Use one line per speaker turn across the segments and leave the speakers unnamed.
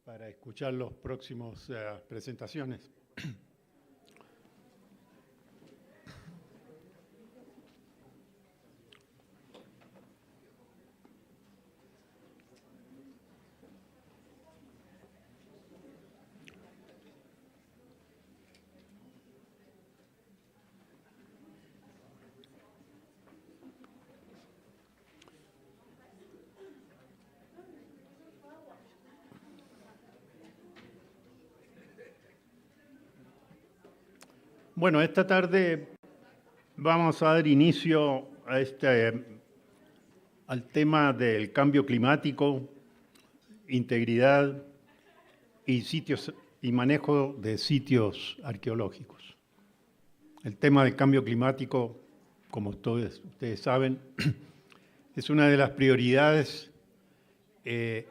para escuchar los próximos presentaciones. Bueno, esta tarde vamos a dar inicio a al tema del cambio climático, integridad y manejo de sitios arqueológicos. El tema del cambio climático, como ustedes saben, es una de las prioridades. ¿Se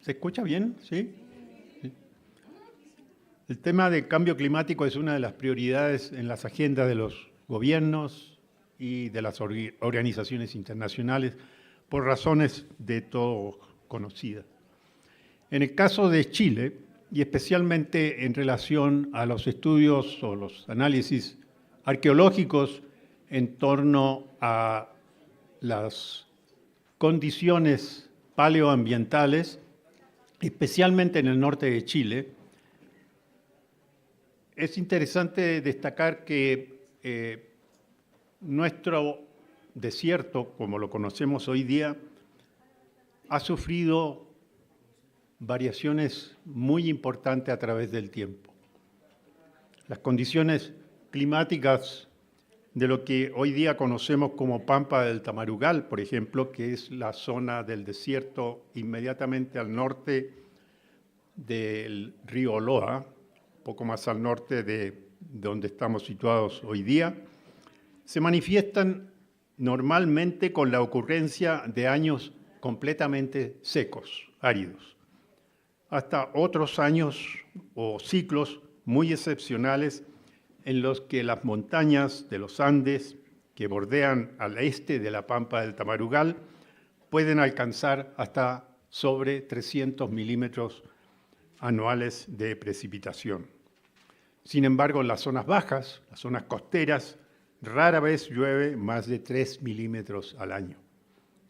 escucha bien? ¿Sí? El tema del cambio climático es una de las prioridades en las agendas de los gobiernos y de las organizaciones internacionales por razones de todo conocidas. En el caso de Chile, y especialmente en relación a los estudios o los análisis arqueológicos en torno a las condiciones paleoambientales, especialmente en el norte de Chile, es interesante destacar que nuestro desierto, como lo conocemos hoy día, ha sufrido variaciones muy importantes a través del tiempo. Las condiciones climáticas de lo que hoy día conocemos como Pampa del Tamarugal, por ejemplo, que es la zona del desierto inmediatamente al norte del río Oloa, poco más al norte de donde estamos situados hoy día, se manifiestan normalmente con la ocurrencia de años completamente secos, áridos, hasta otros años o ciclos muy excepcionales en los que las montañas de los Andes, que bordean al este de la Pampa del Tamarugal, pueden alcanzar hasta sobre 300 milímetros anuales de precipitación. Sin embargo, en las zonas bajas, las zonas costeras, rara vez llueve más de 3 milímetros al año,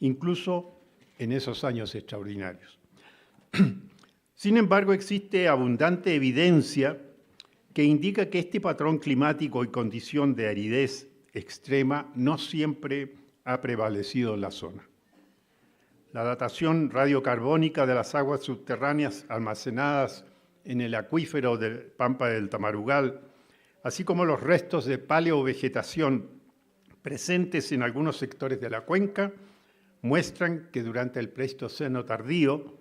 incluso en esos años extraordinarios. Sin embargo, existe abundante evidencia que indica que este patrón climático y condición de aridez extrema no siempre ha prevalecido en la zona. La datación radiocarbónica de las aguas subterráneas almacenadas en el acuífero de Pampa del Tamarugal, así como los restos de paleovegetación presentes en algunos sectores de la cuenca, muestran que durante el Pleistoceno tardío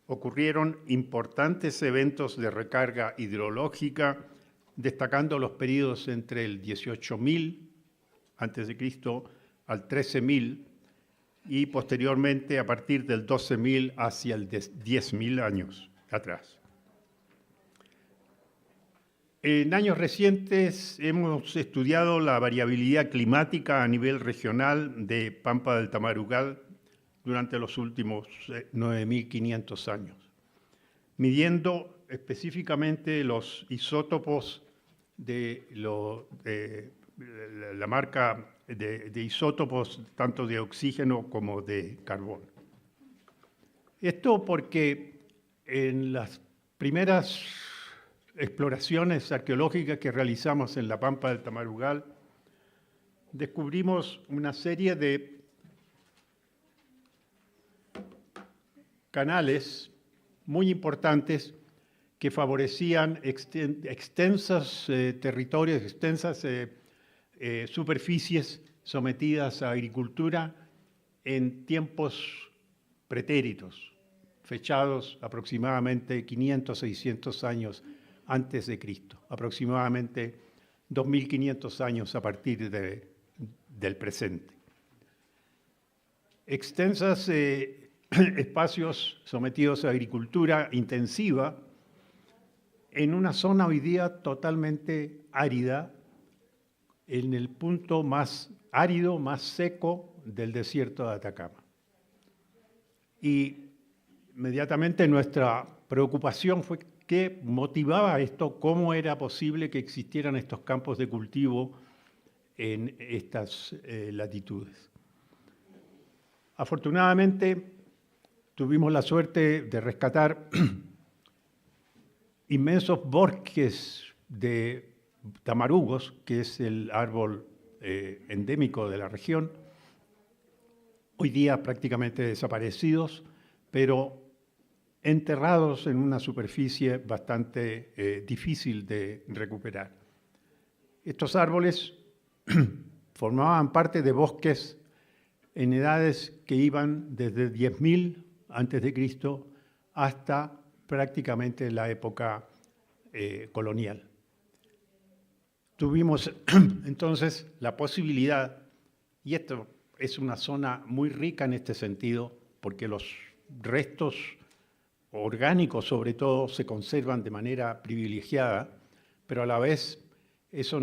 ocurrieron importantes eventos de recarga hidrológica, destacando los periodos entre el 18.000 a.C. al 13.000 y posteriormente a partir del 12.000 hacia el 10.000 años atrás. En años recientes hemos estudiado la variabilidad climática a nivel regional de Pampa del Tamarugal durante los últimos 9.500 años, midiendo específicamente los isótopos de la marca de isótopos tanto de oxígeno como de carbono. Esto porque en las primeras exploraciones arqueológicas que realizamos en la Pampa del Tamarugal, descubrimos una serie de canales muy importantes que favorecían extensos territorios, extensas superficies sometidas a agricultura en tiempos pretéritos, fechados aproximadamente 500, 600 años antes de Cristo, aproximadamente 2.500 años a partir del presente. Extensos espacios sometidos a agricultura intensiva en una zona hoy día totalmente árida, en el punto más árido, más seco del desierto de Atacama. Y inmediatamente nuestra preocupación fue qué motivaba esto, cómo era posible que existieran estos campos de cultivo en estas latitudes. Afortunadamente, tuvimos la suerte de rescatar inmensos bosques de tamarugos, que es el árbol endémico de la región, hoy día prácticamente desaparecidos, pero enterrados en una superficie bastante difícil de recuperar. Estos árboles formaban parte de bosques en edades que iban desde 10.000 a.C. hasta prácticamente la época colonial. Tuvimos entonces la posibilidad, y esto es una zona muy rica en este sentido, porque los restos orgánicos sobre todo se conservan de manera privilegiada, pero a la vez eso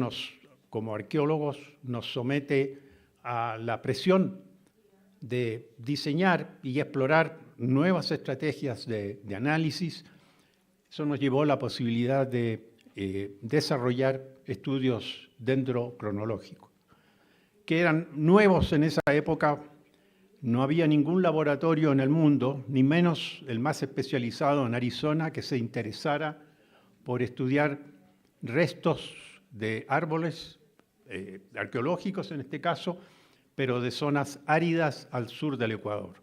como arqueólogos nos somete a la presión de diseñar y explorar nuevas estrategias de análisis. Eso nos llevó a la posibilidad de desarrollar estudios dendrocronológicos, que eran nuevos en esa época. No había ningún laboratorio en el mundo, ni menos el más especializado en Arizona, que se interesara por estudiar restos de árboles arqueológicos en este caso, pero de zonas áridas al sur del Ecuador.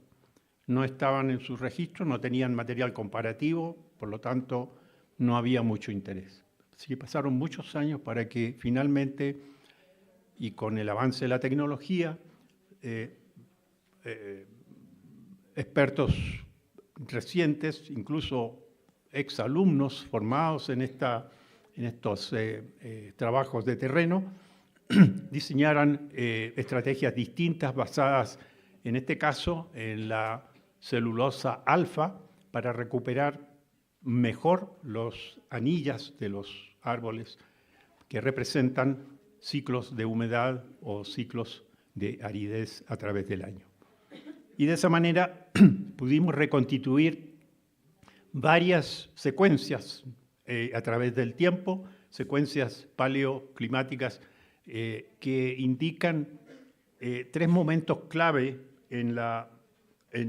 No estaban en sus registros, no tenían material comparativo, por lo tanto no había mucho interés. Así que pasaron muchos años para que finalmente, y con el avance de la tecnología, expertos recientes, incluso exalumnos formados en estos trabajos de terreno, diseñaran estrategias distintas basadas, en este caso, en la celulosa alfa para recuperar mejor las anillas de los árboles que representan ciclos de humedad o ciclos de aridez a través del año. Y de esa manera pudimos reconstituir varias secuencias a través del tiempo, secuencias paleoclimáticas que indican tres momentos clave en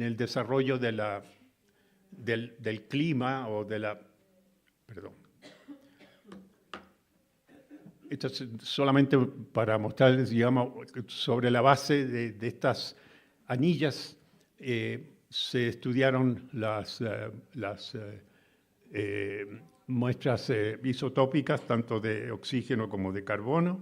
el desarrollo del clima o de la... Perdón. Esto es solamente para mostrarles, digamos, sobre la base de estas anillas se estudiaron las muestras isotópicas, tanto de oxígeno como de carbono,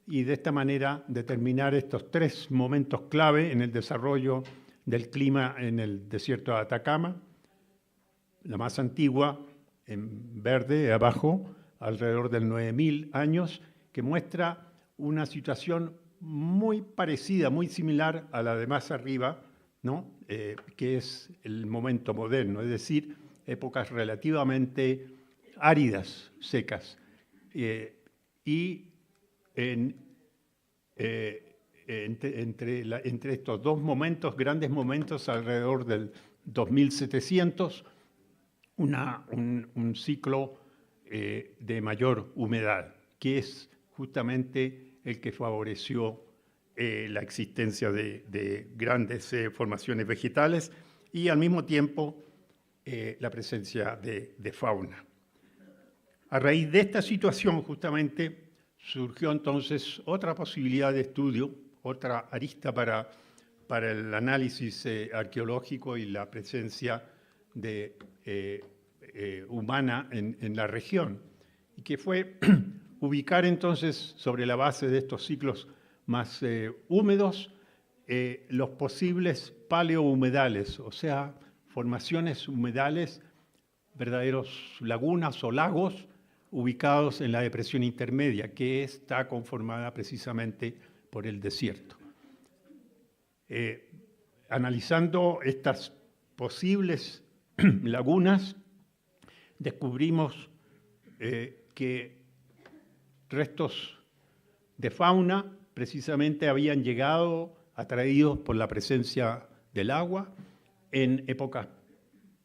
y de esta manera determinar estos tres momentos clave en el desarrollo del clima en el desierto de Atacama. La más antigua, en verde, abajo, alrededor del 9.000 años, que muestra una situación muy parecida, muy similar a la de más arriba, ¿no? Que es el momento moderno, es decir, épocas relativamente áridas, secas. Y entre estos dos momentos, grandes momentos, alrededor del 2700, un ciclo de mayor humedad, que es justamente el que favoreció la existencia de grandes formaciones vegetales y al mismo tiempo la presencia de fauna. A raíz de esta situación justamente surgió entonces otra posibilidad de estudio, otra arista para el análisis arqueológico y la presencia humana en la región, y que fue ubicar entonces sobre la base de estos ciclos más húmedos los posibles paleohumedales, o sea, formaciones humedales, verdaderos lagunas o lagos ubicados en la depresión intermedia, que está conformada precisamente por el desierto. Analizando estas posibles lagunas, descubrimos que restos de fauna precisamente habían llegado atraídos por la presencia del agua en épocas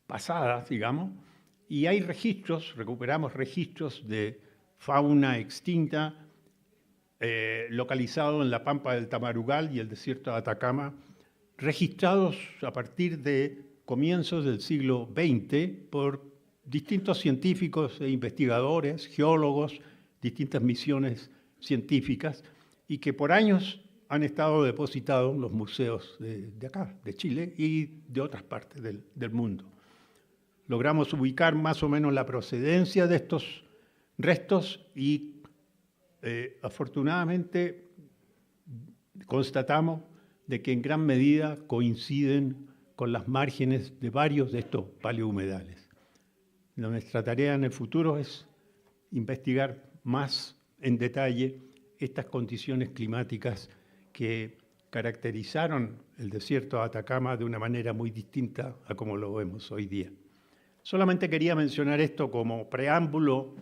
pasadas, digamos, y hay registros, recuperamos registros de fauna extinta localizado en la Pampa del Tamarugal y el desierto de Atacama, registrados a partir de comienzos del siglo XX por distintos científicos e investigadores, geólogos, distintas misiones científicas, y que por años han estado depositados en los museos de acá, de Chile y de otras partes del mundo. Logramos ubicar más o menos la procedencia de estos restos y afortunadamente constatamos de que en gran medida coinciden con las márgenes de varios de estos paleohumedales. Nuestra tarea en el futuro es investigar más en detalle estas condiciones climáticas que caracterizaron el desierto de Atacama de una manera muy distinta a como lo vemos hoy día. Solamente quería mencionar esto como preámbulo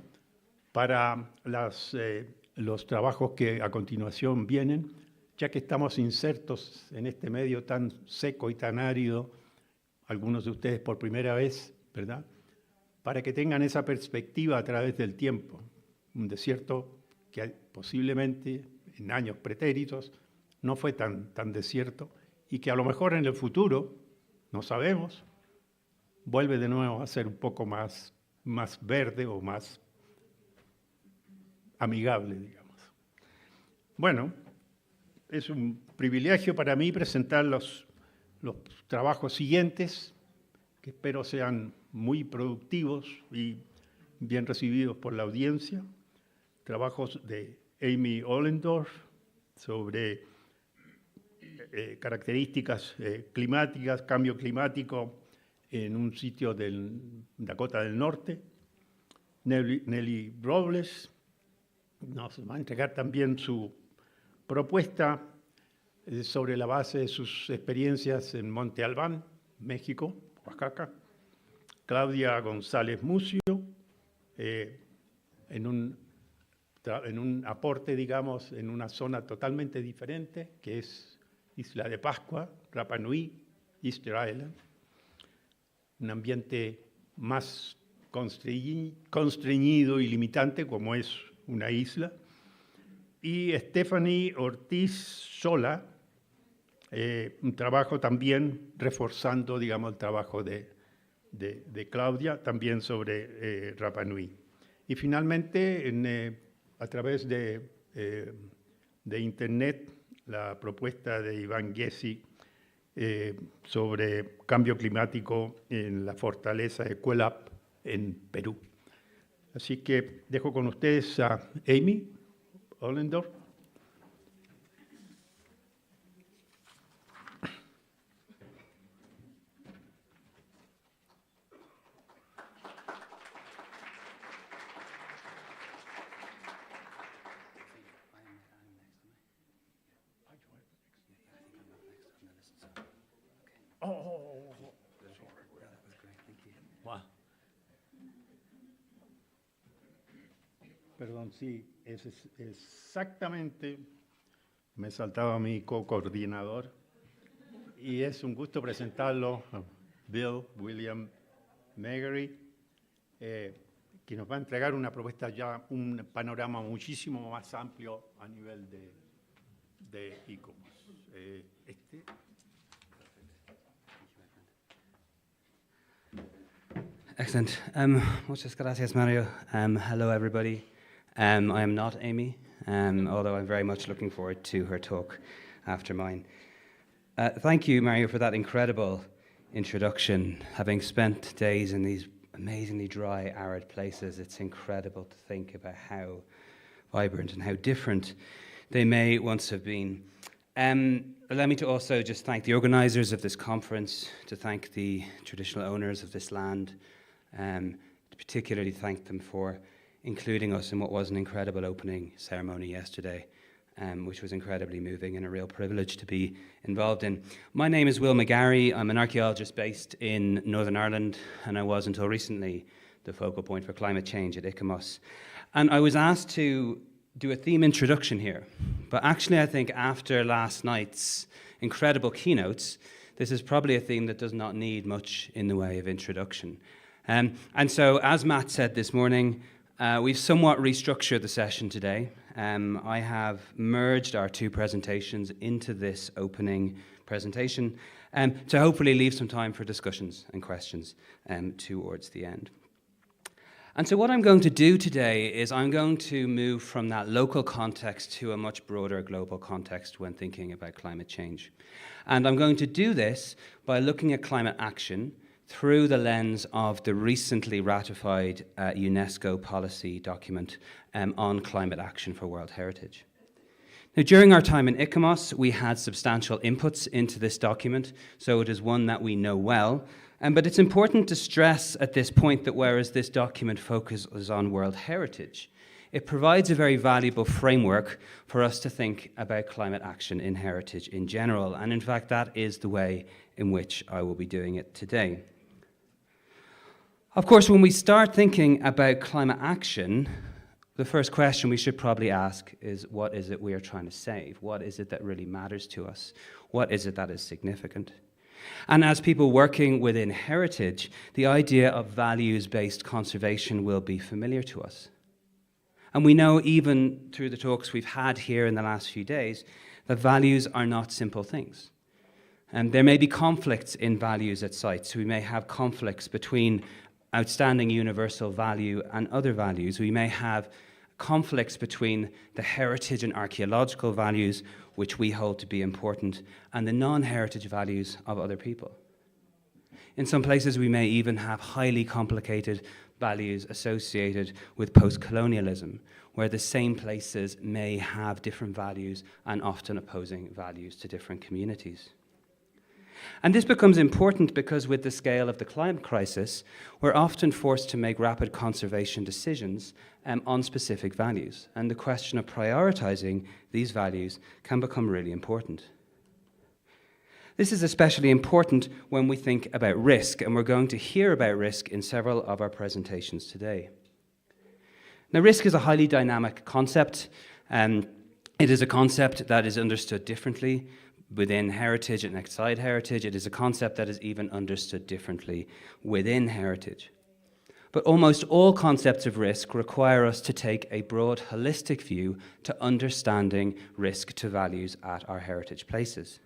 para los trabajos que a continuación vienen, ya que estamos insertos en este medio tan seco y tan árido, algunos de ustedes por primera vez, ¿verdad?, para que tengan esa perspectiva a través del tiempo. Un desierto que posiblemente en años pretéritos no fue tan desierto y que a lo mejor en el futuro, no sabemos, vuelve de nuevo a ser un poco más verde o más amigable, digamos. Bueno, es un privilegio para mí presentar los trabajos siguientes, que espero sean muy productivos y bien recibidos por la audiencia. Trabajos de Amy Ollendorf sobre características climáticas, cambio climático en un sitio del Dakota del Norte. Nelly Robles nos va a entregar también su propuesta sobre la base de sus experiencias en Monte Albán, México, Oaxaca. Claudia González Mucio, en un aporte, digamos, en una zona totalmente diferente, que es Isla de Pascua, Rapa Nui, Easter Island. Un ambiente más constreñido y limitante, como es una isla. Y Stephanie Ortiz Sola, un trabajo también reforzando, digamos, el trabajo de Claudia, también sobre Rapa Nui. Y finalmente, a través de Internet, la propuesta de Iván Gessi sobre cambio climático en la fortaleza de Cuelap en Perú. Así que dejo con ustedes a Amy Ollendorf. Perdón, sí, es exactamente, me saltaba mi co-coordinador, y es un gusto presentarlo a Bill William Meaghery, que nos va a entregar una propuesta ya, un panorama muchísimo más amplio a nivel de ICAHM.
Excellent. Muchas gracias, Mario. Hello, everybody. I am not Amy, although I'm very much looking forward to her talk after mine. Thank you, Mario, for that incredible introduction. Having spent days in these amazingly dry, arid places, it's incredible to think about how vibrant and how different they may once have been. Allow me to also just thank the organisers of this conference, to thank the traditional owners of this land, to particularly thank them for including us in what was an incredible opening ceremony yesterday, which was incredibly moving and a real privilege to be involved in. My name is Will McGarry. I'm an archaeologist based in Northern Ireland, and I was until recently the focal point for climate change at ICAHM. And I was asked to do a theme introduction here, but actually I think after last night's incredible keynotes, this is probably a theme that does not need much in the way of introduction. And so, as Matt said this morning, we've somewhat restructured the session today. I have merged our two presentations into this opening presentation to hopefully leave some time for discussions and questions towards the end. And so what I'm going to do today is I'm going to move from that local context to a much broader global context when thinking about climate change. And I'm going to do this by looking at climate action through the lens of the recently ratified UNESCO policy document on climate action for World Heritage. Now, during our time in ICAHM, we had substantial inputs into this document, so it is one that we know well. But it's important to stress at this point that whereas this document focuses on World Heritage, it provides a very valuable framework for us to think about climate action in heritage in general. And in fact, that is the way in which I will be doing it today. Of course, when we start thinking about climate action, the first question we should probably ask is, what is it we are trying to save? What is it that really matters to us? What is it that is significant? And as people working within heritage, the idea of values-based conservation will be familiar to us. And we know even through the talks we've had here in the last few days that values are not simple things. And there may be conflicts in values at sites. We may have conflicts between outstanding universal value and other values. We may have conflicts between the heritage and archaeological values, which we hold to be important, and the non-heritage values of other people. In some places, we may even have highly complicated values associated with post-colonialism, where the same places may have different values and often opposing values to different communities. And this becomes important because with the scale of the climate crisis, we're often forced to make rapid conservation decisions on specific values. And the question of prioritizing these values can become really important. This is especially important when we think about risk, and we're going to hear about risk in several of our presentations today. Now, risk is a highly dynamic concept. It is a concept that is understood differently within heritage and outside heritage. It is a concept that is even understood differently within heritage. But almost all concepts of risk require us to take a broad, holistic view to understanding risk to values at our heritage places.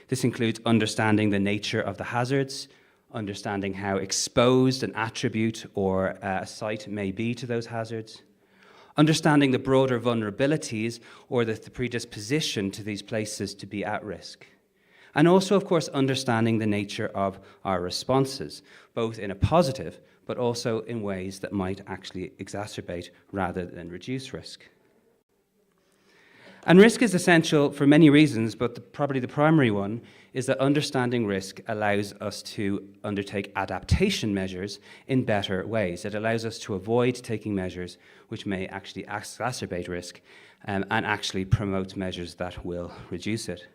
This includes understanding the nature of the hazards, understanding how exposed an attribute or a site may be to those hazards, understanding the broader vulnerabilities or the predisposition to these places to be at risk. And also, of course, understanding the nature of our responses, both in a positive, but also in ways that might actually exacerbate rather than reduce risk. And risk is essential for many reasons, but probably the primary one is that understanding risk allows us to undertake adaptation measures in better ways. It allows us to avoid taking measures which may actually exacerbate risk and actually promote measures that will reduce it.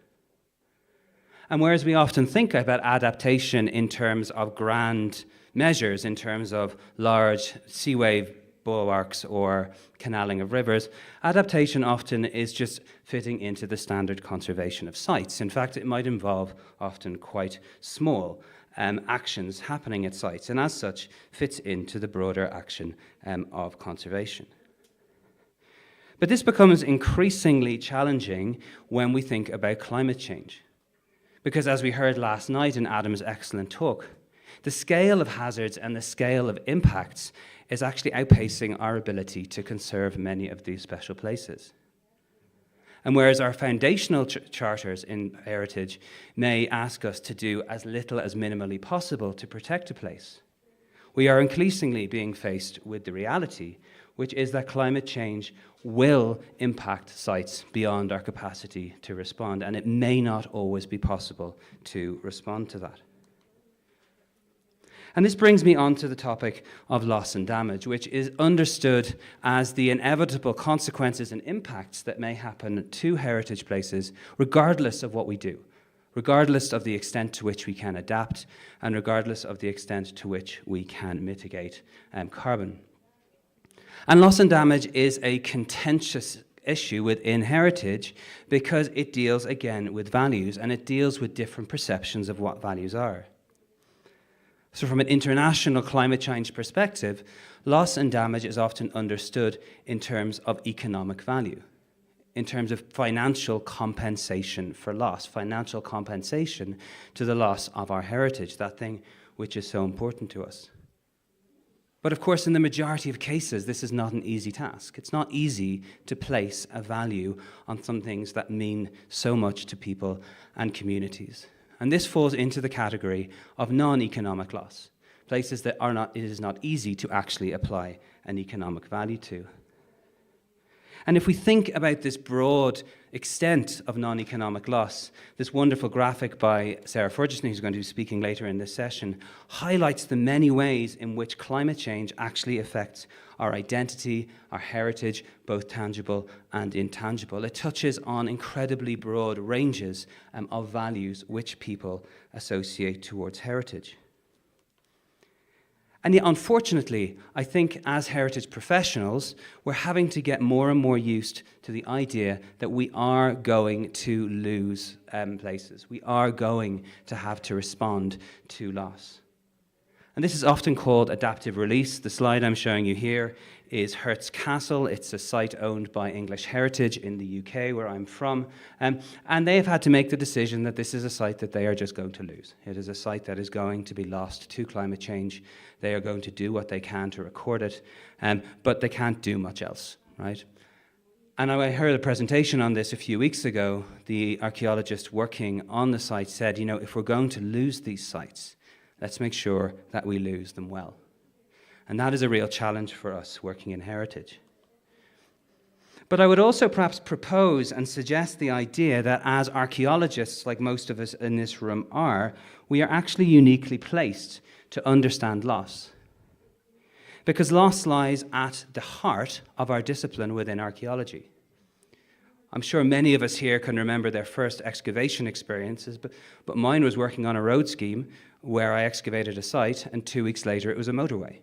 And whereas we often think about adaptation in terms of grand measures, in terms of large sea wave bulwarks or canaling of rivers, adaptation often is just fitting into the standard conservation of sites. In fact, it might involve often quite small actions happening at sites, and as such fits into the broader action of conservation. But this becomes increasingly challenging when we think about climate change. Because as we heard last night in Adam's excellent talk, the scale of hazards and the scale of impacts is actually outpacing our ability to conserve many of these special places. And whereas our foundational charters in heritage may ask us to do as little as minimally possible to protect a place, we are increasingly being faced with the reality, which is that climate change will impact sites beyond our capacity to respond, and it may not always be possible to respond to that. And this brings me on to the topic of loss and damage, which is understood as the inevitable consequences and impacts that may happen to heritage places, regardless of what we do, regardless of the extent to which we can adapt, and regardless of the extent to which we can mitigate carbon. And loss and damage is a contentious issue within heritage because it deals, again, with values, and it deals with different perceptions of what values are. So from an international climate change perspective, loss and damage is often understood in terms of economic value, in terms of financial compensation for loss, financial compensation to the loss of our heritage, that thing which is so important to us. But of course, in the majority of cases, this is not an easy task. It's not easy to place a value on some things that mean so much to people and communities. And this falls into the category of non-economic loss, places that it is not easy to actually apply an economic value to. And if we think about this broad extent of non-economic loss, this wonderful graphic by Sarah Ferguson, who's going to be speaking later in this session, highlights the many ways in which climate change actually affects our identity, our heritage, both tangible and intangible. It touches on incredibly broad ranges of values which people associate towards heritage. And yet, unfortunately, I think as heritage professionals, we're having to get more and more used to the idea that we are going to lose places. We are going to have to respond to loss. And this is often called adaptive release. The slide I'm showing you here is Herts Castle. It's a site owned by English Heritage in the UK, where I'm from. And they have had to make the decision that this is a site that they are just going to lose. It is a site that is going to be lost to climate change. They are going to do what they can to record it, but they can't do much else, right? And I heard a presentation on this a few weeks ago. The archaeologist working on the site said, if we're going to lose these sites, let's make sure that we lose them well. And that is a real challenge for us working in heritage. But I would also perhaps propose and suggest the idea that as archaeologists, like most of us in this room are, we are actually uniquely placed to understand loss. Because loss lies at the heart of our discipline within archaeology. I'm sure many of us here can remember their first excavation experiences, but mine was working on a road scheme where I excavated a site, and 2 weeks later it was a motorway.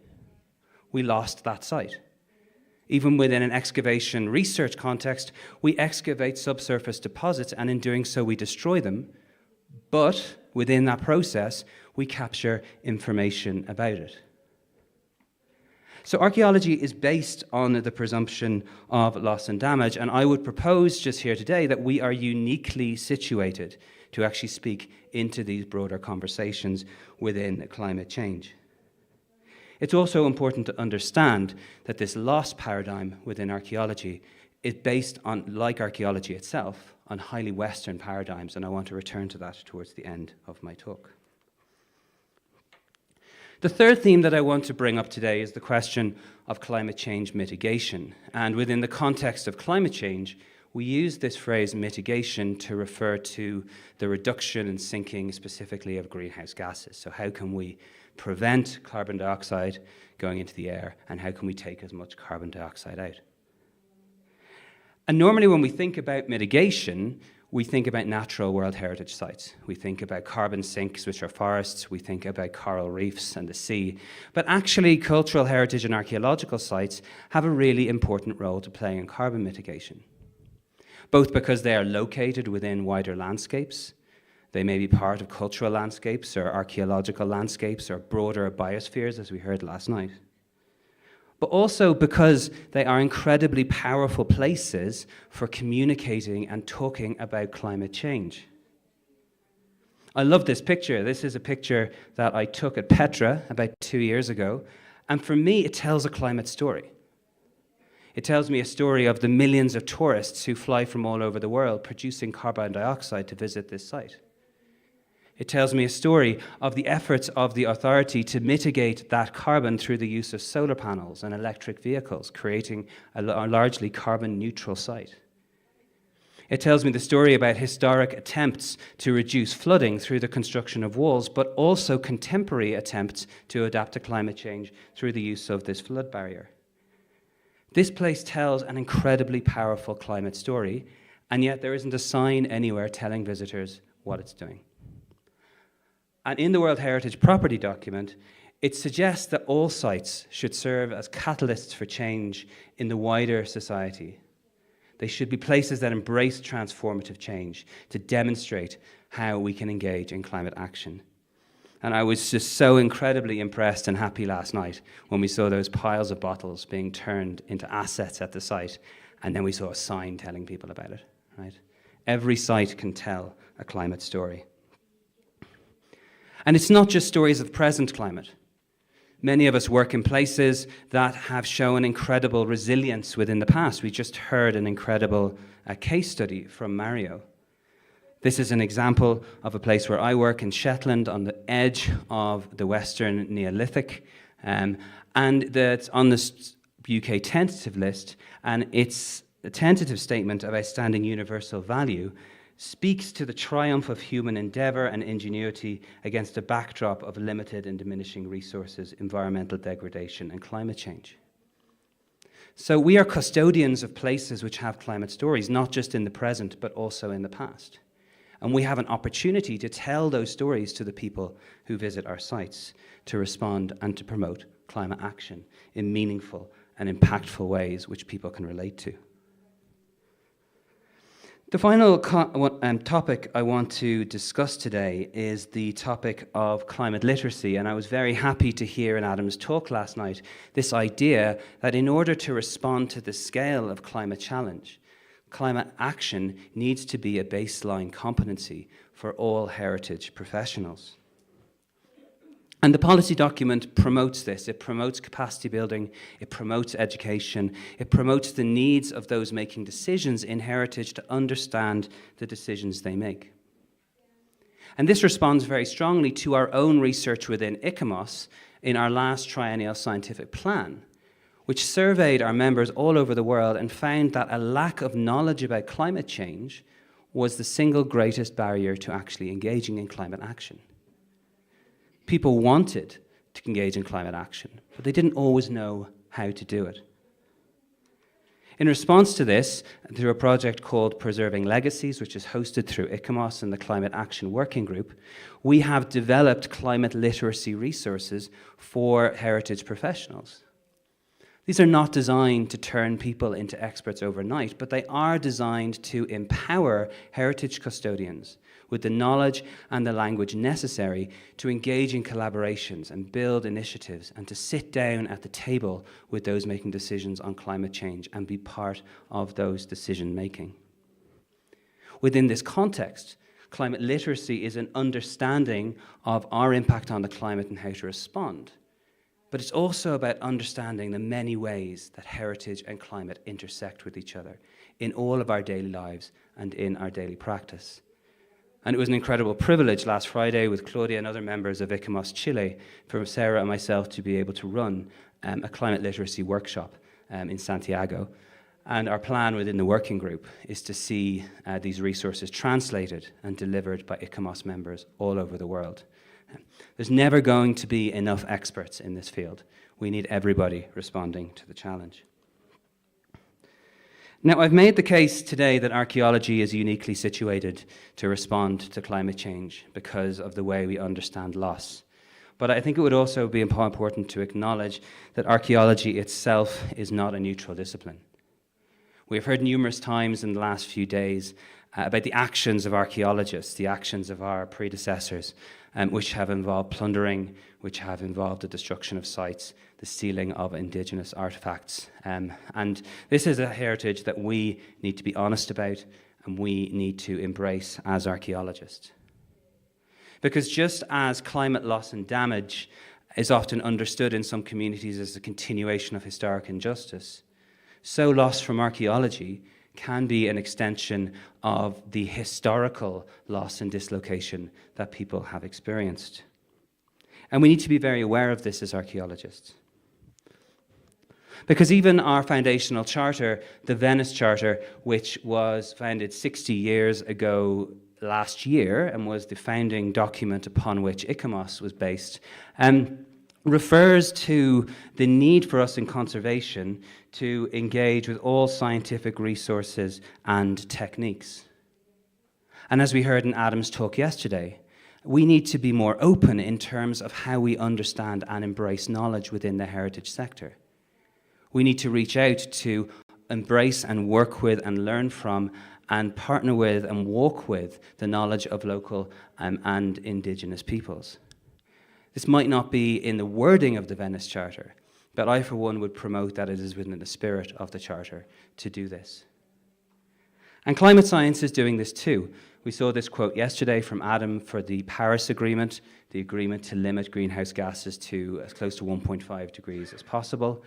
We lost that site. Even within an excavation research context, we excavate subsurface deposits, and in doing so we destroy them, but within that process, we capture information about it. So archaeology is based on the presumption of loss and damage, and I would propose just here today that we are uniquely situated to actually speak into these broader conversations within climate change. It's also important to understand that this loss paradigm within archaeology is based on, like archaeology itself, on highly Western paradigms, and I want to return to that towards the end of my talk. The third theme that I want to bring up today is the question of climate change mitigation. And within the context of climate change, we use this phrase mitigation to refer to the reduction and sinking specifically of greenhouse gases. So how can we prevent carbon dioxide going into the air, and how can we take as much carbon dioxide out? And normally when we think about mitigation, we think about natural World Heritage sites. We think about carbon sinks, which are forests. We think about coral reefs and the sea. But actually, cultural heritage and archaeological sites have a really important role to play in carbon mitigation, both because they are located within wider landscapes. They may be part of cultural landscapes or archaeological landscapes or broader biospheres, as we heard last night. But also because they are incredibly powerful places for communicating and talking about climate change. I love this picture. This is a picture that I took at Petra about 2 years ago, and for me it tells a climate story. It tells me a story of the millions of tourists who fly from all over the world producing carbon dioxide to visit this site. It tells me a story of the efforts of the authority to mitigate that carbon through the use of solar panels and electric vehicles, creating a largely carbon-neutral site. It tells me the story about historic attempts to reduce flooding through the construction of walls, but also contemporary attempts to adapt to climate change through the use of this flood barrier. This place tells an incredibly powerful climate story, and yet there isn't a sign anywhere telling visitors what it's doing. And in the World Heritage Property Document, it suggests that all sites should serve as catalysts for change in the wider society. They should be places that embrace transformative change to demonstrate how we can engage in climate action. And I was just so incredibly impressed and happy last night when we saw those piles of bottles being turned into assets at the site, and then we saw a sign telling people about it, right? Every site can tell a climate story. And it's not just stories of present climate. Many of us work in places that have shown incredible resilience within the past. We just heard an incredible case study from Mario. This is an example of a place where I work in Shetland on the edge of the Western Neolithic, and that's on the UK tentative list, and it's a tentative statement of outstanding universal value speaks to the triumph of human endeavour and ingenuity against a backdrop of limited and diminishing resources, environmental degradation, and climate change. So we are custodians of places which have climate stories, not just in the present, but also in the past. And we have an opportunity to tell those stories to the people who visit our sites, to respond and to promote climate action in meaningful and impactful ways which people can relate to. The final topic I want to discuss today is the topic of climate literacy, and I was very happy to hear in Adam's talk last night this idea that in order to respond to the scale of climate challenge, climate action needs to be a baseline competency for all heritage professionals. And the policy document promotes this. It promotes capacity building, it promotes education, it promotes the needs of those making decisions in heritage to understand the decisions they make. And this responds very strongly to our own research within ICAHM in our last triennial scientific plan, which surveyed our members all over the world and found that a lack of knowledge about climate change was the single greatest barrier to actually engaging in climate action. People wanted to engage in climate action, but they didn't always know how to do it. In response to this, through a project called Preserving Legacies, which is hosted through ICAHM and the Climate Action Working Group, we have developed climate literacy resources for heritage professionals. These are not designed to turn people into experts overnight, but they are designed to empower heritage custodians with the knowledge and the language necessary to engage in collaborations and build initiatives and to sit down at the table with those making decisions on climate change and be part of those decision making. Within this context, climate literacy is an understanding of our impact on the climate and how to respond. But it's also about understanding the many ways that heritage and climate intersect with each other in all of our daily lives and in our daily practice. And it was an incredible privilege last Friday with Claudia and other members of ICAHM Chile for Sarah and myself to be able to run a climate literacy workshop in Santiago. And our plan within the working group is to see these resources translated and delivered by ICAHM members all over the world. There's never going to be enough experts in this field. We need everybody responding to the challenge. Now, I've made the case today that archaeology is uniquely situated to respond to climate change because of the way we understand loss. But I think it would also be important to acknowledge that archaeology itself is not a neutral discipline. We've heard numerous times in the last few days about the actions of archaeologists, the actions of our predecessors, which have involved plundering, which have involved the destruction of sites, the stealing of indigenous artifacts. And this is a heritage that we need to be honest about and we need to embrace as archaeologists. Because just as climate loss and damage is often understood in some communities as a continuation of historic injustice, so loss from archaeology can be an extension of the historical loss and dislocation that people have experienced. And we need to be very aware of this as archaeologists. Because even our foundational charter, the Venice Charter, which was founded 60 years ago last year and was the founding document upon which ICAHM was based, refers to the need for us in conservation to engage with all scientific resources and techniques. And as we heard in Adam's talk yesterday, we need to be more open in terms of how we understand and embrace knowledge within the heritage sector. We need to reach out to embrace and work with and learn from and partner with and walk with the knowledge of local and indigenous peoples. This might not be in the wording of the Venice Charter, but I, for one, would promote that it is within the spirit of the Charter to do this. And climate science is doing this too. We saw this quote yesterday from Adam for the Paris Agreement, the agreement to limit greenhouse gases to as close to 1.5 degrees as possible,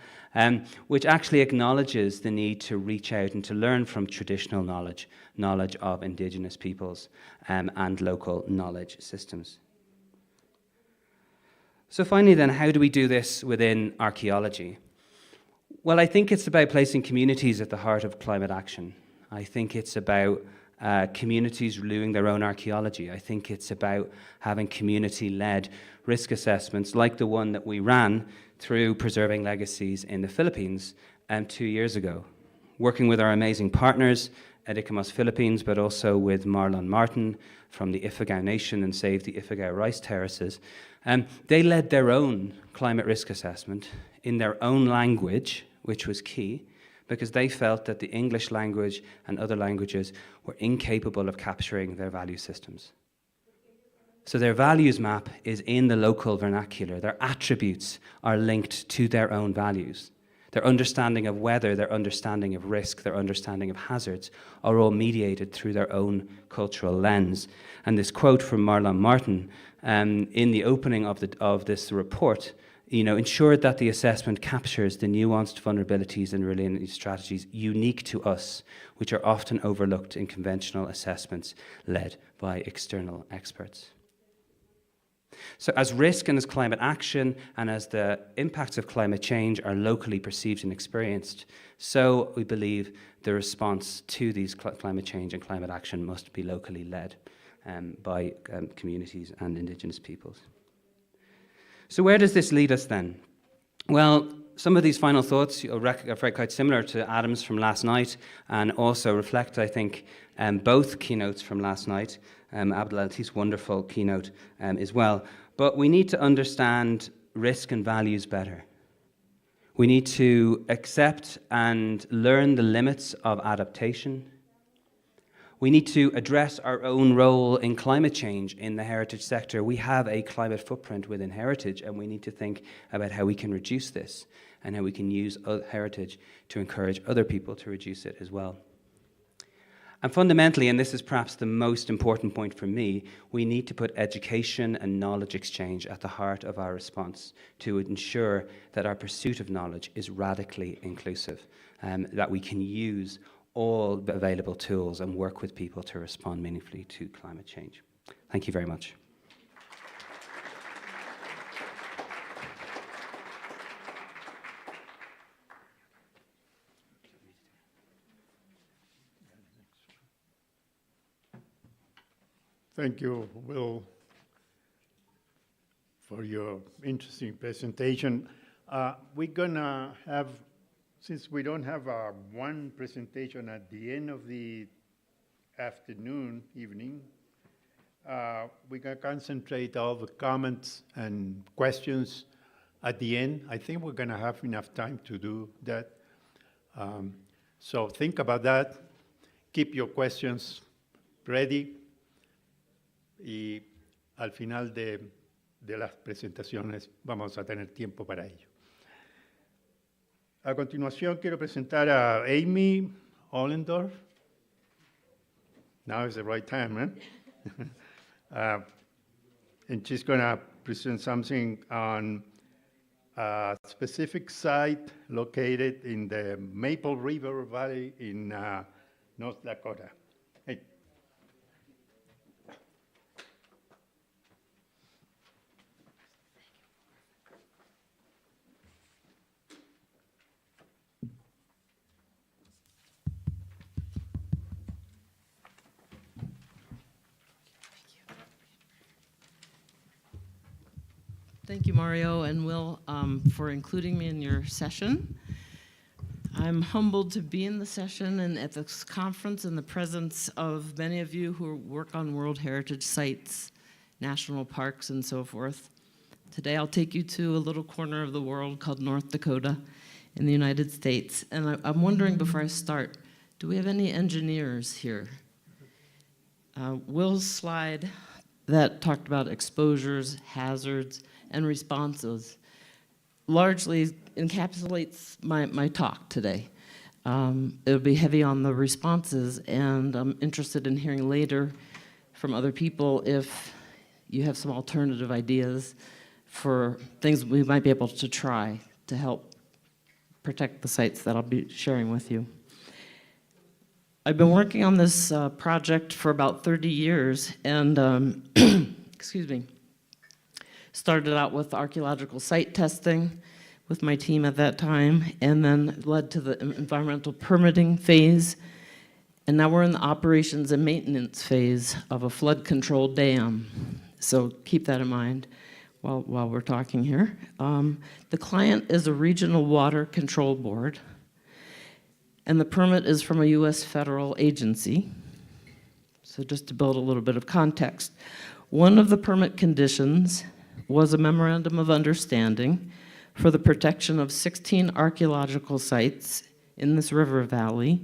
which actually acknowledges the need to reach out and to learn from traditional knowledge of indigenous peoples and local knowledge systems. So finally then, how do we do this within archaeology? Well, I think it's about placing communities at the heart of climate action. I think it's about communities doing their own archaeology. I think it's about having community-led risk assessments like the one that we ran through Preserving Legacies in the Philippines 2 years ago, working with our amazing partners at ICAHM Philippines, but also with Marlon Martin from the Ifugao Nation and Save the Ifugao Rice Terraces. They led their own climate risk assessment in their own language, which was key, because they felt that the English language and other languages were incapable of capturing their value systems. So their values map is in the local vernacular. Their attributes are linked to their own values. Their understanding of weather, their understanding of risk, their understanding of hazards are all mediated through their own cultural lens. And this quote from Marlon Martin in the opening of this report ensured that the assessment captures the nuanced vulnerabilities and resilience strategies unique to us, which are often overlooked in conventional assessments led by external experts. So as risk and as climate action and as the impacts of climate change are locally perceived and experienced, so we believe the response to these climate change and climate action must be locally led by communities and indigenous peoples. So where does this lead us then? Well, some of these final thoughts are quite similar to Adam's from last night and also reflect, I think, both keynotes from last night, Abdel-Latif's wonderful keynote as well. But we need to understand risk and values better. We need to accept and learn the limits of adaptation. We need to address our own role in climate change in the heritage sector. We have a climate footprint within heritage, and we need to think about how we can reduce this and how we can use heritage to encourage other people to reduce it as well. And fundamentally, and this is perhaps the most important point for me, we need to put education and knowledge exchange at the heart of our response to ensure that our pursuit of knowledge is radically inclusive, that we can use all the available tools and work with people to respond meaningfully to climate change. Thank you very much.
Thank you, Will, for your interesting presentation. We're gonna have, since we don't have one presentation at the end of the evening, we're gonna concentrate all the comments and questions at the end. I think we're gonna have enough time to do that. So think about that. Keep your questions ready. Y al final de las presentaciones vamos a tener tiempo para ello. A continuación quiero presentar a Amy Ollendorf. Now is the right time, eh? And she's going to present something on a specific site located in the Maple River Valley in North Dakota. Hey.
Thank you, Mario and Will, for including me in your session. I'm humbled to be in the session and at this conference in the presence of many of you who work on World Heritage Sites, national parks, and so forth. Today I'll take you to a little corner of the world called North Dakota in the United States. And I'm wondering before I start, do we have any engineers here? Will's slide that talked about exposures, hazards, and responses largely encapsulates my talk today. It'll be heavy on the responses, and I'm interested in hearing later from other people if you have some alternative ideas for things we might be able to try to help protect the sites that I'll be sharing with you. I've been working on this project for about 30 years, and excuse me, started out with archaeological site testing with my team at that time, and then led to the environmental permitting phase, and now we're in the operations and maintenance phase of a flood control dam. So keep that in mind while we're talking here. The client is a regional water control board, and the permit is from a US federal agency. So just to build a little bit of context, one of the permit conditions was a memorandum of understanding for the protection of 16 archaeological sites in this river valley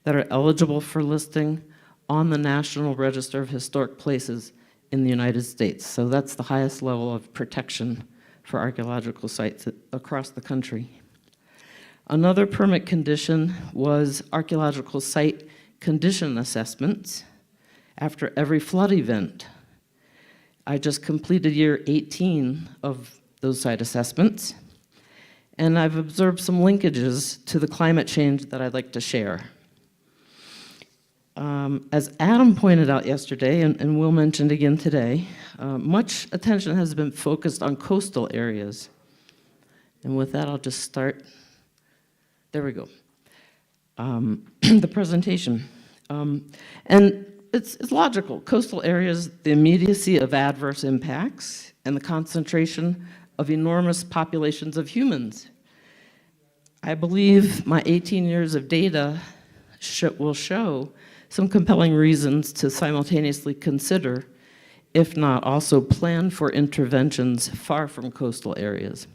that are eligible for listing on the National Register of Historic Places in the United States. So that's the highest level of protection for archaeological sites across the country. Another permit condition was archaeological site condition assessments after every flood event. I just completed year 18 of those site assessments, and I've observed some linkages to the climate change that I'd like to share. As Adam pointed out yesterday, and Will mentioned again today, much attention has been focused on coastal areas. And with that, I'll just start. There we go. The presentation. And it's logical. Coastal areas, the immediacy of adverse impacts, and the concentration of enormous populations of humans. I believe my 18 years of data will show some compelling reasons to simultaneously consider, if not also plan for interventions far from coastal areas.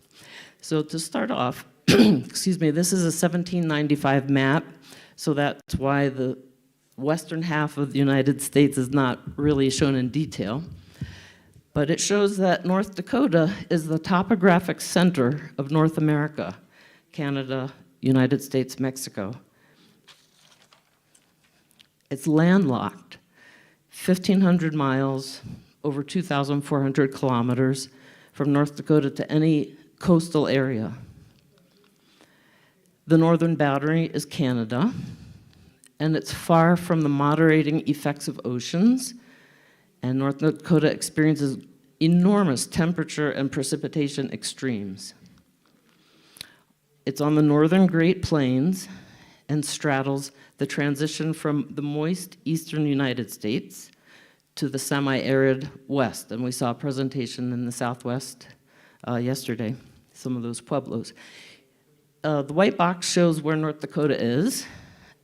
So to start off, excuse me, this is a 1795 map, so that's why the western half of the United States is not really shown in detail. But it shows that North Dakota is the topographic center of North America, Canada, United States, Mexico. It's landlocked, 1,500 miles, over 2,400 kilometers from North Dakota to any coastal area. The northern boundary is Canada, and it's far from the moderating effects of oceans, and North Dakota experiences enormous temperature and precipitation extremes. It's on the northern Great Plains and straddles the transition from the moist eastern United States to the semi-arid west, and we saw a presentation in the Southwest yesterday, some of those pueblos. The white box shows where North Dakota is,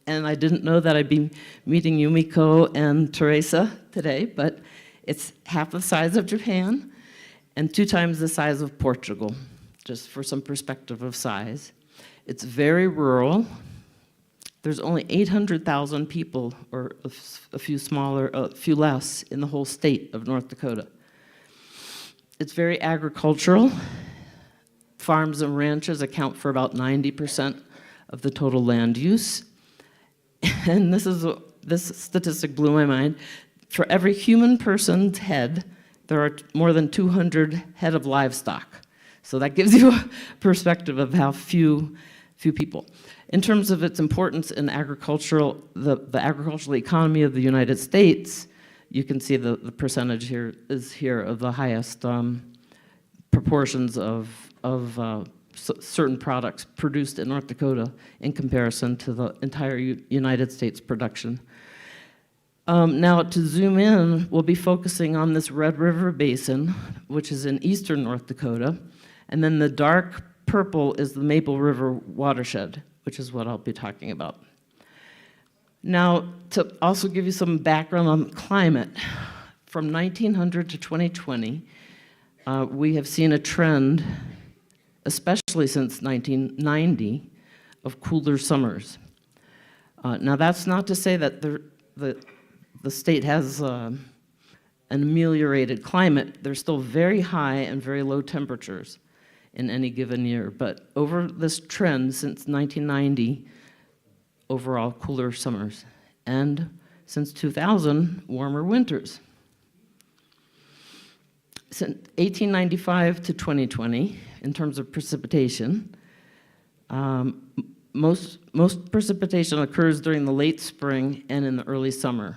and I didn't know that I'd be meeting Yumiko and Teresa today, but it's half the size of Japan and 2 times the size of Portugal, just for some perspective of size. It's very rural. There's only 800,000 people, or a few less, in the whole state of North Dakota. It's very agricultural. Farms and ranches account for about 90% of the total land use. And this statistic blew my mind. For every human person's head, there are more than 200 head of livestock. So that gives you a perspective of how few people. In terms of its importance in the agricultural economy of the United States, you can see the percentage here is here of the highest proportions of certain products produced in North Dakota in comparison to the entire United States production. Now to zoom in, we'll be focusing on this Red River Basin, which is in eastern North Dakota, and then the dark purple is the Maple River watershed, which is what I'll be talking about. Now, to also give you some background on climate, from 1900 to 2020, we have seen a trend especially since 1990, of cooler summers. Now, that's not to say that the state has an ameliorated climate. There's still very high and very low temperatures in any given year. But over this trend since 1990, overall cooler summers. And since 2000, warmer winters. Since 1895 to 2020, in terms of precipitation, most precipitation occurs during the late spring and in the early summer.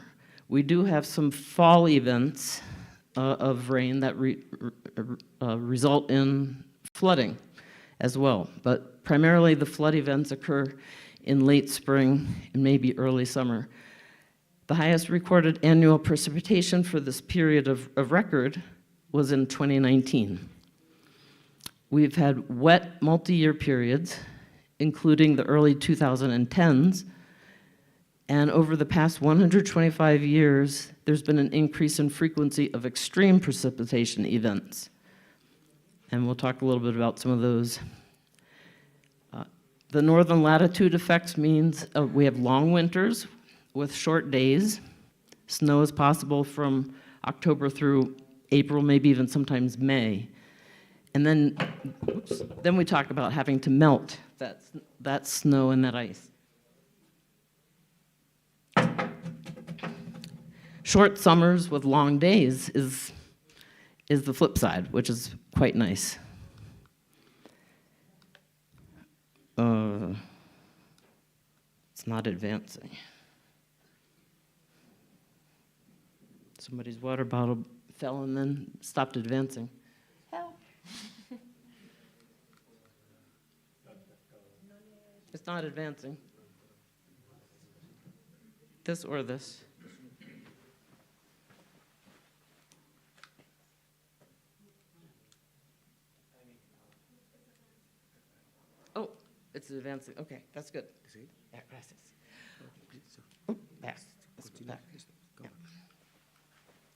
We do have some fall events of rain that result in flooding as well, but primarily the flood events occur in late spring and maybe early summer. The highest recorded annual precipitation for this period of record was in 2019. We've had wet multi-year periods, including the early 2010s, and over the past 125 years, there's been an increase in frequency of extreme precipitation events. And we'll talk a little bit about some of those. The northern latitude effects means we have long winters with short days. Snow is possible from October through April, maybe even sometimes May. And then we talk about having to melt that snow and that ice. Short summers with long days is the flip side, which is quite nice. It's not advancing. Somebody's water bottle fell and then stopped advancing. Help. It's not advancing. This or this. Oh, it's advancing. Okay, that's good. Yeah, gracias. Oh, back. Back. Yeah.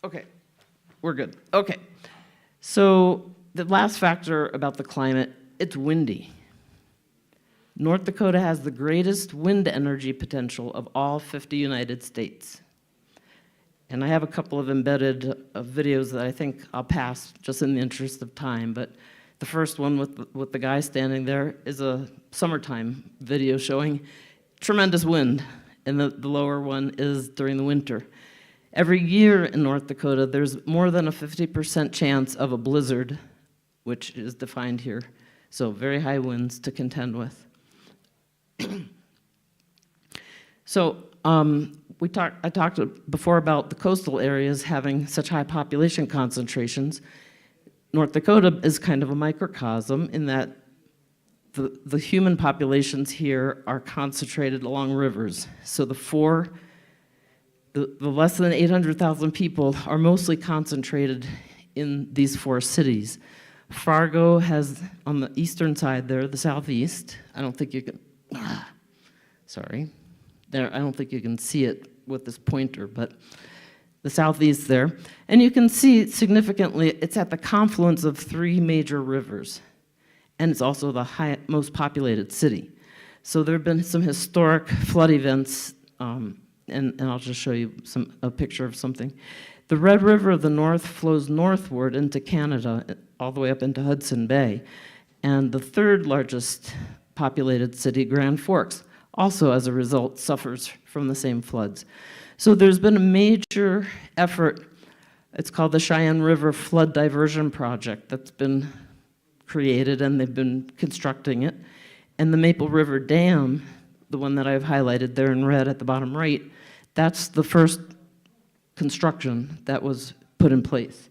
Okay, we're good. Okay, so the last factor about the climate, it's windy. North Dakota has the greatest wind energy potential of all 50 United States. And I have a couple of embedded videos that I think I'll pass just in the interest of time, but the first one with the guy standing there is a summertime video showing tremendous wind, and the lower one is during the winter. Every year in North Dakota, there's more than a 50% chance of a blizzard, which is defined here. So very high winds to contend with. So I talked before about the coastal areas having such high population concentrations. North Dakota is kind of a microcosm in that the human populations here are concentrated along rivers. So the less than 800,000 people are mostly concentrated in these 4 cities. Fargo has, on the eastern side there, the southeast. I don't think you can, sorry. There, I don't think you can see it with this pointer, but the southeast there. And you can see significantly, it's at the confluence of 3 major rivers. And it's also the most populated city. So there have been some historic flood events, and I'll just show you a picture of something. The Red River of the North flows northward into Canada, all the way up into Hudson Bay. And the 3rd largest populated city, Grand Forks, also as a result suffers from the same floods. So there's been a major effort. It's called the Cheyenne River Flood Diversion Project that's been created, and they've been constructing it. And the Maple River Dam, the one that I've highlighted there in red at the bottom right, that's the first construction that was put in place.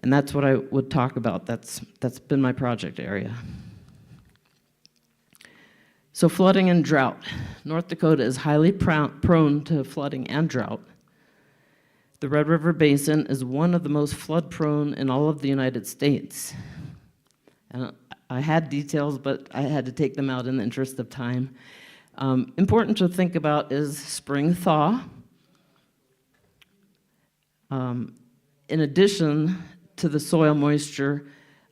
And that's what I would talk about. That's been my project area. So flooding and drought. North Dakota is highly prone to flooding and drought. The Red River Basin is one of the most flood-prone in all of the United States. And I had details, but I had to take them out in the interest of time. Important to think about is spring thaw. In addition to the soil moisture,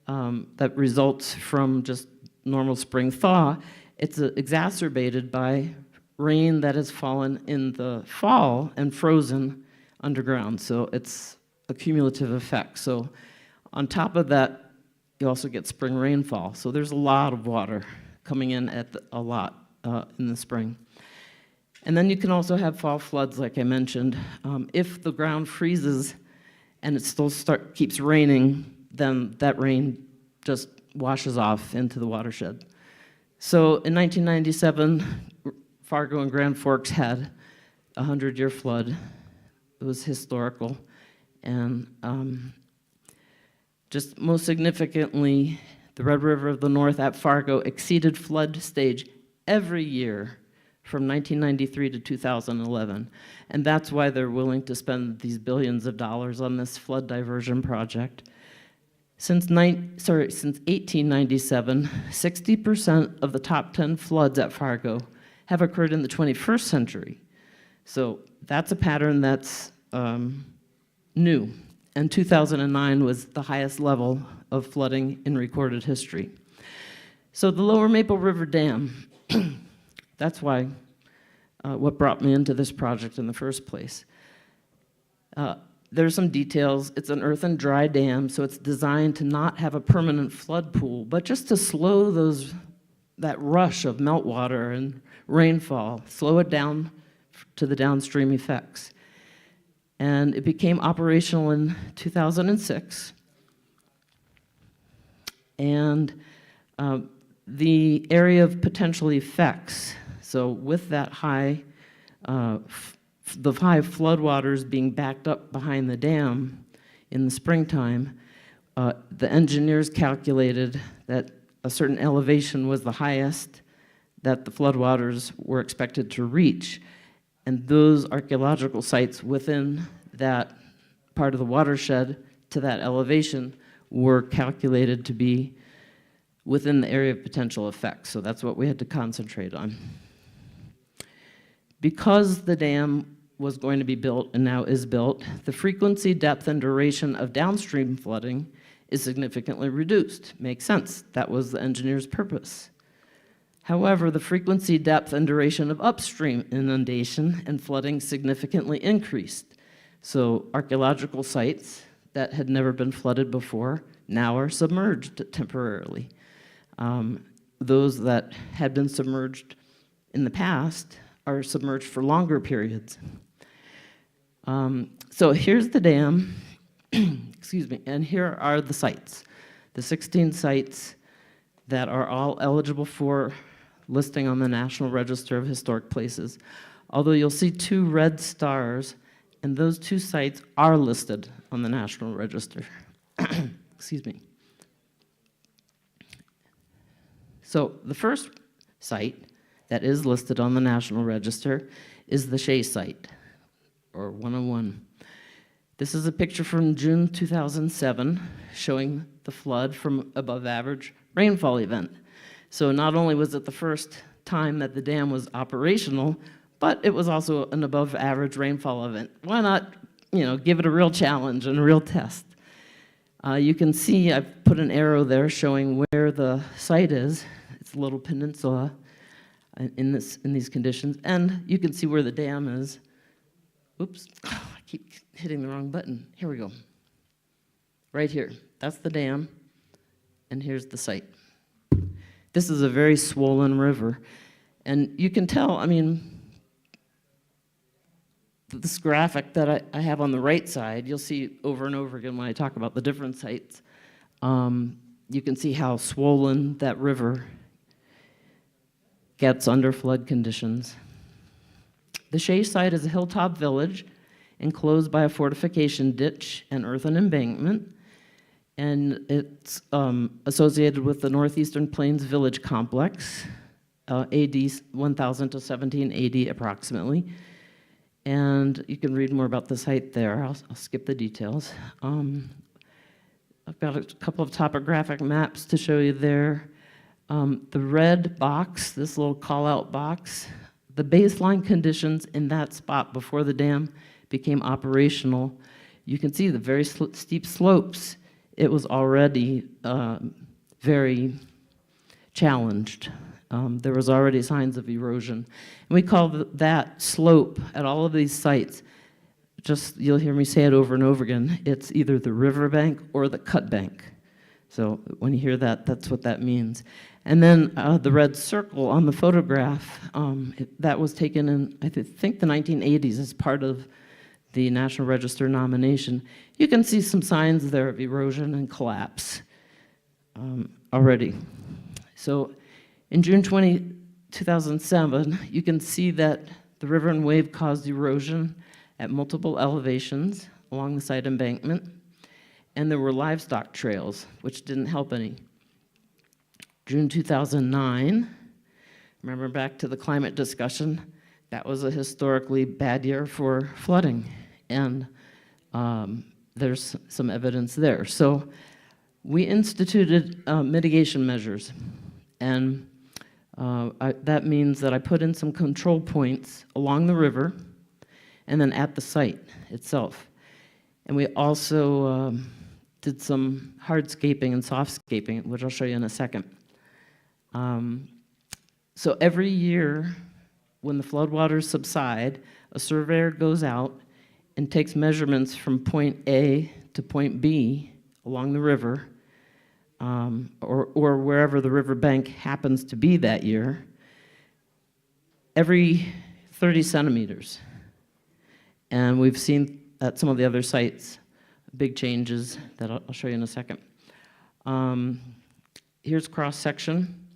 that results from just normal spring thaw, it's exacerbated by rain that has fallen in the fall and frozen underground. So it's a cumulative effect. So on top of that, you also get spring rainfall. So there's a lot of water coming in a lot in the spring. And then you can also have fall floods, like I mentioned. If the ground freezes and it still keeps raining, then that rain just washes off into the watershed. So in 1997, Fargo and Grand Forks had a 100-year flood. It was historical. And just most significantly, the Red River of the North at Fargo exceeded flood stage every year from 1993 to 2011. And that's why they're willing to spend these billions of dollars on this flood diversion project. Since 1897, 60% of the top 10 floods at Fargo have occurred in the 21st century. So that's a pattern that's new. And 2009 was the highest level of flooding in recorded history. So the Lower Maple River Dam, that's why what brought me into this project in the first place. There's some details. It's an earthen dry dam, so it's designed to not have a permanent flood pool, but just to slow that rush of meltwater and rainfall, slow it down to the downstream effects. And it became operational in 2006. And the area of potential effects, so with that the high floodwaters being backed up behind the dam in the springtime, the engineers calculated that a certain elevation was the highest that the floodwaters were expected to reach. And those archaeological sites within that part of the watershed to that elevation were calculated to be within the area of potential effects. So that's what we had to concentrate on. Because the dam was going to be built and now is built, the frequency, depth, and duration of downstream flooding is significantly reduced. Makes sense. That was the engineer's purpose. However, the frequency, depth, and duration of upstream inundation and flooding significantly increased. So archaeological sites that had never been flooded before now are submerged temporarily. Those that had been submerged in the past are submerged for longer periods. So here's the dam, excuse me, and here are the sites, the 16 sites that are all eligible for listing on the National Register of Historic Places. Although you'll see 2 red stars, and those 2 sites are listed on the National Register. Excuse me. So the first site that is listed on the National Register is the Shea site, or 101. This is a picture from June 2007 showing the flood from above average rainfall event. So not only was it the first time that the dam was operational, but it was also an above average rainfall event. Why not, give it a real challenge and a real test? You can see I've put an arrow there showing where the site is. It's a little peninsula in these conditions, and you can see where the dam is. Oops, I keep hitting the wrong button. Here we go. Right here, that's the dam, and here's the site. This is a very swollen river, and you can tell, this graphic that I have on the right side, you'll see over and over again when I talk about the different sites. You can see how swollen that river gets under flood conditions. The Shea site is a hilltop village enclosed by a fortification ditch and earthen embankment, and it's associated with the Northeastern Plains Village Complex, AD 1000 to 1780 approximately. And you can read more about the site there. I'll skip the details. I've got a couple of topographic maps to show you there. The red box, this little call-out box, the baseline conditions in that spot before the dam became operational, you can see the very steep slopes it was already very challenged. There was already signs of erosion. And we call that slope at all of these sites, just, you'll hear me say it over and over again, it's either the riverbank or the cut bank. So when you hear that, that's what that means. And then the red circle on the photograph, that was taken in, I think, the 1980s as part of the National Register nomination. You can see some signs there of erosion and collapse already. So in June 2007, you can see that the river and wave caused erosion at multiple elevations along the site embankment, and there were livestock trails, which didn't help any. June 2009, remember back to the climate discussion, that was a historically bad year for flooding, and there's some evidence there. So we instituted mitigation measures, and that means that I put in some control points along the river and then at the site itself. And we also did some hardscaping and softscaping, which I'll show you in a second. So every year, when the floodwaters subside, a surveyor goes out and takes measurements from point A to point B along the river, or wherever the riverbank happens to be that year, every 30 centimeters. And we've seen at some of the other sites big changes that I'll show you in a second. Here's cross-section.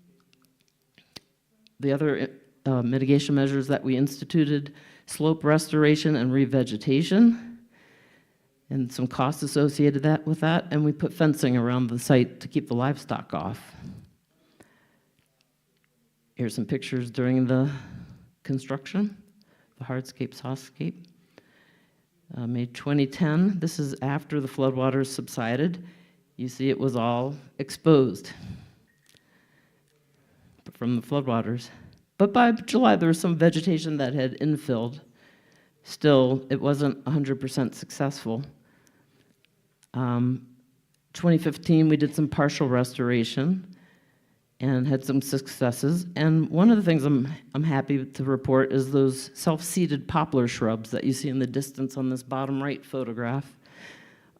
The other mitigation measures that we instituted: slope restoration and revegetation, and some costs associated with that, and we put fencing around the site to keep the livestock off. Here's some pictures during the construction, the hardscape, softscape. May 2010, this is after the floodwaters subsided. You see it was all exposed from the floodwaters. But by July, there was some vegetation that had infilled. Still, it wasn't 100% successful. 2015, we did some partial restoration and had some successes. And one of the things I'm happy to report is those self-seeded poplar shrubs that you see in the distance on this bottom right photograph.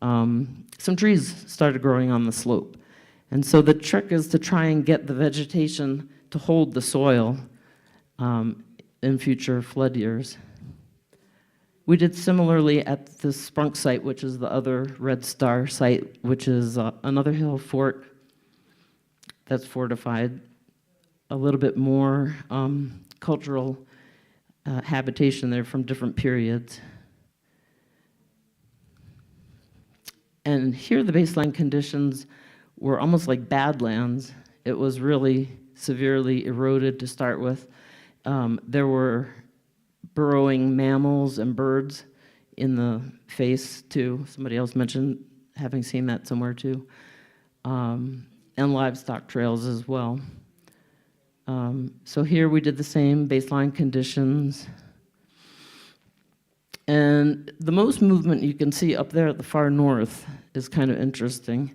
Some trees started growing on the slope. And so the trick is to try and get the vegetation to hold the soil in future flood years. We did similarly at the Sprunk site, which is the other Red Star site, which is another hill fort that's fortified, a little bit more cultural habitation there from different periods. And here the baseline conditions were almost like badlands. It was really severely eroded to start with. There were burrowing mammals and birds in the face too. Somebody else mentioned having seen that somewhere too. And livestock trails as well. So here we did the same baseline conditions. And the most movement you can see up there at the far north is kind of interesting.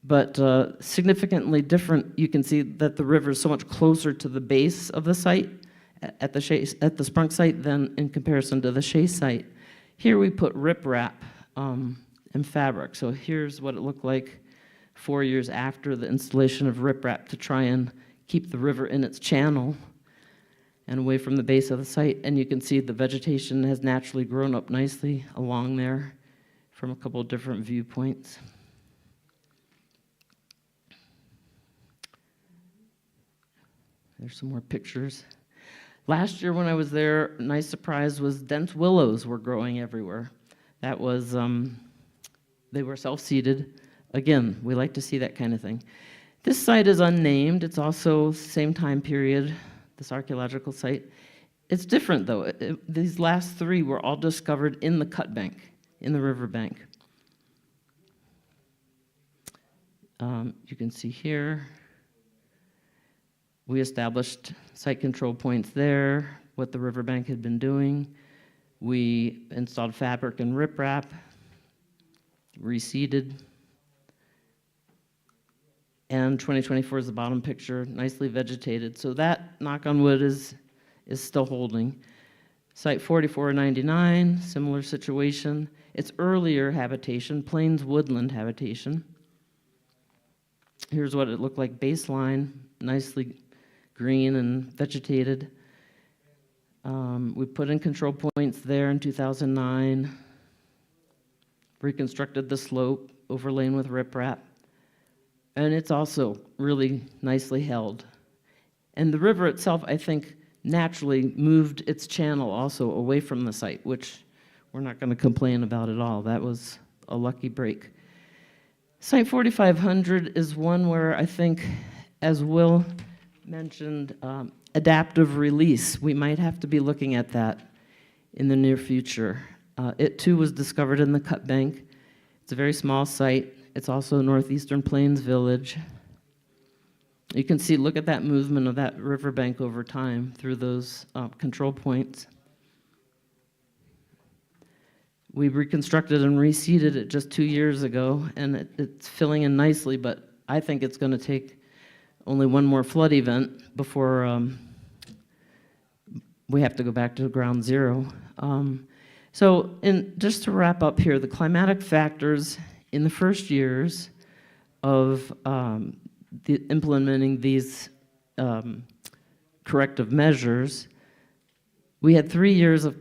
But significantly different, you can see that the river is so much closer to the base of the site at the Sprunk site than in comparison to the Shea site. Here we put riprap and fabric. So here's what it looked like 4 years after the installation of riprap to try and keep the river in its channel and away from the base of the site. And you can see the vegetation has naturally grown up nicely along there from a couple of different viewpoints. There's some more pictures. Last year when I was there, a nice surprise was dense willows were growing everywhere. That was, they were self-seeded. Again, we like to see that kind of thing. This site is unnamed. It's also same time period, this archaeological site. It's different though. These last three were all discovered in the cut bank, in the riverbank. You can see here, we established site control points there, what the riverbank had been doing. We installed fabric and riprap, reseeded. And 2024 is the bottom picture, nicely vegetated. So that, knock on wood, is still holding. Site 4499, similar situation. It's earlier habitation, plains woodland habitation. Here's what it looked like baseline, nicely green and vegetated. We put in control points there in 2009, reconstructed the slope, overlain with riprap, and it's also really nicely held. And the river itself, I think, naturally moved its channel also away from the site, which we're not going to complain about at all. That was a lucky break. Site 4500 is one where I think, as Will mentioned, adaptive release. We might have to be looking at that in the near future. It too was discovered in the cut bank. It's a very small site. It's also Northeastern Plains Village. You can see, look at that movement of that riverbank over time through those control points. We reconstructed and reseeded it just 2 years ago, and it's filling in nicely, but I think it's going to take only one more flood event before we have to go back to ground zero. Just to wrap up here, the climatic factors in the first years of implementing these corrective measures, we had 3 years of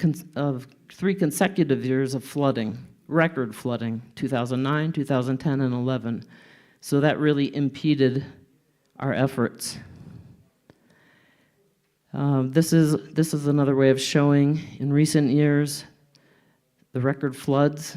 3 consecutive years of flooding, record flooding, 2009, 2010, and 11. So that really impeded our efforts. This is another way of showing, in recent years, the record floods,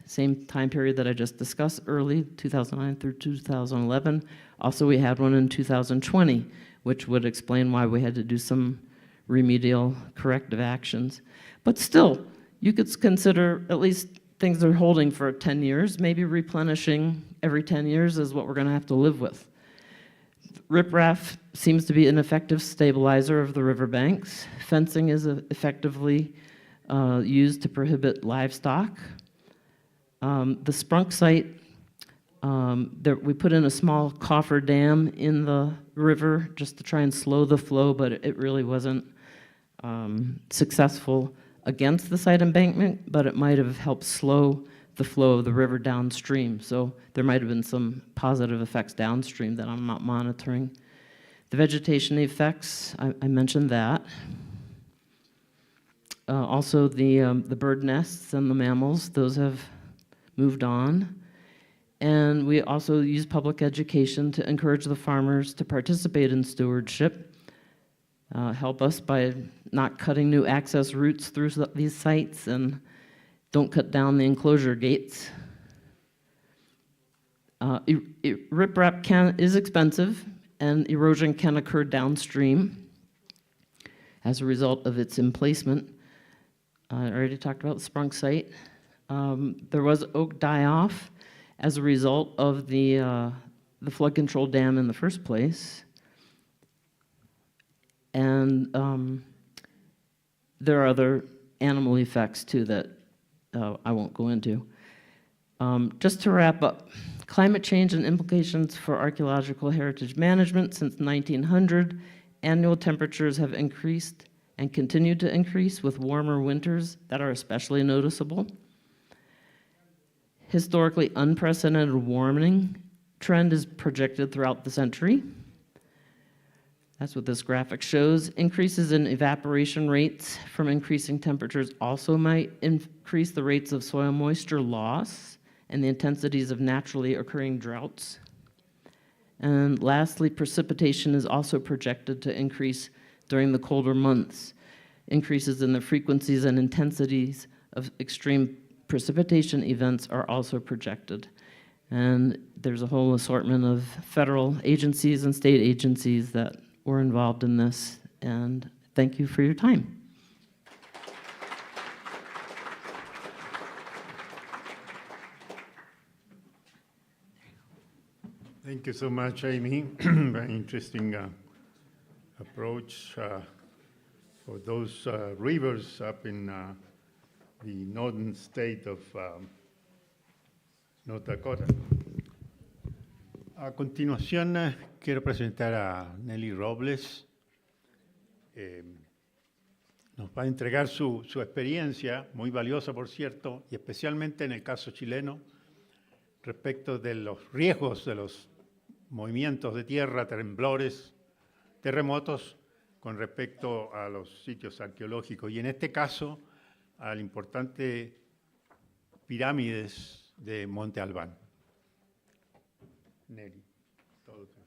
same time period that I just discussed, early 2009 through 2011. Also, we had one in 2020, which would explain why we had to do some remedial corrective actions. But still, you could consider at least things are holding for 10 years. Maybe replenishing every 10 years is what we're going to have to live with. Riprap seems to be an effective stabilizer of the riverbanks. Fencing is effectively used to prohibit livestock. The Sprunk site, we put in a small coffer dam in the river just to try and slow the flow, but it really wasn't successful against the site embankment, but it might have helped slow the flow of the river downstream. So there might have been some positive effects downstream that I'm not monitoring. The vegetation effects, I mentioned that. Also the bird nests and the mammals, those have moved on. And we also use public education to encourage the farmers to participate in stewardship. Help us by not cutting new access routes through these sites, and don't cut down the enclosure gates. Riprap is expensive, and erosion can occur downstream as a result of its emplacement. I already talked about the Sprunk site. There was oak die-off as a result of the flood control dam in the first place. And there are other animal effects too that I won't go into. Just to wrap up, climate change and implications for archaeological heritage management. Since 1900, annual temperatures have increased and continue to increase with warmer winters that are especially noticeable. Historically unprecedented warming trend is projected throughout the century. That's what this graphic shows. Increases in evaporation rates from increasing temperatures also might increase the rates of soil moisture loss and the intensities of naturally occurring droughts. And lastly, precipitation is also projected to increase during the colder months. Increases in the frequencies and intensities of extreme precipitation events are also projected. And there's a whole assortment of federal agencies and state agencies that were involved in this, and thank you for your time.
Thank you so much, Amy. Very interesting approach for those rivers up in the northern state of North Dakota. A continuación, quiero presentar a Nelly Robles. Nos va a entregar su experiencia, muy valiosa, por cierto, y especialmente en el caso chileno, respecto de los riesgos de los movimientos de tierra, temblores, terremotos, con respecto a los sitios arqueológicos, y en este caso, al importante pirámides de Monte Albán. Nelly, todo tuyo.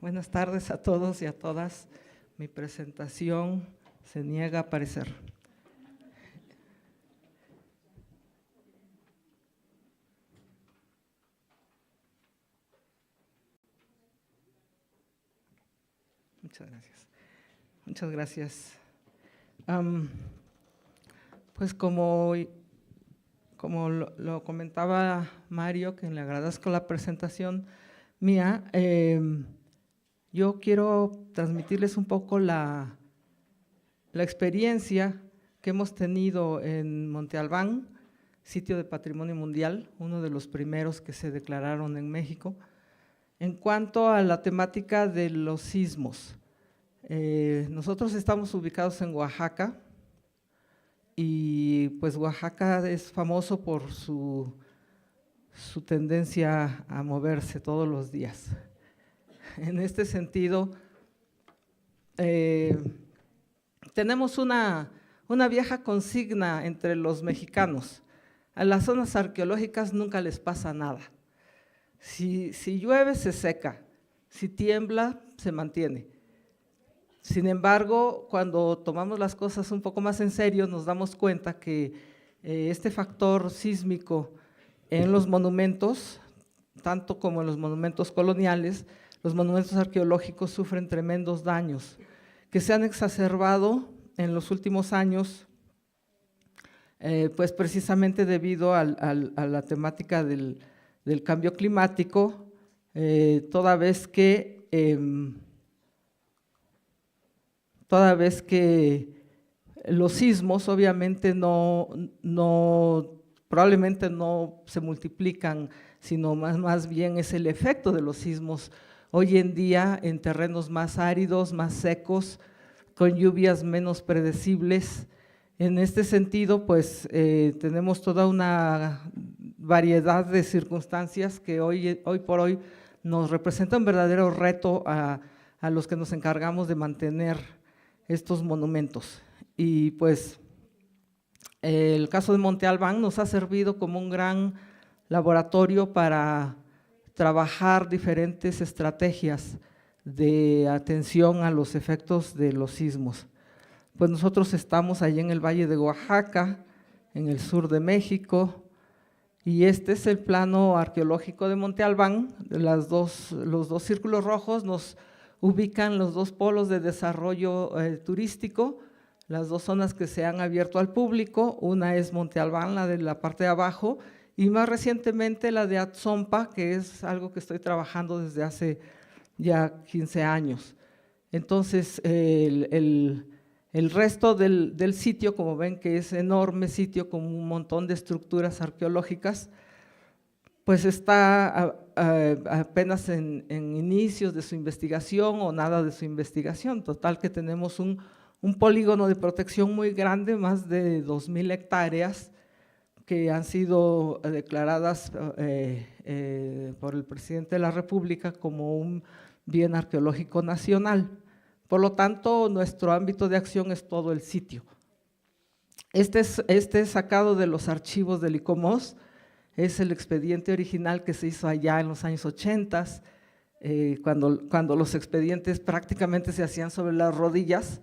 Buenas tardes a todos y a todas. Mi presentación se niega a aparecer. Muchas gracias. Muchas gracias. Pues como lo comentaba Mario, que le agradezco la presentación mía, yo quiero transmitirles un poco la experiencia que hemos tenido en Monte Albán, sitio de Patrimonio Mundial, uno de los primeros que se declararon en México, en cuanto a la temática de los sismos. Nosotros estamos ubicados en Oaxaca y pues Oaxaca es famoso por su tendencia a moverse todos los días. En este sentido, tenemos una vieja consigna entre los mexicanos: a las zonas arqueológicas nunca les pasa nada. Si llueve, se seca; si tiembla, se mantiene. Sin embargo, cuando tomamos las cosas un poco más en serio, nos damos cuenta que este factor sísmico en los monumentos, tanto como en los monumentos coloniales, los monumentos arqueológicos sufren tremendos daños que se han exacerbado en los últimos años, pues precisamente debido a la temática del cambio climático, toda vez que los sismos obviamente probablemente no se multiplican, sino más bien es el efecto de los sismos hoy en día en terrenos más áridos, más secos, con lluvias menos predecibles. En este sentido, pues tenemos toda una variedad de circunstancias que hoy por hoy nos representan un verdadero reto a los que nos encargamos de mantener estos monumentos. Y pues el caso de Monte Albán nos ha servido como un gran laboratorio para trabajar diferentes estrategias de atención a los efectos de los sismos. Pues nosotros estamos allí en el Valle de Oaxaca, en el sur de México, y este es el plano arqueológico de Monte Albán. Los dos círculos rojos nos ubican los dos polos de desarrollo turístico, las dos zonas que se han abierto al público. Una es Monte Albán, la de la parte de abajo, y más recientemente la de Atzompa, que es algo que estoy trabajando desde hace ya 15 años. Entonces, el resto del sitio, como ven que es enorme sitio con un montón de estructuras arqueológicas, pues está apenas en inicios de su investigación o nada de su investigación. Total que tenemos un polígono de protección muy grande, más de 2,000 hectáreas, que han sido declaradas por el presidente de la República como un bien arqueológico nacional. Por lo tanto, nuestro ámbito de acción es todo el sitio. Este es sacado de los archivos del ICOMOS, es el expediente original que se hizo allá en los años 80, cuando los expedientes prácticamente se hacían sobre las rodillas,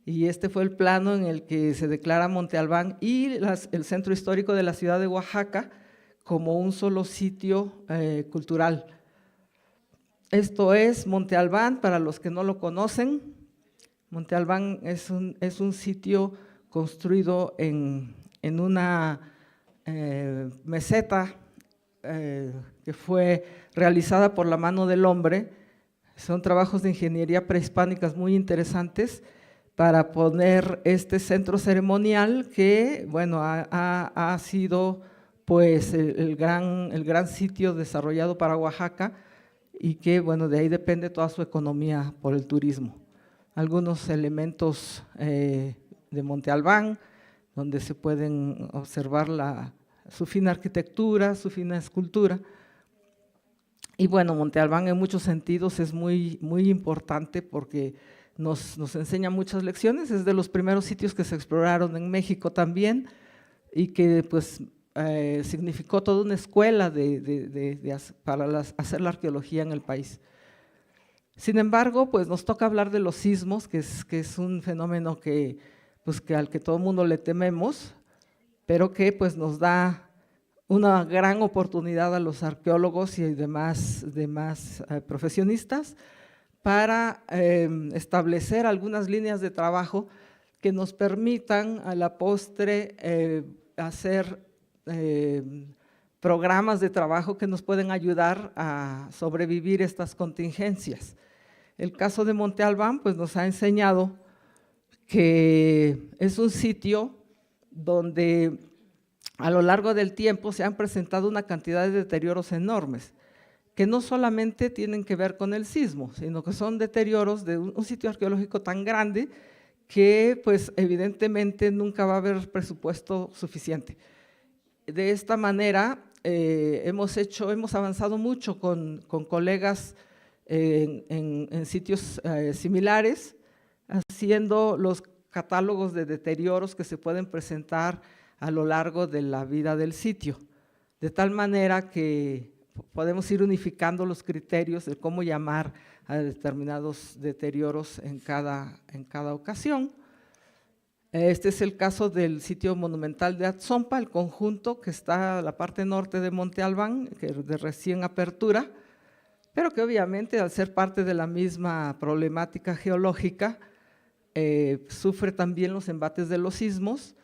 y este fue el plano en el que se declara Monte Albán y el centro histórico de la ciudad de Oaxaca como un solo sitio cultural. Esto es Monte Albán, para los que no lo conocen. Monte Albán es un sitio construido en una meseta que fue realizada por la mano del hombre. Son trabajos de ingeniería prehispánicas muy interesantes para poner este centro ceremonial que, bueno, ha sido pues el gran sitio desarrollado para Oaxaca y que, bueno, de ahí depende toda su economía por el turismo. Algunos elementos de Monte Albán, donde se pueden observar su fina arquitectura, su fina escultura. Y bueno, Monte Albán en muchos sentidos es muy importante porque nos enseña muchas lecciones. Es de los primeros sitios que se exploraron en México también y que pues significó toda una escuela para hacer la arqueología en el país. Sin embargo, pues nos toca hablar de los sismos, que es un fenómeno que al que todo el mundo le tememos, pero que pues nos da una gran oportunidad a los arqueólogos y demás profesionistas para establecer algunas líneas de trabajo que nos permitan a la postre hacer programas de trabajo que nos pueden ayudar a sobrevivir estas contingencias. El caso de Monte Albán pues nos ha enseñado que es un sitio donde a lo largo del tiempo se han presentado una cantidad de deterioros enormes, que no solamente tienen que ver con el sismo, sino que son deterioros de un sitio arqueológico tan grande que pues evidentemente nunca va a haber presupuesto suficiente. De esta manera hemos avanzado mucho con colegas en sitios similares, haciendo los catálogos de deterioros que se pueden presentar a lo largo de la vida del sitio, de tal manera que podemos ir unificando los criterios de cómo llamar a determinados deterioros en cada ocasión. Este es el caso del sitio monumental de Atzompa, el conjunto que está a la parte norte de Monte Albán, que es de recién apertura, pero que obviamente al ser parte de la misma problemática geológica, sufre también los embates de los sismos.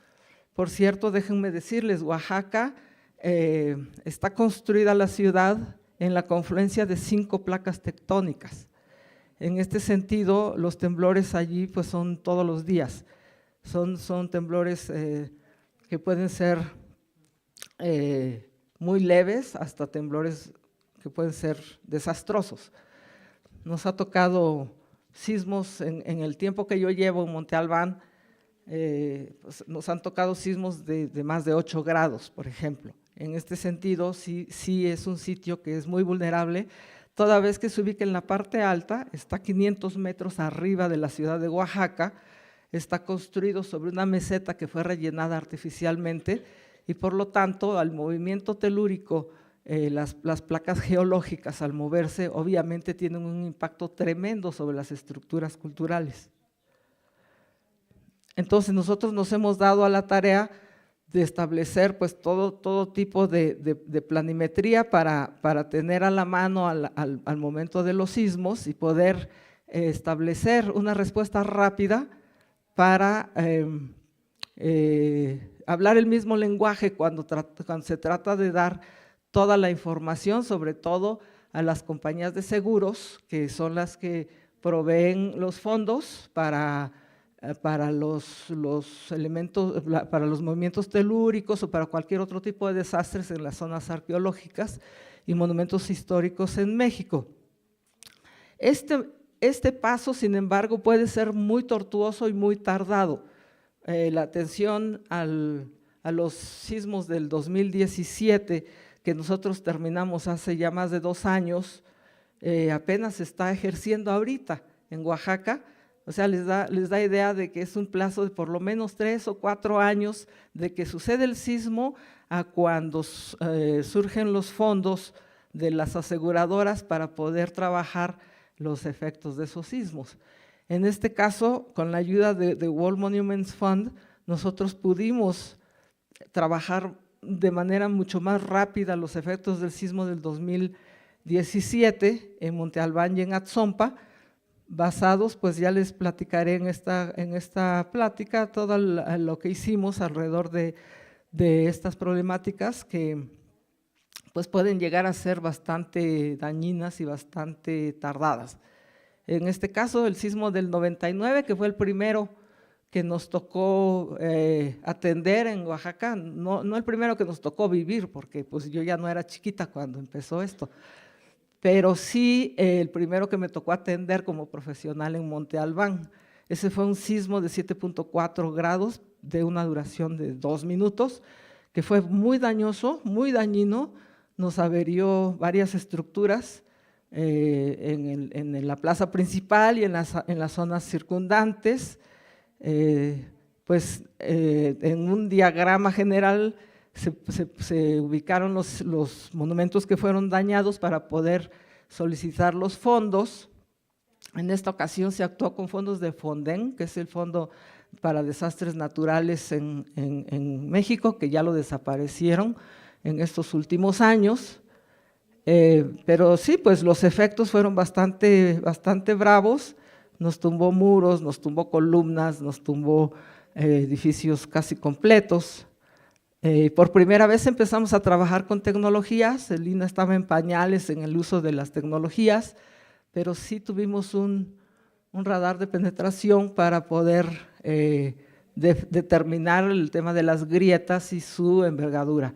Por cierto, déjenme decirles, Oaxaca está construida la ciudad en la confluencia de 5 placas tectónicas. En este sentido, los temblores allí pues son todos los días. Son temblores que pueden ser muy leves hasta temblores que pueden ser desastrosos. Nos ha tocado sismos en el tiempo que yo llevo en Monte Albán, pues nos han tocado sismos de más de 8 grados, por ejemplo. En este sentido, sí es un sitio que es muy vulnerable, toda vez que se ubica en la parte alta, está 500 metros arriba de la ciudad de Oaxaca, está construido sobre una meseta que fue rellenada artificialmente y por lo tanto al movimiento telúrico, las placas geológicas al moverse obviamente tienen un impacto tremendo sobre las estructuras culturales. Entonces nosotros nos hemos dado a la tarea de establecer pues todo tipo de planimetría para tener a la mano al momento de los sismos y poder establecer una respuesta rápida para hablar el mismo lenguaje cuando se trata de dar toda la información, sobre todo a las compañías de seguros, que son las que proveen los fondos para los elementos, para los movimientos telúricos o para cualquier otro tipo de desastres en las zonas arqueológicas y monumentos históricos en México. Este paso, sin embargo, puede ser muy tortuoso y muy tardado. La atención a los sismos del 2017, que nosotros terminamos hace ya más de 2 años, apenas se está ejerciendo ahorita en Oaxaca. O sea, les da idea de que es un plazo de por lo menos 3 o 4 años de que sucede el sismo a cuando surgen los fondos de las aseguradoras para poder trabajar los efectos de esos sismos. En este caso, con la ayuda de World Monuments Fund, nosotros pudimos trabajar de manera mucho más rápida los efectos del sismo del 2017 17 en Monte Albán y en Atzompa, basados, pues ya les platicaré en esta plática todo lo que hicimos alrededor de estas problemáticas que pues pueden llegar a ser bastante dañinas y bastante tardadas. En este caso, el sismo del 99, que fue el primero que nos tocó atender en Oaxaca, no el primero que nos tocó vivir, porque pues yo ya no era chiquita cuando empezó esto, pero sí el primero que me tocó atender como profesional en Monte Albán. Ese fue un sismo de 7.4 grados de una duración de 2 minutos, que fue muy dañoso, muy dañino, nos averió varias estructuras en la plaza principal y en las zonas circundantes. En un diagrama general se ubicaron los monumentos que fueron dañados para poder solicitar los fondos. En esta ocasión se actuó con fondos de Fonden, que es el Fondo para Desastres Naturales en México, que ya lo desaparecieron en estos últimos años. Pero sí, pues los efectos fueron bastante bravos. Nos tumbó muros, nos tumbó columnas, nos tumbó edificios casi completos. Por primera vez empezamos a trabajar con tecnologías. El INA estaba en pañales en el uso de las tecnologías, pero sí tuvimos un radar de penetración para poder determinar el tema de las grietas y su envergadura.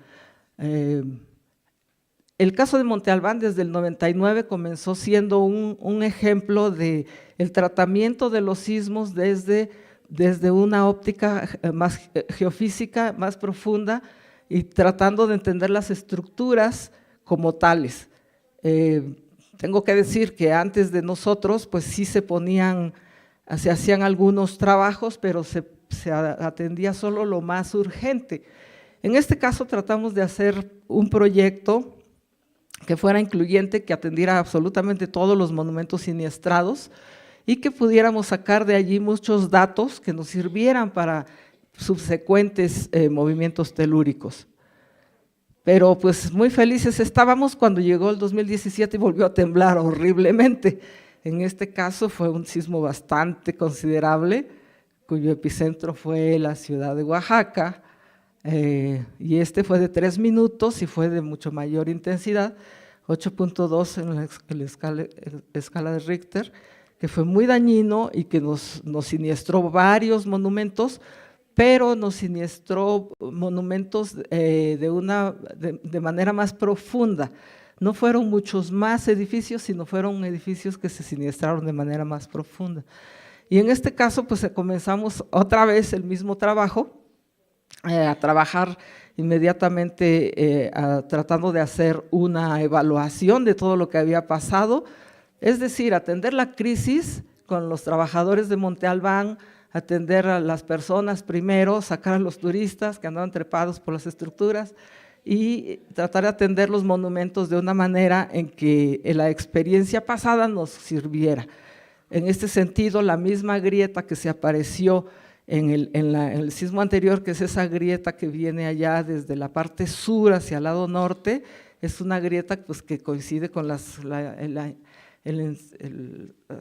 El caso de Monte Albán desde el 99 comenzó siendo un ejemplo de el tratamiento de los sismos desde una óptica más geofísica, más profunda, y tratando de entender las estructuras como tales. Tengo que decir que antes de nosotros, pues sí se hacían algunos trabajos, pero se atendía solo lo más urgente. En este caso tratamos de hacer un proyecto que fuera incluyente, que atendiera absolutamente todos los monumentos siniestrados y que pudiéramos sacar de allí muchos datos que nos sirvieran para subsecuentes movimientos telúricos. Pero pues muy felices estábamos cuando llegó el 2017 y volvió a temblar horriblemente. En este caso fue un sismo bastante considerable, cuyo epicentro fue la ciudad de Oaxaca, y este fue de 3 minutos y fue de mucho mayor intensidad, 8.2 en la escala de Richter, que fue muy dañino y que nos siniestró varios monumentos, pero nos siniestró monumentos de manera más profunda. No fueron muchos más edificios, sino fueron edificios que se siniestraron de manera más profunda. Y en este caso, pues comenzamos otra vez el mismo trabajo, a trabajar inmediatamente tratando de hacer una evaluación de todo lo que había pasado, es decir, atender la crisis con los trabajadores de Monte Albán, atender a las personas primero, sacar a los turistas que andaban trepados por las estructuras y tratar de atender los monumentos de una manera en que la experiencia pasada nos sirviera. En este sentido, la misma grieta que se apareció en el sismo anterior, que es esa grieta que viene allá desde la parte sur hacia el lado norte, es una grieta pues, que coincide con la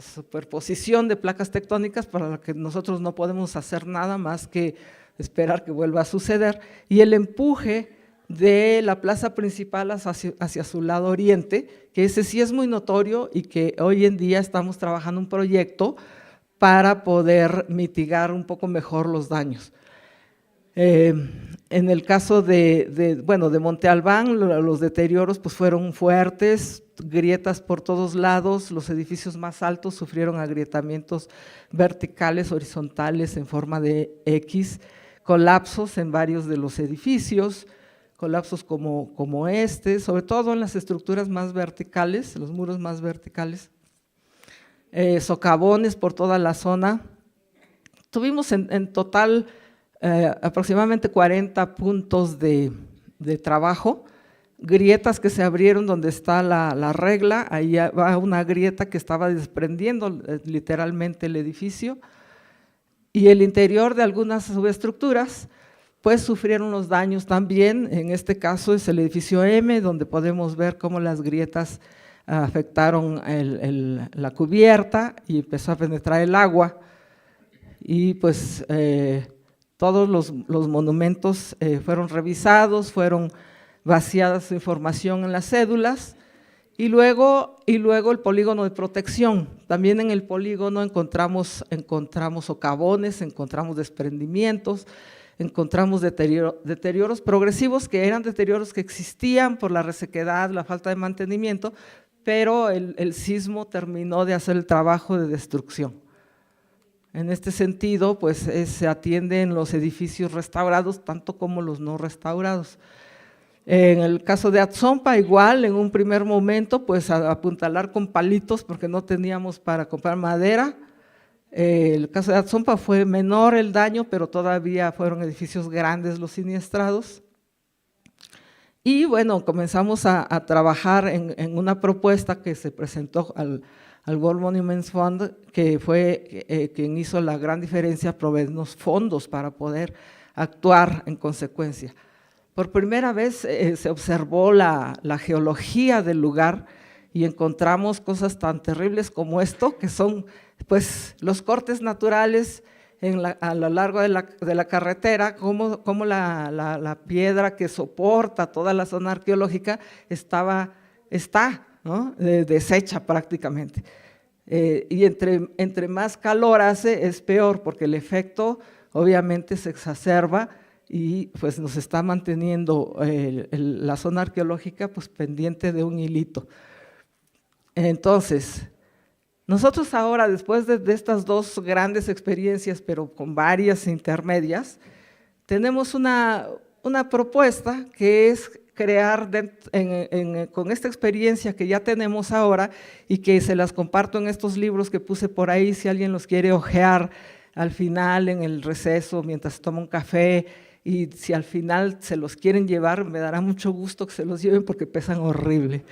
superposición de placas tectónicas para la que nosotros no podemos hacer nada más que esperar que vuelva a suceder, y el empuje de la plaza principal hacia su lado oriente, que ese sí es muy notorio y que hoy en día estamos trabajando un proyecto para poder mitigar un poco mejor los daños. En el caso de Monte Albán, los deterioros pues fueron fuertes, grietas por todos lados, los edificios más altos sufrieron agrietamientos verticales, horizontales en forma de X, colapsos en varios de los edificios, colapsos como este, sobre todo en las estructuras más verticales, los muros más verticales, socavones por toda la zona. Tuvimos en total aproximadamente 40 puntos de trabajo, grietas que se abrieron donde está la regla, ahí va una grieta que estaba desprendiendo literalmente el edificio, y el interior de algunas subestructuras pues sufrieron los daños también. En este caso es el edificio M, donde podemos ver cómo las grietas afectaron la cubierta y empezó a penetrar el agua. Y pues todos los monumentos fueron revisados, fueron vaciadas su información en las cédulas. Y luego el polígono de protección. También en el polígono encontramos socavones, encontramos desprendimientos, encontramos deterioros progresivos, que eran deterioros que existían por la resequedad, la falta de mantenimiento, pero el sismo terminó de hacer el trabajo de destrucción. En este sentido, pues se atienden los edificios restaurados, tanto como los no restaurados. En el caso de Atzompa, igual, en un primer momento, pues a apuntalar con palitos porque no teníamos para comprar madera. El caso de Atzompa fue menor el daño, pero todavía fueron edificios grandes los siniestrados. Y bueno, comenzamos a trabajar en una propuesta que se presentó al World Monuments Fund, que fue quien hizo la gran diferencia, proveernos fondos para poder actuar en consecuencia. Por primera vez se observó la geología del lugar y encontramos cosas tan terribles como esto, que son pues los cortes naturales a lo largo de la carretera, como la piedra que soporta toda la zona arqueológica está, ¿no?, deshecha prácticamente. Y entre más calor hace es peor, porque el efecto obviamente se exacerba y pues nos está manteniendo la zona arqueológica pues pendiente de un hilito. Entonces, nosotros ahora, después de estas dos grandes experiencias, pero con varias intermedias, tenemos una propuesta que es crear con esta experiencia que ya tenemos ahora y que se las comparto en estos libros que puse por ahí, si alguien los quiere hojear al final en el receso, mientras toma un café, y si al final se los quieren llevar, me dará mucho gusto que se los lleven porque pesan horrible.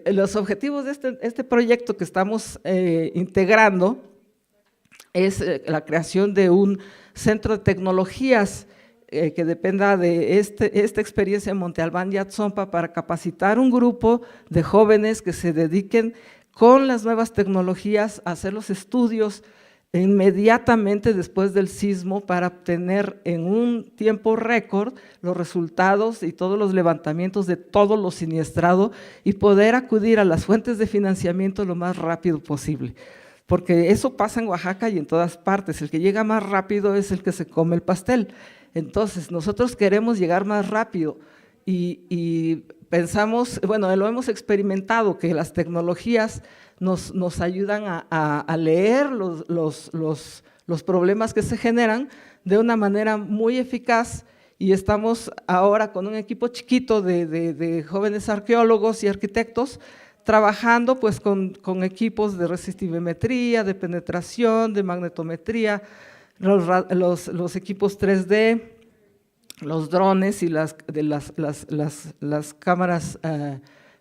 Los objetivos de este proyecto que estamos integrando es la creación de un centro de tecnologías que dependa de esta experiencia en Monte Albán y Atzompa para capacitar un grupo de jóvenes que se dediquen con las nuevas tecnologías a hacer los estudios inmediatamente después del sismo para obtener en un tiempo récord los resultados y todos los levantamientos de todo lo siniestrado y poder acudir a las fuentes de financiamiento lo más rápido posible. Porque eso pasa en Oaxaca y en todas partes, el que llega más rápido es el que se come el pastel. Entonces, nosotros queremos llegar más rápido y pensamos, bueno, lo hemos experimentado, que las tecnologías nos ayudan a leer los problemas que se generan de una manera muy eficaz y estamos ahora con un equipo chiquito de jóvenes arqueólogos y arquitectos trabajando pues con equipos de resistivometría, de penetración, de magnetometría, los equipos 3D, los drones y las cámaras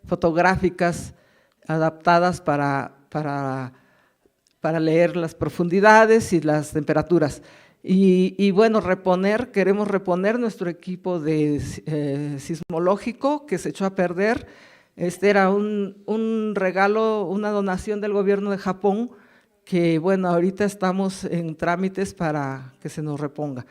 fotográficas adaptadas para leer las profundidades y las temperaturas. Y bueno, queremos reponer nuestro equipo sismológico que se echó a perder. Este era un regalo, una donación del gobierno de Japón, que bueno, ahorita estamos en trámites para que se nos reponga.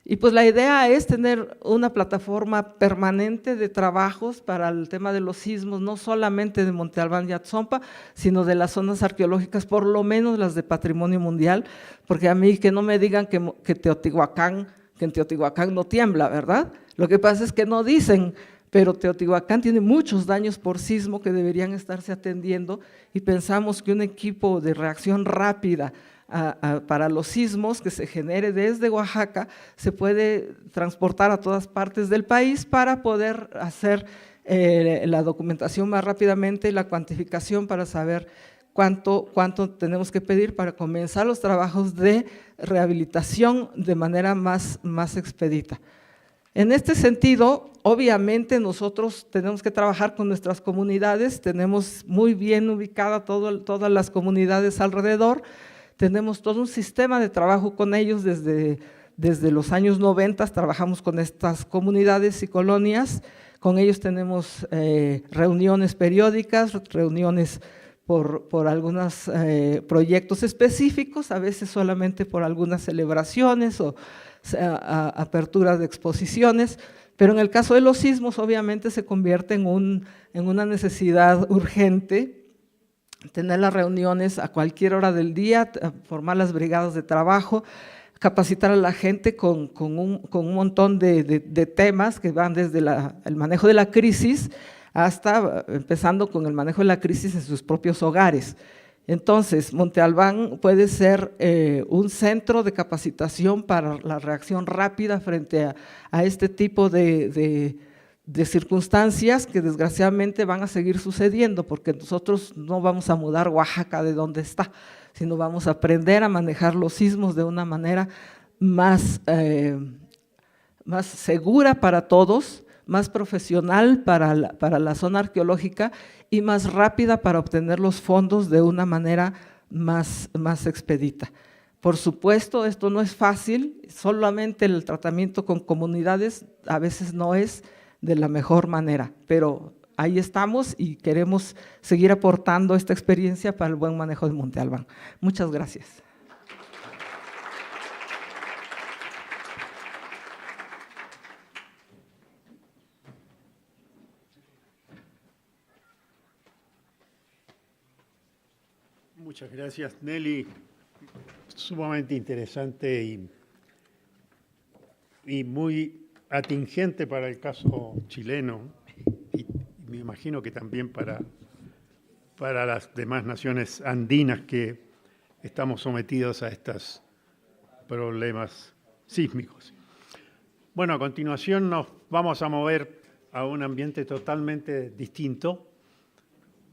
Y pues la idea es tener una plataforma permanente de trabajos para el tema de los sismos, no solamente de Monte Albán y Atzompa, sino de las zonas arqueológicas, por lo menos las de patrimonio mundial, porque a mí que no me digan que en Teotihuacán no tiembla, ¿verdad? Lo que pasa es que no dicen, pero Teotihuacán tiene muchos daños por sismo que deberían estarse atendiendo y pensamos que un equipo de reacción rápida para los sismos que se genere desde Oaxaca se puede transportar a todas partes del país para poder hacer la documentación más rápidamente y la cuantificación para saber cuánto tenemos que pedir para comenzar los trabajos de rehabilitación de manera más expedita. En este sentido, obviamente nosotros tenemos que trabajar con nuestras comunidades, tenemos muy bien ubicada todas las comunidades alrededor, tenemos todo un sistema de trabajo con ellos desde los años 90, trabajamos con estas comunidades y colonias Con ellos tenemos reuniones periódicas, reuniones por algunos proyectos específicos, a veces solamente por algunas celebraciones o aperturas de exposiciones, pero en el caso de los sismos obviamente se convierte en una necesidad urgente tener las reuniones a cualquier hora del día, formar las brigadas de trabajo, capacitar a la gente con un montón de temas que van desde el manejo de la crisis hasta empezando con el manejo de la crisis en sus propios hogares. Entonces, Monte Albán puede ser un centro de capacitación para la reacción rápida frente a este tipo de circunstancias que desgraciadamente van a seguir sucediendo, porque nosotros no vamos a mudar Oaxaca de donde está, sino vamos a aprender a manejar los sismos de una manera más segura para todos, más profesional para la zona arqueológica y más rápida para obtener los fondos de una manera más expedita. Por supuesto, esto no es fácil, solamente el tratamiento con comunidades a veces no es de la mejor manera, pero ahí estamos y queremos seguir aportando esta experiencia para el buen manejo de Monte Albán. Muchas gracias.
Muchas gracias, Nelly. Sumamente interesante y muy atingente para el caso chileno y me imagino que también para las demás naciones andinas que estamos sometidos a estos problemas sísmicos. Bueno, a continuación nos vamos a mover a un ambiente totalmente distinto,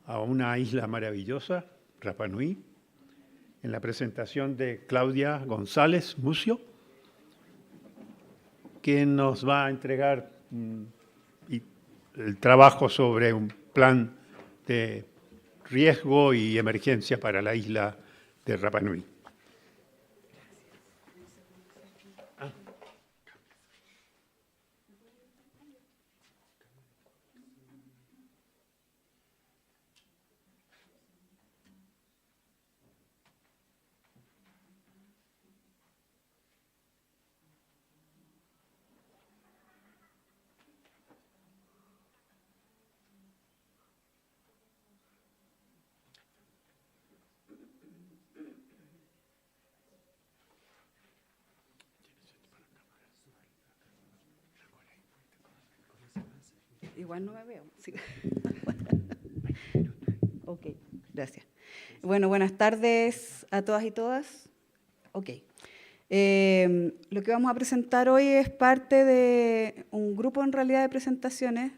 a una isla maravillosa, Rapa Nui, en la presentación de Claudia González Mucio, que nos va a entregar el trabajo sobre un plan de riesgo y emergencia para la isla de Rapa Nui.
Igual no me veo. Sí. Ok, gracias. Bueno, buenas tardes a todas y todas. Ok. Lo que vamos a presentar hoy es parte de un grupo en realidad de presentaciones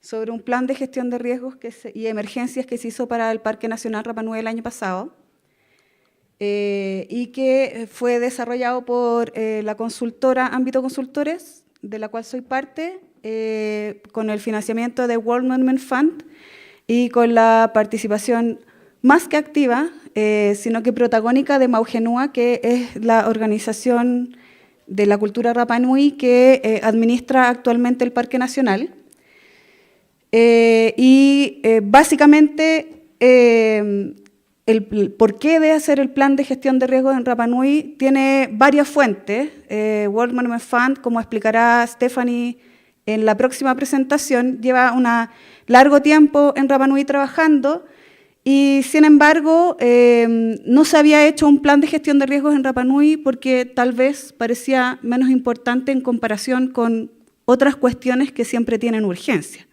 sobre un plan de gestión de riesgos y emergencias que se hizo para el Parque Nacional Rapa Nui el año pasado y que fue desarrollado por la consultora Ámbito Consultores, de la cual soy parte, con el financiamiento de World Monument Fund y con la participación más que activa, sino que protagónica de Maugenúa, que es la organización de la cultura Rapa Nui que administra actualmente el Parque Nacional. Básicamente, el porqué de hacer el plan de gestión de riesgos en Rapa Nui tiene varias fuentes. World Monument Fund, como explicará Stephanie en la próxima presentación, lleva un largo tiempo en Rapa Nui trabajando y, sin embargo, no se había hecho un plan de gestión de riesgos en Rapa Nui porque tal vez parecía menos importante en comparación con otras cuestiones que siempre tienen urgencia.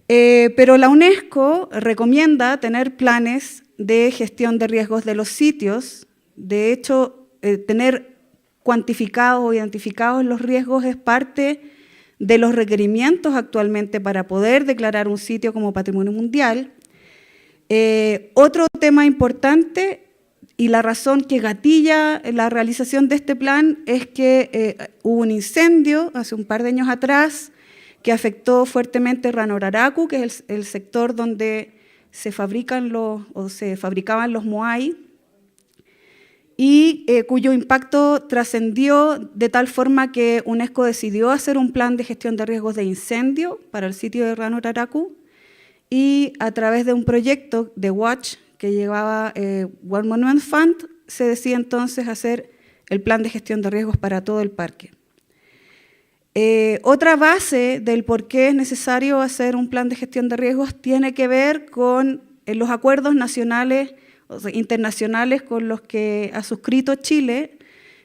Pero la UNESCO recomienda tener planes de gestión de riesgos de los sitios. De hecho, tener cuantificados o identificados los riesgos es parte de los requerimientos actualmente para poder declarar un sitio como patrimonio mundial. Otro tema importante y la razón que gatilla la realización de este plan es que hubo un incendio hace un par de años atrás que afectó fuertemente Ranoraraku, que es el sector donde se fabricaban los moai, y cuyo impacto trascendió de tal forma que UNESCO decidió hacer un plan de gestión de riesgos de incendio para el sitio de Ranuraraku, y a través de un proyecto de Watch que llevaba World Monument Fund, se decide entonces hacer el plan de gestión de riesgos para todo el parque. Otra base del por qué es necesario hacer un plan de gestión de riesgos tiene que ver con los acuerdos nacionales, o sea, internacionales con los que ha suscrito Chile,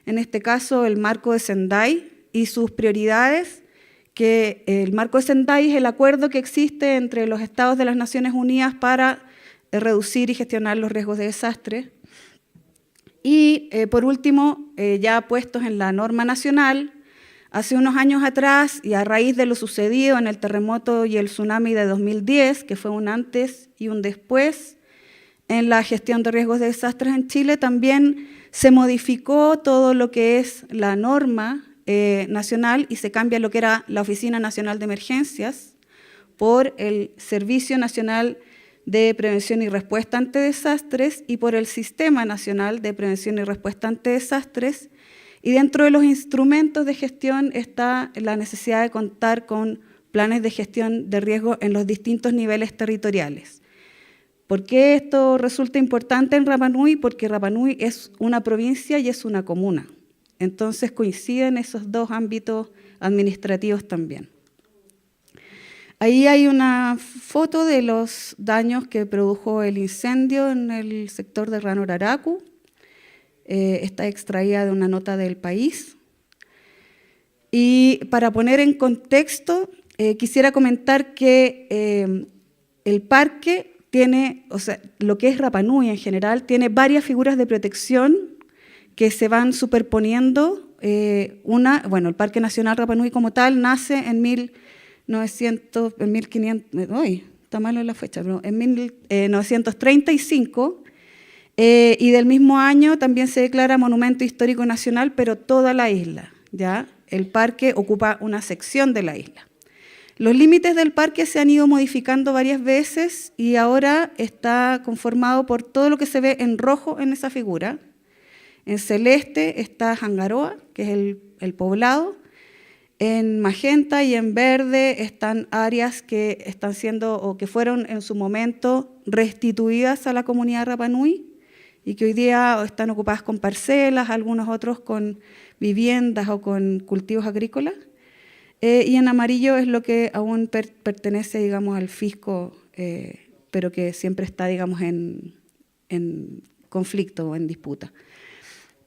en este caso el marco de Sendai y sus prioridades, que el marco de Sendai es el acuerdo que existe entre los estados de las Naciones Unidas para reducir y gestionar los riesgos de desastre. Y por último, ya puestos en la norma nacional, hace unos años atrás y a raíz de lo sucedido en el terremoto y el tsunami de 2010, que fue un antes y un después en la gestión de riesgos de desastres en Chile, también se modificó todo lo que es la norma nacional y se cambia lo que era la Oficina Nacional de Emergencias por el Servicio Nacional de Prevención y Respuesta ante Desastres y por el Sistema Nacional de Prevención y Respuesta ante Desastres. Y dentro de los instrumentos de gestión está la necesidad de contar con planes de gestión de riesgo en los distintos niveles territoriales. ¿Por qué esto resulta importante en Rapa Nui? Porque Rapa Nui es una provincia y es una comuna. Entonces coinciden esos dos ámbitos administrativos también. Ahí hay una foto de los daños que produjo el incendio en el sector de Ranuraraku. Está extraída de una nota del País. Y para poner en contexto, quisiera comentar que el parque tiene, o sea, lo que es Rapa Nui en general, tiene varias figuras de protección que se van superponiendo. Bueno, el Parque Nacional Rapa Nui como tal nace en 1935, y del mismo año también se declara Monumento Histórico Nacional, pero toda la isla, ¿ya? El parque ocupa una sección de la isla. Los límites del parque se han ido modificando varias veces y ahora está conformado por todo lo que se ve en rojo en esa figura. En celeste está Jangaroa, que es el poblado. En magenta y en verde están áreas que están siendo o que fueron en su momento restituidas a la comunidad Rapa Nui y que hoy día están ocupadas con parcelas, algunos otros con viviendas o con cultivos agrícolas. Y en amarillo es lo que aún pertenece, digamos, al fisco, pero que siempre está, digamos, en conflicto o en disputa.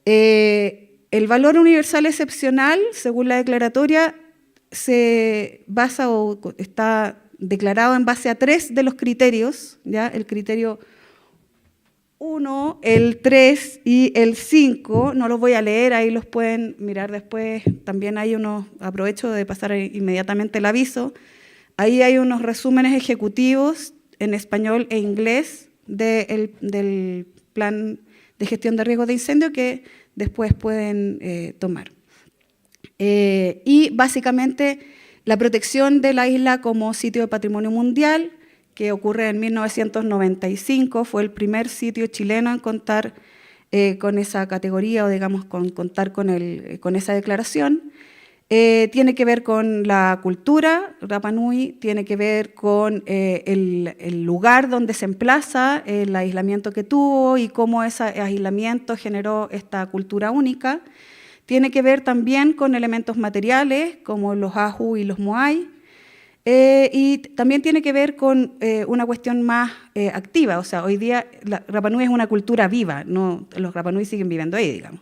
El valor universal excepcional, según la declaratoria, se basa o está declarado en base a 3 de los criterios, ¿ya? El criterio 1, el 3 y el 5, no los voy a leer, ahí los pueden mirar después. También hay unos, aprovecho de pasar inmediatamente el aviso, ahí hay unos resúmenes ejecutivos en español e inglés del plan de gestión de riesgos de incendio que después pueden tomar. Y básicamente la protección de la isla como sitio de patrimonio mundial, que ocurre en 1995, fue el primer sitio chileno en contar con esa categoría o digamos contar con esa declaración. Tiene que ver con la cultura, Rapa Nui, tiene que ver con el lugar donde se emplaza, el aislamiento que tuvo y cómo ese aislamiento generó esta cultura única. Tiene que ver también con elementos materiales como los ajú y los moai. Y también tiene que ver con una cuestión más activa, o sea, hoy día Rapa Nui es una cultura viva, no, los Rapa Nui siguen viviendo ahí, digamos.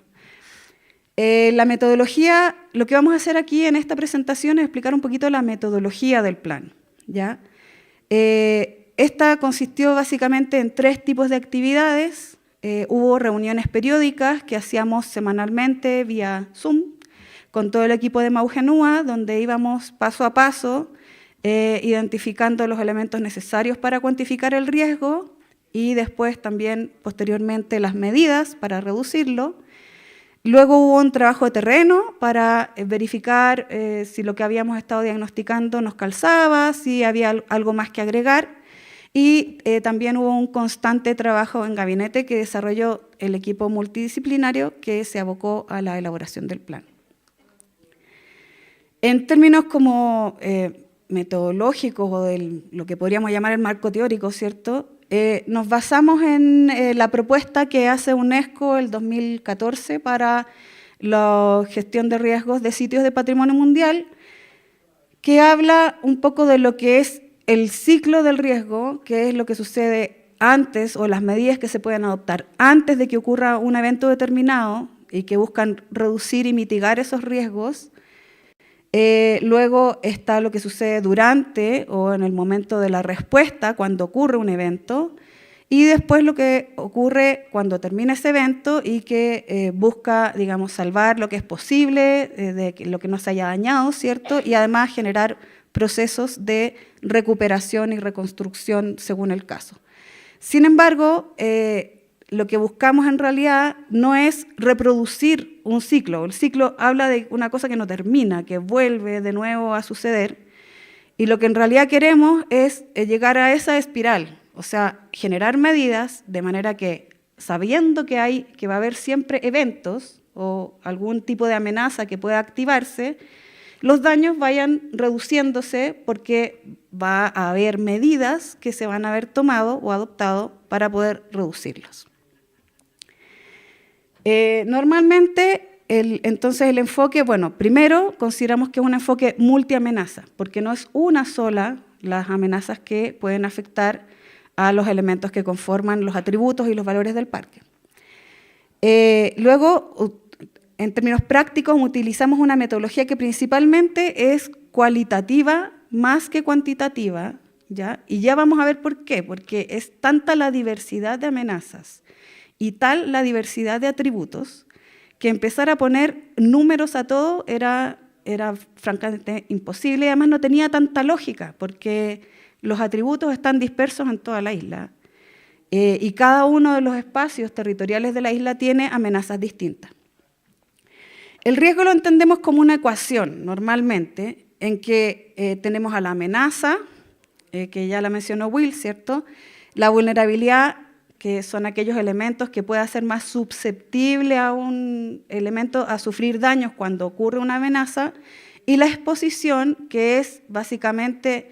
La metodología, lo que vamos a hacer aquí en esta presentación es explicar un poquito la metodología del plan, ¿ya? Esta consistió básicamente en 3 tipos de actividades. Hubo reuniones periódicas que hacíamos semanalmente vía Zoom con todo el equipo de Maugenúa, donde íbamos paso a paso identificando los elementos necesarios para cuantificar el riesgo y después también posteriormente las medidas para reducirlo. Luego hubo un trabajo de terreno para verificar si lo que habíamos estado diagnosticando nos calzaba, si había algo más que agregar. Y también hubo un constante trabajo en gabinete que desarrolló el equipo multidisciplinario que se abocó a la elaboración del plan. En términos como metodológicos o de lo que podríamos llamar el marco teórico, ¿cierto? Nos basamos en la propuesta que hace UNESCO el 2014 para la gestión de riesgos de sitios de patrimonio mundial, que habla un poco de lo que es el ciclo del riesgo, que es lo que sucede antes o las medidas que se pueden adoptar antes de que ocurra un evento determinado y que buscan reducir y mitigar esos riesgos. Luego está lo que sucede durante o en el momento de la respuesta, cuando ocurre un evento, y después lo que ocurre cuando termina ese evento y que busca, digamos, salvar lo que es posible, de lo que no se haya dañado, ¿cierto? Y además generar procesos de recuperación y reconstrucción según el caso. Sin embargo, lo que buscamos en realidad no es reproducir un ciclo. El ciclo habla de una cosa que no termina, que vuelve de nuevo a suceder, y lo que en realidad queremos es llegar a esa espiral, o sea, generar medidas de manera que, sabiendo que va a haber siempre eventos o algún tipo de amenaza que pueda activarse, los daños vayan reduciéndose porque va a haber medidas que se van a haber tomado o adoptado para poder reducirlos. Normalmente, entonces el enfoque, bueno, primero consideramos que es un enfoque multiamenaza, porque no es una sola las amenazas que pueden afectar a los elementos que conforman los atributos y los valores del parque. Luego, en términos prácticos, utilizamos una metodología que principalmente es cualitativa más que cuantitativa, ¿ya? Y ya vamos a ver por qué, porque es tanta la diversidad de amenazas y tal la diversidad de atributos que empezar a poner números a todo era francamente imposible y además no tenía tanta lógica, porque los atributos están dispersos en toda la isla y cada uno de los espacios territoriales de la isla tiene amenazas distintas. El riesgo lo entendemos como una ecuación, normalmente, en que tenemos a la amenaza, que ya la mencionó Will, ¿cierto? La vulnerabilidad, que son aquellos elementos que pueden hacer más susceptible a un elemento a sufrir daños cuando ocurre una amenaza, y la exposición, que es básicamente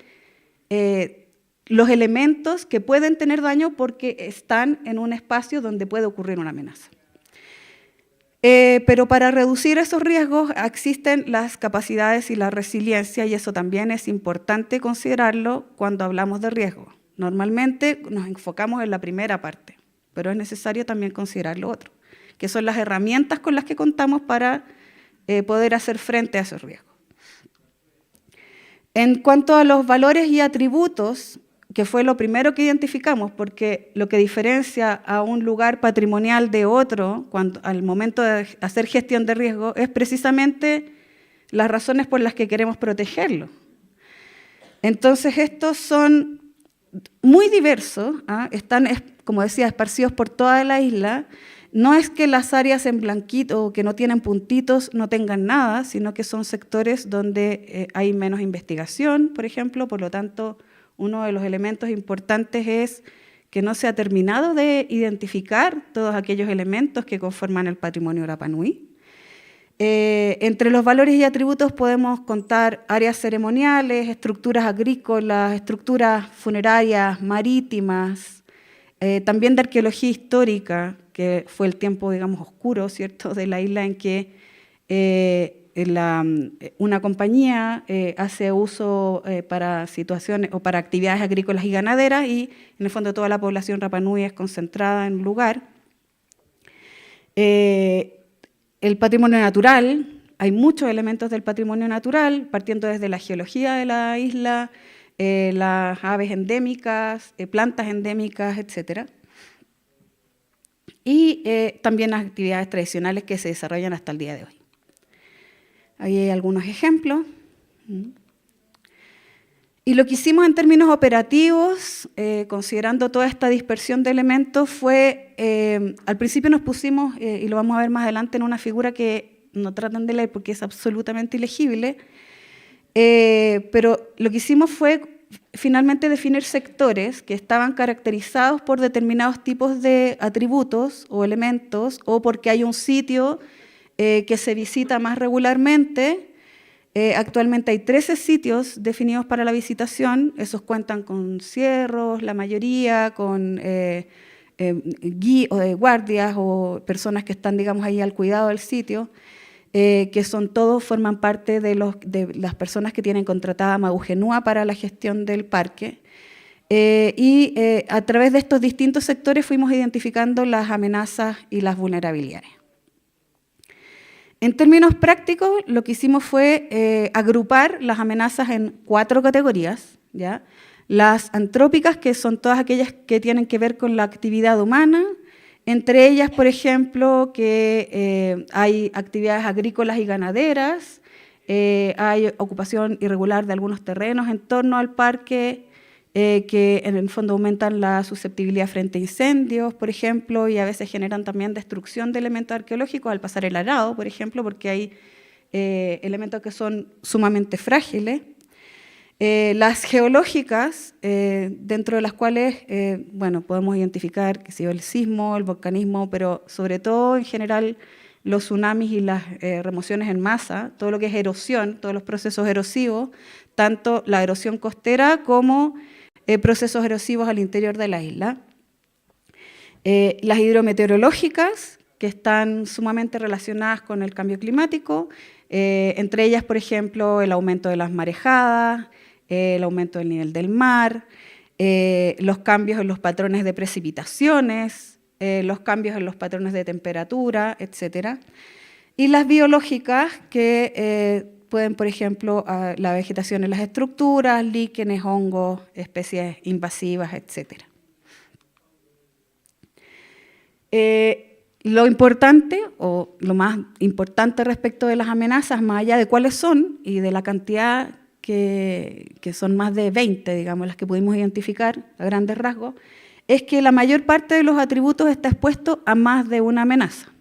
los elementos que pueden tener daño porque están en un espacio donde puede ocurrir una amenaza. Pero para reducir esos riesgos existen las capacidades y la resiliencia, y eso también es importante considerarlo cuando hablamos de riesgo. Normalmente nos enfocamos en la primera parte, pero es necesario también considerar lo otro, que son las herramientas con las que contamos para poder hacer frente a esos riesgos. En cuanto a los valores y atributos, que fue lo primero que identificamos, porque lo que diferencia a un lugar patrimonial de otro al momento de hacer gestión de riesgo es precisamente las razones por las que queremos protegerlo. Entonces, estos son muy diversos, están, como decía, esparcidos por toda la isla. No es que las áreas en blanquito o que no tienen puntitos no tengan nada, sino que son sectores donde hay menos investigación, por ejemplo, por lo tanto, uno de los elementos importantes es que no se ha terminado de identificar todos aquellos elementos que conforman el patrimonio Rapa Nui. Entre los valores y atributos podemos contar áreas ceremoniales, estructuras agrícolas, estructuras funerarias, marítimas, también de arqueología histórica, que fue el tiempo, digamos, oscuro, ¿cierto?, de la isla en que una compañía hace uso para situaciones o para actividades agrícolas y ganaderas, y en el fondo toda la población Rapa Nui es concentrada en un lugar. El patrimonio natural, hay muchos elementos del patrimonio natural, partiendo desde la geología de la isla, las aves endémicas, plantas endémicas, etc. Y también las actividades tradicionales que se desarrollan hasta el día de hoy. Ahí hay algunos ejemplos. Y lo que hicimos en términos operativos, considerando toda esta dispersión de elementos, fue, al principio nos pusimos, y lo vamos a ver más adelante en una figura que no tratan de leer porque es absolutamente ilegible, pero lo que hicimos fue finalmente definir sectores que estaban caracterizados por determinados tipos de atributos o elementos, o porque hay un sitio que se visita más regularmente. Actualmente hay 13 sitios definidos para la visitación, esos cuentan con cierros, la mayoría, con guardias o personas que están, digamos, ahí al cuidado del sitio, que forman parte de las personas que tienen contratada Magugenúa para la gestión del parque. A través de estos distintos sectores fuimos identificando las amenazas y las vulnerabilidades. En términos prácticos, lo que hicimos fue agrupar las amenazas en 4 categorías, ¿ya? Las antrópicas, que son todas aquellas que tienen que ver con la actividad humana, entre ellas, por ejemplo, que hay actividades agrícolas y ganaderas, hay ocupación irregular de algunos terrenos en torno al parque, que en el fondo aumentan la susceptibilidad frente a incendios, por ejemplo, y a veces generan también destrucción de elementos arqueológicos al pasar el arado, por ejemplo, porque hay elementos que son sumamente frágiles. Las geológicas, dentro de las cuales bueno, podemos identificar que el sismo, el volcanismo, pero sobre todo en general los tsunamis y las remociones en masa, todo lo que es erosión, todos los procesos erosivos, tanto la erosión costera como procesos erosivos al interior de la isla. Las hidrometeorológicas, que están sumamente relacionadas con el cambio climático, entre ellas, por ejemplo, el aumento de las marejadas, el aumento del nivel del mar, los cambios en los patrones de precipitaciones, los cambios en los patrones de temperatura, etc. Y las biológicas, que pueden, por ejemplo, la vegetación en las estructuras, líquenes, hongos, especies invasivas, etc. Lo importante, o lo más importante respecto de las amenazas, más allá de cuáles son y de la cantidad que son más de 20, digamos, las que pudimos identificar a grandes rasgos, es que la mayor parte de los atributos está expuesto a más de una amenaza,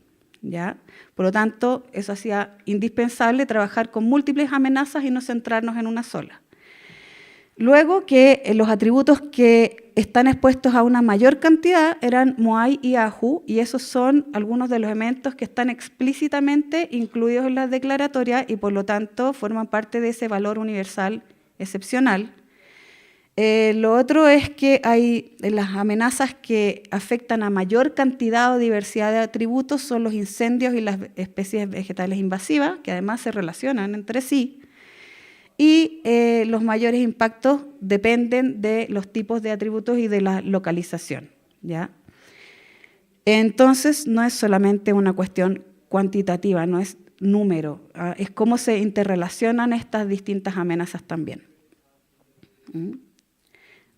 ¿ya? Por lo tanto, eso hacía indispensable trabajar con múltiples amenazas y no centrarnos en una sola. Luego que los atributos que están expuestos a una mayor cantidad eran Moai y Ahu, y esos son algunos de los elementos que están explícitamente incluidos en la declaratoria y por lo tanto forman parte de ese valor universal excepcional. Lo otro es que hay las amenazas que afectan a mayor cantidad o diversidad de atributos son los incendios y las especies vegetales invasivas, que además se relacionan entre sí. Y los mayores impactos dependen de los tipos de atributos y de la localización, ¿ya? Entonces, no es solamente una cuestión cuantitativa, no es número, es cómo se interrelacionan estas distintas amenazas también.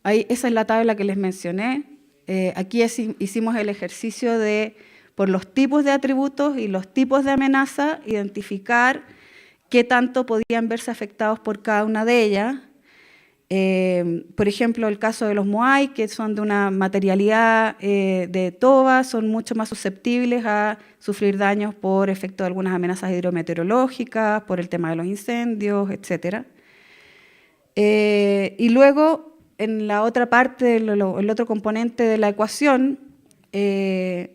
Ahí, esa es la tabla que les mencioné. Aquí hicimos el ejercicio de, por los tipos de atributos y los tipos de amenaza, identificar qué tanto podían verse afectados por cada una de ellas. Por ejemplo, el caso de los moai, que son de una materialidad de toba, son mucho más susceptibles a sufrir daños por efecto de algunas amenazas hidrometeorológicas, por el tema de los incendios, etc. Y luego, en la otra parte, el otro componente de la ecuación, se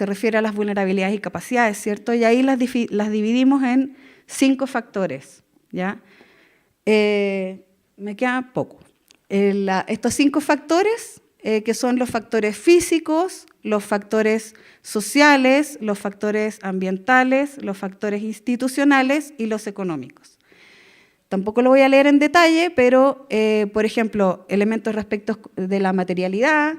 refiere a las vulnerabilidades y capacidades, ¿cierto? Y ahí las dividimos en 5 factores, ¿ya? Me queda poco. Estos 5 factores, que son los factores físicos, los factores sociales, los factores ambientales, los factores institucionales y los económicos. Tampoco lo voy a leer en detalle, pero, por ejemplo, elementos respecto de la materialidad,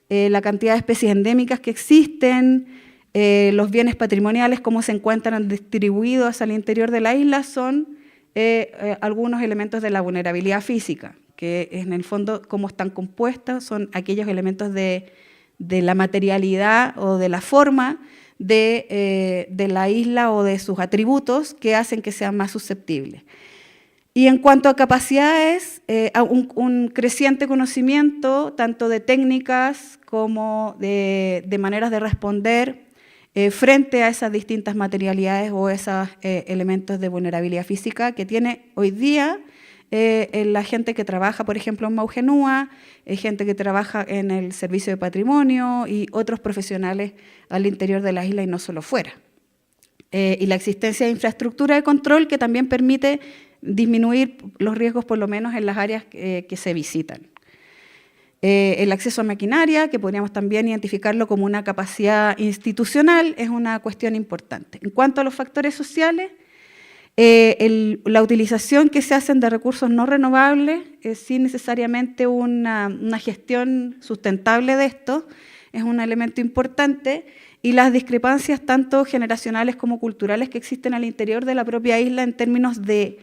la cantidad de especies endémicas que existen, los bienes patrimoniales, cómo se encuentran distribuidos al interior de la isla, son algunos elementos de la vulnerabilidad física, que en el fondo, cómo están compuestas, son aquellos elementos de la materialidad o de la forma de la isla o de sus atributos que hacen que sean más susceptibles. Y en cuanto a capacidades, un creciente conocimiento tanto de técnicas como de maneras de responder frente a esas distintas materialidades o esos elementos de vulnerabilidad física que tiene hoy día la gente que trabaja, por ejemplo, en Maugenúa, gente que trabaja en el servicio de patrimonio y otros profesionales al interior de la isla y no solo fuera. Y la existencia de infraestructura de control que también permite disminuir los riesgos, por lo menos en las áreas que se visitan. El acceso a maquinaria, que podríamos también identificarlo como una capacidad institucional, es una cuestión importante. En cuanto a los factores sociales, la utilización que se hacen de recursos no renovables, sin necesariamente una gestión sustentable de esto, es un elemento importante, y las discrepancias tanto generacionales como culturales que existen al interior de la propia isla en términos de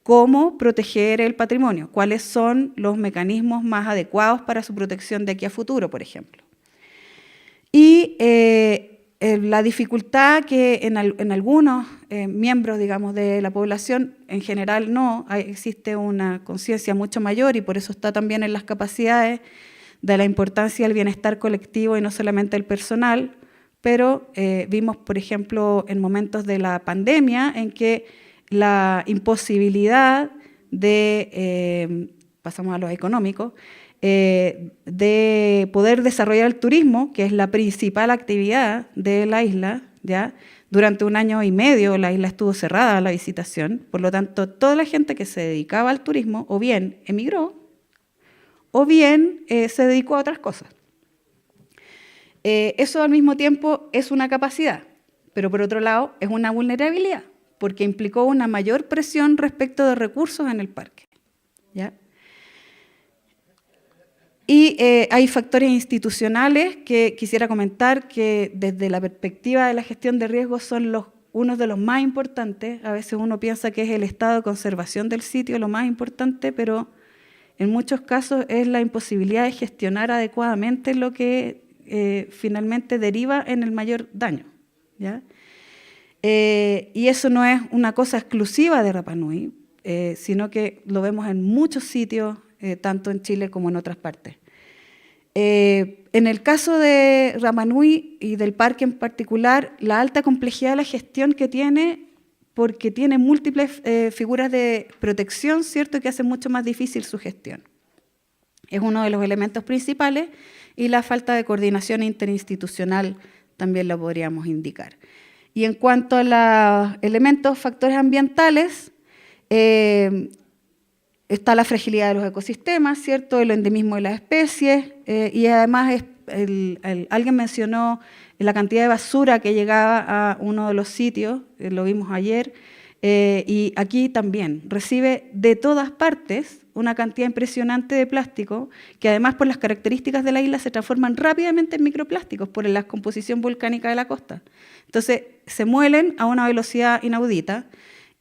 cómo proteger el patrimonio, cuáles son los mecanismos más adecuados para su protección de aquí a futuro, por ejemplo. Y la dificultad que en algunos miembros, digamos, de la población, en general no, existe una conciencia mucho mayor y por eso está también en las capacidades de la importancia del bienestar colectivo y no solamente el personal, pero vimos, por ejemplo, en momentos de la pandemia en que la imposibilidad de, pasamos a lo económico, de poder desarrollar el turismo, que es la principal actividad de la isla, ¿ya? Durante 1 año y medio la isla estuvo cerrada a la visitación, por lo tanto, toda la gente que se dedicaba al turismo o bien emigró o bien se dedicó a otras cosas. Eso al mismo tiempo es una capacidad, pero por otro lado es una vulnerabilidad, porque implicó una mayor presión respecto de recursos en el parque, ¿ya? Y hay factores institucionales que quisiera comentar que desde la perspectiva de la gestión de riesgos son uno de los más importantes. A veces uno piensa que es el estado de conservación del sitio lo más importante, pero en muchos casos es la imposibilidad de gestionar adecuadamente lo que finalmente deriva en el mayor daño, ¿ya? Y eso no es una cosa exclusiva de Rapa Nui, sino que lo vemos en muchos sitios, tanto en Chile como en otras partes. En el caso de Rapa Nui y del parque en particular, la alta complejidad de la gestión que tiene, porque tiene múltiples figuras de protección, ¿cierto?, que hacen mucho más difícil su gestión. Es uno de los elementos principales y la falta de coordinación interinstitucional también lo podríamos indicar. Y en cuanto a los elementos, factores ambientales, está la fragilidad de los ecosistemas, ¿cierto?, el endemismo de las especies, y además alguien mencionó la cantidad de basura que llegaba a uno de los sitios, lo vimos ayer, y aquí también recibe de todas partes una cantidad impresionante de plástico, que además por las características de la isla se transforman rápidamente en microplásticos por la composición volcánica de la costa. Entonces se muelen a una velocidad inaudita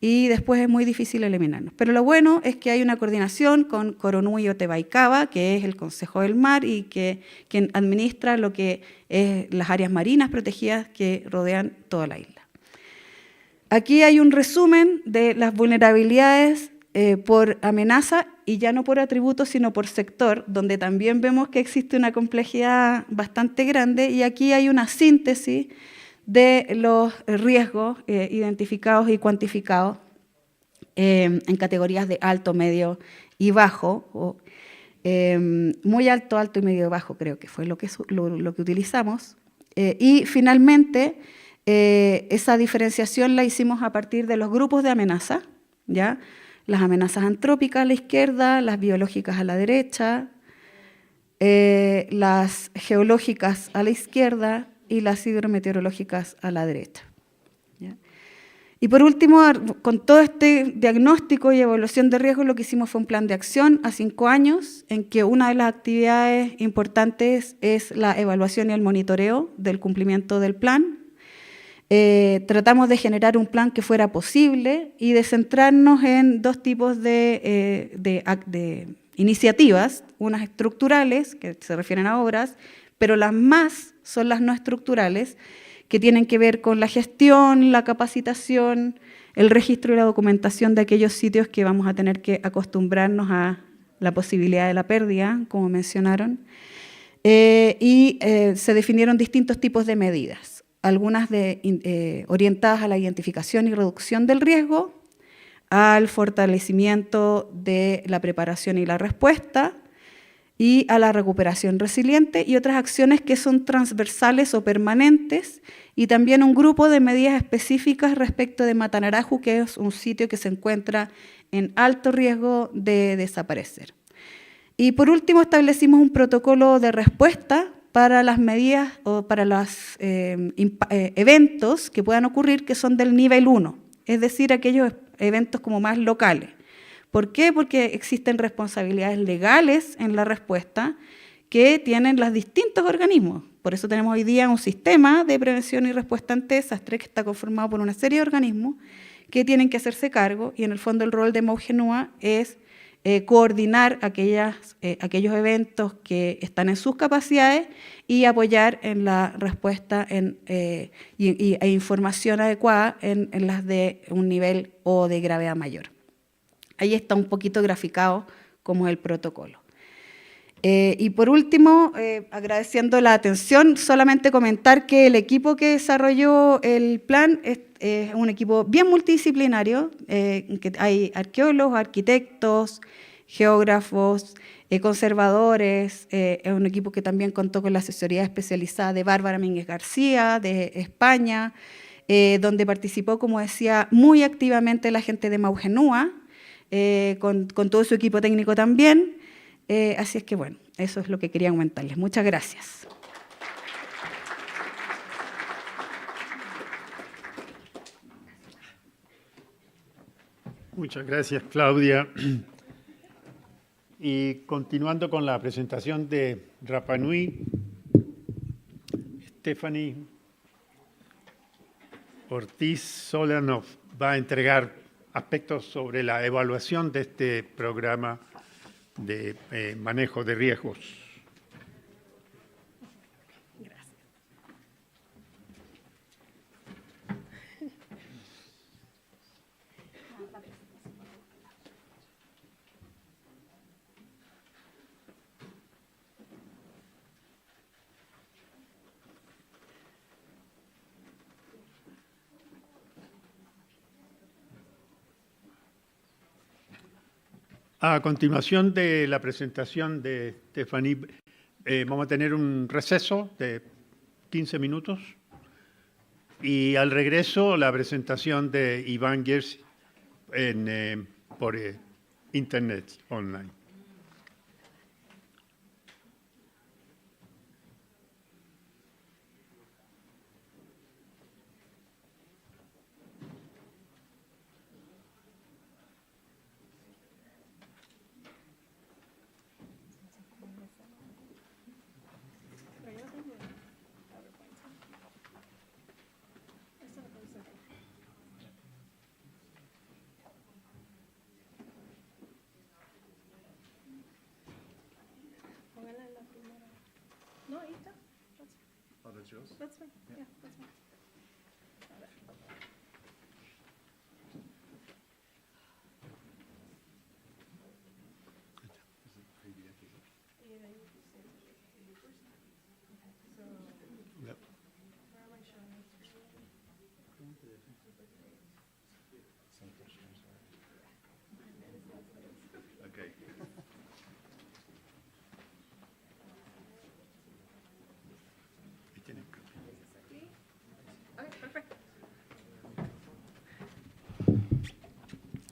y después es muy difícil eliminarlos. Pero lo bueno es que hay una coordinación con Coronui y Otebaicaba, que es el Consejo del Mar y quien administra lo que es las áreas marinas protegidas que rodean toda la isla. Aquí hay un resumen de las vulnerabilidades por amenaza y ya no por atributo, sino por sector, donde también vemos que existe una complejidad bastante grande y aquí hay una síntesis de los riesgos identificados y cuantificados en categorías de alto, medio y bajo, o, muy alto, alto y medio bajo creo que fue lo que utilizamos. Y finalmente, esa diferenciación la hicimos a partir de los grupos de amenaza, ¿ya? Las amenazas antrópicas a la izquierda, las biológicas a la derecha, las geológicas a la izquierda y las hidrometeorológicas a la derecha, ¿ya? Y por último, con todo este diagnóstico y evaluación de riesgos, lo que hicimos fue un plan de acción a 5 años, en que una de las actividades importantes es la evaluación y el monitoreo del cumplimiento del plan. Tratamos de generar un plan que fuera posible y de centrarnos en 2 tipos de iniciativas, unas estructurales, que se refieren a obras, pero las más son las no estructurales, que tienen que ver con la gestión, la capacitación, el registro y la documentación de aquellos sitios que vamos a tener que acostumbrarnos a la posibilidad de la pérdida, como mencionaron, se definieron distintos tipos de medidas, algunas orientadas a la identificación y reducción del riesgo, al fortalecimiento de la preparación y la respuesta, y a la recuperación resiliente, y otras acciones que son transversales o permanentes, y también un grupo de medidas específicas respecto de Matanaraju, que es un sitio que se encuentra en alto riesgo de desaparecer. Y por último, establecimos un protocolo de respuesta para las medidas o para los eventos que puedan ocurrir que son del nivel 1, es decir, aquellos eventos como más locales. ¿Por qué? Porque existen responsabilidades legales en la respuesta que tienen los distintos organismos. Por eso tenemos hoy día un sistema de prevención y respuesta ante desastres que está conformado por una serie de organismos que tienen que hacerse cargo, y en el fondo el rol de MAUGENUA es coordinar aquellos eventos que están en sus capacidades y apoyar en la respuesta e información adecuada en las de un nivel o de gravedad mayor. Ahí está un poquito graficado cómo es el protocolo. Y por último, agradeciendo la atención, solamente comentar que el equipo que desarrolló el plan es un equipo bien multidisciplinario, que hay arqueólogos, arquitectos, geógrafos, conservadores, es un equipo que también contó con la asesoría especializada de Bárbara Mínguez García, de España, donde participó, como decía, muy activamente la gente de MAUGENUA, con todo su equipo técnico también. Así es que, bueno, eso es lo que quería comentarles. Muchas gracias.
Muchas gracias, Claudia. Y continuando con la presentación de Rapa Nui, Stephanie Ortiz Sola nos va a entregar aspectos sobre la evaluación de este programa de manejo de riesgos. A continuación de la presentación de Stephanie, vamos a tener un receso de 15 minutos y al regreso la presentación de Iván Gersi por internet online.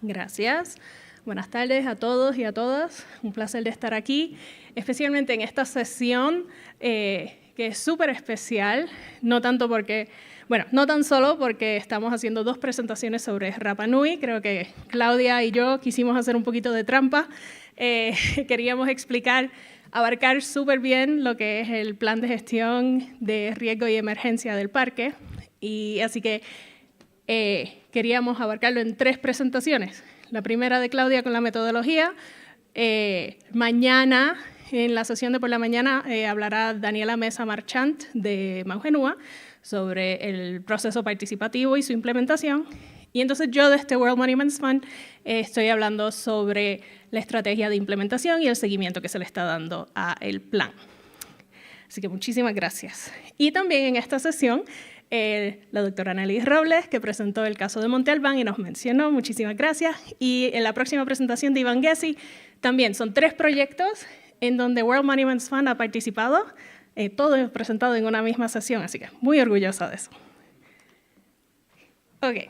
Gracias. Buenas tardes a todos y a todas. Un placer de estar aquí, especialmente en esta sesión que es súper especial, no tan solo porque estamos haciendo 2 presentaciones sobre Rapa Nui. Creo que Claudia y yo quisimos hacer un poquito de trampa. Queríamos abarcar súper bien lo que es el plan de gestión de riesgo y emergencia del parque. Y así que queríamos abarcarlo en 3 presentaciones. La primera de Claudia con la metodología. Mañana, en la sesión de por la mañana, hablará Daniela Mesa Marchant de MAUGENUA sobre el proceso participativo y su implementación. Y entonces yo de este World Monuments Fund estoy hablando sobre la estrategia de implementación y el seguimiento que se le está dando al plan. Así que muchísimas gracias. Y también en esta sesión la doctora Nelly Robles, que presentó el caso de Monte Albán y nos mencionó, muchísimas gracias. Y en la próxima presentación de Iván Gessi, también son 3 proyectos en donde World Monuments Fund ha participado, todo presentado en una misma sesión, así que muy orgullosa de eso. Ok,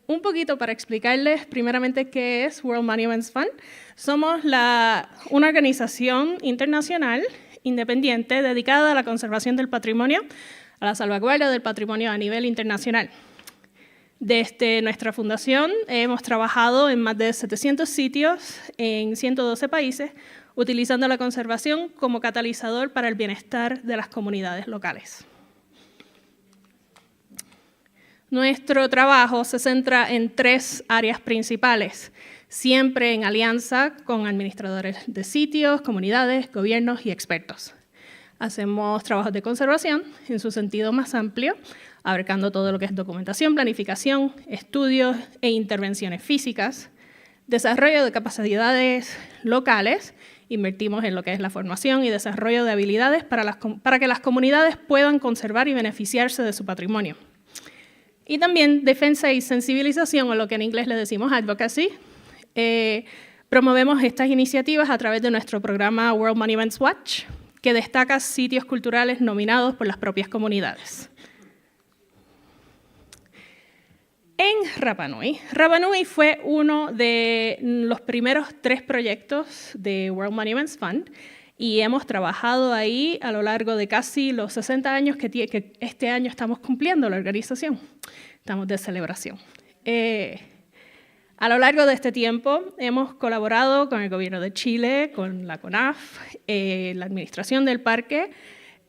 un poquito para explicarles primeramente qué es World Monuments Fund. Somos una organización internacional independiente dedicada a la conservación del patrimonio, a la salvaguardia del patrimonio a nivel internacional. Desde nuestra fundación hemos trabajado en más de 700 sitios en 112 países, utilizando la conservación como catalizador para el bienestar de las comunidades locales. Nuestro trabajo se centra en 3 áreas principales, siempre en alianza con administradores de sitios, comunidades, gobiernos y expertos. Hacemos trabajos de conservación en su sentido más amplio, abarcando todo lo que es documentación, planificación, estudios e intervenciones físicas, desarrollo de capacidades locales, invertimos en lo que es la formación y desarrollo de habilidades para que las comunidades puedan conservar y beneficiarse de su patrimonio. Y también defensa y sensibilización, o lo que en inglés le decimos advocacy. Promovemos estas iniciativas a través de nuestro programa World Monuments Watch, que destaca sitios culturales nominados por las propias comunidades. En Rapa Nui. Rapa Nui fue uno de los primeros 3 proyectos de World Monuments Fund y hemos trabajado ahí a lo largo de casi los 60 años que este año estamos cumpliendo la organización. Estamos de celebración. A lo largo de este tiempo hemos colaborado con el Gobierno de Chile, con la CONAF, la Administración del Parque,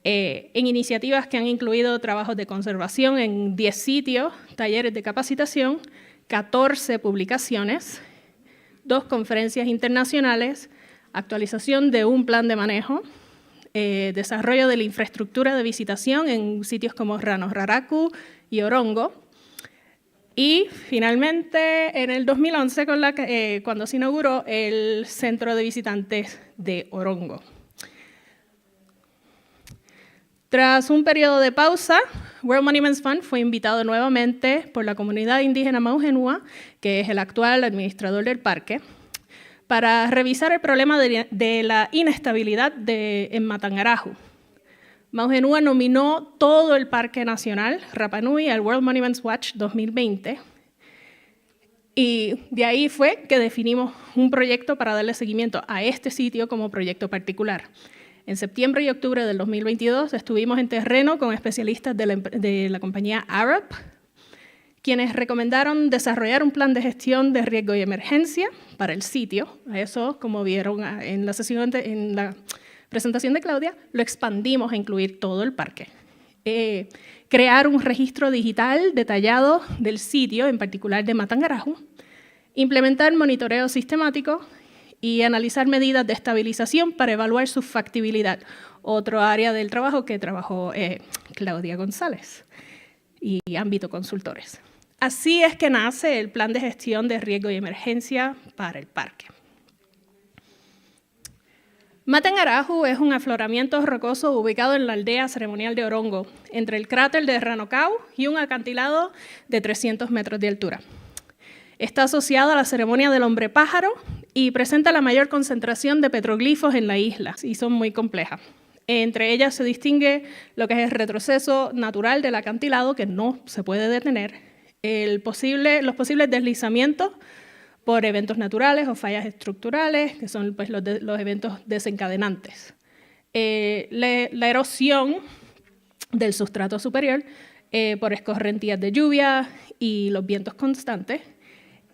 en iniciativas que han incluido trabajos de conservación en 10 sitios, talleres de capacitación, 14 publicaciones, 2 conferencias internacionales, actualización de un plan de manejo, desarrollo de la infraestructura de visitación en sitios como Rano Raraku y Orongo. Y finalmente, en el 2011, cuando se inauguró el Centro de Visitantes de Orongo. Tras un periodo de pausa, World Monuments Fund fue invitado nuevamente por la comunidad indígena Maujenúa, que es el actual administrador del parque, para revisar el problema de la inestabilidad en Matangaraju. Maujenúa nominó todo el Parque Nacional Rapa Nui al World Monuments Watch 2020 y de ahí fue que definimos un proyecto para darle seguimiento a este sitio como proyecto particular. En septiembre y octubre del 2022 estuvimos en terreno con especialistas de la compañía Arab, quienes recomendaron desarrollar un plan de gestión de riesgo y emergencia para el sitio. A eso, como vieron en la presentación de Claudia, lo expandimos a incluir todo el parque. Crear un registro digital detallado del sitio, en particular de Matangaraju, implementar monitoreo sistemático y analizar medidas de estabilización para evaluar su factibilidad, otro área del trabajo que trabajó Claudia González y ámbito consultores. Así es que nace el Plan de Gestión de Riesgo y Emergencia para el parque. Matangaraju es un afloramiento rocoso ubicado en la aldea ceremonial de Orongo, entre el cráter de Ranocau y un acantilado de 300 metros de altura. Está asociado a la ceremonia del hombre pájaro y presenta la mayor concentración de petroglifos en la isla, y son muy complejas. Entre ellas se distingue lo que es el retroceso natural del acantilado, que no se puede detener, los posibles deslizamientos por eventos naturales o fallas estructurales, que son pues, los eventos desencadenantes. La erosión del sustrato superior por escorrentías de lluvia y los vientos constantes.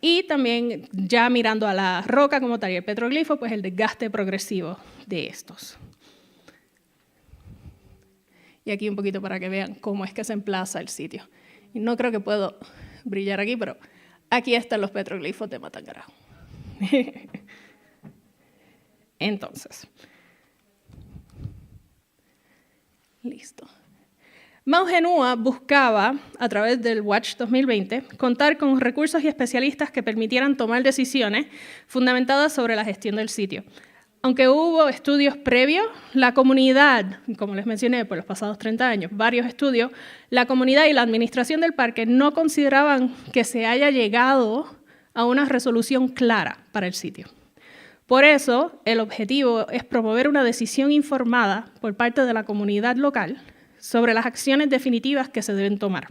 Y también, ya mirando a la roca como tal y el petroglifo, pues el desgaste progresivo de estos. Y aquí un poquito para que vean cómo es que se emplaza el sitio. Y no creo que puedo brillar aquí, pero aquí están los petroglifos de Matangaraju. Entonces, listo. Maujenúa buscaba, a través del Watch 2020, contar con recursos y especialistas que permitieran tomar decisiones fundamentadas sobre la gestión del sitio. Aunque hubo estudios previos, la comunidad, como les mencioné por los pasados 30 años, varios estudios, la comunidad y la administración del parque no consideraban que se haya llegado a una resolución clara para el sitio. Por eso, el objetivo es promover una decisión informada por parte de la comunidad local sobre las acciones definitivas que se deben tomar.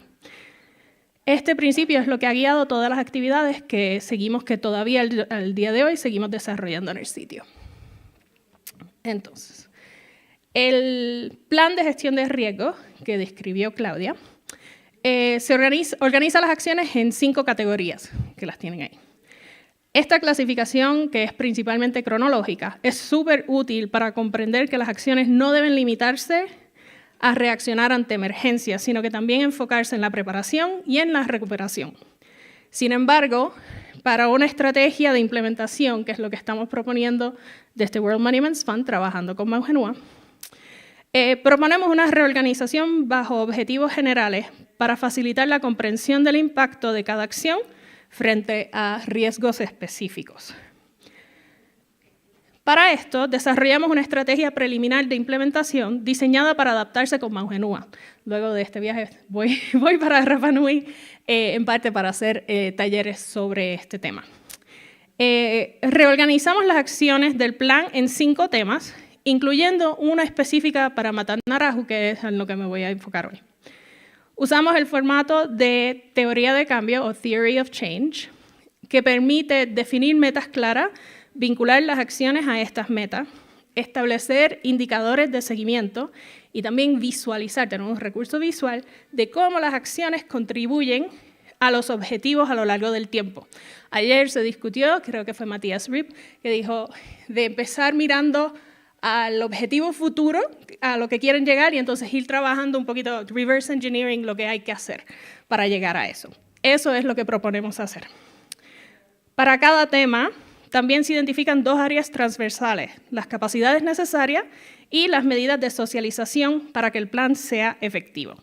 Este principio es lo que ha guiado todas las actividades que seguimos, que todavía al día de hoy seguimos desarrollando en el sitio. Entonces, el plan de gestión de riesgo que describió Claudia se organiza las acciones en 5 categorías, que las tienen ahí. Esta clasificación, que es principalmente cronológica, es súper útil para comprender que las acciones no deben limitarse a reaccionar ante emergencias, sino que también enfocarse en la preparación y en la recuperación. Sin embargo, para una estrategia de implementación, que es lo que estamos proponiendo de este World Monuments Fund, trabajando con Mauhenua, proponemos una reorganización bajo objetivos generales para facilitar la comprensión del impacto de cada acción frente a riesgos específicos. Para esto, desarrollamos una estrategia preliminar de implementación diseñada para adaptarse con Mauhenua. Luego de este viaje voy para Rapa Nui, en parte para hacer talleres sobre este tema. Reorganizamos las acciones del plan en 5 temas, incluyendo una específica para Matanarahu, que es en lo que me voy a enfocar hoy. Usamos el formato de teoría de cambio o Theory of Change, que permite definir metas claras, vincular las acciones a estas metas, establecer indicadores de seguimiento y también visualizar, tener un recurso visual de cómo las acciones contribuyen a los objetivos a lo largo del tiempo. Ayer se discutió, creo que fue Matías Rip, que dijo de empezar mirando al objetivo futuro, a lo que quieren llegar, y entonces ir trabajando un poquito, reverse engineering, lo que hay que hacer para llegar a eso. Eso es lo que proponemos hacer. Para cada tema, también se identifican 2 áreas transversales, las capacidades necesarias y las medidas de socialización para que el plan sea efectivo.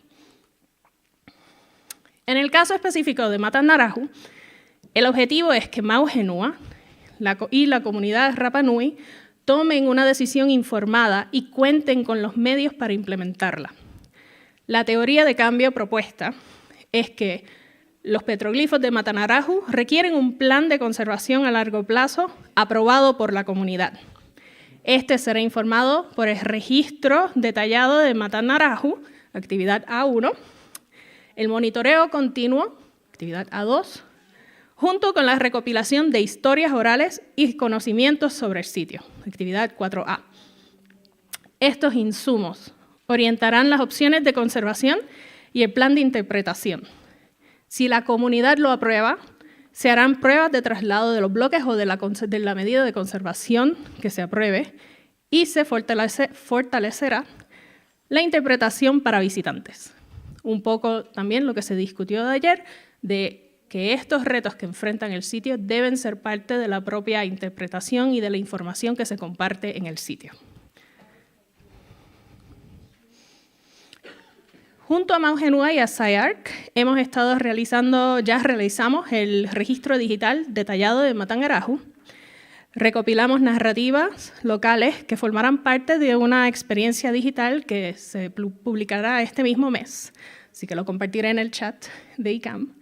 En el caso específico de Matanarahu, el objetivo es que Mauhenua y la comunidad Rapa Nui tomen una decisión informada y cuenten con los medios para implementarla. La teoría de cambio propuesta es que los petroglifos de Matanarahu requieren un plan de conservación a largo plazo aprobado por la comunidad. Este será informado por el registro detallado de Matanarahu, actividad A1, el monitoreo continuo, actividad A2, junto con la recopilación de historias orales y conocimientos sobre el sitio, actividad 4A. Estos insumos orientarán las opciones de conservación y el plan de interpretación. Si la comunidad lo aprueba, se harán pruebas de traslado de los bloques o de la medida de conservación que se apruebe y se fortalecerá la interpretación para visitantes. Un poco también lo que se discutió de ayer, de que estos retos que enfrentan el sitio deben ser parte de la propia interpretación y de la información que se comparte en el sitio. Junto a Mauhenua y a SciArc ya realizamos el registro digital detallado de Matanarahu. Recopilamos narrativas locales que formarán parte de una experiencia digital que se publicará este mismo mes, así que lo compartiré en el chat de ICAHM.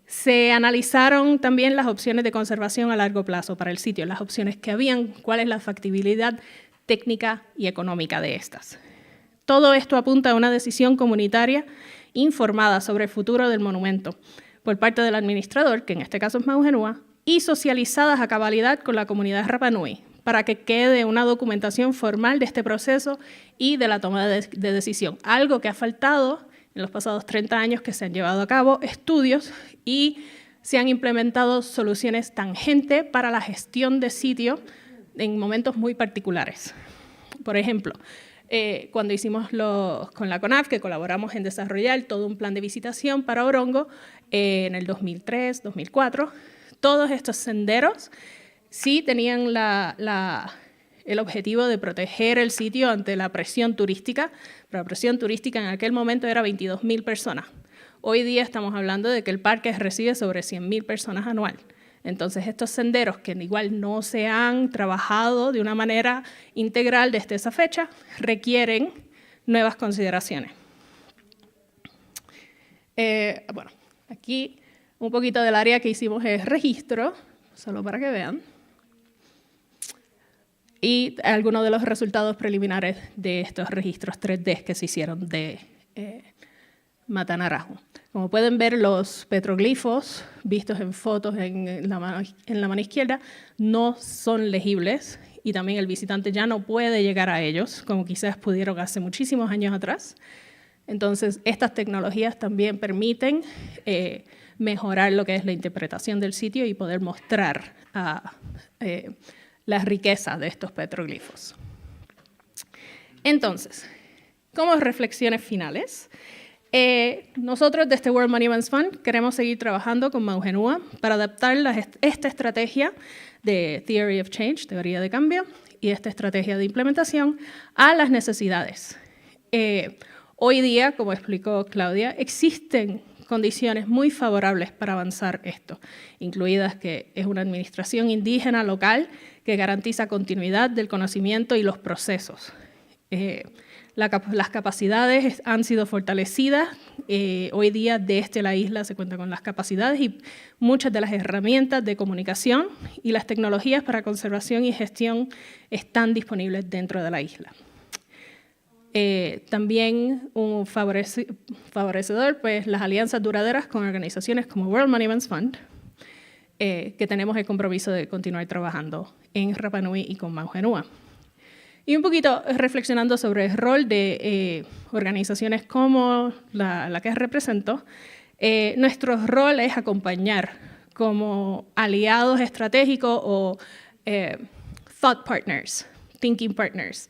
Se analizaron también las opciones de conservación a largo plazo para el sitio, las opciones que habían, cuál es la factibilidad técnica y económica de estas. Todo esto apunta a una decisión comunitaria informada sobre el futuro del monumento por parte del administrador, que en este caso es Mauhenua, y socializadas a cabalidad con la comunidad Rapa Nui, para que quede una documentación formal de este proceso y de la toma de decisión, algo que ha faltado en los pasados 30 años que se han llevado a cabo estudios y se han implementado soluciones tangentes para la gestión de sitio en momentos muy particulares. Por ejemplo, cuando hicimos con la CONAF, que colaboramos en desarrollar todo un plan de visitación para Orongo en el 2003, 2004, todos estos senderos sí tenían el objetivo de proteger el sitio ante la presión turística, pero la presión turística en aquel momento era 22.000 personas. Hoy día estamos hablando de que el parque recibe sobre 100.000 personas anual. Entonces, estos senderos que igual no se han trabajado de una manera integral desde esa fecha, requieren nuevas consideraciones. Bueno, aquí un poquito del área que hicimos es registro, solo para que vean. Y algunos de los resultados preliminares de estos registros 3D que se hicieron de Matanarajo. Como pueden ver, los petroglifos vistos en fotos en la mano izquierda no son legibles y también el visitante ya no puede llegar a ellos, como quizás pudieron hace muchísimos años atrás. Entonces, estas tecnologías también permiten mejorar lo que es la interpretación del sitio y poder mostrar la riqueza de estos petroglifos. Entonces, como reflexiones finales, nosotros desde World Monuments Fund queremos seguir trabajando con Maugenúa para adaptar esta estrategia de Theory of Change, teoría de cambio, y esta estrategia de implementación a las necesidades. Hoy día, como explicó Claudia, existen condiciones muy favorables para avanzar esto, incluidas que es una administración indígena local que garantiza continuidad del conocimiento y los procesos. Las capacidades han sido fortalecidas. Hoy día desde la isla se cuenta con las capacidades y muchas de las herramientas de comunicación y las tecnologías para conservación y gestión están disponibles dentro de la isla. También un favorecedor, pues las alianzas duraderas con organizaciones como World Monuments Fund, que tenemos el compromiso de continuar trabajando en Rapa Nui y con Maugenúa. Y un poquito reflexionando sobre el rol de organizaciones como la que represento, nuestro rol es acompañar como aliados estratégicos o thought partners, thinking partners.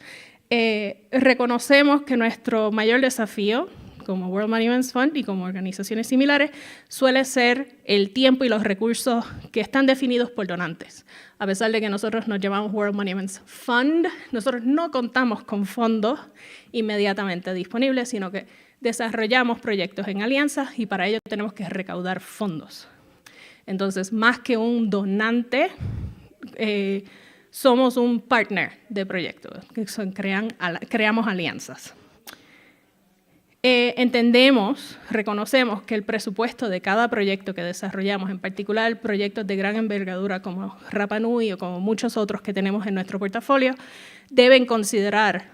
Reconocemos que nuestro mayor desafío como World Monuments Fund y como organizaciones similares suele ser el tiempo y los recursos que están definidos por donantes. A pesar de que nosotros nos llamamos World Monuments Fund, nosotros no contamos con fondos inmediatamente disponibles, sino que desarrollamos proyectos en alianzas y para ello tenemos que recaudar fondos. Entonces, más que un donante, somos un partner de proyectos, que creamos alianzas. Reconocemos que el presupuesto de cada proyecto que desarrollamos, en particular proyectos de gran envergadura como Rapa Nui o como muchos otros que tenemos en nuestro portafolio, deben considerar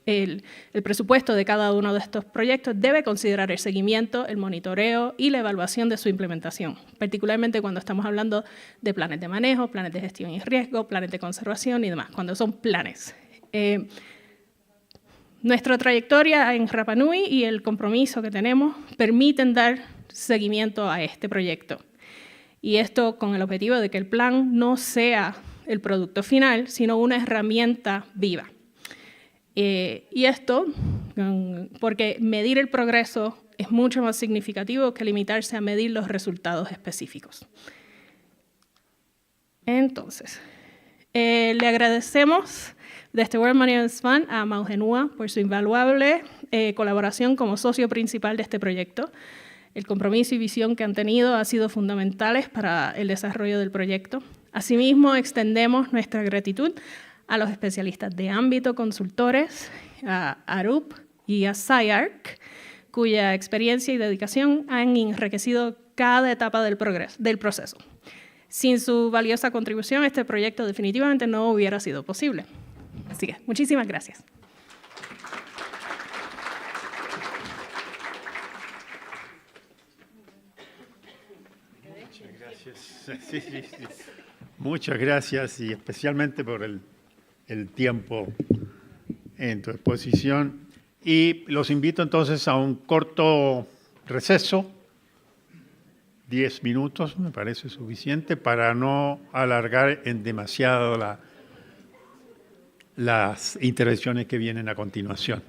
el presupuesto de cada uno de estos proyectos, debe considerar el seguimiento, el monitoreo y la evaluación de su implementación, particularmente cuando estamos hablando de planes de manejo, planes de gestión y riesgo, planes de conservación y demás, cuando son planes. Nuestra trayectoria en Rapa Nui y el compromiso que tenemos permiten dar seguimiento a este proyecto. Y esto con el objetivo de que el plan no sea el producto final, sino una herramienta viva. Y esto, porque medir el progreso es mucho más significativo que limitarse a medir los resultados específicos. Entonces, le agradecemos desde World Monuments Fund a Maugenúa por su invaluable colaboración como socio principal de este proyecto. El compromiso y visión que han tenido han sido fundamentales para el desarrollo del proyecto. Asimismo, extendemos nuestra gratitud a los especialistas de ámbito, consultores, a ARUP y a SciArc, cuya experiencia y dedicación han enriquecido cada etapa del proceso. Sin su valiosa contribución, este proyecto definitivamente no hubiera sido posible. Así que, muchísimas gracias.
Muchas gracias. Sí. Muchas gracias y especialmente por el tiempo en tu exposición. Y los invito entonces a un corto receso, 10 minutos, me parece suficiente, para no alargar en demasiado las intervenciones que vienen a continuación.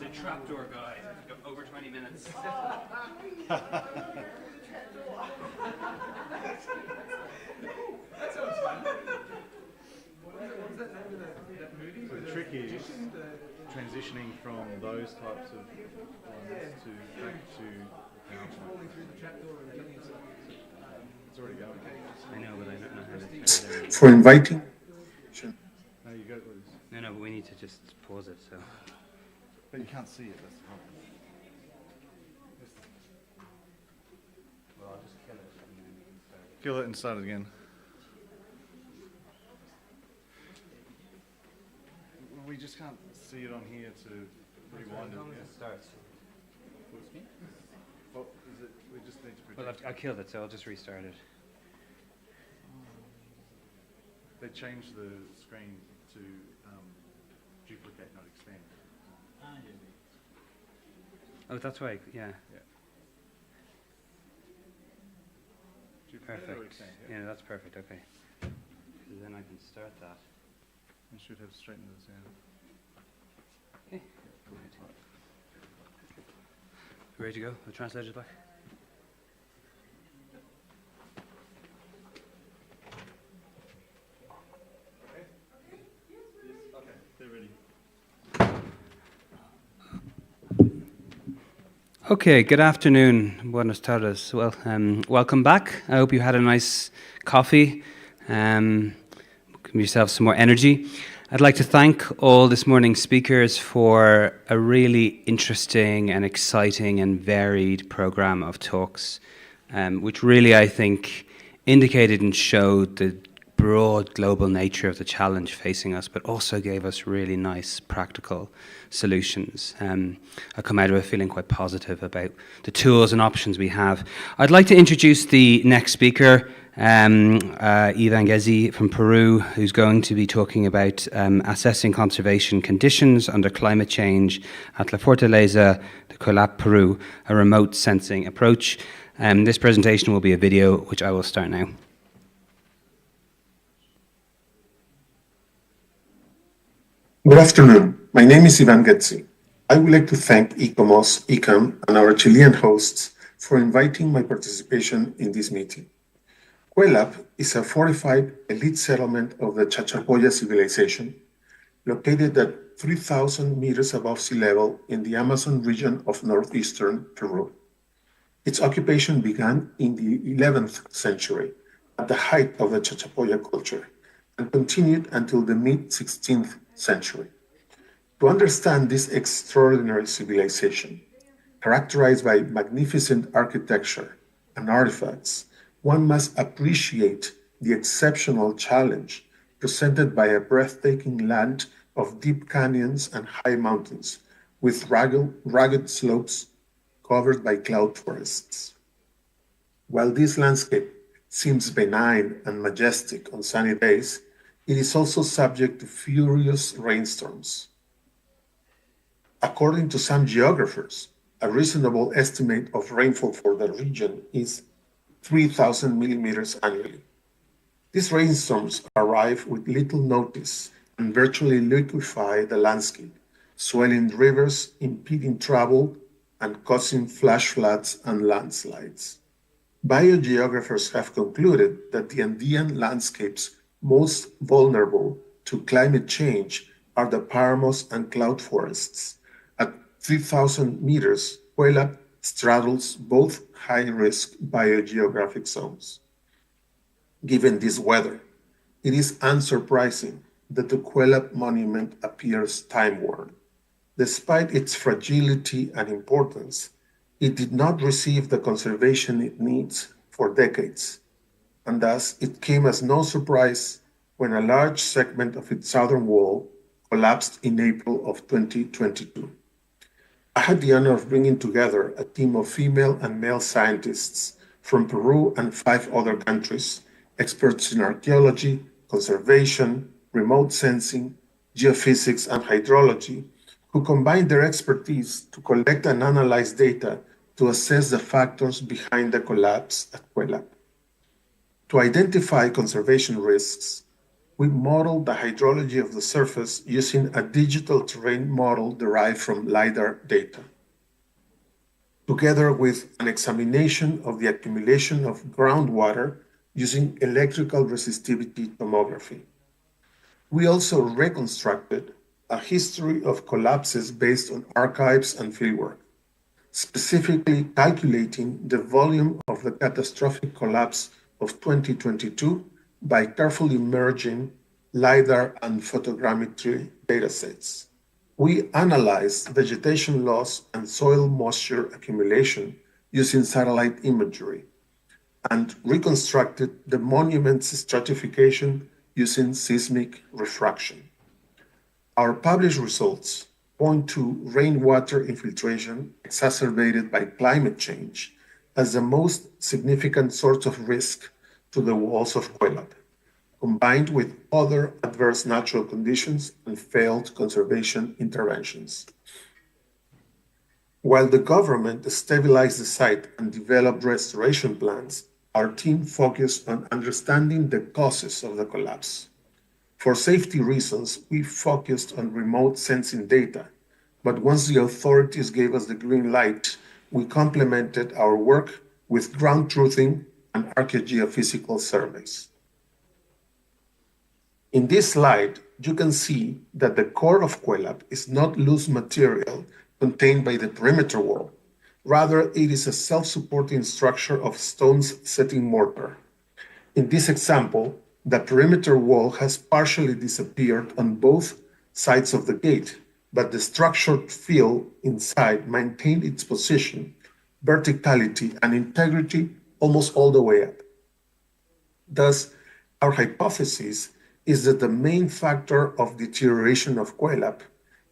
a trapdoor, guys. Over 20 minutes.
The trick is transitioning from those types of ones to back to PowerPoint. It's already going.
I know, but I don't know how to.
For inviting.
No, you go.
No, but we need to just pause it. So.
But you can't see it. That's the problem.
Well, I'll just kill it and then we can start.
Kill it and start it again. We just can't see it on here to rewind it.
It starts.
Well, is it, we just need to
Well,
project.
I killed it, so I'll just restart it.
They changed the screen to duplicate, not expand.
Oh, that's right. Yeah.
Duplicate or
Perfect.
expand,
Yeah, that's perfect. Okay. So then I can start that.
You should have straightened this out.
Okay. Ready to go? The translator's back.
They're ready.
Okay, good afternoon. Buenas tardes. Well, welcome back. I hope you had a nice coffee. Give yourself some more energy. I'd like to thank all this morning's speakers for a really interesting and exciting and varied program of talks, which really, I think, indicated and showed the broad global nature of the challenge facing us, but also gave us really nice practical solutions. I come out of it feeling quite positive about the tools and options we have. I'd like to introduce the next speaker, Ivan Gezi from Peru, who's going to be talking about assessing conservation conditions under climate change at La Fortaleza de Colap, Peru, a remote sensing approach. This presentation will be a video, which I will start now.
Good afternoon. My name is Ivan Getzi. I would like to thank ICAHM, and our Chilean hosts for inviting my participation in this meeting. Cuelap is a fortified elite settlement of the Chachapoya civilization, located at 3,000 meters above sea level in the Amazon region of northeastern Peru. Its occupation began in the 11th century, at the height of the Chachapoya culture, and continued until the mid-16th century. To understand this extraordinary civilization, characterized by magnificent architecture and artifacts, one must appreciate the exceptional challenge presented by a breathtaking land of deep canyons and high mountains, with rugged slopes covered by cloud forests. While this landscape seems benign and majestic on sunny days, it is also subject to furious rainstorms. According to some geographers, a reasonable estimate of rainfall for the region is 3,000 millimeters annually. These rainstorms arrive with little notice and virtually liquefy the landscape, swelling rivers, impeding travel, and causing flash floods and landslides. Biogeographers have concluded that the Andean landscapes most vulnerable to climate change are the paramos and cloud forests. At 3,000 meters, Cuelap straddles both high-risk biogeographic zones. Given this weather, it is unsurprising that the Cuelap monument appears time-worn. Despite its fragility and importance, it did not receive the conservation it needs for decades, and thus it came as no surprise when a large segment of its southern wall collapsed in April of 2022. I had the honor of bringing together a team of female and male scientists from Peru and 5 other countries, experts in archaeology, conservation, remote sensing, geophysics, and hydrology, who combined their expertise to collect and analyze data to assess the factors behind the collapse at Cuelap. To identify conservation risks, we modeled the hydrology of the surface using a digital terrain model derived from LiDAR data, together with an examination of the accumulation of groundwater using electrical resistivity tomography. We also reconstructed a history of collapses based on archives and fieldwork, specifically calculating the volume of the catastrophic collapse of 2022 by carefully merging LiDAR and photogrammetry datasets. We analyzed vegetation loss and soil moisture accumulation using satellite imagery and reconstructed the monument's stratification using seismic refraction. Our published results point to rainwater infiltration exacerbated by climate change as the most significant source of risk to the walls of Cuelap, combined with other adverse natural conditions and failed conservation interventions. While the government stabilized the site and developed restoration plans, our team focused on understanding the causes of the collapse. For safety reasons, we focused on remote sensing data, but once the authorities gave us the green light, we complemented our work with ground truthing and archaeogeophysical surveys. In this slide, you can see that the core of Cuelap is not loose material contained by the perimeter wall. Rather, it is a self-supporting structure of stones setting mortar. In this example, the perimeter wall has partially disappeared on both sides of the gate, but the structured fill inside maintained its position, verticality, and integrity almost all the way up. Thus, our hypothesis is that the main factor of deterioration of Cuelap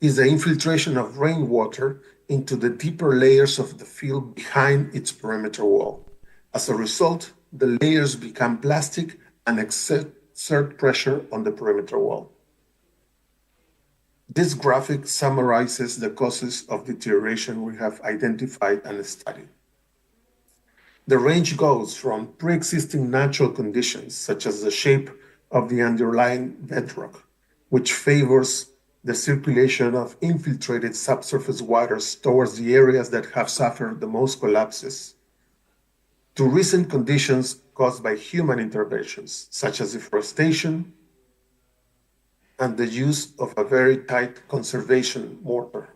is the infiltration of rainwater into the deeper layers of the field behind its perimeter wall. As a result, the layers become plastic and exert pressure on the perimeter wall. This graphic summarizes the causes of deterioration we have identified and studied. The range goes from pre-existing natural conditions, such as the shape of the underlying bedrock, which favors the circulation of infiltrated subsurface waters towards the areas that have suffered the most collapses, to recent conditions caused by human interventions, such as deforestation and the use of a very tight conservation mortar.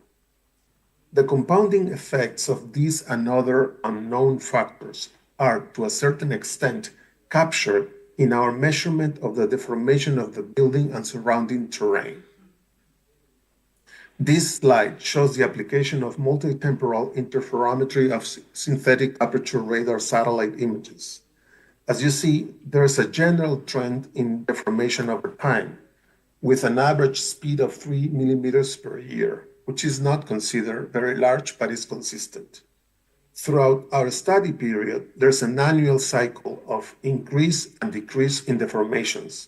The compounding effects of these and other unknown factors are, to a certain extent, captured in our measurement of the deformation of the building and surrounding terrain. This slide shows the application of multi-temporal interferometry of synthetic aperture radar satellite images. As you see, there is a general trend in deformation over time, with an average speed of 3 millimeters per year, which is not considered very large, but is consistent. Throughout our study period, there's an annual cycle of increase and decrease in deformations,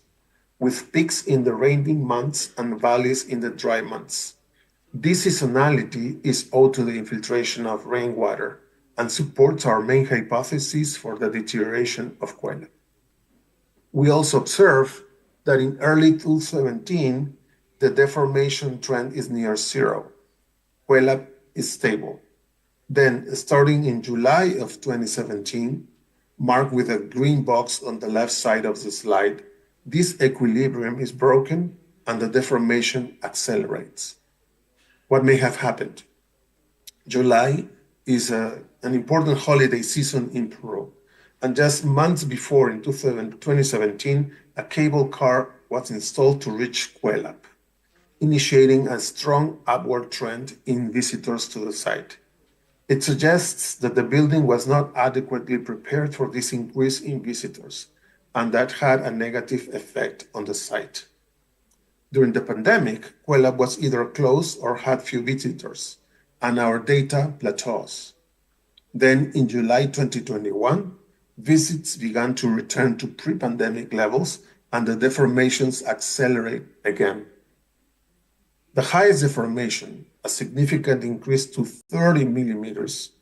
with peaks in the rainy months and valleys in the dry months. This seasonality is owed to the infiltration of rainwater and supports our main hypothesis for the deterioration of Cuelap. We also observe that in early 2017, the deformation trend is near zero. Cuelap is stable. Then, starting in July of 2017, marked with a green box on the left side of the slide, this equilibrium is broken and the deformation accelerates. What may have happened? July is an important holiday season in Peru, and just months before, in 2017, a cable car was installed to reach Cuelap, initiating a strong upward trend in visitors to the site. It suggests that the building was not adequately prepared for this increase in visitors, and that had a negative effect on the site. During the pandemic, Cuelap was either closed or had few visitors, and our data plateaus. Then in July 2021, visits began to return to pre-pandemic levels and the deformations accelerate again. The highest deformation, a significant increase to 30 millimeters,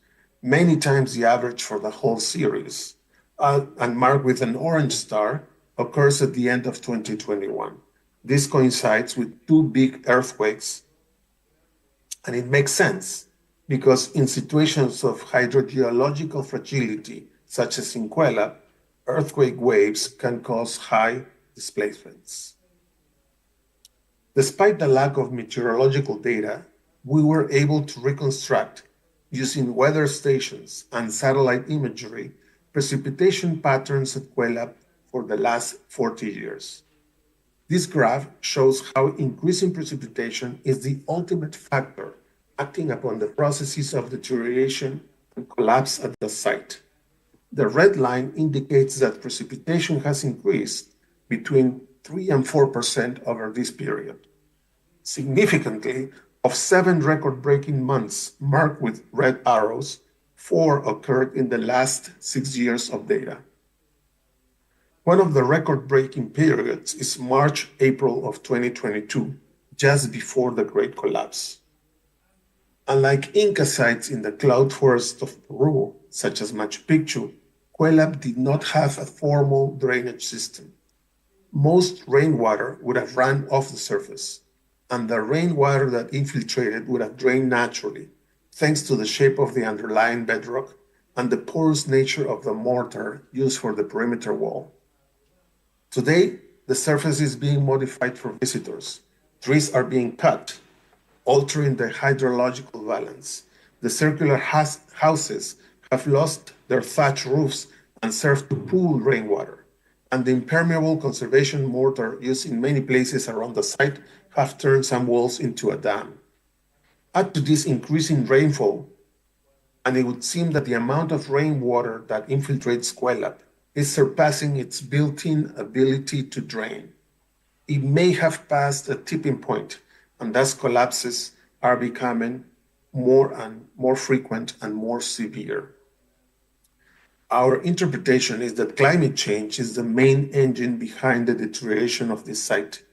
many times the average for the whole series, and marked with an orange star, occurs at the end of 2021. This coincides with two big earthquakes, and it makes sense because in situations of hydrogeological fragility, such as in Cuelap, earthquake waves can cause high displacements. Despite the lack of meteorological data, we were able to reconstruct, using weather stations and satellite imagery, precipitation patterns at Cuelap for the last 40 years. This graph shows how increasing precipitation is the ultimate factor acting upon the processes of deterioration and collapse at the site. The red line indicates that precipitation has increased between 3 and 4% over this period. Significantly, of 7 record-breaking months marked with red arrows, 4 occurred in the last 6 years of data. One of the record-breaking periods is March-April of 2022, just before the Great Collapse. Unlike Inca sites in the cloud forest of Peru, such as Machu Picchu, Cuelap did not have a formal drainage system. Most rainwater would have run off the surface, and the rainwater that infiltrated would have drained naturally, thanks to the shape of the underlying bedrock and the porous nature of the mortar used for the perimeter wall. Today, the surface is being modified for visitors. Trees are being cut, altering the hydrological balance. The circular houses have lost their thatch roofs and serve to pool rainwater, and the impermeable conservation mortar used in many places around the site have turned some walls into a dam. Add to this increasing rainfall, and it would seem that the amount of rainwater that infiltrates Cuelap is surpassing its built-in ability to drain. It may have passed a tipping point, and thus collapses are becoming more and more frequent and more severe. Our interpretation is that climate change is the main engine behind the deterioration of this site.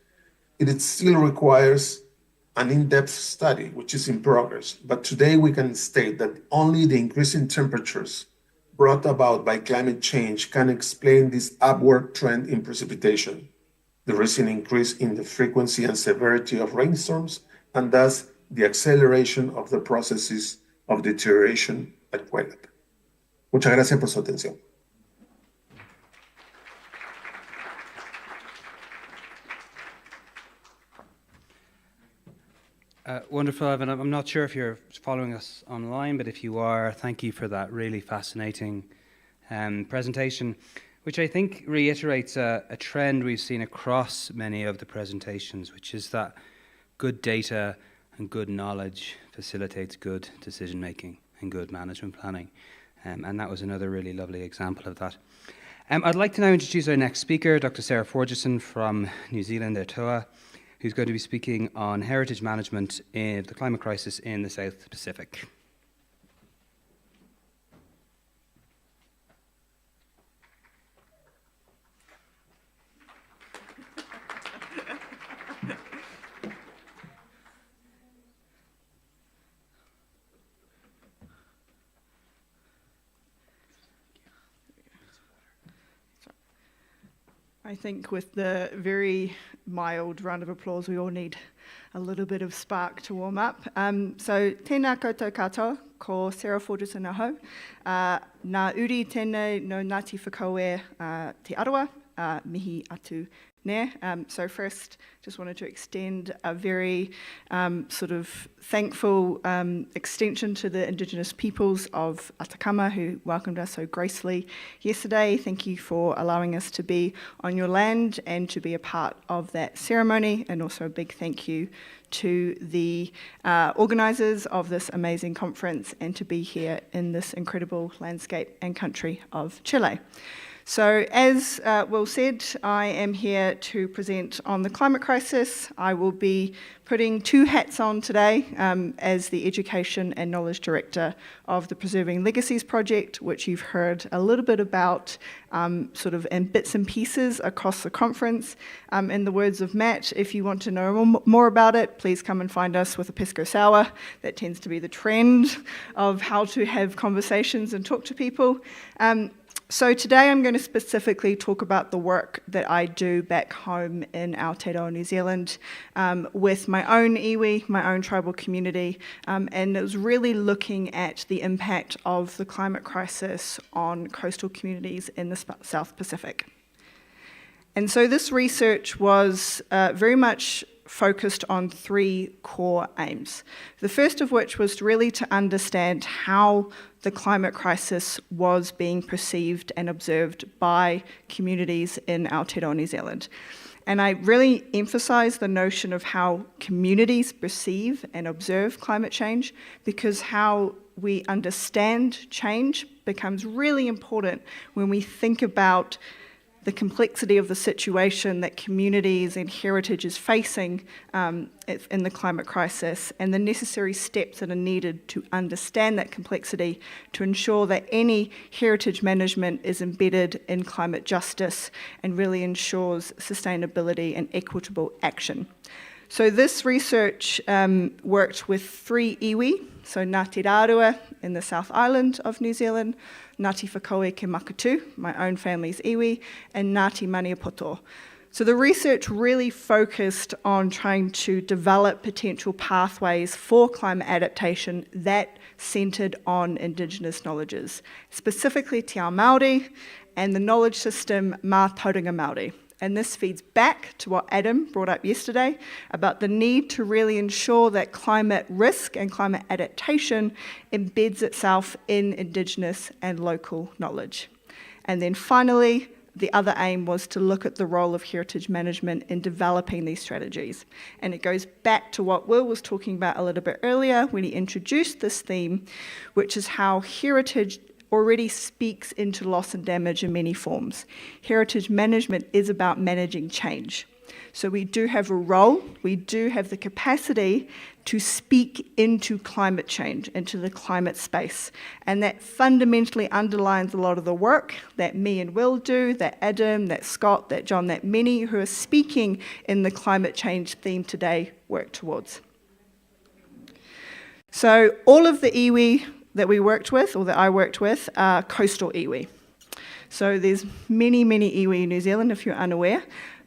It still requires an in-depth study, which is in progress, but today we can state that only the increasing temperatures brought about by climate change can explain this upward trend in precipitation, the recent increase in the frequency and severity of rainstorms, and thus the acceleration of the processes of deterioration at Cuelap. Muchas gracias por su atención.
Wonderful, Evan. I'm not sure if you're following us online, but if you are, thank you for that really fascinating presentation, which I think reiterates a trend we've seen across many of the presentations, which is that good data and good knowledge facilitates good decision-making and good management planning. And that was another really lovely example of that. I'd like to now introduce our next speaker, Dr. Sarah Forgeson from New Zealand, Aotearoa, who's going to be speaking on heritage management in the climate crisis in the South Pacific.
I think with the very mild round of applause, we all need a little bit of spark to warm up. So, tēnā koutou katoa, ko Sarah Forgeson aho. Nā uri tēnei no Ngāti Whakaue te Arawa, mihi atu ne. So first, just wanted to extend a very sort of thankful extension to the Indigenous peoples of Atacama who welcomed us so gracefully yesterday. Thank you for allowing us to be on your land and to be a part of that ceremony, and also a big thank you to the organisers of this amazing conference and to be here in this incredible landscape and country of Chile. So as Will said, I am here to present on the climate crisis. I will be putting two hats on today as the Education and Knowledge Director of the Preserving Legacies Project, which you've heard a little bit about sort of in bits and pieces across the conference. In the words of Matt, if you want to know more about it, please come and find us with a pisco sour. That tends to be the trend of how to have conversations and talk to people. So today I'm going to specifically talk about the work that I do back home in Aotearoa, New Zealand, with my own iwi, my own tribal community, and it was really looking at the impact of the climate crisis on coastal communities in the South Pacific. And so this research was very much focused on three core aims. The first of which was really to understand how the climate crisis was being perceived and observed by communities in Aotearoa, New Zealand. And I really emphasize the notion of how communities perceive and observe climate change, because how we understand change becomes really important when we think about the complexity of the situation that communities and heritage is facing in the climate crisis, and the necessary steps that are needed to understand that complexity to ensure that any heritage management is embedded in climate justice and really ensures sustainability and equitable action. So this research worked with three iwi, so Ngāti Rārua in the South Island of New Zealand, Ngāti Whakaue Ke Makatu, my own family's iwi, and Ngāti Maniapoto. So the research really focused on trying to develop potential pathways for climate adaptation that centred on Indigenous knowledges, specifically Te Ao Māori and the knowledge system Mā Tauranga Māori. And this feeds back to what Adam brought up yesterday about the need to really ensure that climate risk and climate adaptation embeds itself in Indigenous and local knowledge. And then finally, the other aim was to look at the role of heritage management in developing these strategies. And it goes back to what Will was talking about a little bit earlier when he introduced this theme, which is how heritage already speaks into loss and damage in many forms. Heritage management is about managing change. So we do have a role, we do have the capacity to speak into climate change, into the climate space. And that fundamentally underlines a lot of the work that me and Will do, that Adam, that Scott, that John, that many who are speaking in the climate change theme today work towards. So all of the iwi that we worked with, or that I worked with, are coastal iwi. So there's many, many iwi in New Zealand, if you're unaware,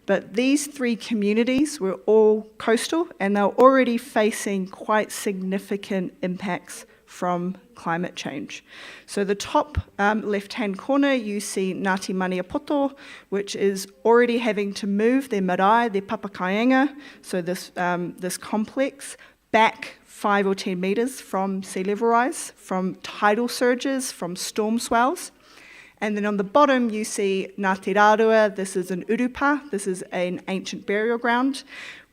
but these three communities were all coastal, and they're already facing quite significant impacts from climate change. So the top left-hand corner, you see Ngāti Maniapoto, which is already having to move their marae, their papakainga, so this complex, back 5 or 10 metres from sea level rise, from tidal surges, from storm swells. And then on the bottom you see Ngāti Rārua. This is an urupa, this is an ancient burial ground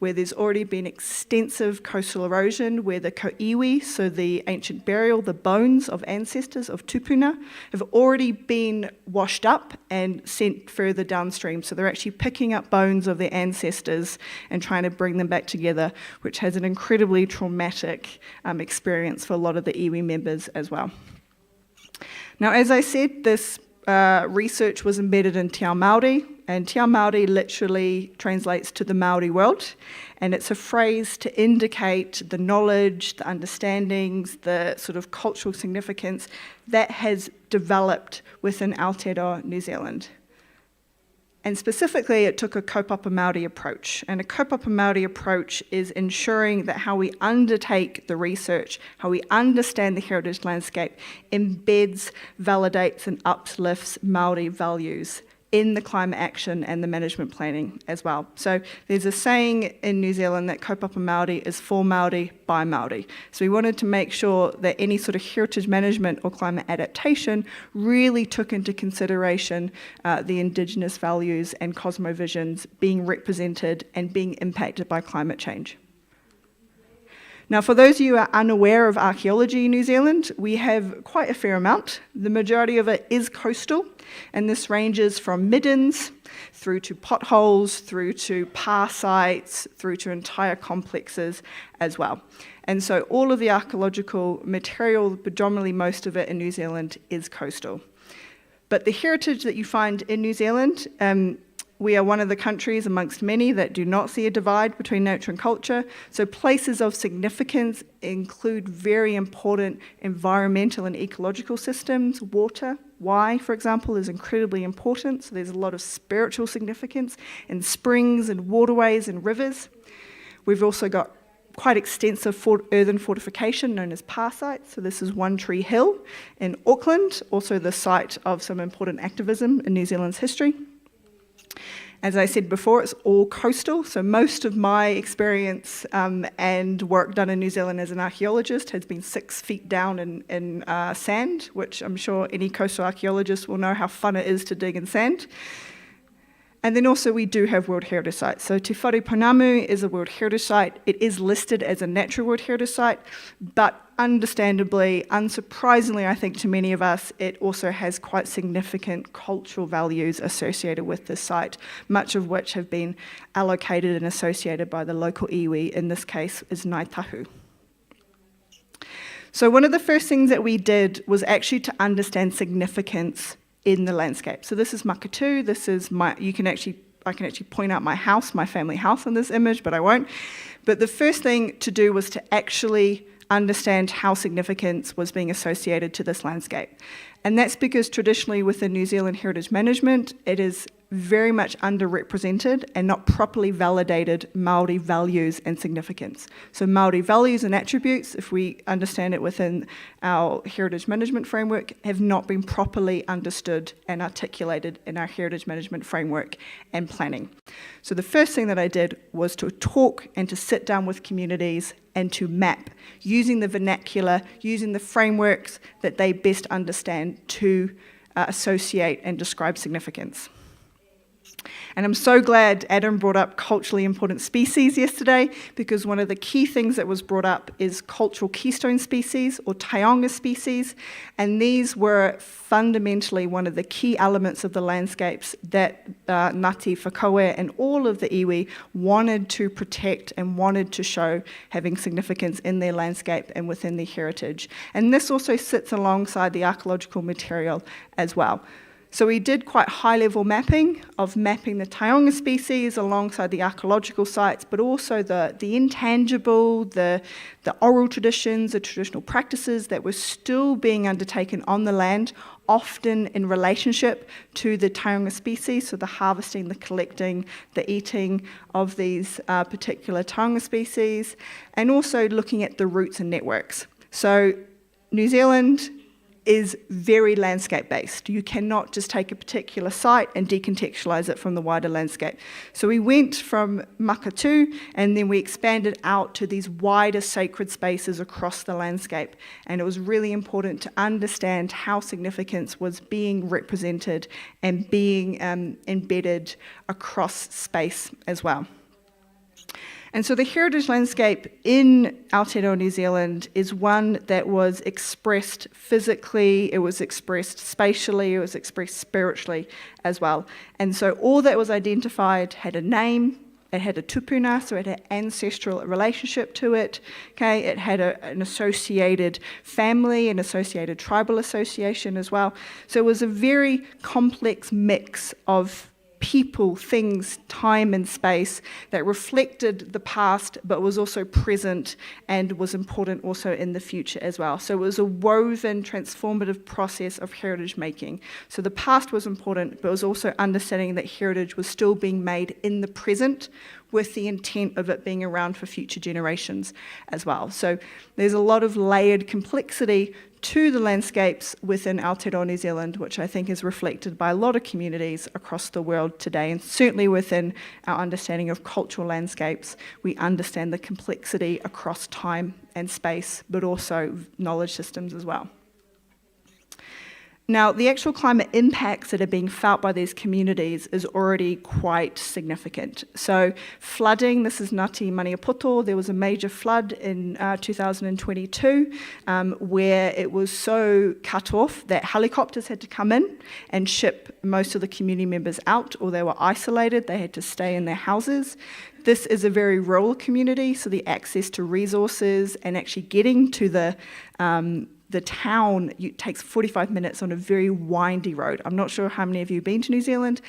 where there's already been extensive coastal erosion, where the koiwi, so the ancient burial, the bones of ancestors, of tupuna, have already been washed up and sent further downstream. So they're actually picking up bones of their ancestors and trying to bring them back together, which has an incredibly traumatic experience for a lot of the iwi members as well. Now, as I said, this research was embedded in Te Ao Māori, and Te Ao Māori literally translates to the Māori world, and it's a phrase to indicate the knowledge, the understandings, the sort of cultural significance that has developed within Aotearoa, New Zealand. And specifically, it took a kaupapa Māori approach. And a kaupapa Māori approach is ensuring that how we undertake the research, how we understand the heritage landscape, embeds, validates, and uplifts Māori values in the climate action and the management planning as well. So there's a saying in New Zealand that kaupapa Māori is for Māori, by Māori. So we wanted to make sure that any sort of heritage management or climate adaptation really took into consideration the Indigenous values and cosmovisions being represented and being impacted by climate change. Now, for those of you who are unaware of archaeology in New Zealand, we have quite a fair amount. The majority of it is coastal, and this ranges from middens through to potholes, through to pā sites, through to entire complexes as well. And so all of the archaeological material, predominantly most of it in New Zealand, is coastal. But the heritage that you find in New Zealand we are one of the countries amongst many that do not see a divide between nature and culture. So places of significance include very important environmental and ecological systems. Water, why, for example, is incredibly important. So there's a lot of spiritual significance in springs and waterways and rivers. We've also got quite extensive earthen fortification known as PAR sites. So this is One Tree Hill in Auckland, also the site of some important activism in New Zealand's history. As I said before, it's all coastal, so most of my experience and work done in New Zealand as an archaeologist has been 6 feet down in sand, which I'm sure any coastal archaeologist will know how fun it is to dig in sand. And then also we do have World Heritage Sites. So Te Whare Pounamu is a World Heritage Site. It is listed as a Natural World Heritage Site, but understandably, unsurprisingly, I think to many of us, it also has quite significant cultural values associated with this site, much of which have been allocated and associated by the local iwi, in this case is Ngāi Tahu. So one of the first things that we did was actually to understand significance in the landscape. So this is Makatu, this is I can actually point out my house, my family house in this image, but I won't. But the first thing to do was to actually understand how significance was being associated to this landscape. And that's because traditionally within New Zealand heritage management, it is very much underrepresented and not properly validated Māori values and significance. So Māori values and attributes, if we understand it within our heritage management framework, have not been properly understood and articulated in our heritage management framework and planning. So the first thing that I did was to talk and to sit down with communities and to map, using the vernacular, using the frameworks that they best understand to associate and describe significance. And I'm so glad Adam brought up culturally important species yesterday, because one of the key things that was brought up is cultural keystone species or taonga species, and these were fundamentally one of the key elements of the landscapes that Ngāti Whakaue and all of the iwi wanted to protect and wanted to show having significance in their landscape and within their heritage. And this also sits alongside the archaeological material as well. So we did quite high-level mapping the taonga species alongside the archaeological sites, but also the intangible, the oral traditions, the traditional practices that were still being undertaken on the land, often in relationship to the taonga species, so the harvesting, the collecting, the eating of these particular taonga species, and also looking at the roots and networks. So New Zealand is very landscape-based. You cannot just take a particular site and decontextualize it from the wider landscape. So we went from Makatu, and then we expanded out to these wider sacred spaces across the landscape. And it was really important to understand how significance was being represented and being embedded across space as well. And so the heritage landscape in Aotearoa New Zealand is one that was expressed physically, it was expressed spatially, it was expressed spiritually as well. And so all that was identified had a name, it had a tupuna, so it had an ancestral relationship to it. Okay, it had an associated family, an associated tribal association as well. So it was a very complex mix of people, things, time and space that reflected the past but was also present and was important also in the future as well. So it was a woven, transformative process of heritage making. So the past was important, but it was also understanding that heritage was still being made in the present with the intent of it being around for future generations as well. So there's a lot of layered complexity to the landscapes within Aotearoa New Zealand, which I think is reflected by a lot of communities across the world today, and certainly within our understanding of cultural landscapes, we understand the complexity across time and space, but also knowledge systems as well. Now, the actual climate impacts that are being felt by these communities is already quite significant. So flooding, this is Ngāti Maniapoto, there was a major flood in 2022 where it was so cut off that helicopters had to come in and ship most of the community members out, or they were isolated, they had to stay in their houses. This is a very rural community, so the access to resources and actually getting to the town takes 45 minutes on a very windy road. I'm not sure how many of you have been to New Zealand,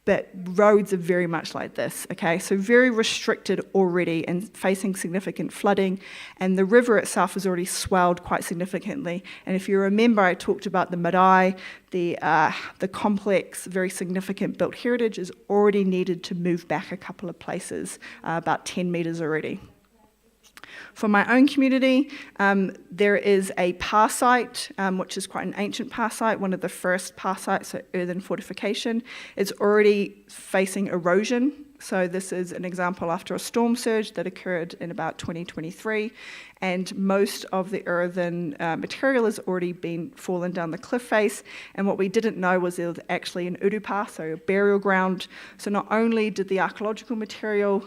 but roads are very much like this, okay? So very restricted already and facing significant flooding, and the river itself has already swelled quite significantly. And if you remember, I talked about the marae, the complex, very significant built heritage is already needed to move back a couple of places, about 10 metres already. For my own community, there is a par site, which is quite an ancient par site, one of the first par sites, so earthen fortification. It's already facing erosion. So this is an example after a storm surge that occurred in about 2023, and most of the earthen material has already been fallen down the cliff face. And what we didn't know was there was actually an urupa, so a burial ground. So not only did the archaeological material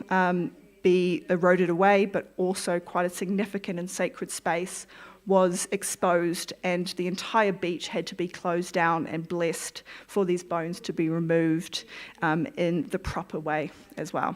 be eroded away, but also quite a significant and sacred space was exposed, and the entire beach had to be closed down and blessed for these bones to be removed in the proper way as well.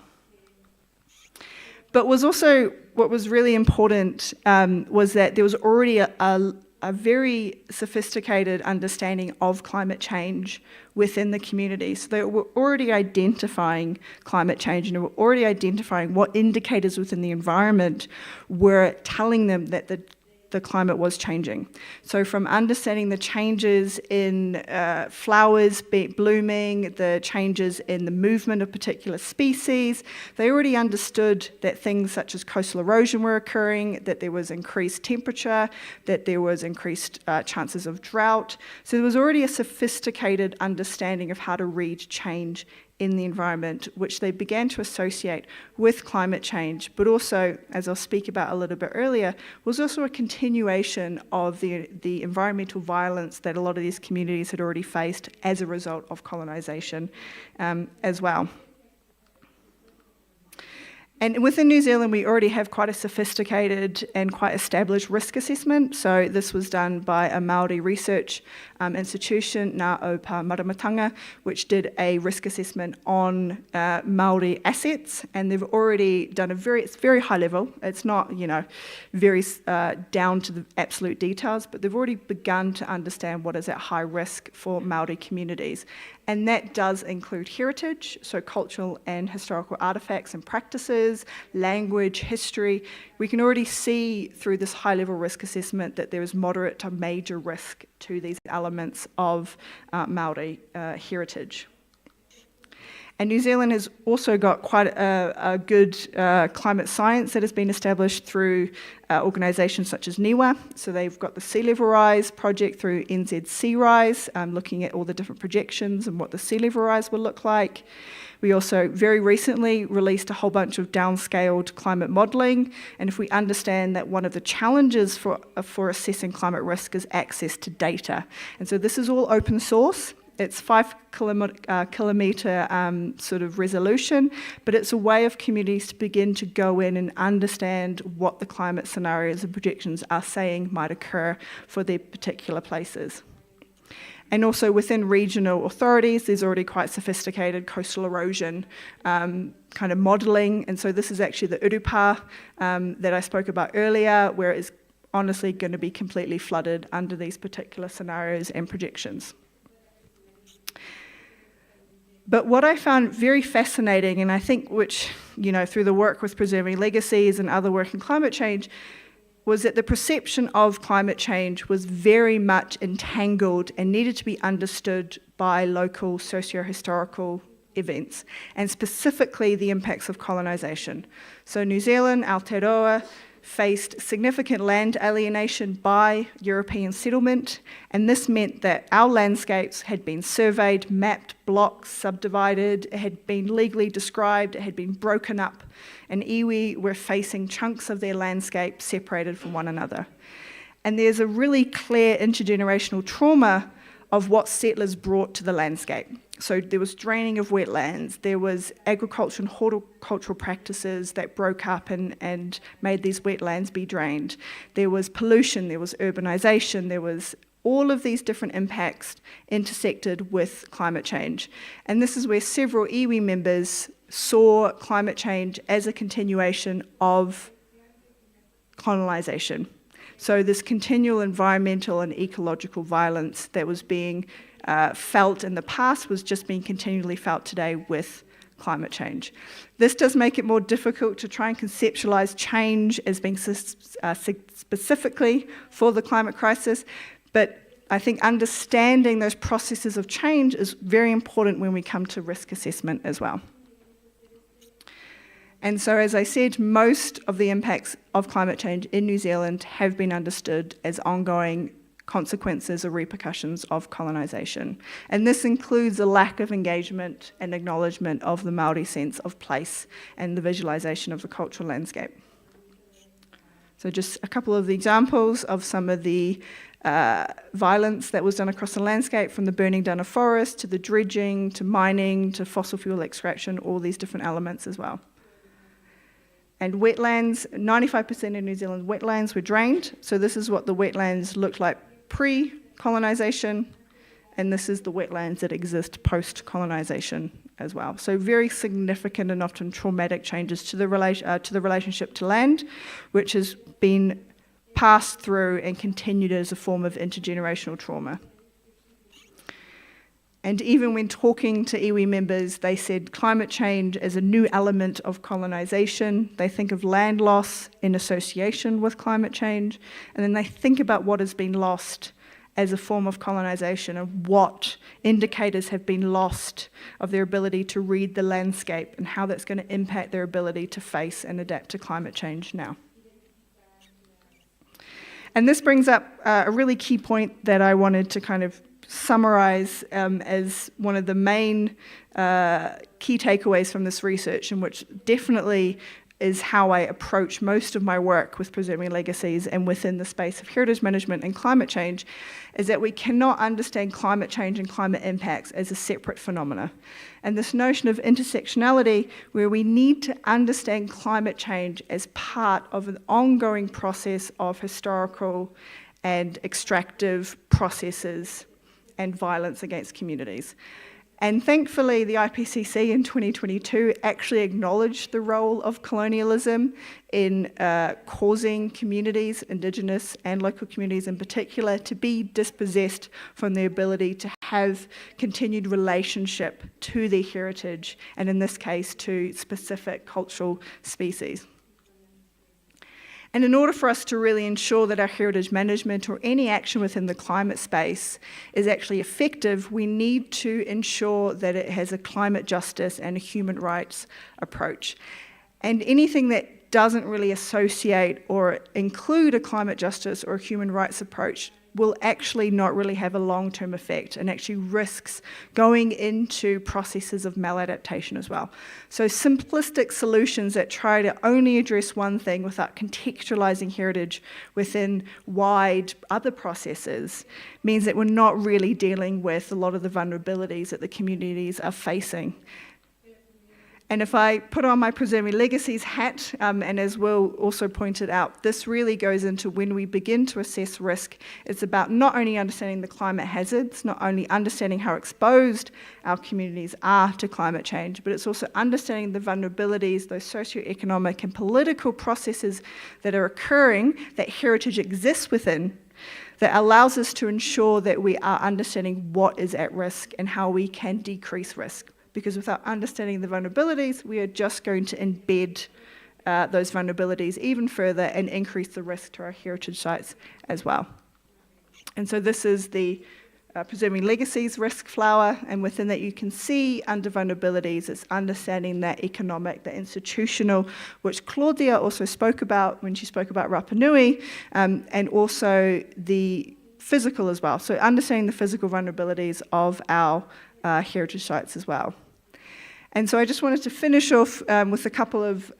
But what was really important was that there was already a very sophisticated understanding of climate change within the community. So they were already identifying climate change, and they were already identifying what indicators within the environment were telling them that the climate was changing. So from understanding the changes in flowers blooming, the changes in the movement of particular species, they already understood that things such as coastal erosion were occurring, that there was increased temperature, that there was increased chances of drought. So there was already a sophisticated understanding of how to read change in the environment, which they began to associate with climate change, but also, as I'll speak about a little bit earlier, was also a continuation of the environmental violence that a lot of these communities had already faced as a result of colonisation as well. And within New Zealand, we already have quite a sophisticated and quite established risk assessment. So this was done by a Māori research institution, Ngā o Pa Maramatanga, which did a risk assessment on Māori assets. And they've already done it's very high level. It's not, very down to the absolute details, but they've already begun to understand what is at high risk for Māori communities. And that does include heritage, so cultural and historical artefacts and practices, language, history. We can already see through this high-level risk assessment that there is moderate to major risk to these elements of Māori heritage. And New Zealand has also got quite a good climate science that has been established through organisations such as NIWA. So they've got the Sea Level Rise project through NZ Sea Rise, looking at all the different projections and what the sea level rise will look like. We also very recently released a whole bunch of downscaled climate modelling, and if we understand that one of the challenges for assessing climate risk is access to data. And so this is all open source. It's 5 kilometre sort of resolution, but it's a way of communities to begin to go in and understand what the climate scenarios and projections are saying might occur for their particular places. And also within regional authorities, there's already quite sophisticated coastal erosion kind of modelling. And so this is actually the urupa that I spoke about earlier, where it's honestly going to be completely flooded under these particular scenarios and projections. But what I found very fascinating, and I think which, through the work with Preserving Legacies and other work in climate change, was that the perception of climate change was very much entangled and needed to be understood by local socio-historical events, and specifically the impacts of colonisation. So New Zealand, Aotearoa, faced significant land alienation by European settlement, and this meant that our landscapes had been surveyed, mapped, blocked, subdivided, it had been legally described, it had been broken up, and iwi were facing chunks of their landscape separated from one another. And there's a really clear intergenerational trauma of what settlers brought to the landscape. So there was draining of wetlands, there was agriculture and horticultural practices that broke up and made these wetlands be drained. There was pollution, there was urbanisation, there was all of these different impacts intersected with climate change. And this is where several iwi members saw climate change as a continuation of colonisation. So this continual environmental and ecological violence that was being felt in the past was just being continually felt today with climate change. This does make it more difficult to try and conceptualize change as being specifically for the climate crisis, but I think understanding those processes of change is very important when we come to risk assessment as well. And so, as I said, most of the impacts of climate change in New Zealand have been understood as ongoing consequences or repercussions of colonisation. And this includes a lack of engagement and acknowledgement of the Māori sense of place and the visualisation of the cultural landscape. So just a couple of the examples of some of the violence that was done across the landscape, from the burning down of forests to the dredging to mining to fossil fuel extraction, all these different elements as well. And wetlands, 95% of New Zealand's wetlands were drained. So this is what the wetlands looked like pre-colonisation, and this is the wetlands that exist post-colonisation as well. So very significant and often traumatic changes to the relationship to land, which has been passed through and continued as a form of intergenerational trauma. And even when talking to iwi members, they said climate change is a new element of colonisation. They think of land loss in association with climate change, and then they think about what has been lost as a form of colonisation and what indicators have been lost of their ability to read the landscape and how that's going to impact their ability to face and adapt to climate change now. And this brings up a really key point that I wanted to kind of summarize as one of the main key takeaways from this research, and which definitely is how I approach most of my work with preserving legacies and within the space of heritage management and climate change, is that we cannot understand climate change and climate impacts as a separate phenomena. And this notion of intersectionality, where we need to understand climate change as part of an ongoing process of historical and extractive processes and violence against communities. And thankfully, the IPCC in 2022 actually acknowledged the role of colonialism in causing communities, Indigenous and local communities in particular, to be dispossessed from the ability to have continued relationship to their heritage, and in this case, to specific cultural species. And in order for us to really ensure that our heritage management or any action within the climate space is actually effective, we need to ensure that it has a climate justice and a human rights approach. And anything that doesn't really associate or include a climate justice or a human rights approach will actually not really have a long-term effect and actually risks going into processes of maladaptation as well. So simplistic solutions that try to only address one thing without contextualizing heritage within wide other processes means that we're not really dealing with a lot of the vulnerabilities that the communities are facing. And if I put on my Preserving Legacies hat, and as Will also pointed out, this really goes into when we begin to assess risk, it's about not only understanding the climate hazards, not only understanding how exposed our communities are to climate change, but it's also understanding the vulnerabilities, those socioeconomic and political processes that are occurring, that heritage exists within, that allows us to ensure that we are understanding what is at risk and how we can decrease risk. Because without understanding the vulnerabilities, we are just going to embed those vulnerabilities even further and increase the risk to our heritage sites as well. And so this is the Preserving Legacies risk flower, and within that you can see under vulnerabilities, it's understanding that economic, the institutional, which Claudia also spoke about when she spoke about Rapa Nui, and also the physical as well. So understanding the physical vulnerabilities of our heritage sites as well. And so I just wanted to finish off with a couple of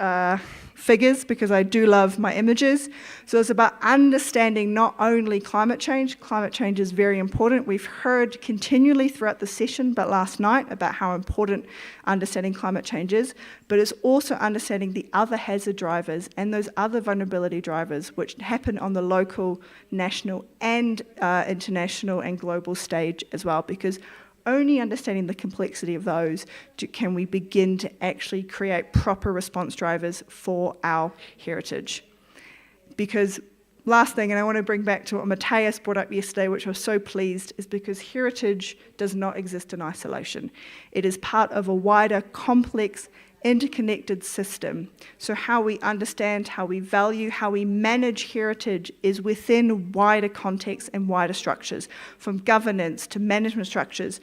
figures, because I do love my images. So it's about understanding not only climate change is very important. We've heard continually throughout the session, but last night, about how important understanding climate change is, but it's also understanding the other hazard drivers and those other vulnerability drivers which happen on the local, national, and international and global stage as well, because only understanding the complexity of those can we begin to actually create proper response drivers for our heritage. Because last thing, and I want to bring back to what Matthias brought up yesterday, which I was so pleased, is because heritage does not exist in isolation. It is part of a wider, complex, interconnected system. So how we understand, how we value, how we manage heritage is within wider contexts and wider structures, from governance to management structures.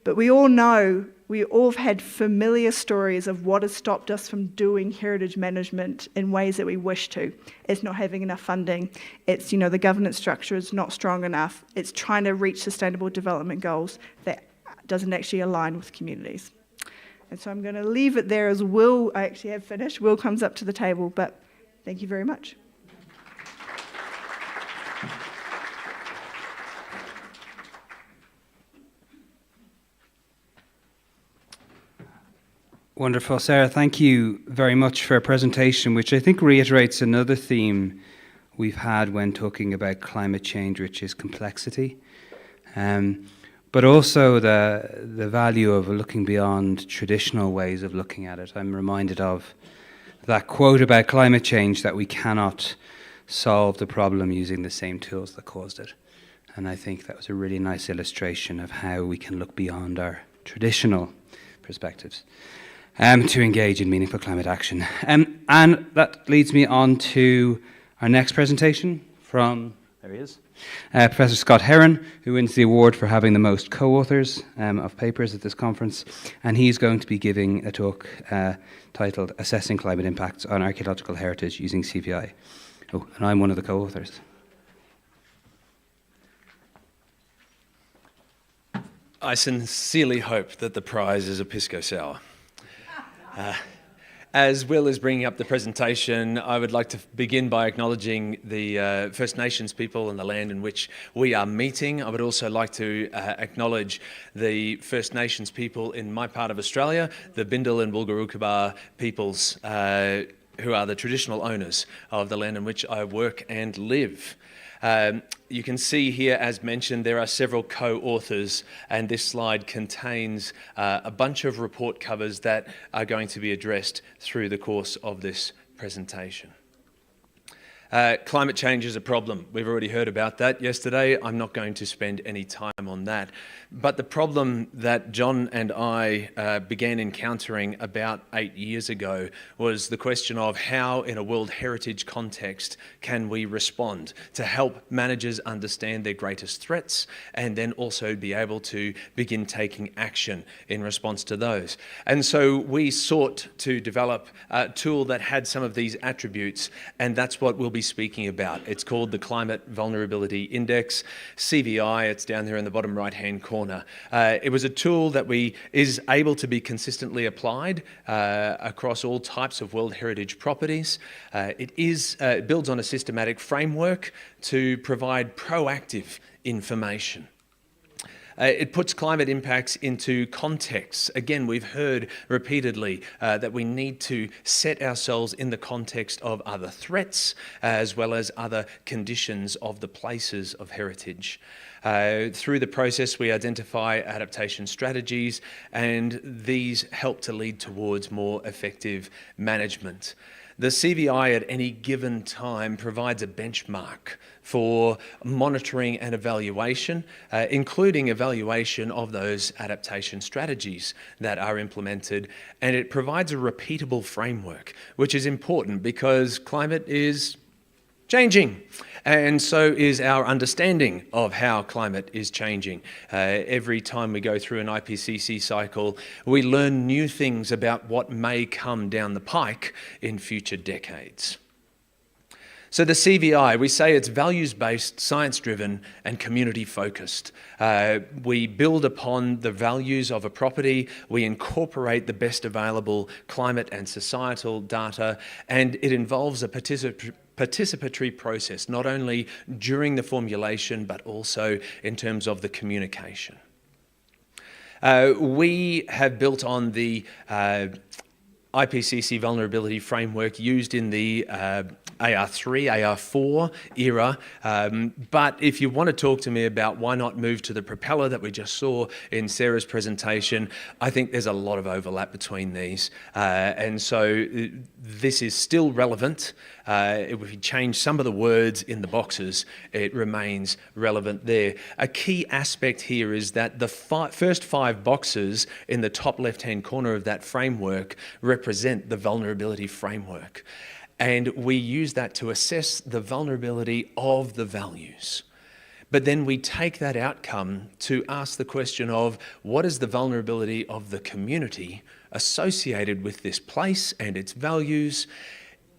But we all know, we all have had familiar stories of what has stopped us from doing heritage management in ways that we wish to. It's not having enough funding. It's, the governance structure is not strong enough. It's trying to reach sustainable development goals that doesn't actually align with communities. And so I'm going to leave it there as Will, I actually have finished. Will comes up to the table, but thank you very much.
Wonderful, Sarah. Thank you very much for a presentation, which I think reiterates another theme we've had when talking about climate change, which is complexity. But also the value of looking beyond traditional ways of looking at it. I'm reminded of that quote about climate change, that we cannot solve the problem using the same tools that caused it. And I think that was a really nice illustration of how we can look beyond our traditional perspectives to engage in meaningful climate action. And that leads me on to our next presentation from, there he is, Professor Scott Heron, who wins the award for having the most co-authors of papers at this conference. And he's going to be giving a talk titled Assessing Climate Impacts on Archaeological Heritage Using CVI. Oh, and I'm one of the co-authors.
I sincerely hope that the prize is a pisco sour. As Will is bringing up the presentation, I would like to begin by acknowledging the First Nations people and the land in which we are meeting. I would also like to acknowledge the First Nations people in my part of Australia, the Bindal and Bulgarukaba peoples, who are the traditional owners of the land in which I work and live. You can see here, as mentioned, there are several co-authors, and this slide contains a bunch of report covers that are going to be addressed through the course of this presentation. Climate change is a problem. We've already heard about that yesterday. I'm not going to spend any time on that. But the problem that John and I began encountering about 8 years ago was the question of how, in a World Heritage context, can we respond to help managers understand their greatest threats and then also be able to begin taking action in response to those. And so we sought to develop a tool that had some of these attributes, and that's what we'll be speaking about. It's called the Climate Vulnerability Index, CVI. It's down there in the bottom right-hand corner. It was a tool that is able to be consistently applied across all types of World Heritage properties. It builds on a systematic framework to provide proactive information. It puts climate impacts into context. Again, we've heard repeatedly that we need to set ourselves in the context of other threats as well as other conditions of the places of heritage. Through the process, we identify adaptation strategies, and these help to lead towards more effective management. The CVI at any given time provides a benchmark for monitoring and evaluation, including evaluation of those adaptation strategies that are implemented, and it provides a repeatable framework, which is important because climate is changing, and so is our understanding of how climate is changing. Every time we go through an IPCC cycle, we learn new things about what may come down the pike in future decades. So the CVI, we say it's values-based, science-driven, and community-focused. We build upon the values of a property, we incorporate the best available climate and societal data, and it involves a participatory process, not only during the formulation, but also in terms of the communication. We have built on the IPCC vulnerability framework used in the AR3, AR4 era. But if you want to talk to me about why not move to the propeller that we just saw in Sarah's presentation, I think there's a lot of overlap between these. And so this is still relevant. If we change some of the words in the boxes, it remains relevant there. A key aspect here is that the first 5 boxes in the top left-hand corner of that framework represent the vulnerability framework. And we use that to assess the vulnerability of the values. But then we take that outcome to ask the question of what is the vulnerability of the community associated with this place and its values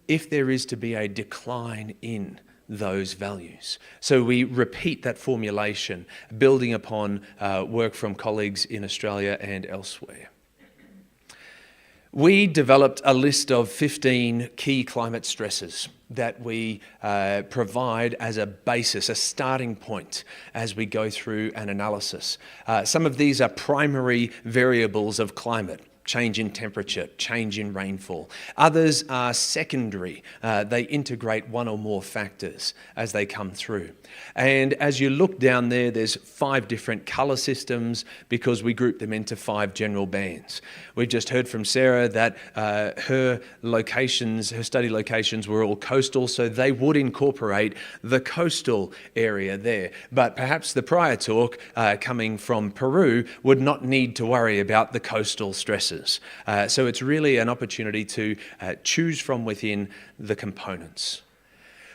if there is to be a decline in those values. So we repeat that formulation, building upon work from colleagues in Australia and elsewhere. We developed a list of 15 key climate stresses that we provide as a basis, a starting point as we go through an analysis. Some of these are primary variables of climate: change in temperature, change in rainfall. Others are secondary. They integrate one or more factors as they come through. And as you look down there, there's 5 different colour systems because we group them into 5 general bands. We've just heard from Sarah that her study locations were all coastal, so they would incorporate the coastal area there. But perhaps the prior talk coming from Peru would not need to worry about the coastal stresses. So it's really an opportunity to choose from within the components.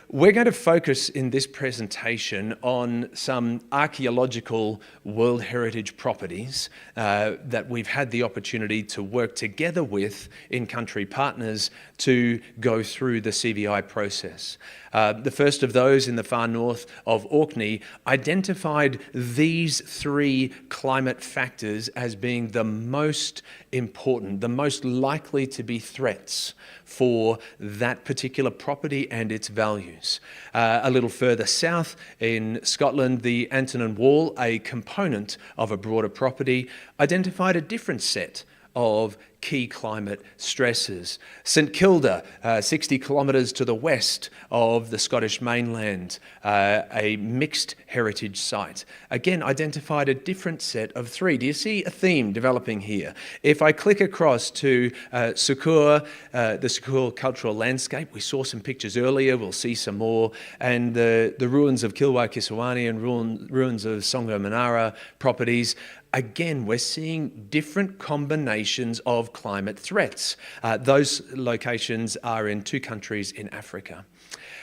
We're going to focus in this presentation on some archaeological World Heritage properties that we've had the opportunity to work together with in-country partners to go through the CVI process. The first of those in the far north of Orkney identified these 3 climate factors as being the most important, the most likely to be threats for that particular property and its values. A little further south in Scotland, the Antonin Wall, a component of a broader property, identified a different set of key climate stresses. St Kilda, 60 kilometres to the west of the Scottish mainland, a mixed heritage site, again identified a different set of 3. Do you see a theme developing here? If I click across to Sukur, the Sukur cultural landscape, we saw some pictures earlier, we'll see some more, and the ruins of Kilwa Kiswani and ruins of Songo Manara properties. Again, we're seeing different combinations of climate threats. Those locations are in 2 countries in Africa.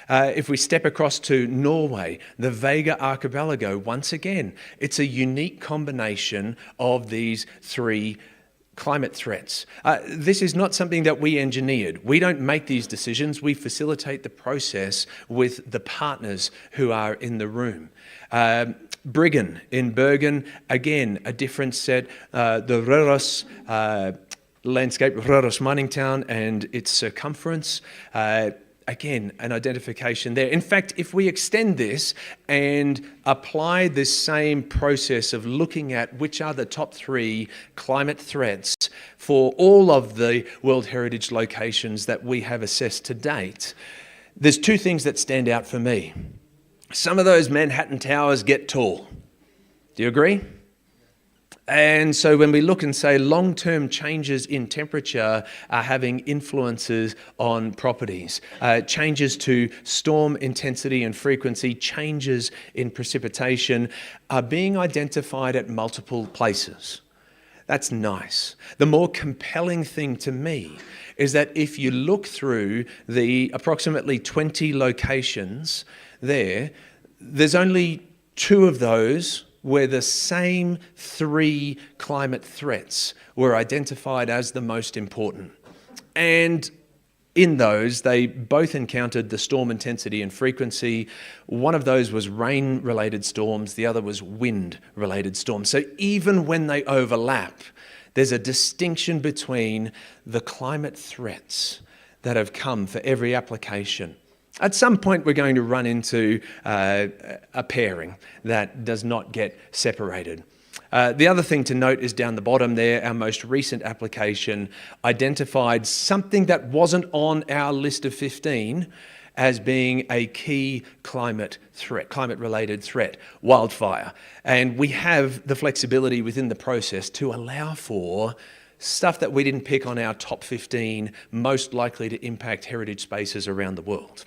If we step across to Norway, the Vega Archipelago, once again, it's a unique combination of these 3 climate threats. This is not something that we engineered. We don't make these decisions. We facilitate the process with the partners who are in the room. Briggen in Bergen, again, a different set. The Røros landscape, Røros mining town and its circumference. Again, an identification there. In fact, if we extend this and apply this same process of looking at which are the top 3 climate threats for all of the World Heritage locations that we have assessed to date, there's 2 things that stand out for me. Some of those Manhattan towers get tall. Do you agree? And so when we look and say long-term changes in temperature are having influences on properties, changes to storm intensity and frequency, changes in precipitation are being identified at multiple places. That's nice. The more compelling thing to me is that if you look through the approximately 20 locations there's only 2 of those where the same 3 climate threats were identified as the most important. And in those, they both encountered the storm intensity and frequency. One of those was rain-related storms, the other was wind-related storms. So even when they overlap, there's a distinction between the climate threats that have come for every application. At some point, we're going to run into a pairing that does not get separated. The other thing to note is down the bottom there, our most recent application identified something that wasn't on our list of 15 as being a key climate-related threat, wildfire. And we have the flexibility within the process to allow for stuff that we didn't pick on our top 15 most likely to impact heritage spaces around the world.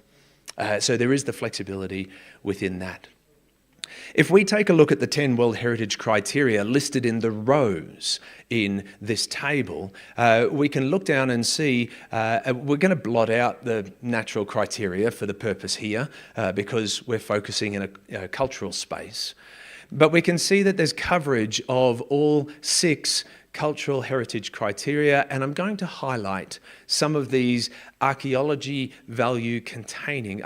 So there is the flexibility within that. If we take a look at the 10 World Heritage criteria listed in the rows in this table, we can look down and see, we're going to blot out the natural criteria for the purpose here because we're focusing in a cultural space. But we can see that there's coverage of all 6 cultural heritage criteria, and I'm going to highlight some of these archaeological value containing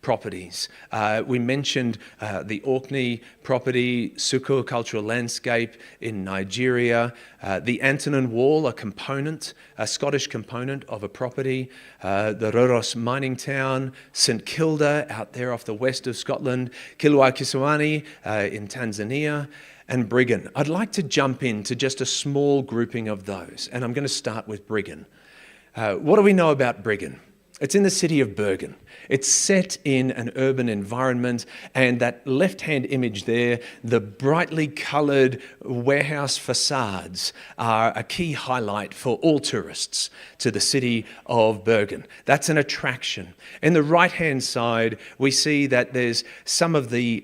properties. We mentioned the Orkney property, Sukur cultural landscape in Nigeria, the Antonin Wall, a Scottish component of a property, the Røros mining town, St Kilda out there off the west of Scotland, Kilwa Kisiwani in Tanzania, and Briggan. I'd like to jump into just a small grouping of those, and I'm going to start with Briggan. What do we know about Briggan? It's in the city of Bergen. It's set in an urban environment, and that left-hand image there, the brightly coloured warehouse facades are a key highlight for all tourists to the city of Bergen. That's an attraction. In the right-hand side, we see that there's some of the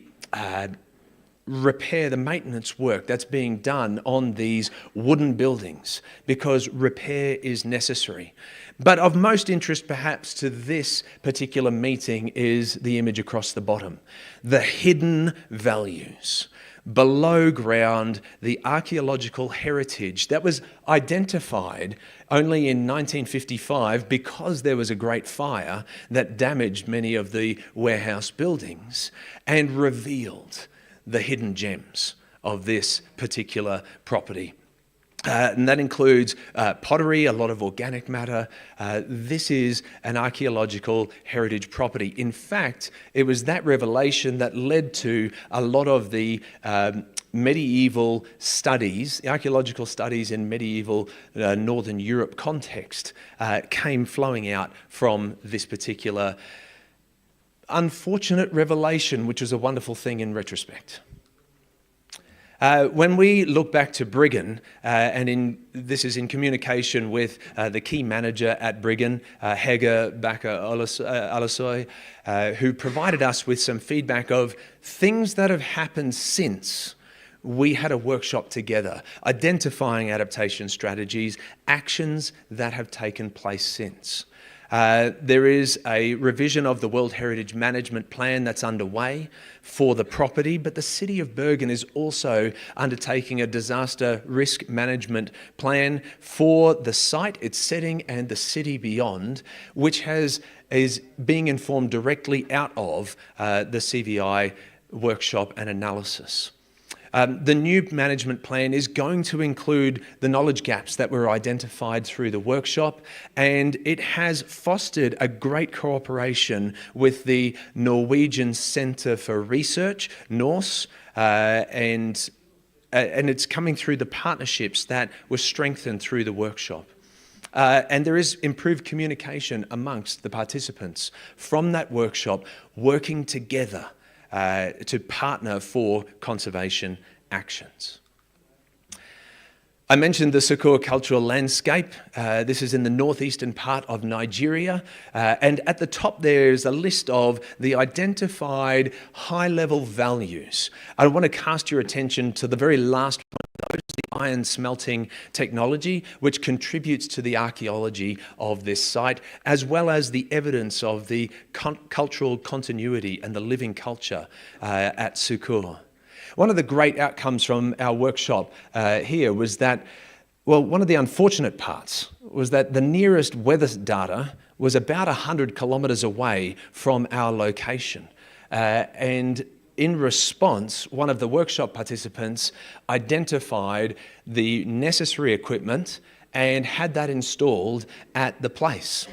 the maintenance work that's being done on these wooden buildings because repair is necessary. But of most interest perhaps to this particular meeting is the image across the bottom, the hidden values. Below ground, the archaeological heritage that was identified only in 1955 because there was a great fire that damaged many of the warehouse buildings and revealed the hidden gems of this particular property. And that includes pottery, a lot of organic matter. This is an archaeological heritage property. In fact, it was that revelation that led to a lot of the medieval studies, archaeological studies in medieval Northern Europe context came flowing out from this particular unfortunate revelation, which was a wonderful thing in retrospect. When we look back to Briggan, this is in communication with the key manager at Briggan, Hege Bakker-Alasoy, who provided us with some feedback of things that have happened since we had a workshop together, identifying adaptation strategies, actions that have taken place since. There is a revision of the World Heritage Management Plan that's underway for the property, but the City of Bergen is also undertaking a disaster risk management plan for the site, its setting, and the city beyond, which is being informed directly out of the CVI workshop and analysis. The new management plan is going to include the knowledge gaps that were identified through the workshop, and it has fostered a great cooperation with the Norwegian Centre for Research, NORS, and it's coming through the partnerships that were strengthened through the workshop. And there is improved communication amongst the participants from that workshop working together to partner for conservation actions. I mentioned the Sukur cultural landscape. This is in the northeastern part of Nigeria. And at the top there is a list of the identified high-level values. I want to cast your attention to the very last one of those, the iron smelting technology, which contributes to the archaeology of this site, as well as the evidence of the cultural continuity and the living culture at Sukur. One of the great outcomes from our workshop here was that, well, one of the unfortunate parts was that the nearest weather data was about 100 kilometres away from our location. And in response, one of the workshop participants identified the necessary equipment and had that installed at the place.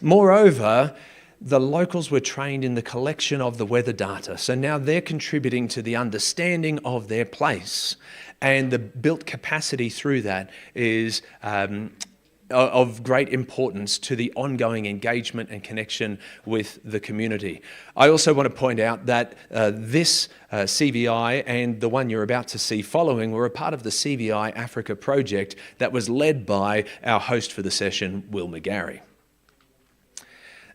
Moreover, the locals were trained in the collection of the weather data. So now they're contributing to the understanding of their place. And the built capacity through that is of great importance to the ongoing engagement and connection with the community. I also want to point out that this CVI and the one you're about to see following were a part of the CVI Africa project that was led by our host for the session, Will McGarry.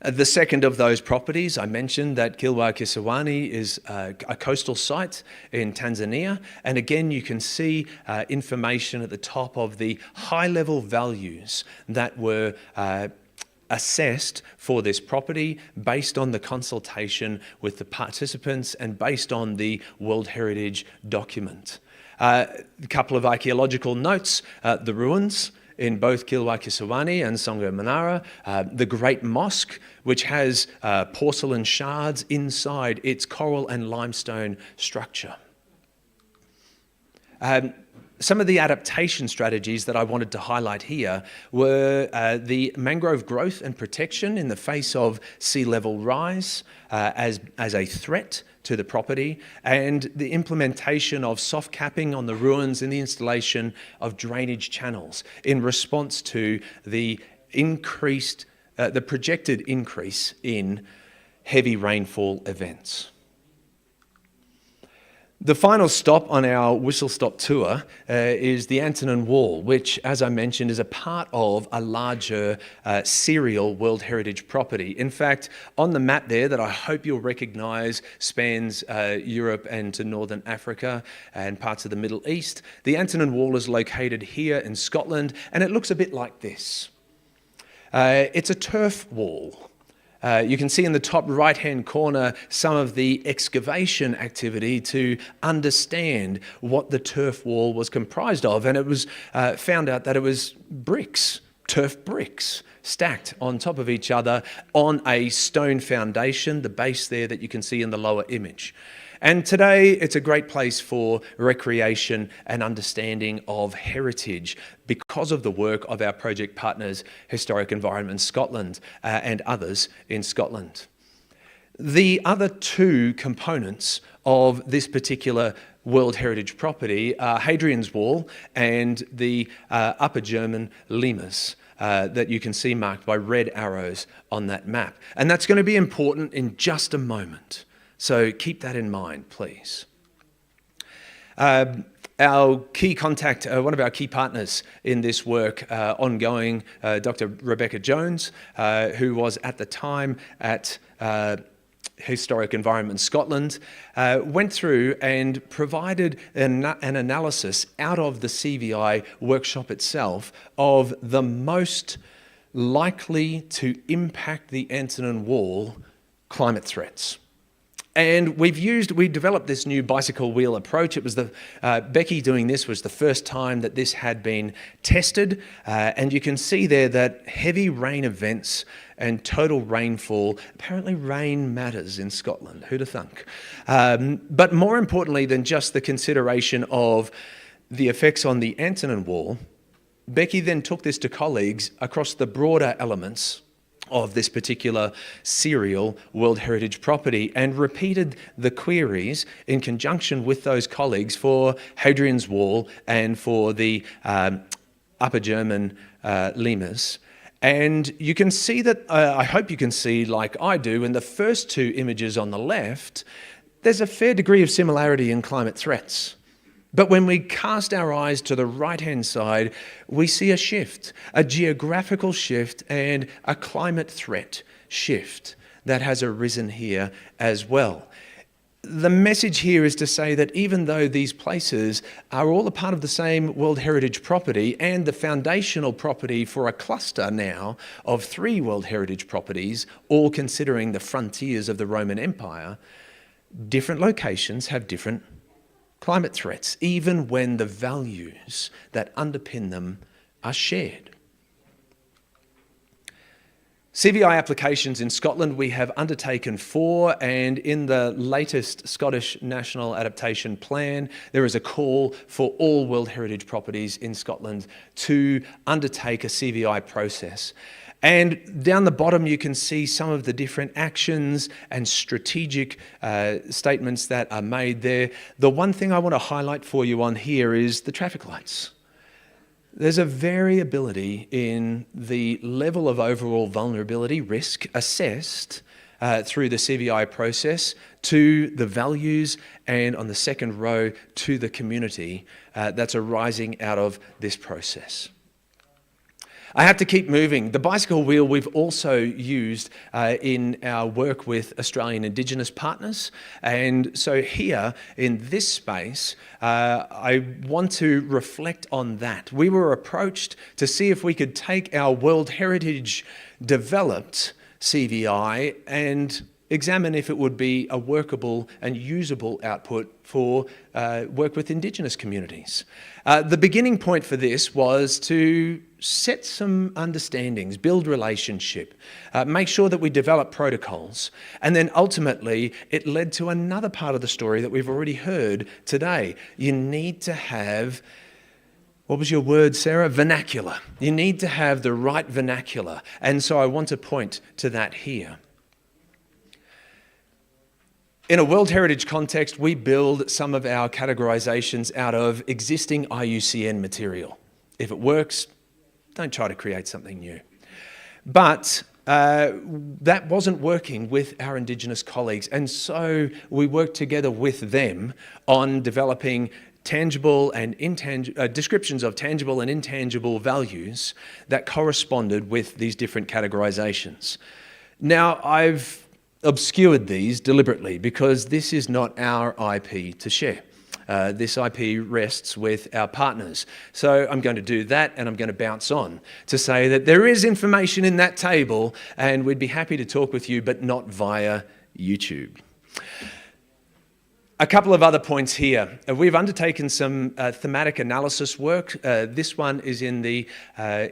The second of those properties, I mentioned that Kilwa Kisiwani is a coastal site in Tanzania. And again, you can see information at the top of the high-level values that were assessed for this property based on the consultation with the participants and based on the World Heritage document. A couple of archaeological notes, the ruins in both Kilwa Kisiwani and Songo Manara, the Great Mosque, which has porcelain shards inside its coral and limestone structure. Some of the adaptation strategies that I wanted to highlight here were the mangrove growth and protection in the face of sea level rise as a threat to the property, and the implementation of soft capping on the ruins and the installation of drainage channels in response to the projected increase in heavy rainfall events. The final stop on our whistle-stop tour is the Antonin Wall, which, as I mentioned, is a part of a larger serial World Heritage property. In fact, on the map there that I hope you'll recognise spans Europe and to Northern Africa and parts of the Middle East, the Antonin Wall is located here in Scotland, and it looks a bit like this. It's a turf wall. You can see in the top right-hand corner some of the excavation activity to understand what the turf wall was comprised of. And it was found out that it was bricks, turf bricks, stacked on top of each other on a stone foundation, the base there that you can see in the lower image. And today it's a great place for recreation and understanding of heritage because of the work of our project partners, Historic Environment Scotland and others in Scotland. The other two components of this particular World Heritage property are Hadrian's Wall and the Upper German lemurs. That you can see marked by red arrows on that map. And that's going to be important in just a moment. So keep that in mind, please. Our key contact, one of our key partners in this work, ongoing, Dr. Rebecca Jones, who was at the time at Historic Environment Scotland, went through and provided an analysis out of the CVI workshop itself of the most likely to impact the Antonin Wall climate threats. And we developed this new bicycle wheel approach. It was Becky doing this was the first time that this had been tested. And you can see there that heavy rain events and total rainfall, apparently rain matters in Scotland, who'd have thunk? But more importantly than just the consideration of the effects on the Antonin Wall, Becky then took this to colleagues across the broader elements of this particular serial World Heritage property and repeated the queries in conjunction with those colleagues for Hadrian's Wall and for the Upper German lemurs. And you can see that, I hope you can see like I do, in the first two images on the left, there's a fair degree of similarity in climate threats. But when we cast our eyes to the right-hand side, we see a shift, a geographical shift and a climate threat shift that has arisen here as well. The message here is to say that even though these places are all a part of the same World Heritage property and the foundational property for a cluster now of 3 World Heritage properties, all considering the frontiers of the Roman Empire, different locations have different climate threats, even when the values that underpin them are shared. CVI applications in Scotland, we have undertaken 4, and in the latest Scottish National Adaptation Plan, there is a call for all World Heritage properties in Scotland to undertake a CVI process. And down the bottom, you can see some of the different actions and strategic statements that are made there. The one thing I want to highlight for you on here is the traffic lights. There's a variability in the level of overall vulnerability risk assessed through the CVI process to the values, and on the second row to the community that's arising out of this process. I have to keep moving. The bicycle wheel we've also used in our work with Australian Indigenous partners. And so here in this space, I want to reflect on that. We were approached to see if we could take our World Heritage developed CVI and examine if it would be a workable and usable output for work with Indigenous communities. The beginning point for this was to set some understandings, build relationship, make sure that we develop protocols, and then ultimately it led to another part of the story that we've already heard today. You need to have, what was your word, Sarah? Vernacular. You need to have the right vernacular, and so I want to point to that here. In a World Heritage context, we build some of our categorizations out of existing IUCN material. If it works, don't try to create something new. But that wasn't working with our Indigenous colleagues, and so we worked together with them on developing tangible and intangible descriptions of tangible and intangible values that corresponded with these different categorizations. Now, I've obscured these deliberately because this is not our IP to share. This IP rests with our partners. So I'm going to do that, and I'm going to bounce on to say that there is information in that table, and we'd be happy to talk with you, but not via YouTube. A couple of other points here. We've undertaken some thematic analysis work. This one is in the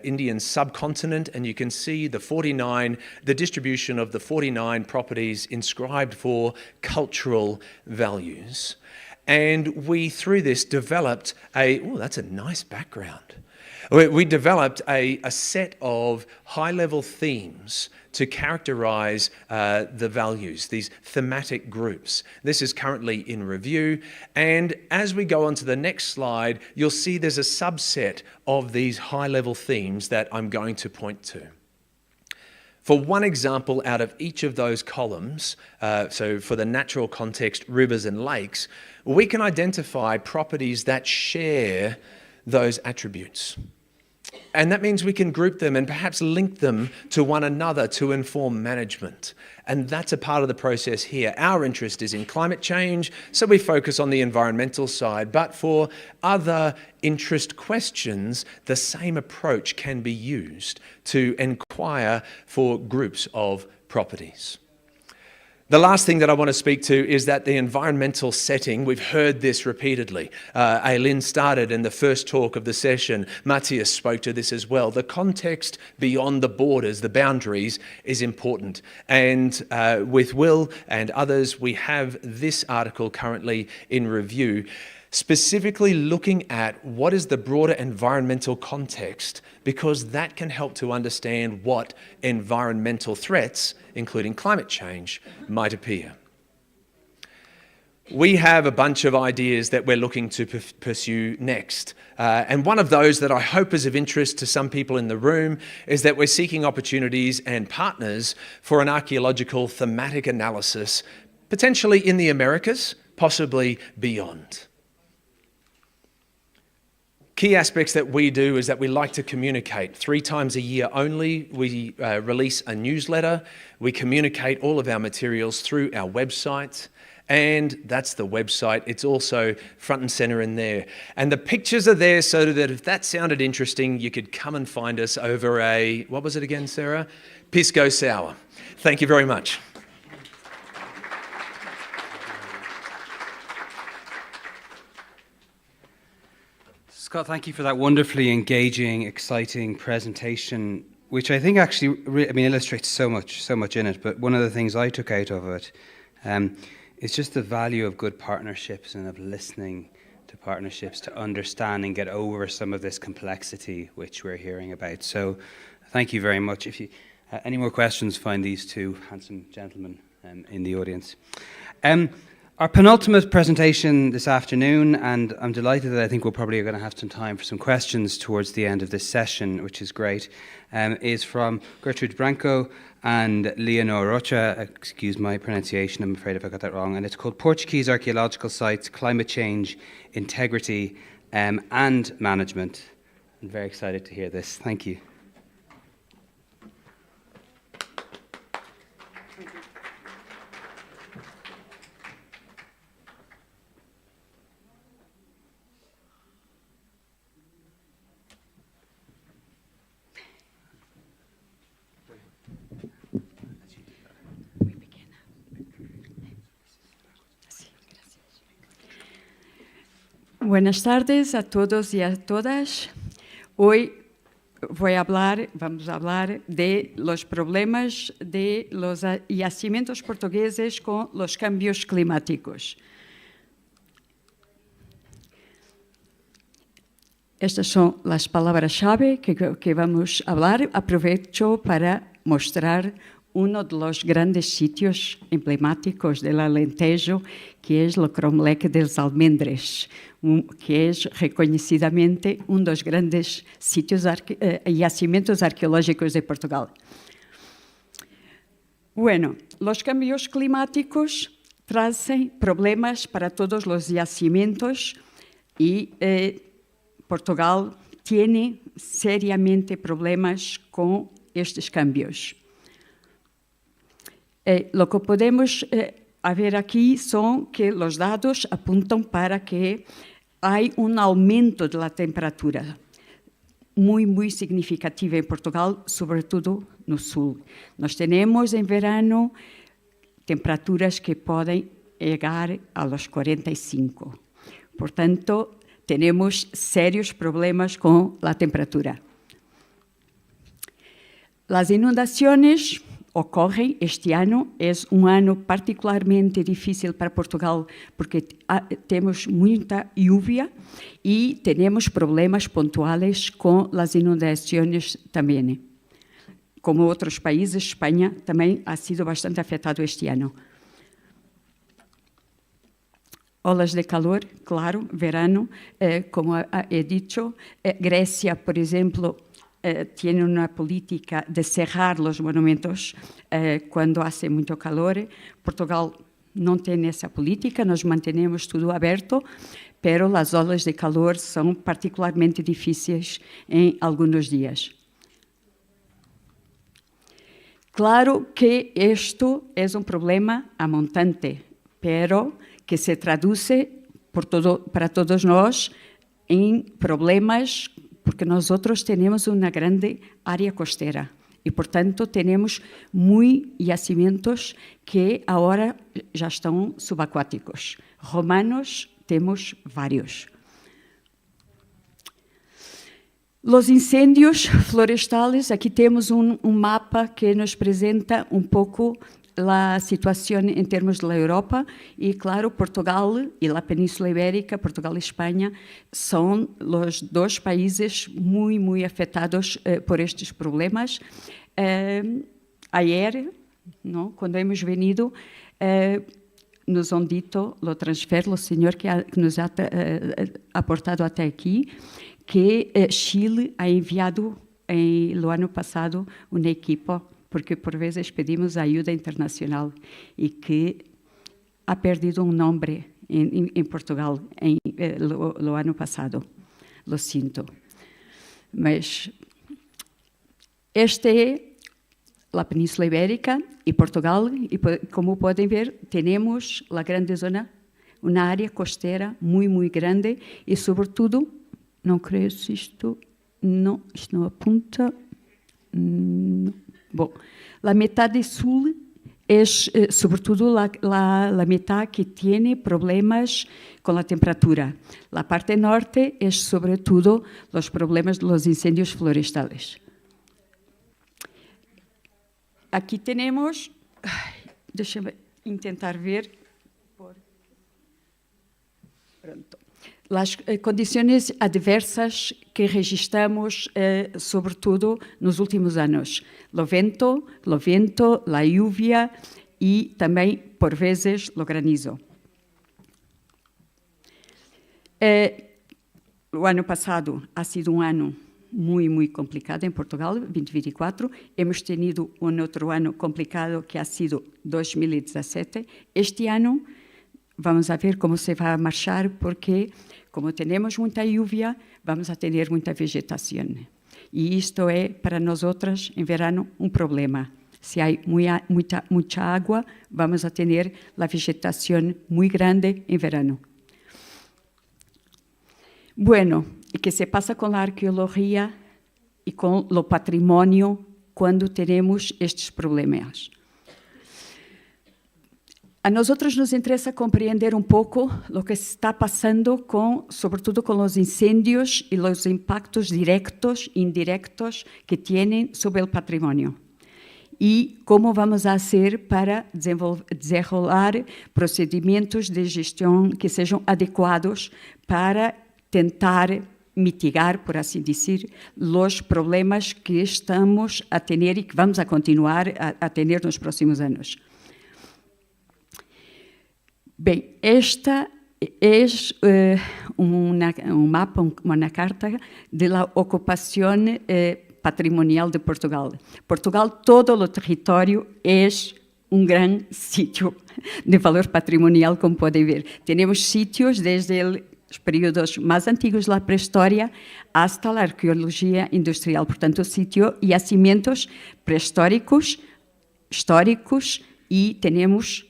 Indian subcontinent, and you can see the distribution of the 49 properties inscribed for cultural values. And we, through this, developed that's a nice background. We developed a set of high-level themes to characterize the values, these thematic groups. This is currently in review, and as we go on to the next slide, you'll see there's a subset of these high-level themes that I'm going to point to. For one example out of each of those columns, so for the natural context, rivers and lakes, we can identify properties that share those attributes. And that means we can group them and perhaps link them to one another to inform management. And that's a part of the process here. Our interest is in climate change, so we focus on the environmental side. But for other interest questions, the same approach can be used to inquire for groups of properties. The last thing that I want to speak to is that the environmental setting, we've heard this repeatedly. Aileen started in the first talk of the session. Matthias spoke to this as well. The context beyond the borders, the boundaries, is important. And with Will and others, we have this article currently in review, specifically looking at what is the broader environmental context, because that can help to understand what environmental threats, including climate change, might appear. We have a bunch of ideas that we're looking to pursue next. And one of those that I hope is of interest to some people in the room is that we're seeking opportunities and partners for an archaeological thematic analysis, potentially in the Americas, possibly beyond. Key aspects that we do is that we like to communicate 3 times a year only. We release a newsletter. We communicate all of our materials through our website. And that's the website. It's also front and center in there. And the pictures are there so that if that sounded interesting, you could come and find us over what was it again, Sarah? Pisco Sour. Thank you very much.
Scott, thank you for that wonderfully engaging, exciting presentation, which I think actually illustrates so much in it. But one of the things I took out of it is just the value of good partnerships and of listening to partnerships to understand and get over some of this complexity which we're hearing about. So Thank you very much. If you any more questions, find these two handsome gentlemen in the audience. Our penultimate presentation this afternoon, and I'm delighted that I think we're probably going to have some time for some questions towards the end of this session, which is great, is from Gertrude Branco and Leonor Rocha. Excuse my pronunciation, I'm afraid if I got that wrong. And it's called Portuguese Archaeological Sites, Climate Change, Integrity and Management. I'm very excited to hear this. Thank you.
Buenas tardes a todos y a todas. Hoy vamos a hablar de los problemas de los yacimientos portugueses con los cambios climáticos. Estas son las palabras-chave que vamos a hablar. Aprovecho para mostrar uno de los grandes sitios emblemáticos del Alentejo, que es el Cromlech dos Almendres, que es reconocidamente uno de los grandes sitios yacimientos arqueológicos de Portugal. Bueno, los cambios climáticos traen problemas para todos los yacimientos y Portugal tiene seriamente problemas con estos cambios. Lo que podemos ver aquí son que los datos apuntan para que hay un aumento de la temperatura muy, muy significativo en Portugal, sobre todo no sul. Nós tenemos en verano temperaturas que pueden llegar a los 45. Por tanto, tenemos serios problemas con la temperatura. Las inundaciones ocurren este ano, é ano particularmente difícil para Portugal porque temos muita lluvia e temos problemas pontuais com as inundações também. Como outros países, Espanha também ha sido bastante afetado este ano. Olas de calor, claro, verano, como he dicho, Grecia, por exemplo, tiene una política de cerrar los monumentos cuando hace mucho calor. Portugal no tiene esa política, nos mantenemos todo abierto, pero las olas de calor son particularmente difíciles en algunos días. Claro que esto es un problema amontante, pero que se traduce para todos nós en problemas porque nosotros tenemos una grande área costera y, por tanto, tenemos yacimientos que ahora ya están subacuáticos. Romanos tenemos varios. Los incendios florestales, aquí tenemos un mapa que nos presenta un poco la situación en términos de la Europa y, claro, Portugal y la Península Ibérica, Portugal y España, son los dos países muy, muy afectados por estos problemas. Ayer, ¿no? Cuando hemos venido, nos han dicho, lo transfer, el señor que nos ha aportado hasta aquí, que Chile ha enviado el año pasado un equipo porque por vezes pedimos ayuda internacional y que ha perdido un nombre en Portugal lo año pasado. Lo siento. Mas este es la Península Ibérica y Portugal, y como pueden ver, tenemos la grande zona, una área costera muy, muy grande y sobre todo, no creo si esto no apunta, no. Bom, a metade sul é, sobretudo, a metade que tem problemas com a temperatura. A parte norte é, sobretudo, os problemas dos incêndios florestais. Aqui temos, deixa-me tentar ver, pronto. As condições adversas que registramos, sobretudo, nos últimos anos. O vento, a lluvia e também, por vezes, o granizo. O ano passado ha sido um ano muito complicado em Portugal, 2024. Hemos tenido um outro ano complicado que ha sido 2017. Este ano vamos a ver como se vai marchar, porque como temos muita lluvia, vamos a ter muita vegetação. E isto é, para nós outras, em verano, um problema. Se há muita água, vamos a ter a vegetação muito grande em verano. Bueno, e que se passa com a arqueologia e com o patrimônio quando temos estes problemas? A nós outros nos interessa compreender um pouco o que está passando, sobretudo com os incêndios e os impactos diretos e indiretos que têm sobre o patrimônio. E como vamos a fazer para desenrolar procedimentos de gestão que sejam adequados para tentar mitigar, por assim dizer, os problemas que estamos a ter e que vamos a continuar a ter nos próximos anos. Bem, esta é um mapa, uma carta da ocupação patrimonial de Portugal. Portugal, todo o território é um grande sítio de valor patrimonial, como podem ver. Temos sítios desde os períodos mais antigos da pré-história hasta a arqueologia industrial. Portanto, sítio e yacimentos pré-históricos, históricos, e temos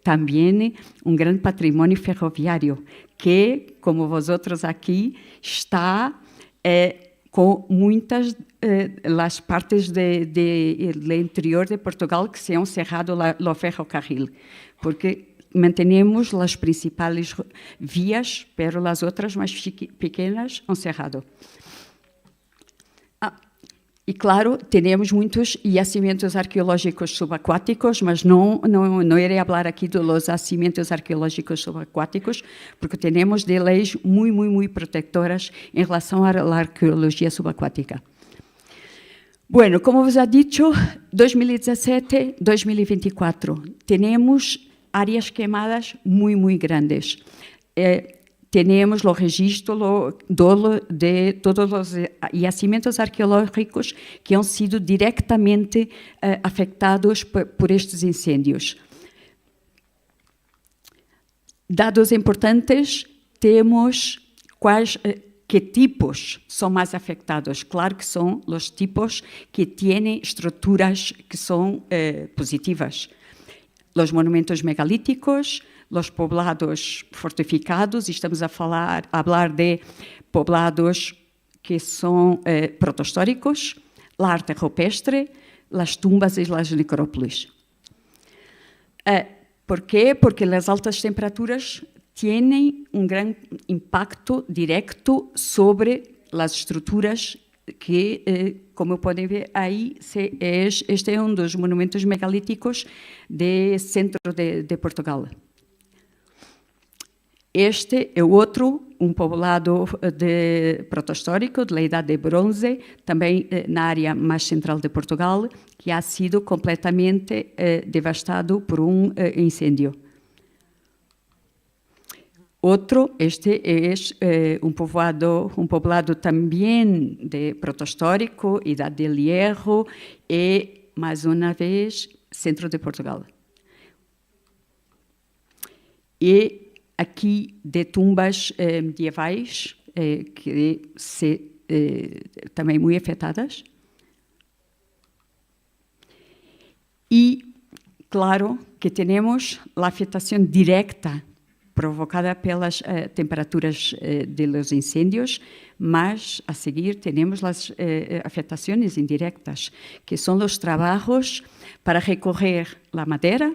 também um grande patrimônio ferroviário, que, como vosotros aqui, está com muitas das partes do interior de Portugal que se han cerrado o ferrocarril, porque mantenemos as principais vias, pero as outras mais pequenas han cerrado. E, claro, temos muitos yacimentos arqueológicos subaquáticos, mas não irei falar aqui dos yacimentos arqueológicos subaquáticos, porque temos de leis muito protetoras em relação à arqueologia subaquática. Bueno, como vos ha dicho, 2017-2024, temos áreas queimadas muito grandes. Temos o registro de todos os yacimentos arqueológicos que han sido diretamente afetados por estes incêndios. Dados importantes, temos que tipos são mais afetados. Claro que são os tipos que têm estruturas que são positivas. Os monumentos megalíticos, os poblados fortificados, estamos a falar de poblados que são protohistóricos, a arte rupestre, as tumbas e as necrópolis. Por quê? Porque as altas temperaturas têm um grande impacto direto sobre as estruturas que, como podem ver aí, este é um dos monumentos megalíticos do centro de Portugal. Este é outro, povoado protohistórico, da Idade de Bronze, também na área mais central de Portugal, que ha sido completamente devastado por incêndio. Outro, este é povoado também de protohistórico, Idade del Hierro, e, mais uma vez, centro de Portugal. E aqui de tumbas medievais, que também muito afetadas. E, claro, que temos a afetação direta provocada pelas temperaturas dos incêndios, mas, a seguir, temos as afetações indiretas, que são os trabalhos para recorrer à madeira,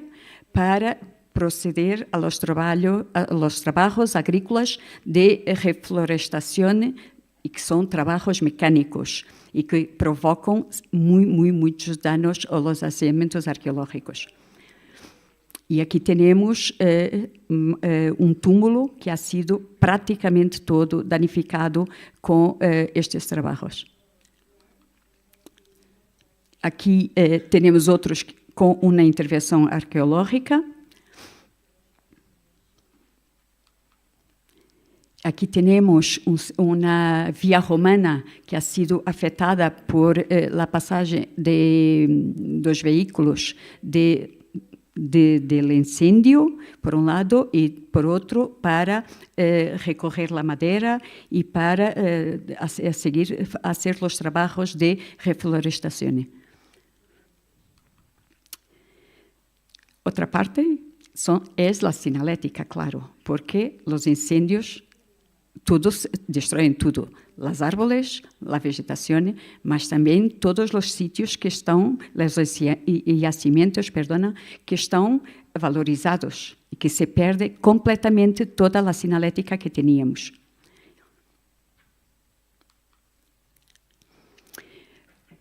para proceder a los trabajos agrícolas de reflorestação, e que são trabalhos mecânicos e que provocam muitos danos aos yacimentos arqueológicos. E aqui temos túmulo que ha sido praticamente todo danificado com estes trabalhos. Aqui temos outros com uma intervenção arqueológica. Aqui temos uma via romana que ha sido afetada por a passagem dos veículos del incêndio, por um lado, e por outro, para recorrer a madeira e para seguir a fazer os trabalhos de reflorestação. Outra parte é a sinalética, claro, porque os incêndios todos destruem tudo, as árvores, a vegetação, mas também todos os sítios que estão, os yacimentos, que estão valorizados e que se perde completamente toda a sinalética que teníamos.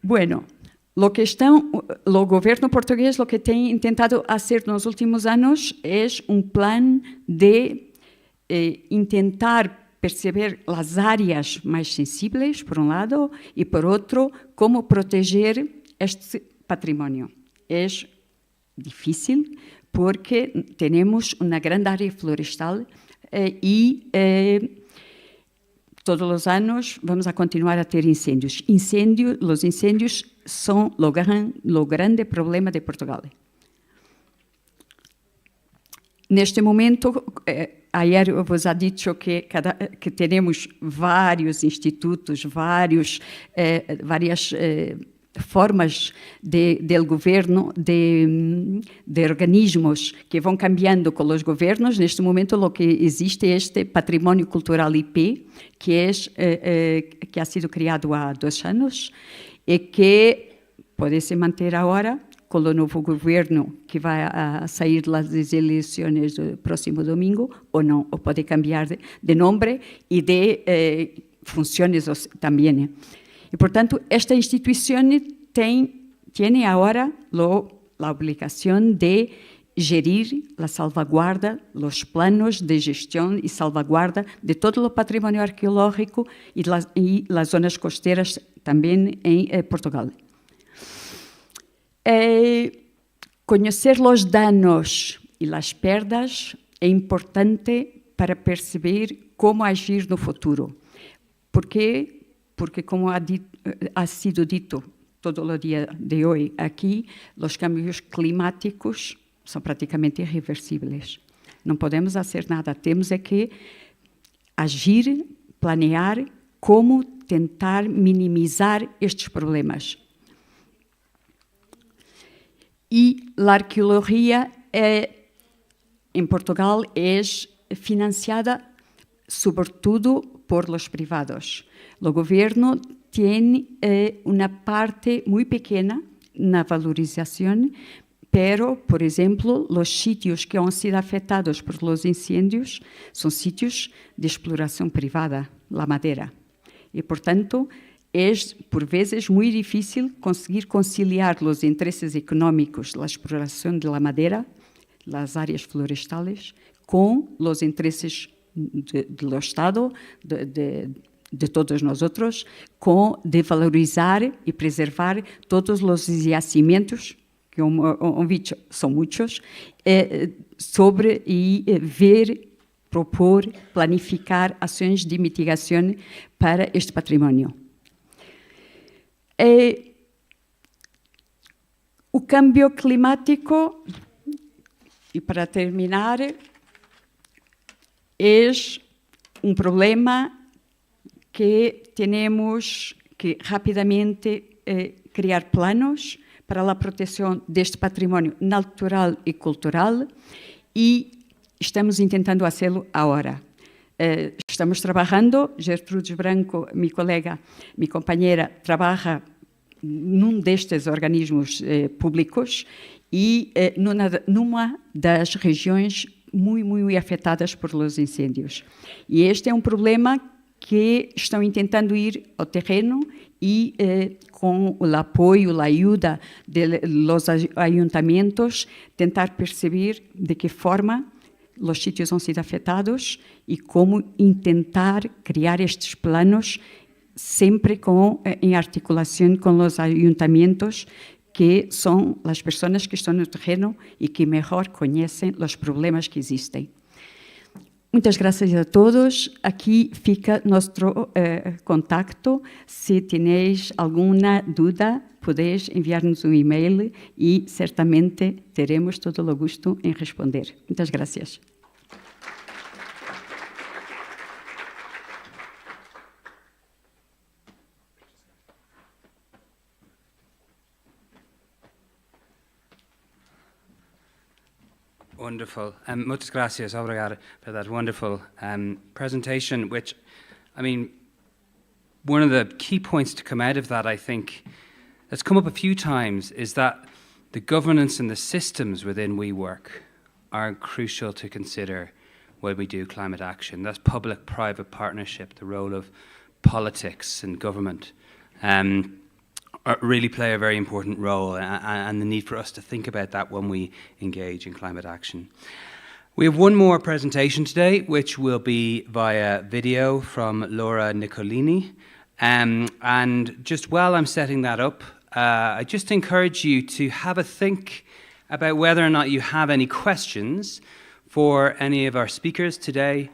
Bueno, o governo português, o que tem tentado fazer nos últimos anos é um plano de tentar perceber as áreas mais sensíveis, por um lado, e por outro, como proteger este patrimônio. É difícil porque temos uma grande área florestal e todos os anos vamos a continuar a ter incêndios. Os incêndios são o grande problema de Portugal. Neste momento, ayer eu vos ha dicho que temos vários institutos, várias formas do governo, de organismos que vão cambiando com os governos. Neste momento, o que existe é este patrimônio cultural IP, que ha sido criado há 2 anos e que pode se manter agora com o novo governo que vai a sair das eleições do próximo domingo, ou não, ou pode cambiar de nome e de funções também. E, portanto, esta instituição tem agora a obrigação de gerir a salvaguarda, os planos de gestão e salvaguarda de todo o patrimônio arqueológico e as zonas costeiras também em Portugal. Conhecer os danos e as perdas é importante para perceber como agir no futuro. Porque como ha sido dito todo o dia de hoje aqui, os cambios climáticos são praticamente irreversíveis. Não podemos fazer nada, temos que agir, planear como tentar minimizar estes problemas. E a arqueologia em Portugal é financiada sobretudo por los privados. O governo tem uma parte muito pequena na valorização, pero, por exemplo, os sítios que han sido afetados por los incêndios são sítios de exploração privada, a madeira. E, portanto, é, por vezes, muito difícil conseguir conciliar os interesses económicos da exploração da madeira, das áreas florestais, com os interesses do Estado, de todos nós outros, de valorizar e preservar todos os yacimentos, que são muitos, sobre e ver, propor, planificar ações de mitigação para este patrimônio. O câmbio climático, e para terminar, é um problema que temos que rapidamente criar planos para a proteção deste patrimônio natural e cultural e estamos tentando fazê-lo agora. Estamos trabalhando, Gertrudes Branco, minha colega, minha companheira, trabalha num destes organismos públicos e numa das regiões muito afetadas por los incêndios. E este é um problema que estão tentando ir ao terreno e com o apoio, a ajuda dos ayuntamentos, tentar perceber de que forma os sítios vão ser afetados e como tentar criar estes planos sempre em articulação com os ayuntamientos, que são as pessoas que estão no terreno e que melhor conhecem os problemas que existem. Muitas graças a todos. Aqui fica nosso contacto. Se tenéis alguma dúvida, podeis enviar-nos um e-mail e certamente teremos todo o gosto em responder. Muitas graças.
Wonderful. Muchas gracias, obrigado, for that wonderful presentation, which, I mean, one of the key points to come out of that, I think, that's come up a few times, is that the governance and the systems within WeWork are crucial to consider when we do climate action. That's public-private partnership, the role of politics and government. Really play a very important role, and the need for us to think about that when we engage in climate action. We have one more presentation today, which will be via video from Laura Nicolini. And just while I'm setting that up, I just encourage you to have a think about whether or not you have any questions for any of our speakers today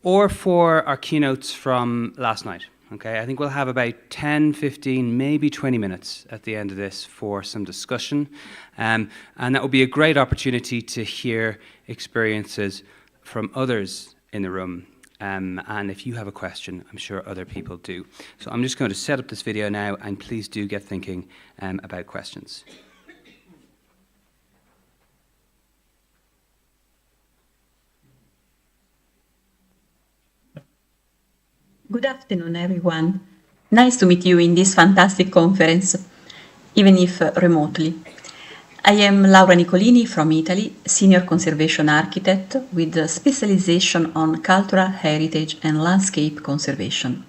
or for our keynotes from last night. Okay, I think we'll have about 10, 15, maybe 20 minutes at the end of this for some discussion. And that will be a great opportunity to hear experiences from others in the room. And if you have a question, I'm sure other people do. So I'm just going to set up this video now, and please do get thinking about questions.
Good afternoon, everyone. Nice to meet you in this fantastic conference, even if remotely. I am Laura Nicolini from Italy, Senior Conservation Architect with a specialization on cultural heritage and landscape conservation.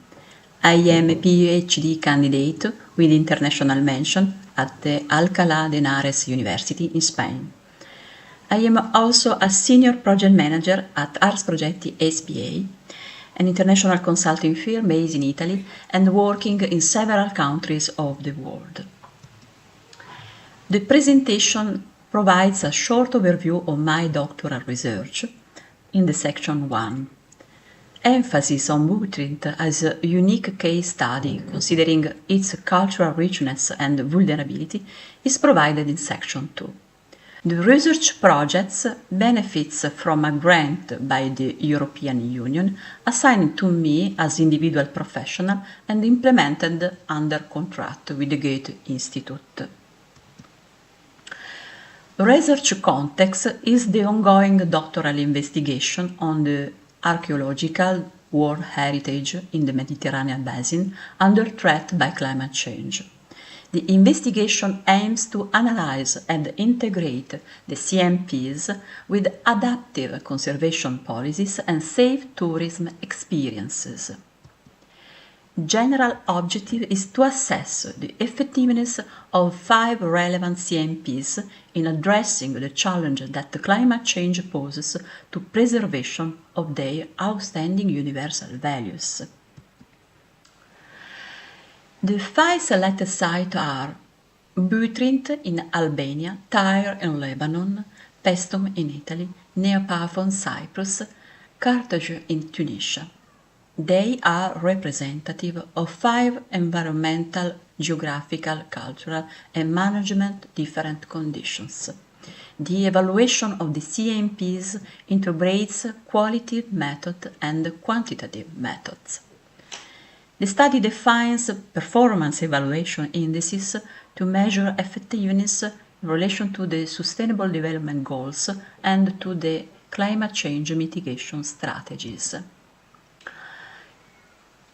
I am a PhD candidate with international mention at the Alcalá de Henares University in Spain. I am also a Senior Project Manager at Ars Progetti SPA, an international consulting firm based in Italy and working in several countries of the world. The presentation provides a short overview of my doctoral research in the section 1. Emphasis on Butrint as a unique case study considering its cultural richness and vulnerability is provided in section 2. The research project benefits from a grant by the European Union assigned to me as individual professional and implemented under contract with the Goethe Institute. Research context is the ongoing doctoral investigation on the archaeological world heritage in the Mediterranean basin under threat by climate change. The investigation aims to analyze and integrate the CMPs with adaptive conservation policies and safe tourism experiences. General objective is to assess the effectiveness of 5 relevant CMPs in addressing the challenge that the climate change poses to preservation of their outstanding universal values. The 5 selected sites are Butrint in Albania, Tyre in Lebanon, Paestum in Italy, Neopaphon, Cyprus, Carthage in Tunisia. They are representative of 5 environmental, geographical, cultural, and management different conditions. The evaluation of the CMPs integrates qualitative method and quantitative methods. The study defines performance evaluation indices to measure effectiveness in relation to the Sustainable Development Goals and to the climate change mitigation strategies.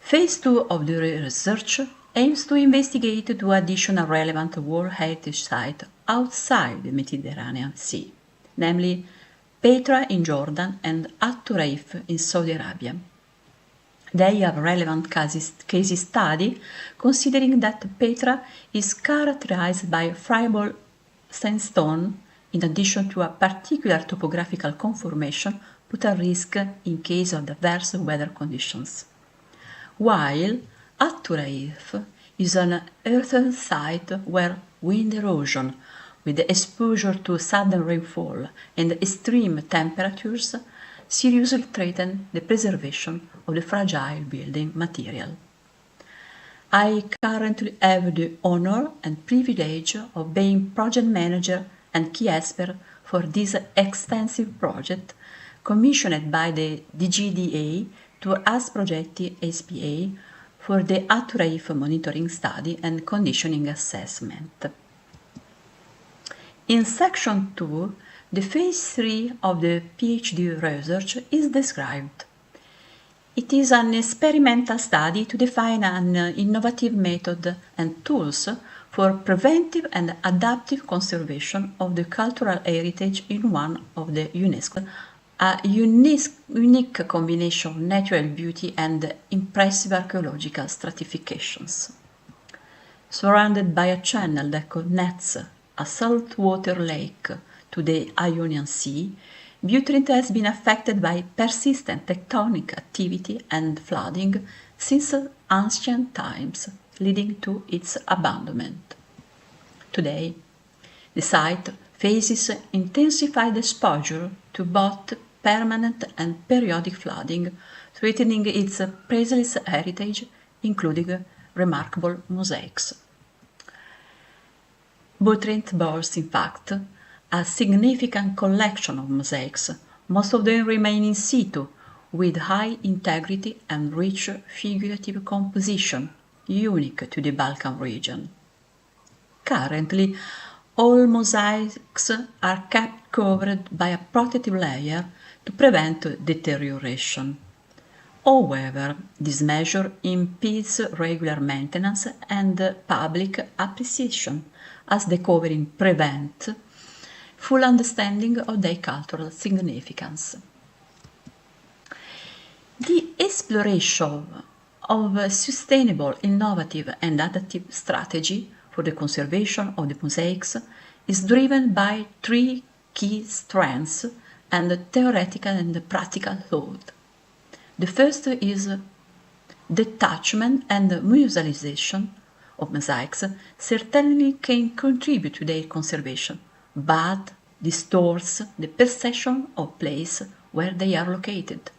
Phase 2 of the research aims to investigate 2 additional relevant World Heritage sites outside the Mediterranean Sea, namely Petra in Jordan and At-Turaif in Saudi Arabia. They are relevant case study considering that Petra is characterized by friable sandstone in addition to a particular topographical conformation put at risk in case of adverse weather conditions. While Atturaif is an earthen site where wind erosion, with exposure to sudden rainfall and extreme temperatures, seriously threaten the preservation of the fragile building material. I currently have the honor and privilege of being project manager and key expert for this extensive project commissioned by the DGDA to AS Progetti SPA for the Atturaif monitoring study and conditioning assessment. In section 2, the phase 3 of the PhD research is described. It is an experimental study to define an innovative method and tools for preventive and adaptive conservation of the cultural heritage in one of the UNESCO, a unique combination of natural beauty and impressive archaeological stratifications. Surrounded by a channel that connects a saltwater lake to the Ionian Sea, Butrint has been affected by persistent tectonic activity and flooding since ancient times, leading to its abandonment. Today, the site faces intensified exposure to both permanent and periodic flooding, threatening its priceless heritage, including remarkable mosaics. Butrint boasts, in fact, a significant collection of mosaics, most of them remain in situ, with high integrity and rich figurative composition, unique to the Balkan region. Currently, all mosaics are kept covered by a protective layer to prevent deterioration. However, this measure impedes regular maintenance and public appreciation, as the covering prevents full understanding of their cultural significance. The exploration of a sustainable, innovative and adaptive strategy for the conservation of the mosaics is driven by three key strands and theoretical and practical thought. The first is detachment and musealization of mosaics certainly can contribute to their conservation, but distorts the perception of place where they are located,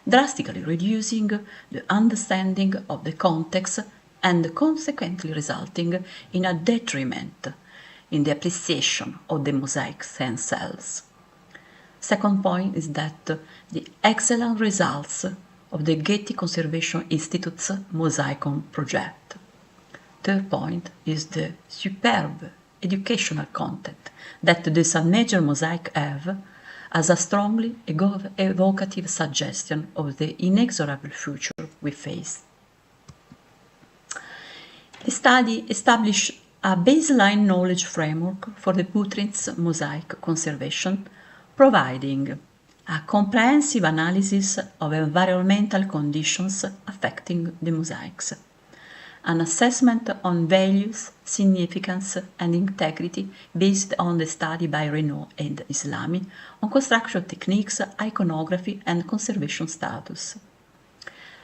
drastically reducing the understanding of the context and consequently resulting in a detriment in the appreciation of the mosaics themselves. Second point is that the excellent results of the Getty Conservation Institute's Mosaicon project. Third point is the superb educational content that the San Major mosaic have as a strongly evocative suggestion of the inexorable future we face. The study established a baseline knowledge framework for the Butrint's mosaic conservation, providing a comprehensive analysis of environmental conditions affecting the mosaics, an assessment on values, significance and integrity based on the study by Renaud and Islami on construction techniques, iconography and conservation status,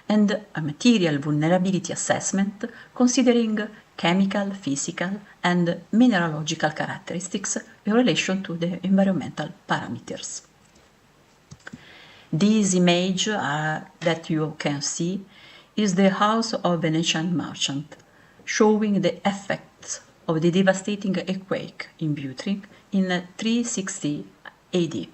and a material vulnerability assessment considering chemical, physical and mineralogical characteristics in relation to the environmental parameters. This image that you can see is the house of Venetian merchant, showing the effects of the devastating earthquake in Butrint in 360 AD.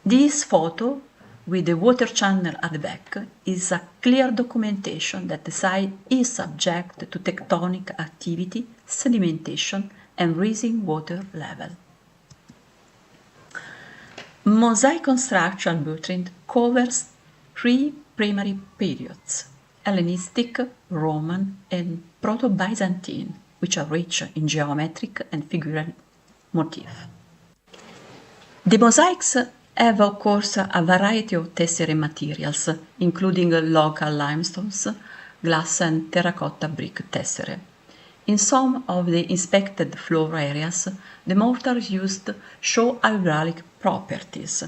This photo, with the water channel at the back, is a clear documentation that the site is subject to tectonic activity, sedimentation and rising water level. Mosaic construction at Butrint covers three primary periods: Hellenistic, Roman and Proto-Byzantine, which are rich in geometric and figural motif. The mosaics have, of course, a variety of tesserae materials, including local limestones, glass and terracotta brick tesserae. In some of the inspected floor areas, the mortars used show hydraulic properties,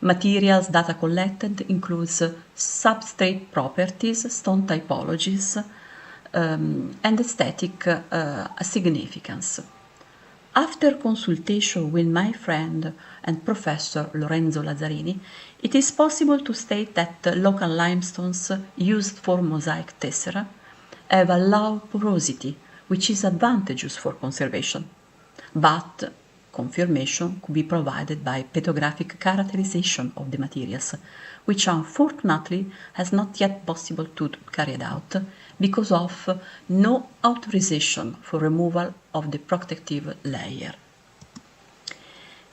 Materials data collected includes substrate properties, stone typologies, and aesthetic significance. After consultation with my friend and Professor Lorenzo Lazzarini, it is possible to state that the local limestones used for mosaic tessera have a low porosity, which is advantageous for conservation, but confirmation could be provided by petrographic characterization of the materials, which unfortunately has not yet possible to carried out because of no authorization for removal of the protective layer.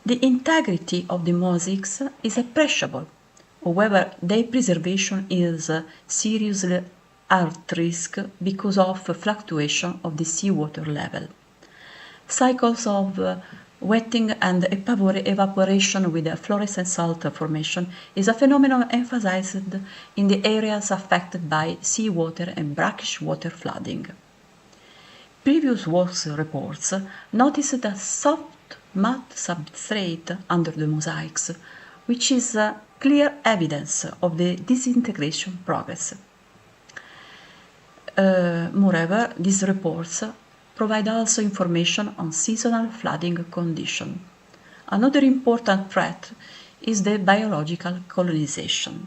The integrity of the mosaics is appreciable, however, their preservation is seriously at risk because of fluctuation of the seawater level. Cycles of wetting and evaporation with a fluorescent salt formation is a phenomenon emphasized in the areas affected by seawater and brackish water flooding. Previous works reports noticed a soft mud substrate under the mosaics, which is clear evidence of the disintegration progress. Moreover, these reports provide also information on seasonal flooding condition. Another important threat is the biological colonization.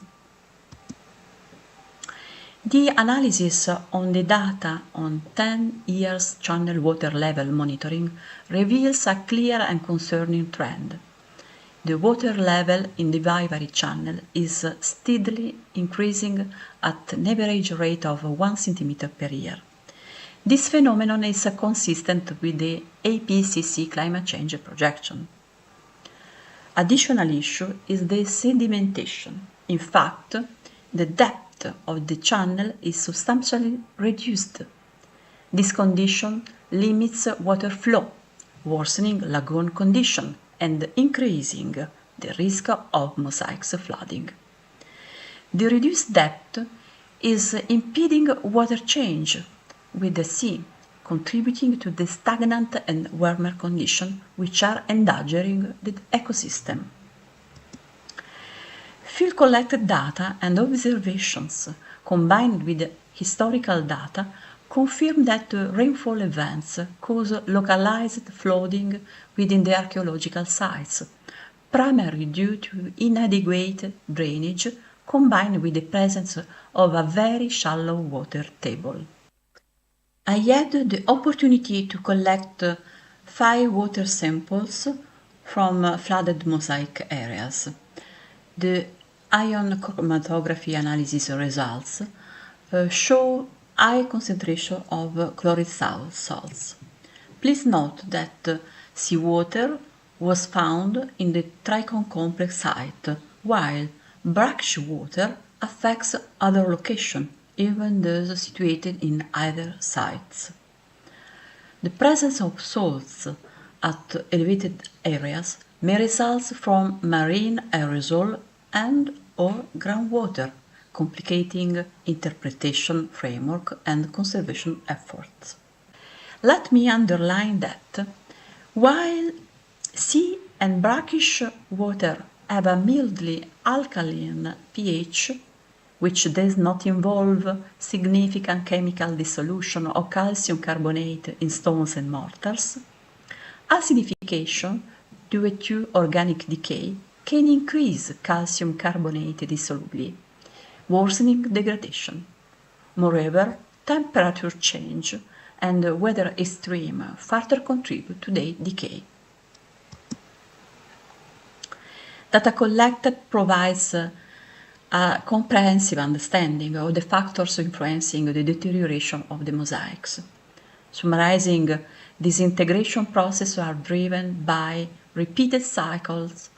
The analysis on the data on 10 years channel water level monitoring reveals a clear and concerning trend. The water level in the Vivary Channel is steadily increasing at an average rate of 1 centimeter per year. This phenomenon is consistent with the IPCC climate change projection. Additional issue is the sedimentation. In fact, the depth of the channel is substantially reduced. This condition limits water flow, worsening lagoon condition and increasing the risk of mosaics flooding. The reduced depth is impeding water change with the sea, contributing to the stagnant and warmer conditions which are endangering the ecosystem. Field collected data and observations combined with historical data confirm that rainfall events cause localized flooding within the archaeological sites, primarily due to inadequate drainage combined with the presence of a very shallow water table. I had the opportunity to collect 5 water samples from flooded mosaic areas. The ion chromatography analysis results show high concentration of chloride salts. Please note that seawater was found in the Tricon complex site, while brackish water affects other locations, even those situated in either sites. The presence of salts at elevated areas may result from marine aerosol and or groundwater, complicating interpretation framework and conservation efforts. Let me underline that while sea and brackish water have a mildly alkaline pH, which does not involve significant chemical dissolution of calcium carbonate in stones and mortars, acidification due to organic decay can increase calcium carbonate dissolubility, worsening degradation. Moreover, temperature change and weather extreme further contribute to their decay. Data collected provides a comprehensive understanding of the factors influencing the deterioration of the mosaics. Summarizing, these integration processes are driven by repeated cycles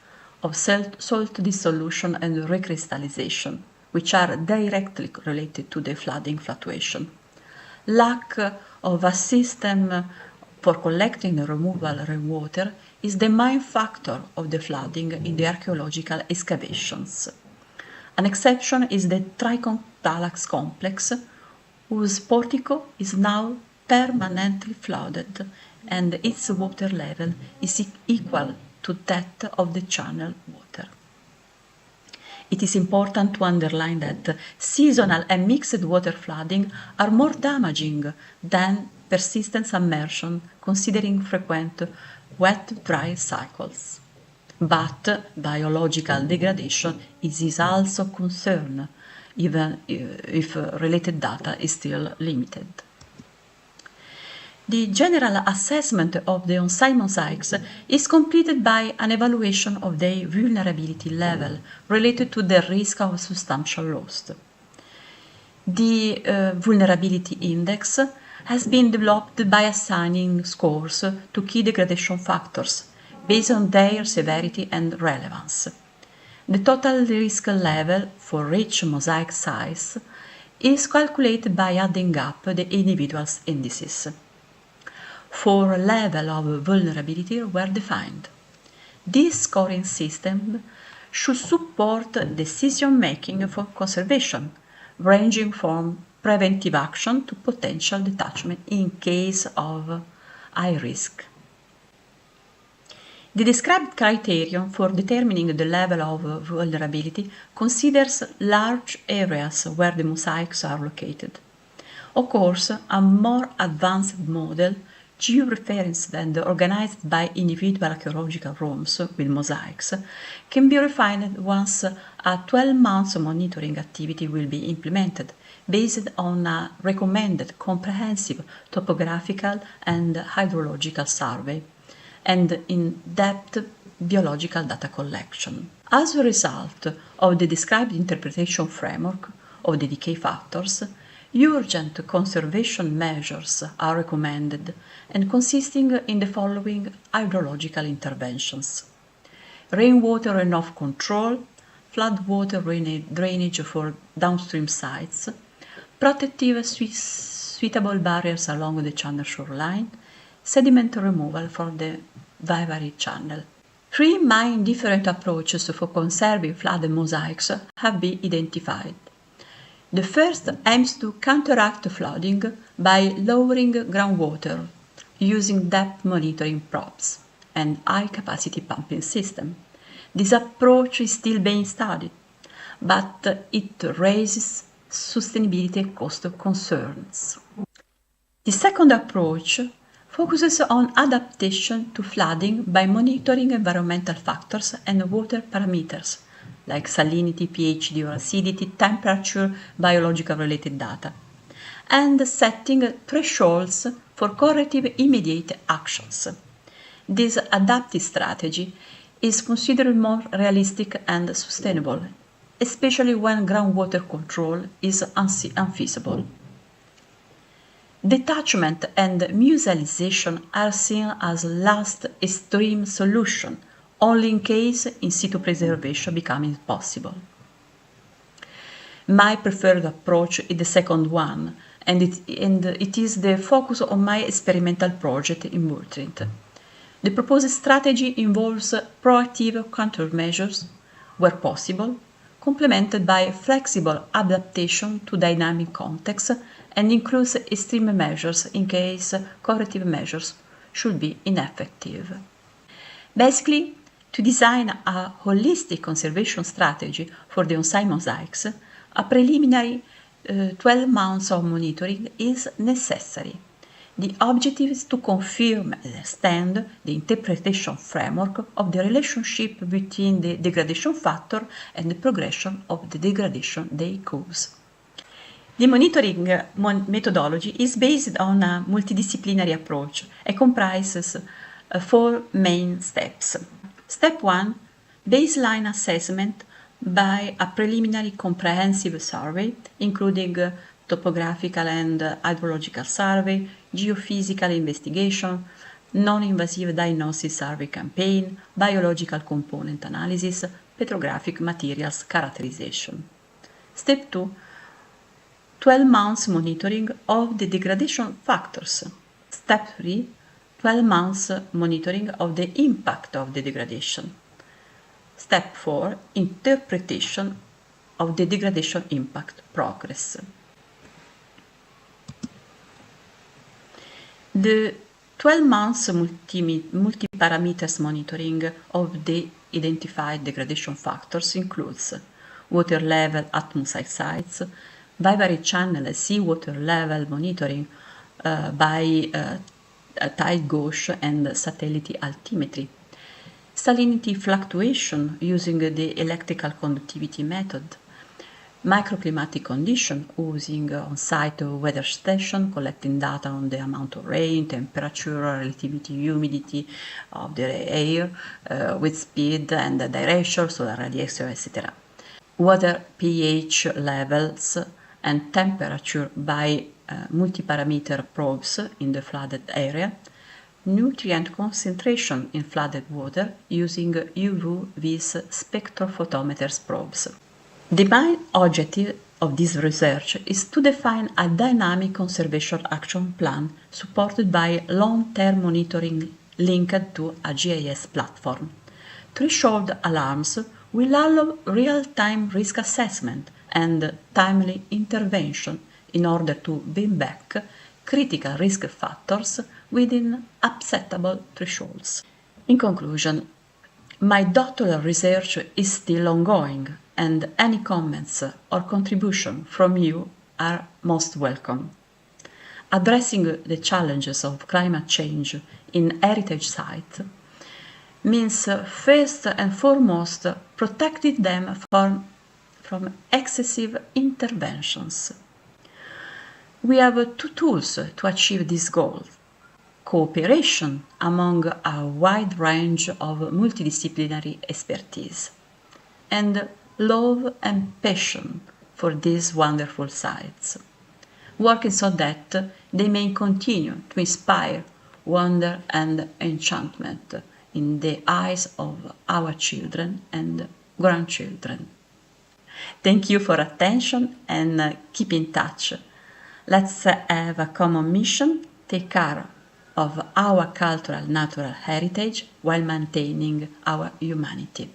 of salt dissolution and recrystallization, which are directly related to the flooding fluctuation. Lack of a system for collecting and removal rainwater is the main factor of the flooding in the archaeological excavations. An exception is the Tricon Talax complex, whose portico is now permanently flooded and its water level is equal to that of the channel water. It is important to underline that seasonal and mixed water flooding are more damaging than persistent submersion, considering frequent wet-dry cycles. But biological degradation is also a concern, even if related data is still limited. The general assessment of the on-site mosaics is completed by an evaluation of their vulnerability level related to the risk of substantial loss. The vulnerability index has been developed by assigning scores to key degradation factors based on their severity and relevance. The total risk level for each mosaic size is calculated by adding up the individual indices. 4 levels of vulnerability were defined. This scoring system should support decision-making for conservation, ranging from preventive action to potential detachment in case of high risk. The described criterion for determining the level of vulnerability considers large areas where the mosaics are located. Of course, a more advanced model, georeferenced and organized by individual archaeological rooms with mosaics, can be refined once a 12-month monitoring activity will be implemented, based on a recommended comprehensive topographical and hydrological survey and in-depth biological data collection. As a result of the described interpretation framework of the decay factors, urgent conservation measures are recommended and consisting in the following hydrological interventions: rainwater runoff control, floodwater drainage for downstream sites, protective suitable barriers along the channel shoreline, sediment removal from the Vivary Channel. 3 main different approaches for conserving flooded mosaics have been identified. The first aims to counteract flooding by lowering groundwater using depth monitoring probes and high-capacity pumping system. This approach is still being studied, but it raises sustainability and cost concerns. The second approach focuses on adaptation to flooding by monitoring environmental factors and water parameters like salinity, pH, or acidity, temperature, biological-related data, and setting thresholds for corrective immediate actions. This adaptive strategy is considered more realistic and sustainable, especially when groundwater control is unfeasible. Detachment and musealization are seen as last extreme solution, only in case in situ preservation becomes impossible. My preferred approach is the second one, and it is the focus of my experimental project in Burtrint. The proposed strategy involves proactive countermeasures, where possible, complemented by flexible adaptation to dynamic contexts, and includes extreme measures in case corrective measures should be ineffective. Basically, to design a holistic conservation strategy for the on-site mosaics, a preliminary 12 months of monitoring is necessary. The objective is to confirm and extend the interpretation framework of the relationship between the degradation factor and the progression of the degradation they cause. The monitoring methodology is based on a multidisciplinary approach and comprises 4 main steps. Step 1, baseline assessment by a preliminary comprehensive survey, including topographical and hydrological survey, geophysical investigation, non-invasive diagnosis survey campaign, biological component analysis, petrographic materials characterization. Step 2, 12 months monitoring of the degradation factors. Step 3, 12 months monitoring of the impact of the degradation. Step 4, interpretation of the degradation impact progress. The 12 months multi-parameters monitoring of the identified degradation factors includes water level at mosaic sites, vivary channel seawater level monitoring by tide gauge and satellite altimetry, salinity fluctuation using the electrical conductivity method, microclimatic condition using on-site weather station, collecting data on the amount of rain, temperature, relativity, humidity of the air, with speed and direction, solar radiation, etc. Water pH levels and temperature by multi-parameter probes in the flooded area, nutrient concentration in flooded water using UV-vis spectrophotometers probes. The main objective of this research is to define a dynamic conservation action plan supported by long-term monitoring linked to a GIS platform. Threshold alarms will allow real-time risk assessment and timely intervention in order to bring back critical risk factors within acceptable thresholds. In conclusion, my doctoral research is still ongoing, and any comments or contribution from you are most welcome. Addressing the challenges of climate change in heritage sites means first and foremost protecting them from excessive interventions. We have two tools to achieve this goal: cooperation among a wide range of multidisciplinary expertise, and love and passion for these wonderful sites, working so that they may continue to inspire wonder and enchantment in the eyes of our children and grandchildren. Thank you for attention and keep in touch. Let's have a common mission, take care of our cultural natural heritage while maintaining our humanity.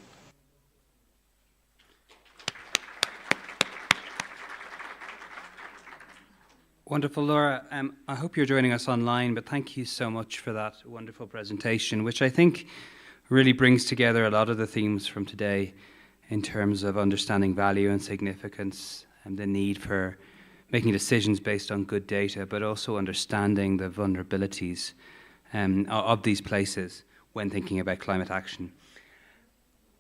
Wonderful, Laura. I hope you're joining us online, but thank you so much for that wonderful presentation, which I think really brings together a lot of the themes from today in terms of understanding value and significance and the need for making decisions based on good data, but also understanding the vulnerabilities of these places when thinking about climate action.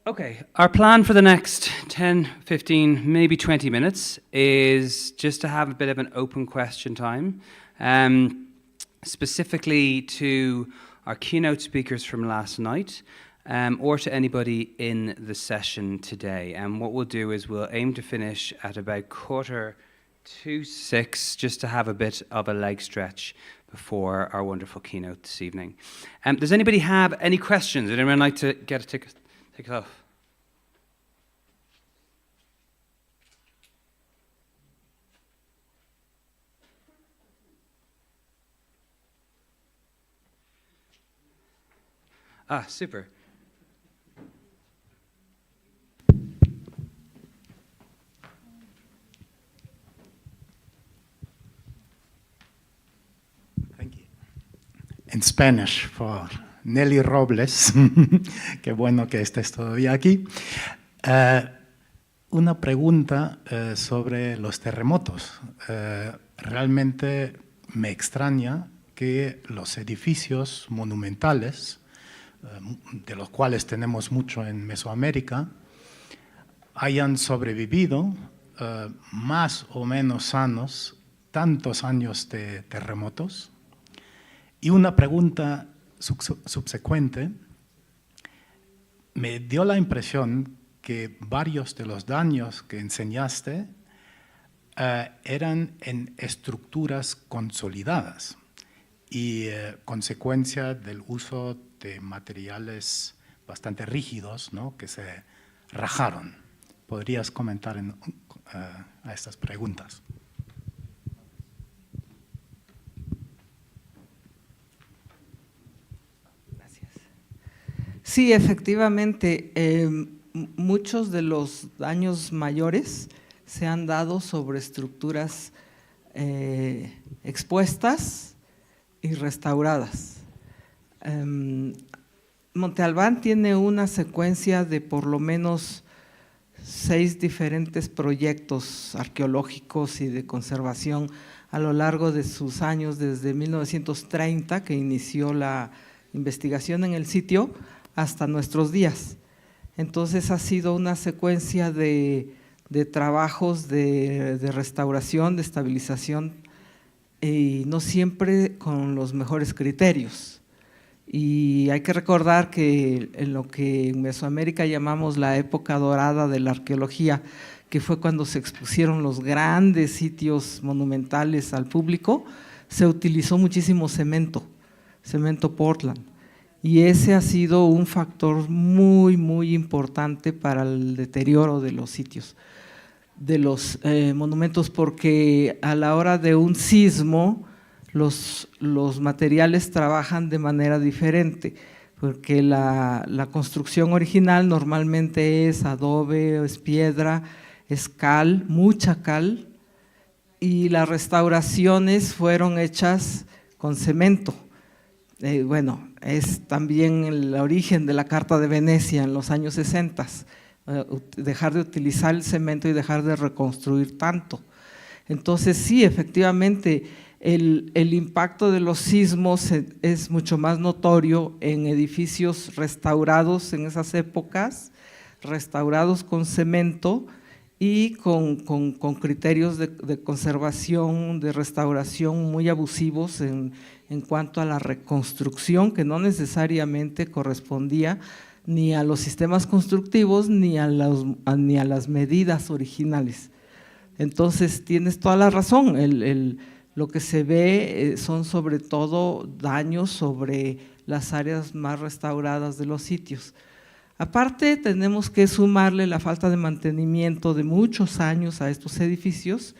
Okay, our plan for the next 10, 15, maybe 20 minutes is just to have a bit of an open question time, specifically to our keynote speakers from last night, or to anybody in the session today. And what we'll do is we'll aim to finish at about 5:45, just to have a bit of a leg stretch before our wonderful keynote this evening. Does anybody have any questions? Would anyone like to get a ticket? Take it off. Ah, super.
Thank you. In Spanish for Nelly Robles. Qué bueno que estés todavía aquí. Una pregunta sobre los terremotos. Realmente me extraña que los edificios monumentales, de los cuales tenemos mucho en Mesoamérica, hayan sobrevivido más o menos sanos tantos años de terremotos. Y una pregunta subsecuente, me dio la impresión que varios de los daños que enseñaste eran en estructuras consolidadas y consecuencia del uso de materiales bastante rígidos, ¿no?, que se rajaron. ¿Podrías comentar a estas preguntas?
Sí, efectivamente, muchos de los daños mayores se han dado sobre estructuras expuestas y restauradas. Monte Albán tiene una secuencia de por lo menos 6 diferentes proyectos arqueológicos y de conservación a lo largo de sus años, desde 1930, que inició la investigación en el sitio, hasta nuestros días. Entonces ha sido una secuencia de trabajos de restauración, de estabilización, y no siempre con los mejores criterios. Y hay que recordar que en lo que en Mesoamérica llamamos la época dorada de la arqueología, que fue cuando se expusieron los grandes sitios monumentales al público, se utilizó muchísimo cemento Portland. Y ese ha sido un factor muy, muy importante para el deterioro de los sitios, de los monumentos, porque a la hora de un sismo, los materiales trabajan de manera diferente, porque la construcción original normalmente es adobe, es piedra, es cal, mucha cal, y las restauraciones fueron hechas con cemento. Bueno, es también el origen de la Carta de Venecia en los años 60, dejar de utilizar el cemento y dejar de reconstruir tanto. Entonces sí, efectivamente, el impacto de los sismos es mucho más notorio en edificios restaurados en esas épocas, restaurados con cemento y con criterios de conservación, de restauración muy abusivos en cuanto a la reconstrucción, que no necesariamente correspondía ni a los sistemas constructivos ni a las medidas originales. Entonces tienes toda la razón, lo que se ve son sobre todo daños sobre las áreas más restauradas de los sitios. Aparte, tenemos que sumarle la falta de mantenimiento de muchos años a estos edificios,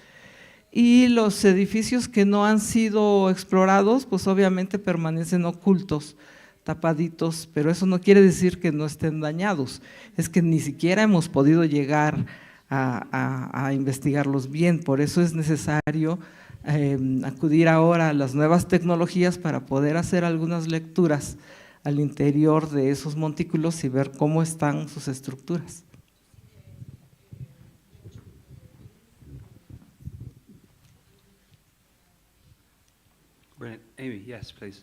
y los edificios que no han sido explorados, pues obviamente permanecen ocultos, tapaditos, pero eso no quiere decir que no estén dañados, es que ni siquiera hemos podido llegar a investigarlos bien. Por eso es necesario acudir ahora a las nuevas tecnologías para poder hacer algunas lecturas al interior de esos montículos y ver cómo están sus estructuras.
Brilliant. Amy, yes, please.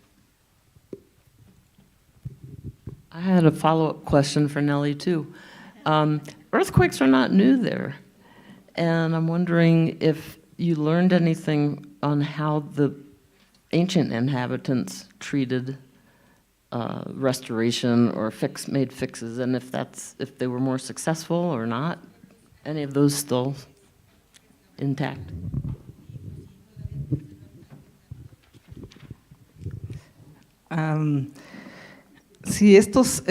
I had a follow-up question for Nellie too. Earthquakes are not new there, and I'm wondering if you learned anything on how the ancient inhabitants treated restoration or made fixes, and if they were more successful or not. Any of those still intact?
Sí, estos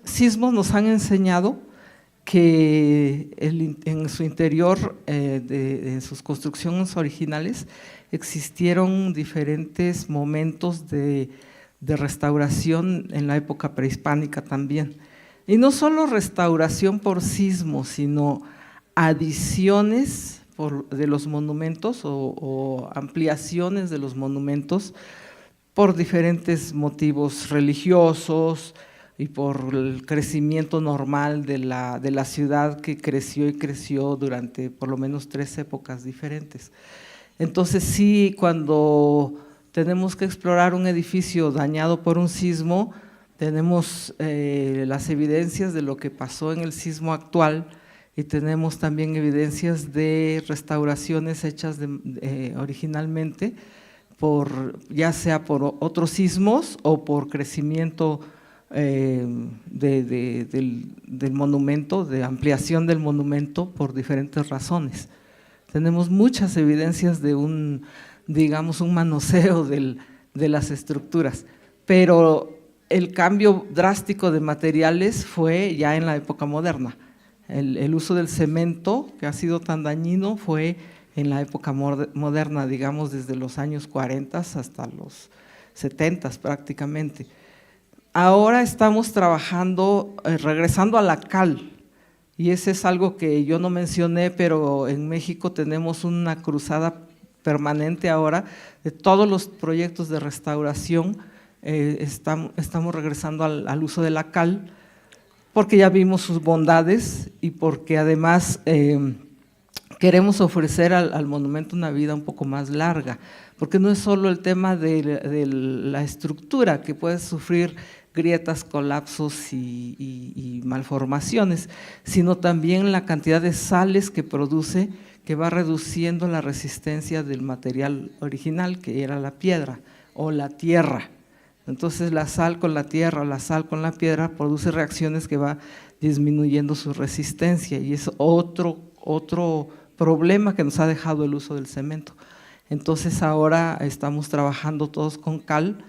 sismos nos han enseñado que en su interior, en sus construcciones originales, existieron diferentes momentos de restauración en la época prehispánica también. Y no solo restauración por sismos, sino adiciones de los monumentos o ampliaciones de los monumentos por diferentes motivos religiosos y por el crecimiento normal de la ciudad, que creció y creció durante por lo menos 3 épocas diferentes. Entonces sí, cuando tenemos que explorar un edificio dañado por un sismo, tenemos las evidencias de lo que pasó en el sismo actual, y tenemos también evidencias de restauraciones hechas originalmente, ya sea por otros sismos o por crecimiento del monumento, de ampliación del monumento por diferentes razones. Tenemos muchas evidencias de digamos, un manoseo de las estructuras, pero el cambio drástico de materiales fue ya en la época moderna. El uso del cemento, que ha sido tan dañino, fue en la época moderna, digamos desde los años 40 hasta los 70 prácticamente. Ahora estamos trabajando, regresando a la cal, y ese es algo que yo no mencioné, pero en México tenemos una cruzada permanente ahora de todos los proyectos de restauración. Estamos regresando al uso de la cal, porque ya vimos sus bondades y porque además queremos ofrecer al monumento una vida un poco más larga, porque no es solo el tema de la estructura, que puede sufrir grietas, colapsos y malformaciones, sino también la cantidad de sales que produce, que va reduciendo la resistencia del material original, que era la piedra o la tierra. Entonces la sal con la tierra o la sal con la piedra produce reacciones que va disminuyendo su resistencia, y es otro problema que nos ha dejado el uso del cemento. Entonces ahora estamos trabajando todos con cal,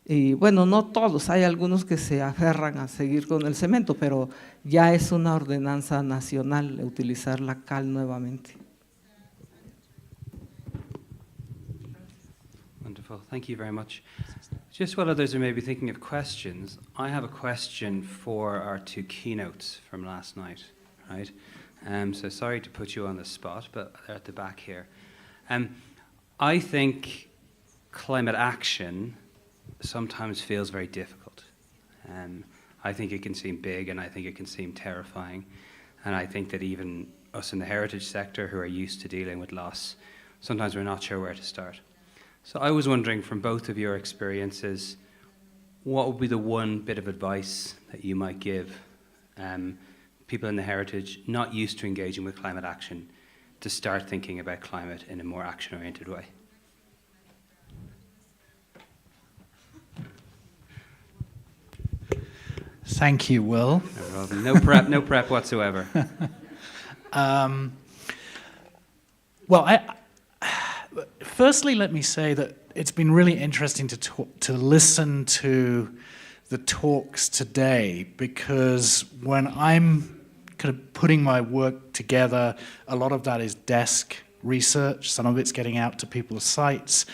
y bueno, no todos, hay algunos que se aferran a seguir con el cemento, pero ya es una ordenanza nacional utilizar la cal nuevamente.
Wonderful, thank you very much. Just while others are maybe thinking of questions, I have a question for our two keynotes from last night, right? So sorry to put you on the spot, but they're at the back here. I think climate action sometimes feels very difficult. I think it can seem big, and I think it can seem terrifying. And I think that even us in the heritage sector who are used to dealing with loss, sometimes we're not sure where to start. So I was wondering, from both of your experiences, what would be the one bit of advice that you might give people in the heritage not used to engaging with climate action to start thinking about climate in a more action-oriented way?
Thank you, Will.
No prep whatsoever.
Well, firstly, let me say that it's been really interesting to listen to the talks today, because when I'm kind of putting my work together, a lot of that is desk research, some of it's getting out to people's sites,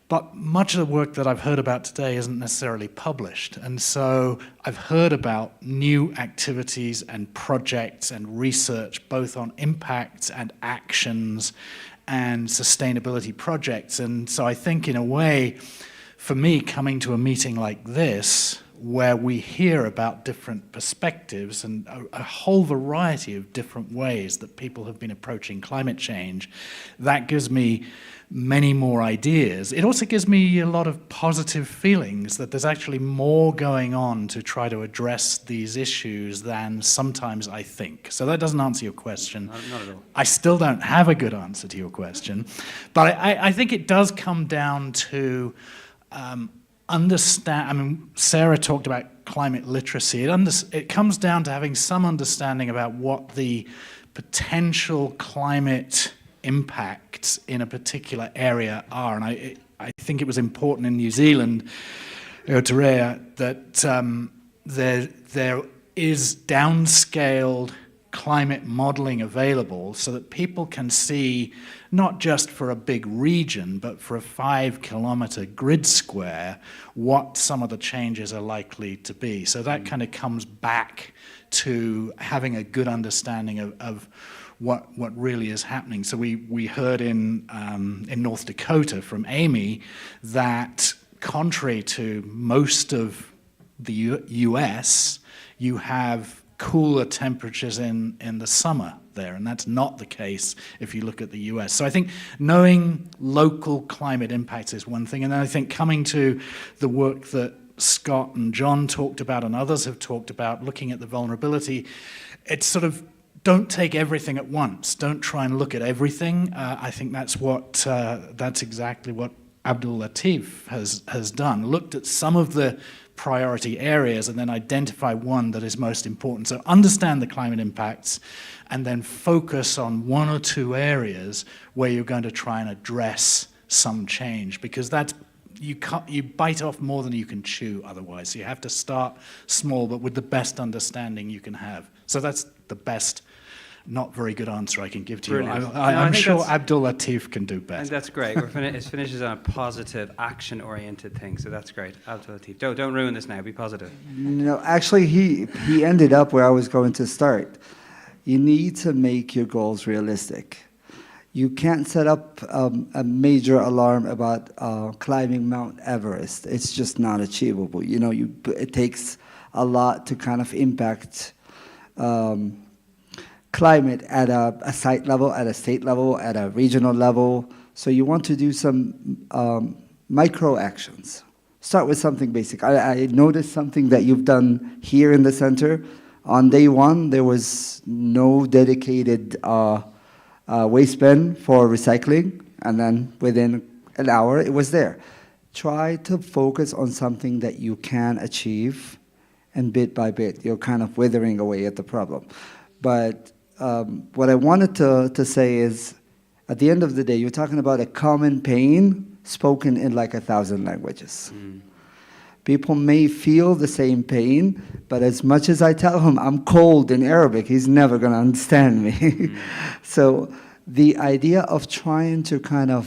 but much of the work that I've heard about today isn't necessarily published. And so I've heard about new activities and projects and research, both on impacts and actions and sustainability projects. And so I think, in a way, for me, coming to a meeting like this, where we hear about different perspectives and a whole variety of different ways that people have been approaching climate change, that gives me many more ideas. It also gives me a lot of positive feelings that there's actually more going on to try to address these issues than sometimes I think. So that doesn't answer your question.
Not at all.
I still don't have a good answer to your question, but I think it does come down to understand. I mean, Sarah talked about climate literacy. It comes down to having some understanding about what the potential climate impacts in a particular area are. And I think it was important in New Zealand, Aotearoa, that there is downscaled climate modeling available so that people can see, not just for a big region, but for a 5-kilometer grid square, what some of the changes are likely to be. So that kind of comes back to having a good understanding of what really is happening. So we heard in North Dakota from Amy that, contrary to most of the US, you have cooler temperatures in the summer there, and that's not the case if you look at the US. So I think knowing local climate impacts is one thing, and then I think coming to the work that Scott and John talked about and others have talked about, looking at the vulnerability, it's sort of, don't take everything at once. Don't try and look at everything. I think that's exactly what Abdul Latif has done. Looked at some of the priority areas and then identify one that is most important. So understand the climate impacts and then focus on one or two areas where you're going to try and address some change, because that's, you bite off more than you can chew otherwise. So you have to start small, but with the best understanding you can have. So that's the best, not very good answer I can give to you. I'm sure Abdul Latif can do better.
And that's great. It finishes on a positive, action-oriented thing, so that's great. Abdul Latif, don't ruin this now. Be positive.
No, actually, he ended up where I was going to start. You need to make your goals realistic. You can't set up a major alarm about climbing Mount Everest. It's just not achievable. You know, it takes a lot to kind of impact climate at a site level, at a state level, at a regional level. So you want to do some micro actions. Start with something basic. I noticed something that you've done here in the center. On day one, there was no dedicated waste bin for recycling, and then within an hour, it was there. Try to focus on something that you can achieve, and bit by bit, you're kind of withering away at the problem. But what I wanted to say is, at the end of the day, you're talking about a common pain spoken in like 1,000 languages. People may feel the same pain, but as much as I tell him I'm cold in Arabic, he's never going to understand me. So the idea of trying to kind of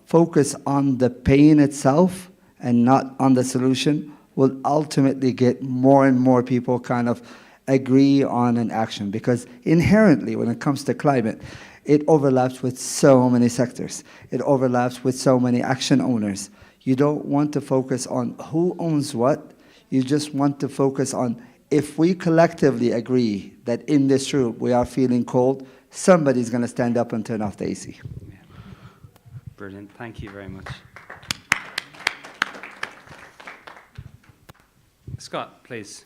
focus on the pain itself and not on the solution will ultimately get more and more people kind of agree on an action, because inherently when it comes to climate, it overlaps with so many sectors. It overlaps with so many action owners. You don't want to focus on who owns what. You just want to focus on, if we collectively agree that in this room we are feeling cold, somebody's going to stand up and turn off the AC.
Yeah. Brilliant. Thank you very much. Scott, please.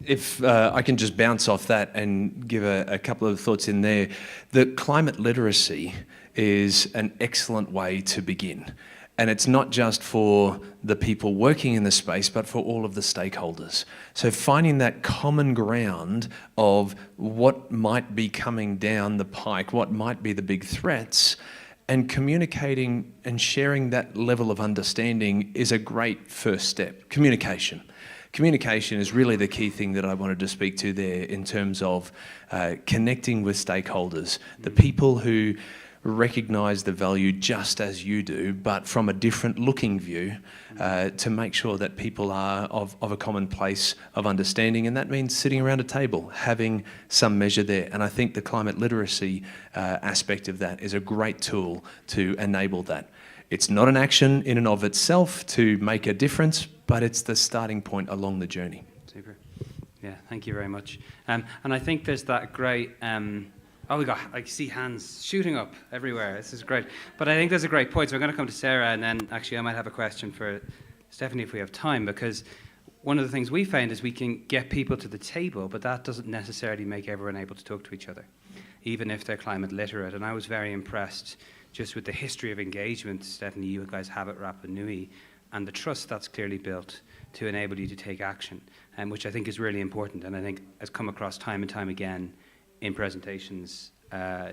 If I can just bounce off that and give a couple of thoughts in there. The climate literacy is an excellent way to begin. And it's not just for the people working in the space, but for all of the stakeholders. So finding that common ground of what might be coming down the pike, what might be the big threats, and communicating and sharing that level of understanding is a great first step. Communication. Communication is really the key thing that I wanted to speak to there in terms of connecting with stakeholders, the people who recognise the value just as you do, but from a different looking view, to make sure that people are of a common place of understanding, and that means sitting around a table, having some measure there. And I think the climate literacy aspect of that is a great tool to enable that. It's not an action in and of itself to make a difference, but it's the starting point along the journey.
Super. Yeah, thank you very much. And I think there's that great, I see hands shooting up everywhere. This is great. But I think there's a great point. So we're going to come to Sarah, and then actually I might have a question for Stephanie if we have time, because one of the things we found is we can get people to the table, but that doesn't necessarily make everyone able to talk to each other, even if they're climate literate. And I was very impressed just with the history of engagement, Stephanie, you guys have at Rapa Nui, and the trust that's clearly built to enable you to take action, which I think is really important, and I think has come across time and time again in presentations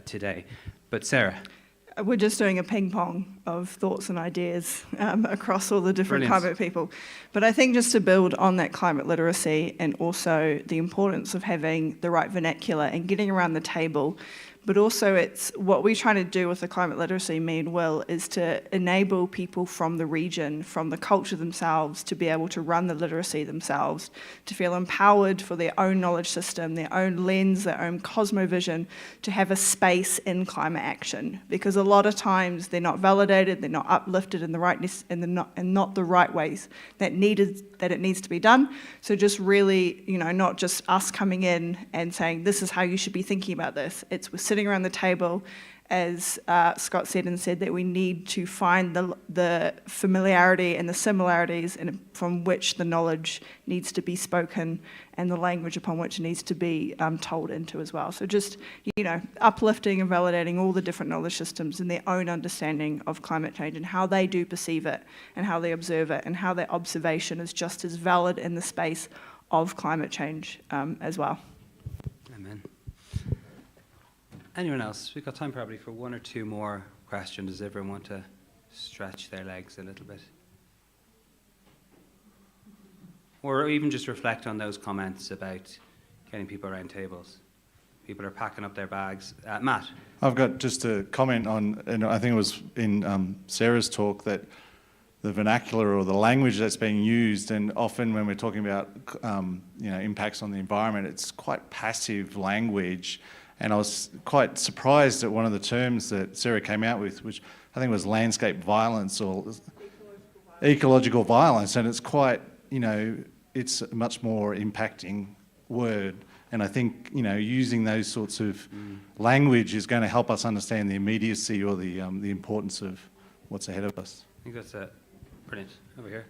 today. But Sarah?
We're just doing a ping pong of thoughts and ideas across all the different climate people. But I think just to build on that climate literacy, and also the importance of having the right vernacular and getting around the table, but also it's what we're trying to do with the climate literacy, me and Will, is to enable people from the region, from the culture themselves, to be able to run the literacy themselves, to feel empowered for their own knowledge system, their own lens, their own cosmovision, to have a space in climate action. Because a lot of times they're not validated, they're not uplifted in the rightness, and not the right ways that it needs to be done. So just really, not just us coming in and saying, this is how you should be thinking about this. We're sitting around the table, as Scott said, and said that we need to find the familiarity and the similarities from which the knowledge needs to be spoken, and the language upon which it needs to be told into as well. So just, uplifting and validating all the different knowledge systems and their own understanding of climate change and how they do perceive it and how they observe it and how their observation is just as valid in the space of climate change as well.
Amen. Anyone else? We've got time probably for one or two more questions. Does everyone want to stretch their legs a little bit? Or even just reflect on those comments about getting people around tables. People are packing up their bags. Matt?
I've got just a comment on, and I think it was in Sarah's talk, that the vernacular or the language that's being used, and often when we're talking about impacts on the environment, it's quite passive language. And I was quite surprised at one of the terms that Sarah came out with, which I think was landscape violence, or ecological violence, and it's quite, it's a much more impacting word. And I think, using those sorts of language is going to help us understand the immediacy or the importance of what's ahead of us.
I think that's brilliant. Over here.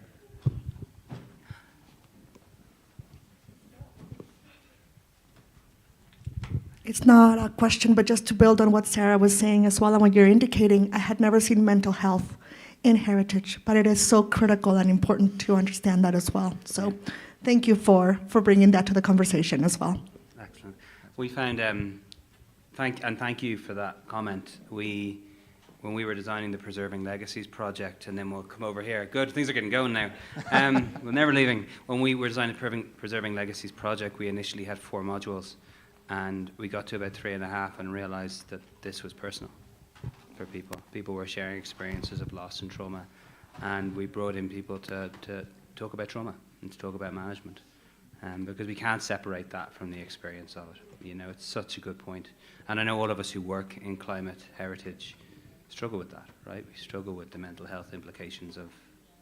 It's not a question, but just to build on what Sarah was saying as well and what you're indicating, I had never seen mental health in heritage, but it is so critical and important to understand that as well. So thank you for bringing that to the conversation as well.
Excellent. We found, thank you for that comment. When we were designing the Preserving Legacies project, and then we'll come over here. Good, things are getting going now. We're never leaving. When we were designing the Preserving Legacies project, we initially had 4 modules, and we got to about 3.5 and realized that this was personal for people. People were sharing experiences of loss and trauma, and we brought in people to talk about trauma and to talk about management, because we can't separate that from the experience of it. It's such a good point. And I know all of us who work in climate heritage struggle with that, right? We struggle with the mental health implications of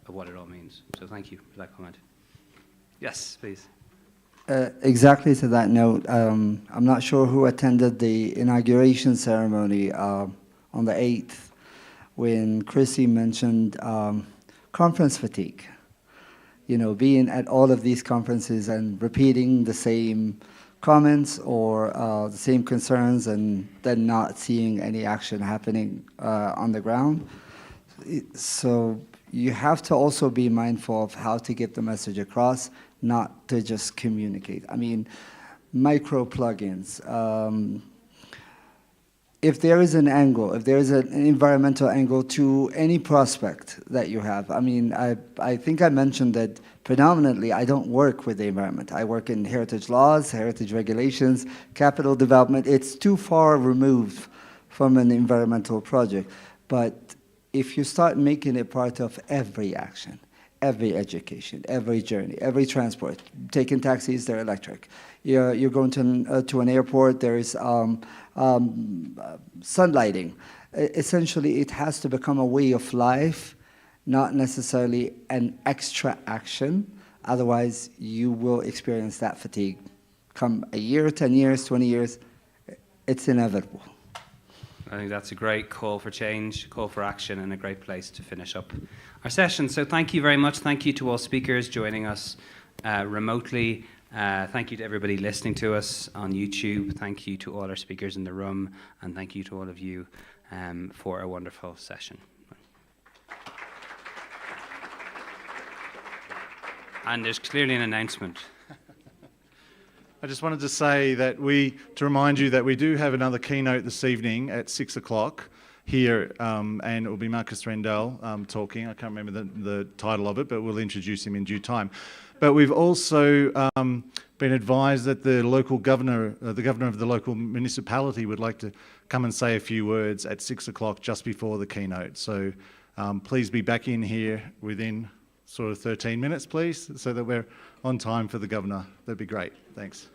what it all means. So thank you for that comment. Yes, please.
Exactly to that note, I'm not sure who attended the inauguration ceremony on the 8th when Chrissy mentioned conference fatigue. Being at all of these conferences and repeating the same comments or the same concerns and then not seeing any action happening on the ground. So you have to also be mindful of how to get the message across, not to just communicate. I mean, micro plugins. If there is an angle, if there is an environmental angle to any prospect that you have, I mean, I think I mentioned that predominantly I don't work with the environment. I work in heritage laws, heritage regulations, capital development. It's too far removed from an environmental project. But if you start making it part of every action, every education, every journey, every transport, taking taxis, they're electric. You're going to an airport, there is sunlighting. Essentially, it has to become a way of life, not necessarily an extra action. Otherwise, you will experience that fatigue. Come a year, 10 years, 20 years, it's inevitable.
I think that's a great call for change, call for action, and a great place to finish up our session. So thank you very much. Thank you to all speakers joining us remotely. Thank you to everybody listening to us on YouTube. Thank you to all our speakers in the room, and thank you to all of you for a wonderful session. And there's clearly an announcement.
I just wanted to say that to remind you that we do have another keynote this evening at 6 o'clock here, and it will be Marcus Rendell talking. I can't remember the title of it, but we'll introduce him in due time. But we've also been advised that the local governor, the governor of the local municipality would like to come and say a few words at 6 o'clock just before the keynote. So please be back in here within sort of 13 minutes, please, so that we're on time for the governor. That'd be great. Thanks.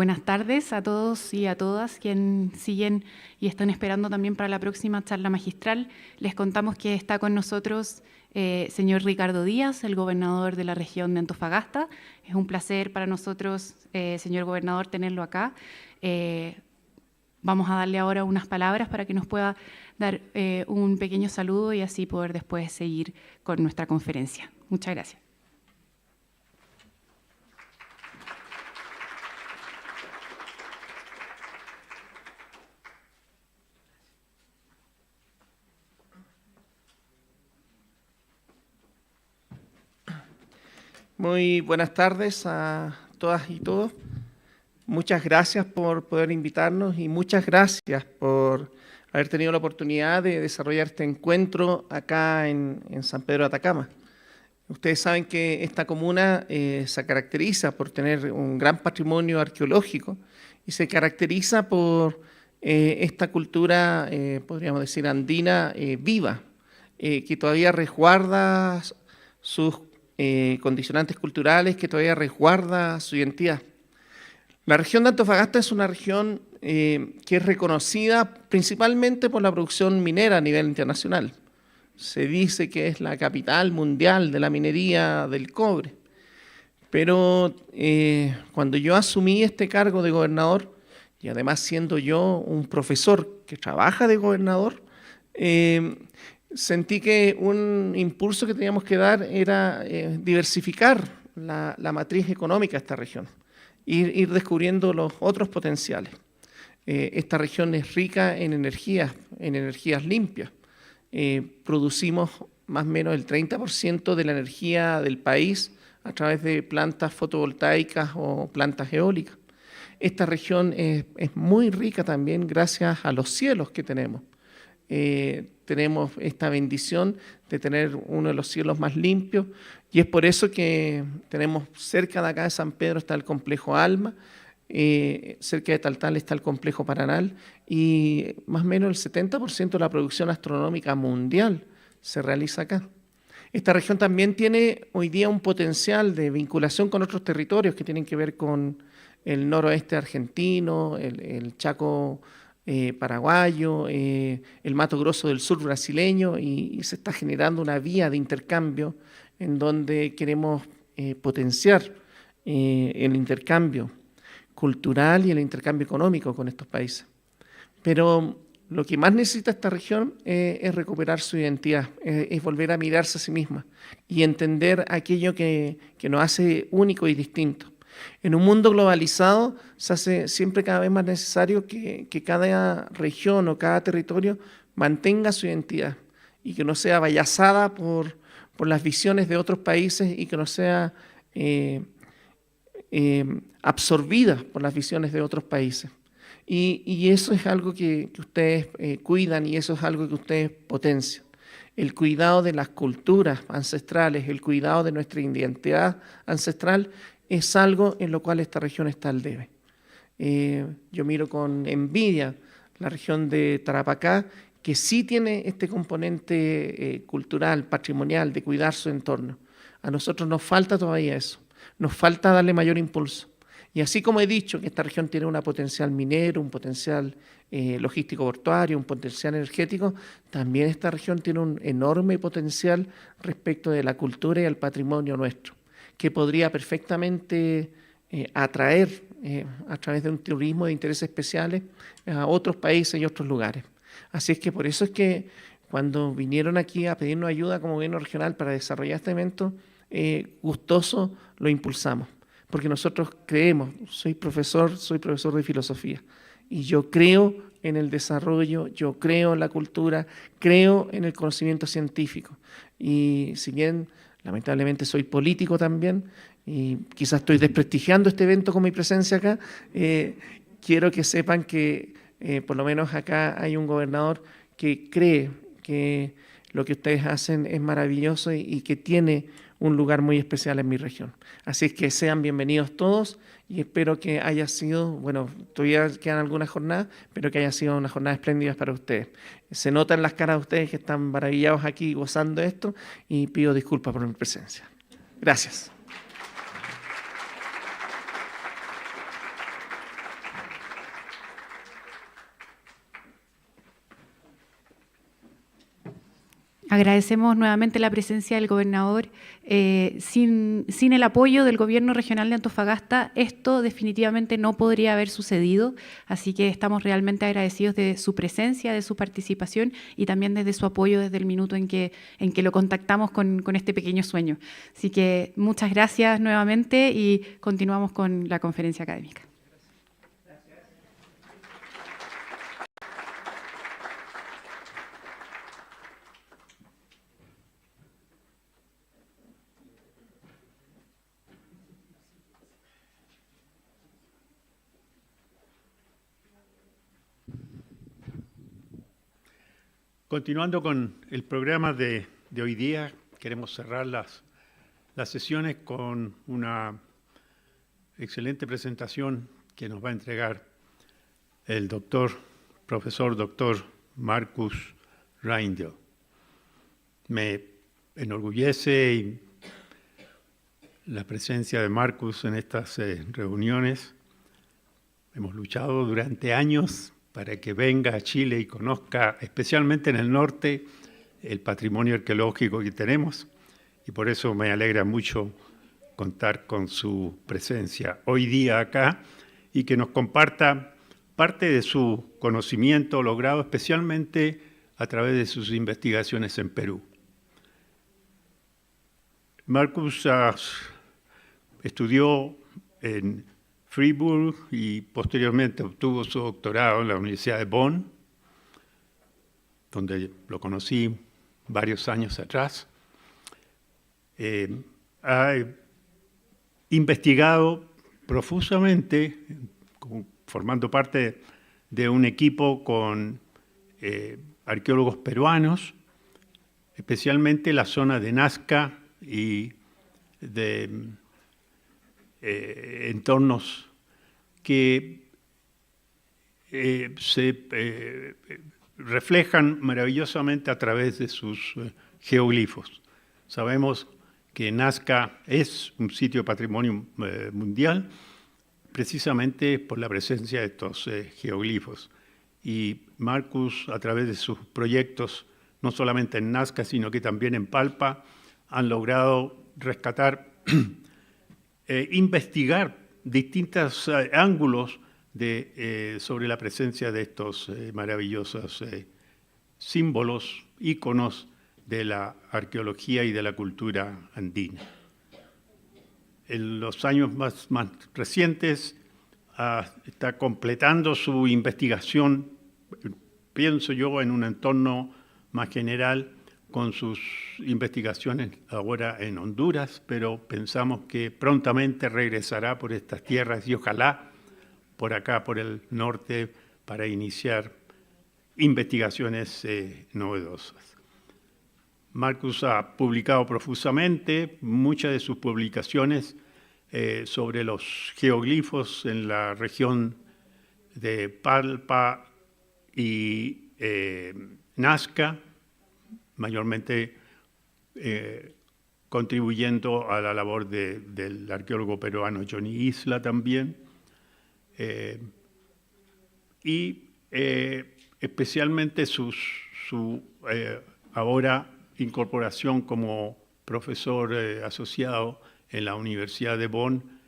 Buenas tardes a todos y a todas quienes siguen y están esperando también para la próxima charla magistral. Les contamos que está con nosotros señor Ricardo Díaz, el gobernador de la región de Antofagasta. Es un placer para nosotros, señor gobernador, tenerlo acá. Vamos a darle ahora unas palabras para que nos pueda dar un pequeño saludo y así poder después seguir con nuestra conferencia. Muchas gracias.
Muy buenas tardes a todas y todos. Muchas gracias por poder invitarnos y muchas gracias por haber tenido la oportunidad de desarrollar este encuentro acá en San Pedro de Atacama. Ustedes saben que esta comuna se caracteriza por tener un gran patrimonio arqueológico y se caracteriza por esta cultura, podríamos decir, andina viva, que todavía resguarda sus condicionantes culturales, que todavía resguarda su identidad. La región de Antofagasta es una región que es reconocida principalmente por la producción minera a nivel internacional. Se dice que es la capital mundial de la minería del cobre. Pero cuando yo asumí este cargo de gobernador, y además siendo yo un profesor que trabaja de gobernador, sentí que un impulso que teníamos que dar era diversificar la matriz económica de esta región, ir descubriendo los otros potenciales. Esta región es rica en energías limpias. Producimos más o menos el 30% de la energía del país a través de plantas fotovoltaicas o plantas eólicas. Esta región es muy rica también gracias a los cielos que tenemos. Tenemos esta bendición de tener uno de los cielos más limpios y es por eso que tenemos cerca de acá de San Pedro está el complejo Alma, cerca de Taltal está el complejo Paranal y más o menos el 70% de la producción astronómica mundial se realiza acá. Esta región también tiene hoy día un potencial de vinculación con otros territorios que tienen que ver con el noroeste argentino, el Chaco paraguayo, el Mato Grosso del sur brasileño y se está generando una vía de intercambio en donde queremos potenciar el intercambio cultural y el intercambio económico con estos países. Pero lo que más necesita esta región es recuperar su identidad, es volver a mirarse a sí misma y entender aquello que nos hace único y distinto. En un mundo globalizado se hace siempre cada vez más necesario que cada región o cada territorio mantenga su identidad y que no sea vallazada por las visiones de otros países y que no sea absorbida por las visiones de otros países. Y eso es algo que ustedes cuidan y eso es algo que ustedes potencian. El cuidado de las culturas ancestrales, el cuidado de nuestra identidad ancestral es algo en lo cual esta región está al debe. Yo miro con envidia la región de Tarapacá, que sí tiene este componente cultural, patrimonial, de cuidar su entorno. A nosotros nos falta todavía eso, nos falta darle mayor impulso. Y así como he dicho que esta región tiene un potencial minero, un potencial logístico portuario, un potencial energético, también esta región tiene un enorme potencial respecto de la cultura y el patrimonio nuestro, que podría perfectamente atraer a través de un turismo de intereses especiales a otros países y otros lugares. Así es que por eso es que cuando vinieron aquí a pedirnos ayuda como gobierno regional para desarrollar este evento, gustoso lo impulsamos, porque nosotros creemos, soy profesor de filosofía, y yo creo en el desarrollo, yo creo en la cultura, creo en el conocimiento científico. Y si bien lamentablemente soy político también, y quizás estoy desprestigiando este evento con mi presencia acá, quiero que sepan que por lo menos acá hay un gobernador que cree que lo que ustedes hacen es maravilloso y que tiene un lugar muy especial en mi región. Así es que sean bienvenidos todos y espero que haya sido, bueno, todavía quedan algunas jornadas, pero que haya sido una jornada espléndida para ustedes. Se nota en las caras de ustedes que están maravillados aquí gozando de esto y pido disculpas por mi presencia. Gracias.
Agradecemos nuevamente la presencia del gobernador. Sin el apoyo del gobierno regional de Antofagasta, esto definitivamente no podría haber sucedido, así que estamos realmente agradecidos de su presencia, de su participación y también desde su apoyo desde el minuto en que lo contactamos con este pequeño sueño. Así que muchas gracias nuevamente y continuamos con la conferencia académica.
Continuando con el programa de hoy día, queremos cerrar las sesiones con una excelente presentación que nos va a entregar el profesor doctor Marcus Reindl. Me enorgullece la presencia de Marcus en estas reuniones. Hemos luchado durante años para que venga a Chile y conozca, especialmente en el norte, el patrimonio arqueológico que tenemos, y por eso me alegra mucho contar con su presencia hoy día acá y que nos comparta parte de su conocimiento logrado especialmente a través de sus investigaciones en Perú. Marcus estudió en Fribourg y posteriormente obtuvo su doctorado en la Universidad de Bonn, donde lo conocí varios años atrás. Ha investigado profusamente, formando parte de un equipo con arqueólogos peruanos, especialmente la zona de Nazca y de entornos que se reflejan maravillosamente a través de sus geoglifos. Sabemos que Nazca es un sitio de patrimonio mundial precisamente por la presencia de estos geoglifos. Y Marcus, a través de sus proyectos, no solamente en Nazca, sino que también en Palpa, han logrado rescatar investigar distintos ángulos sobre la presencia de estos maravillosos símbolos, íconos de la arqueología y de la cultura andina. En los años más recientes está completando su investigación, pienso yo, en un entorno más general, con sus investigaciones ahora en Honduras, pero pensamos que prontamente regresará por estas tierras y ojalá por acá, por el norte, para iniciar investigaciones novedosas. Marcus ha publicado profusamente muchas de sus publicaciones sobre los geoglifos en la región de Palpa y Nazca, mayormente contribuyendo a la labor del arqueólogo peruano Johnny Isla también, y especialmente su ahora incorporación como profesor asociado en la Universidad de Bonn,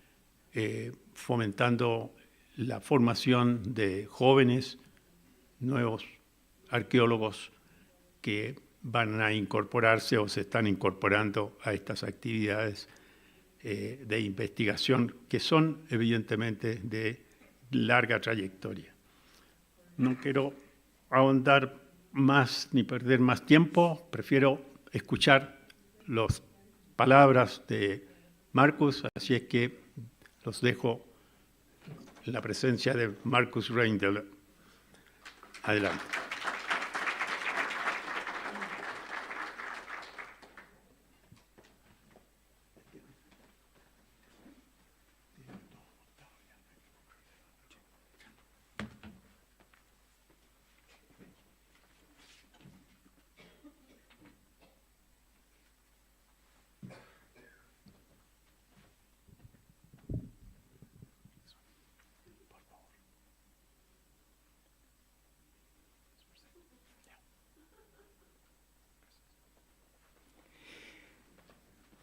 fomentando la formación de jóvenes, nuevos arqueólogos que van a incorporarse o se están incorporando a estas actividades de investigación que son evidentemente de larga trayectoria. No quiero ahondar más ni perder más tiempo, prefiero escuchar las palabras de Marcus, así es que los dejo en la presencia de Marcus Reindl. Adelante.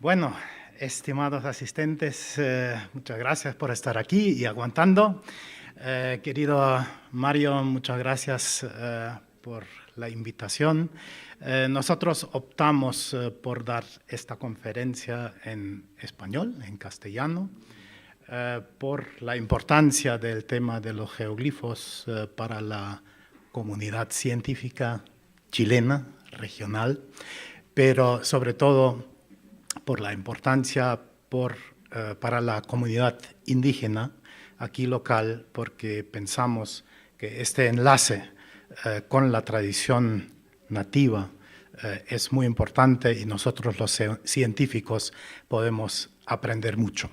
Bueno, estimados asistentes, muchas gracias por estar aquí y aguantando. Querido Mario, muchas gracias por la invitación. Nosotros optamos por dar esta conferencia en español, en castellano, por la importancia del tema de los geoglifos para la comunidad científica chilena, regional, pero sobre todo por la importancia para la comunidad indígena aquí local, porque pensamos que este enlace con la tradición nativa es muy importante y nosotros los científicos podemos aprender mucho.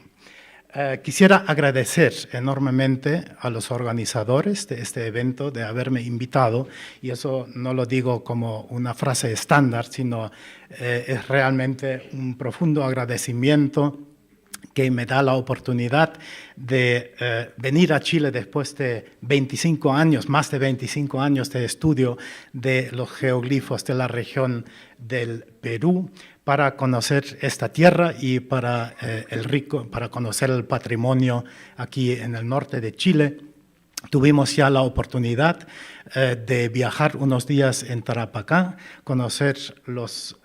Quisiera agradecer enormemente a los organizadores de este evento de haberme invitado, y eso no lo digo como una frase estándar, sino es realmente un profundo agradecimiento que me da la oportunidad de venir a Chile después de 25 años, más de 25 años de estudio de los geoglifos de la región del Perú, para conocer esta tierra y para conocer el patrimonio aquí en el norte de Chile. Tuvimos ya la oportunidad de viajar unos días en Tarapacá, conocer los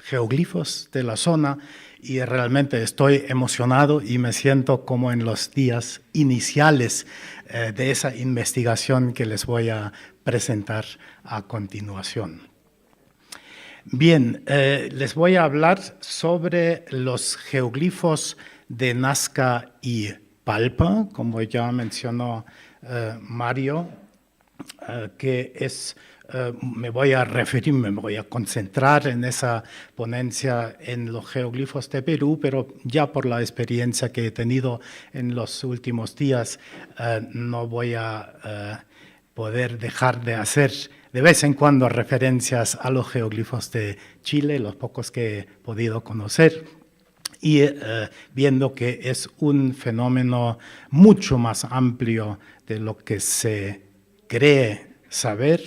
geoglifos de la zona, y realmente estoy emocionado y me siento como en los días iniciales de esa investigación que les voy a presentar a continuación. Bien, les voy a hablar sobre los geoglifos de Nazca y Palpa, como ya mencionó Mario, que es, me voy a concentrar en esa ponencia en los geoglifos de Perú, pero ya por la experiencia que he tenido en los últimos días, no voy a poder dejar de hacer de vez en cuando referencias a los geoglifos de Chile, los pocos que he podido conocer, y viendo que es un fenómeno mucho más amplio de lo que se cree saber.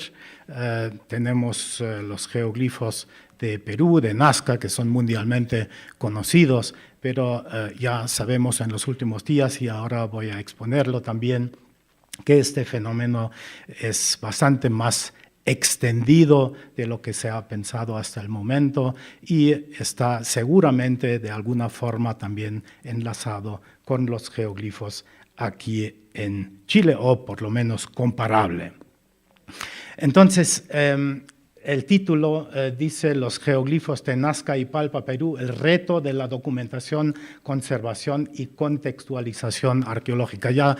Tenemos los geoglifos de Perú, de Nazca, que son mundialmente conocidos, pero ya sabemos en los últimos días, y ahora voy a exponerlo también, que este fenómeno es bastante más extendido de lo que se ha pensado hasta el momento y está seguramente de alguna forma también enlazado con los geoglifos aquí en Chile, o por lo menos comparable. Entonces, el título dice Los geoglifos de Nazca y Palpa, Perú, el reto de la documentación, conservación y contextualización arqueológica. Ya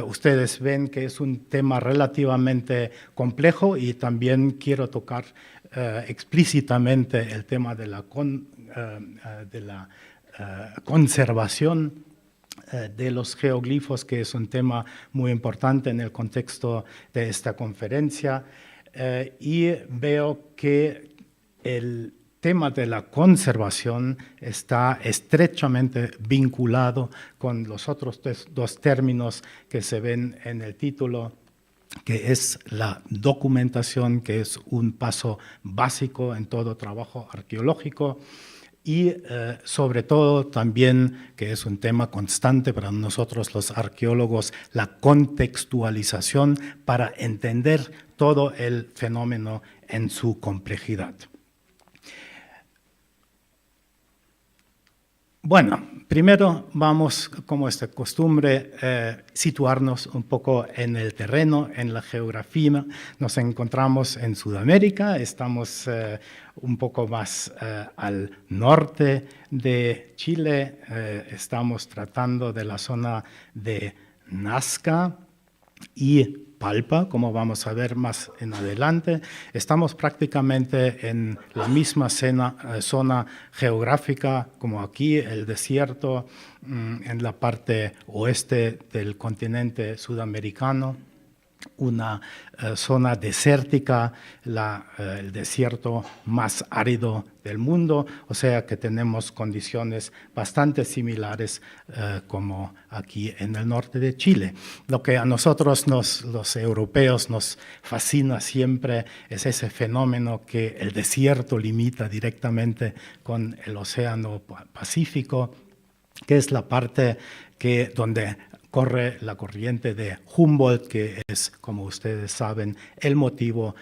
ustedes ven que es un tema relativamente complejo, y también quiero tocar explícitamente el tema de la conservación de los geoglifos, que es un tema muy importante en el contexto de esta conferencia. Y veo que el tema de la conservación está estrechamente vinculado con los otros dos términos que se ven en el título, que es la documentación, que es un paso básico en todo trabajo arqueológico, y sobre todo también, que es un tema constante para nosotros los arqueólogos, la contextualización para entender todo el fenómeno en su complejidad. Bueno, primero vamos, como es de costumbre, situarnos un poco en el terreno, en la geografía. Nos encontramos en Sudamérica, estamos un poco más al norte de Chile, estamos tratando de la zona de Nazca y Palpa, como vamos a ver más en adelante. Estamos prácticamente en la misma zona geográfica como aquí, el desierto, en la parte oeste del continente sudamericano. una zona desértica, el desierto más árido del mundo, o sea que tenemos condiciones bastante similares como aquí en el norte de Chile. Lo que a nosotros, los europeos, nos fascina siempre es ese fenómeno que el desierto limita directamente con el Océano Pacífico, que es la parte donde corre la corriente de Humboldt, que es, como ustedes saben, el motivo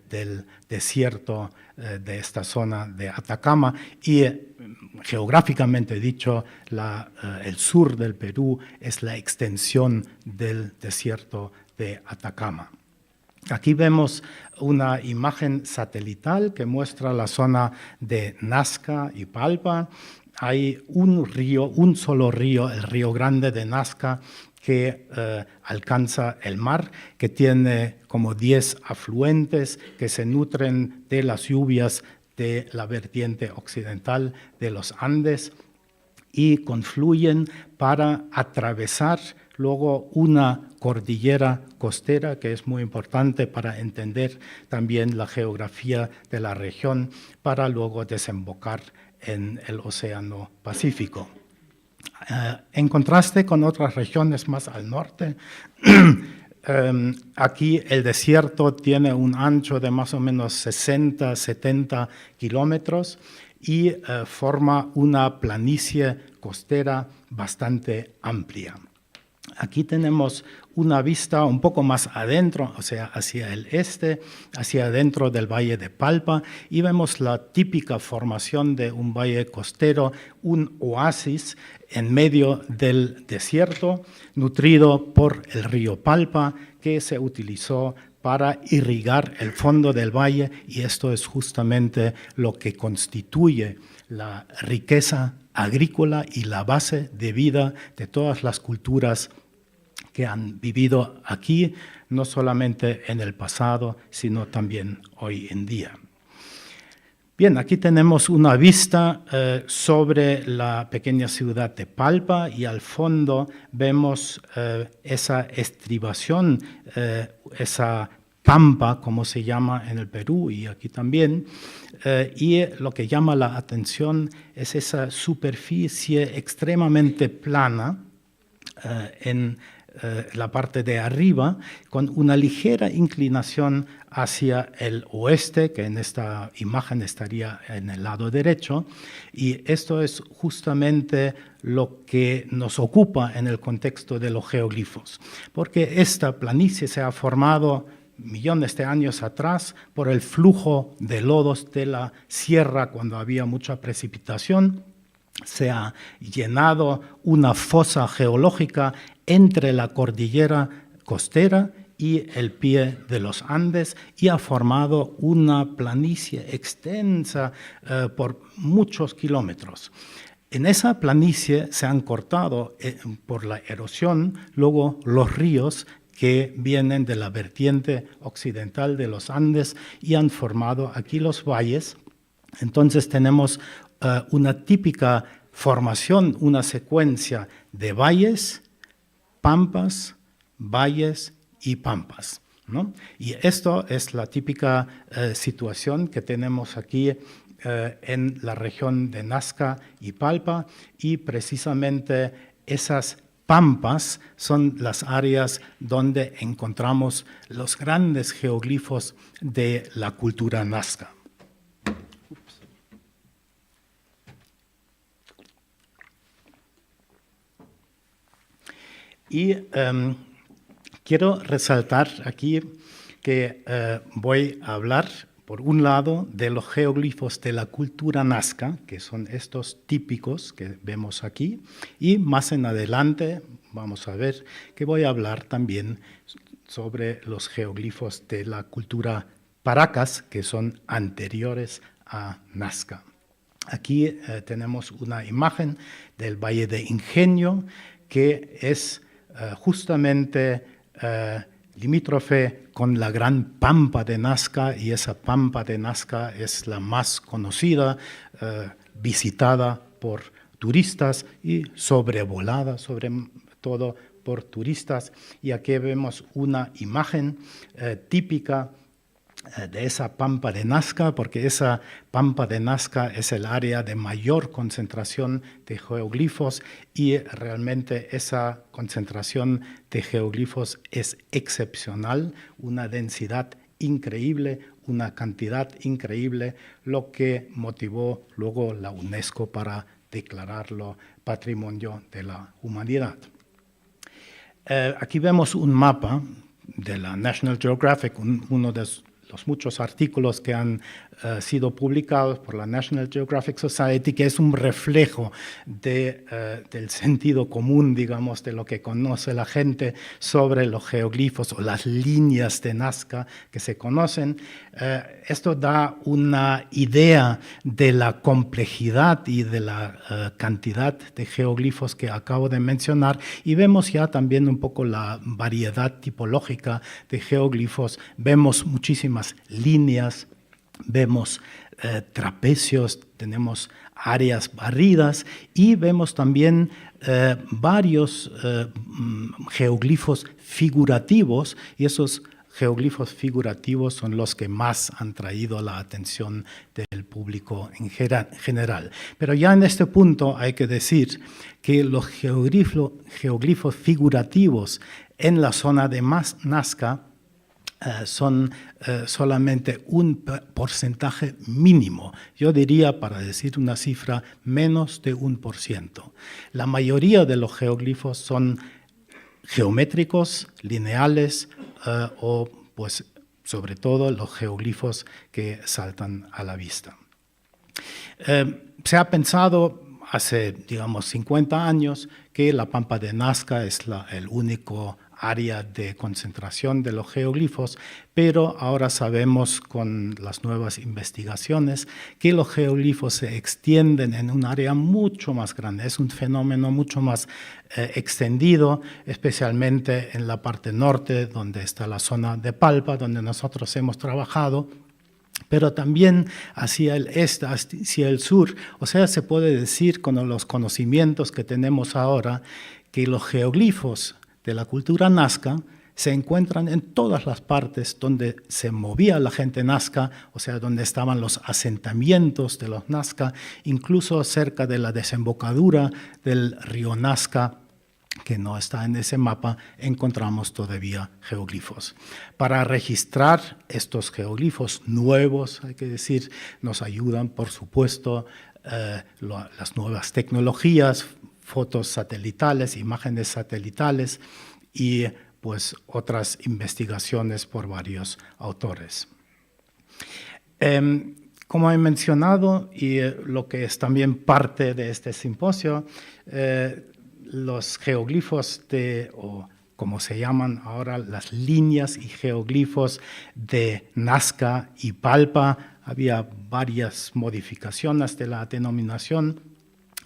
del desierto de esta zona de Atacama. Y geográficamente dicho, el sur del Perú es la extensión del desierto de Atacama. Aquí vemos una imagen satelital que muestra la zona de Nazca y Palpa. Hay un solo río, el Río Grande de Nazca, que alcanza el mar, que tiene como 10 afluentes que se nutren de las lluvias de la vertiente occidental de los Andes y confluyen para atravesar luego una cordillera costera que es muy importante para entender también la geografía de la región, para luego desembocar en el Océano Pacífico. En contraste con otras regiones más al norte, aquí el desierto tiene un ancho de más o menos 60-70 kilómetros y forma una planicie costera bastante amplia. Aquí tenemos una vista un poco más adentro, o sea, hacia el este, hacia adentro del Valle de Palpa, y vemos la típica formación de un valle costero, un oasis en medio del desierto, nutrido por el río Palpa, que se utilizó para irrigar el fondo del valle, y esto es justamente lo que constituye la riqueza agrícola y la base de vida de todas las culturas que han vivido aquí, no solamente en el pasado, sino también hoy en día. Bien, aquí tenemos una vista sobre la pequeña ciudad de Palpa, y al fondo vemos esa estribación, esa pampa, como se llama en el Perú y aquí también, y lo que llama la atención es esa superficie extremadamente plana en la parte de arriba, con una ligera inclinación hacia el oeste, que en esta imagen estaría en el lado derecho, y esto es justamente lo que nos ocupa en el contexto de los geoglifos, porque esta planicie se ha formado millones de años atrás por el flujo de lodos de la sierra cuando había mucha precipitación. Se ha llenado una fosa geológica entre la cordillera costera y el pie de los Andes, y ha formado una planicie extensa por muchos kilómetros. En esa planicie se han cortado por la erosión luego los ríos que vienen de la vertiente occidental de los Andes y han formado aquí los valles. Entonces tenemos una típica formación, una secuencia de valles, pampas, valles y pampas, ¿no? Y esto es la típica situación que tenemos aquí en la región de Nazca y Palpa, y precisamente esas pampas son las áreas donde encontramos los grandes geoglifos de la cultura nazca. Y quiero resaltar aquí que voy a hablar, por un lado, de los geoglifos de la cultura nazca, que son estos típicos que vemos aquí, y más en adelante vamos a ver que voy a hablar también sobre los geoglifos de la cultura paracas, que son anteriores a Nazca. Aquí tenemos una imagen del Valle de Ingenio, que es justamente limítrofe con la gran pampa de Nazca, y esa pampa de Nazca es la más conocida, visitada por turistas y sobrevolada sobre todo por turistas. Y aquí vemos una imagen típica de esa pampa de Nazca, porque esa pampa de Nazca es el área de mayor concentración de geoglifos y realmente esa concentración de geoglifos es excepcional, una densidad increíble, una cantidad increíble, lo que motivó luego la UNESCO para declararlo Patrimonio de la Humanidad. Aquí vemos un mapa de la National Geographic, uno de los muchos artículos que han sido publicados por la National Geographic Society, que es un reflejo del sentido común, digamos, de lo que conoce la gente sobre los geoglifos o las líneas de Nazca que se conocen. Esto da una idea de la complejidad y de la cantidad de geoglifos que acabo de mencionar, y vemos ya también un poco la variedad tipológica de geoglifos. Vemos muchísimas líneas, vemos trapecios, tenemos áreas barridas y vemos también varios geoglifos figurativos, y esos geoglifos figurativos son los que más han traído la atención del público en general. Pero ya en este punto hay que decir que los geoglifos figurativos en la zona de Nazca son solamente un porcentaje mínimo. Yo diría, para decir una cifra, menos de 1%. La mayoría de los geoglifos son geométricos, lineales o, pues, sobre todo los geoglifos que saltan a la vista. Se ha pensado hace, digamos, 50 años que la pampa de Nazca es el único área de concentración de los geoglifos, pero ahora sabemos con las nuevas investigaciones que los geoglifos se extienden en un área mucho más grande. Es un fenómeno mucho más extendido, especialmente en la parte norte, donde está la zona de Palpa, donde nosotros hemos trabajado, pero también hacia el este, hacia el sur. O sea, se puede decir con los conocimientos que tenemos ahora que los geoglifos de la cultura Nazca se encuentran en todas las partes donde se movía la gente Nazca, o sea, donde estaban los asentamientos de los Nazca, incluso cerca de la desembocadura del río Nazca, que no está en ese mapa, encontramos todavía geoglifos. Para registrar estos geoglifos nuevos, hay que decir, nos ayudan, por supuesto, las nuevas tecnologías, fotos satelitales, imágenes satelitales y pues otras investigaciones por varios autores. Como he mencionado, y lo que es también parte de este simposio, los geoglifos o como se llaman ahora, las líneas y geoglifos de Nazca y Palpa, había varias modificaciones de la denominación,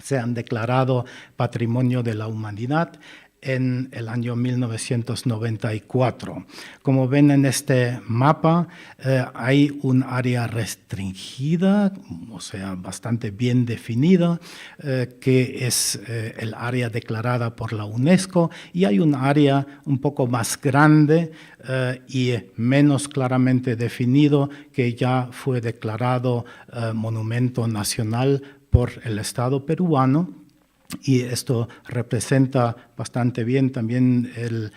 se han declarado Patrimonio de la Humanidad en el año 1994. Como ven en este mapa, hay un área restringida, o sea, bastante bien definida, que es el área declarada por la UNESCO, y hay un área un poco más grande y menos claramente definido, que ya fue declarado Monumento Nacional por el Estado peruano, y esto representa bastante bien también el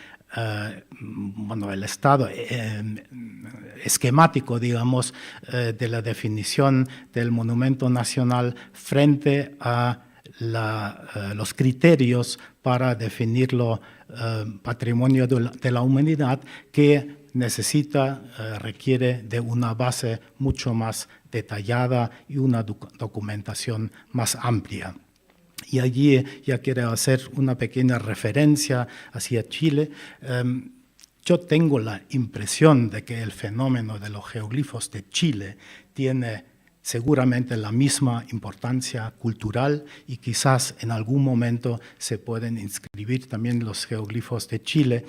estado esquemático, digamos, de la definición del monumento nacional frente a los criterios para definirlo patrimonio de la humanidad, que requiere de una base mucho más detallada y una documentación más amplia. Y allí ya quiero hacer una pequeña referencia hacia Chile. Yo tengo la impresión de que el fenómeno de los geoglifos de Chile tiene seguramente la misma importancia cultural, y quizás en algún momento se pueden inscribir también los geoglifos de Chile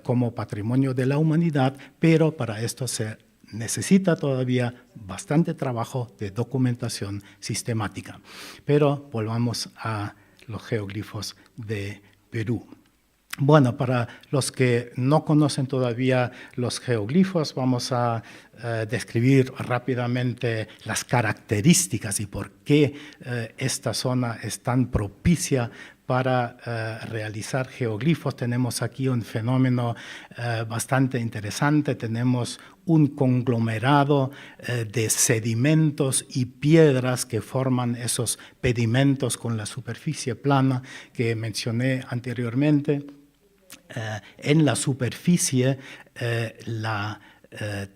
como Patrimonio de la Humanidad, pero para esto se necesita todavía bastante trabajo de documentación sistemática. Pero volvamos a los geoglifos de Perú. Bueno, para los que no conocen todavía los geoglifos, vamos a describir rápidamente las características y por qué esta zona es tan propicia para realizar geoglifos. Tenemos aquí un fenómeno bastante interesante. Tenemos un conglomerado de sedimentos y piedras que forman esos pedimentos con la superficie plana que mencioné anteriormente. En la superficie, la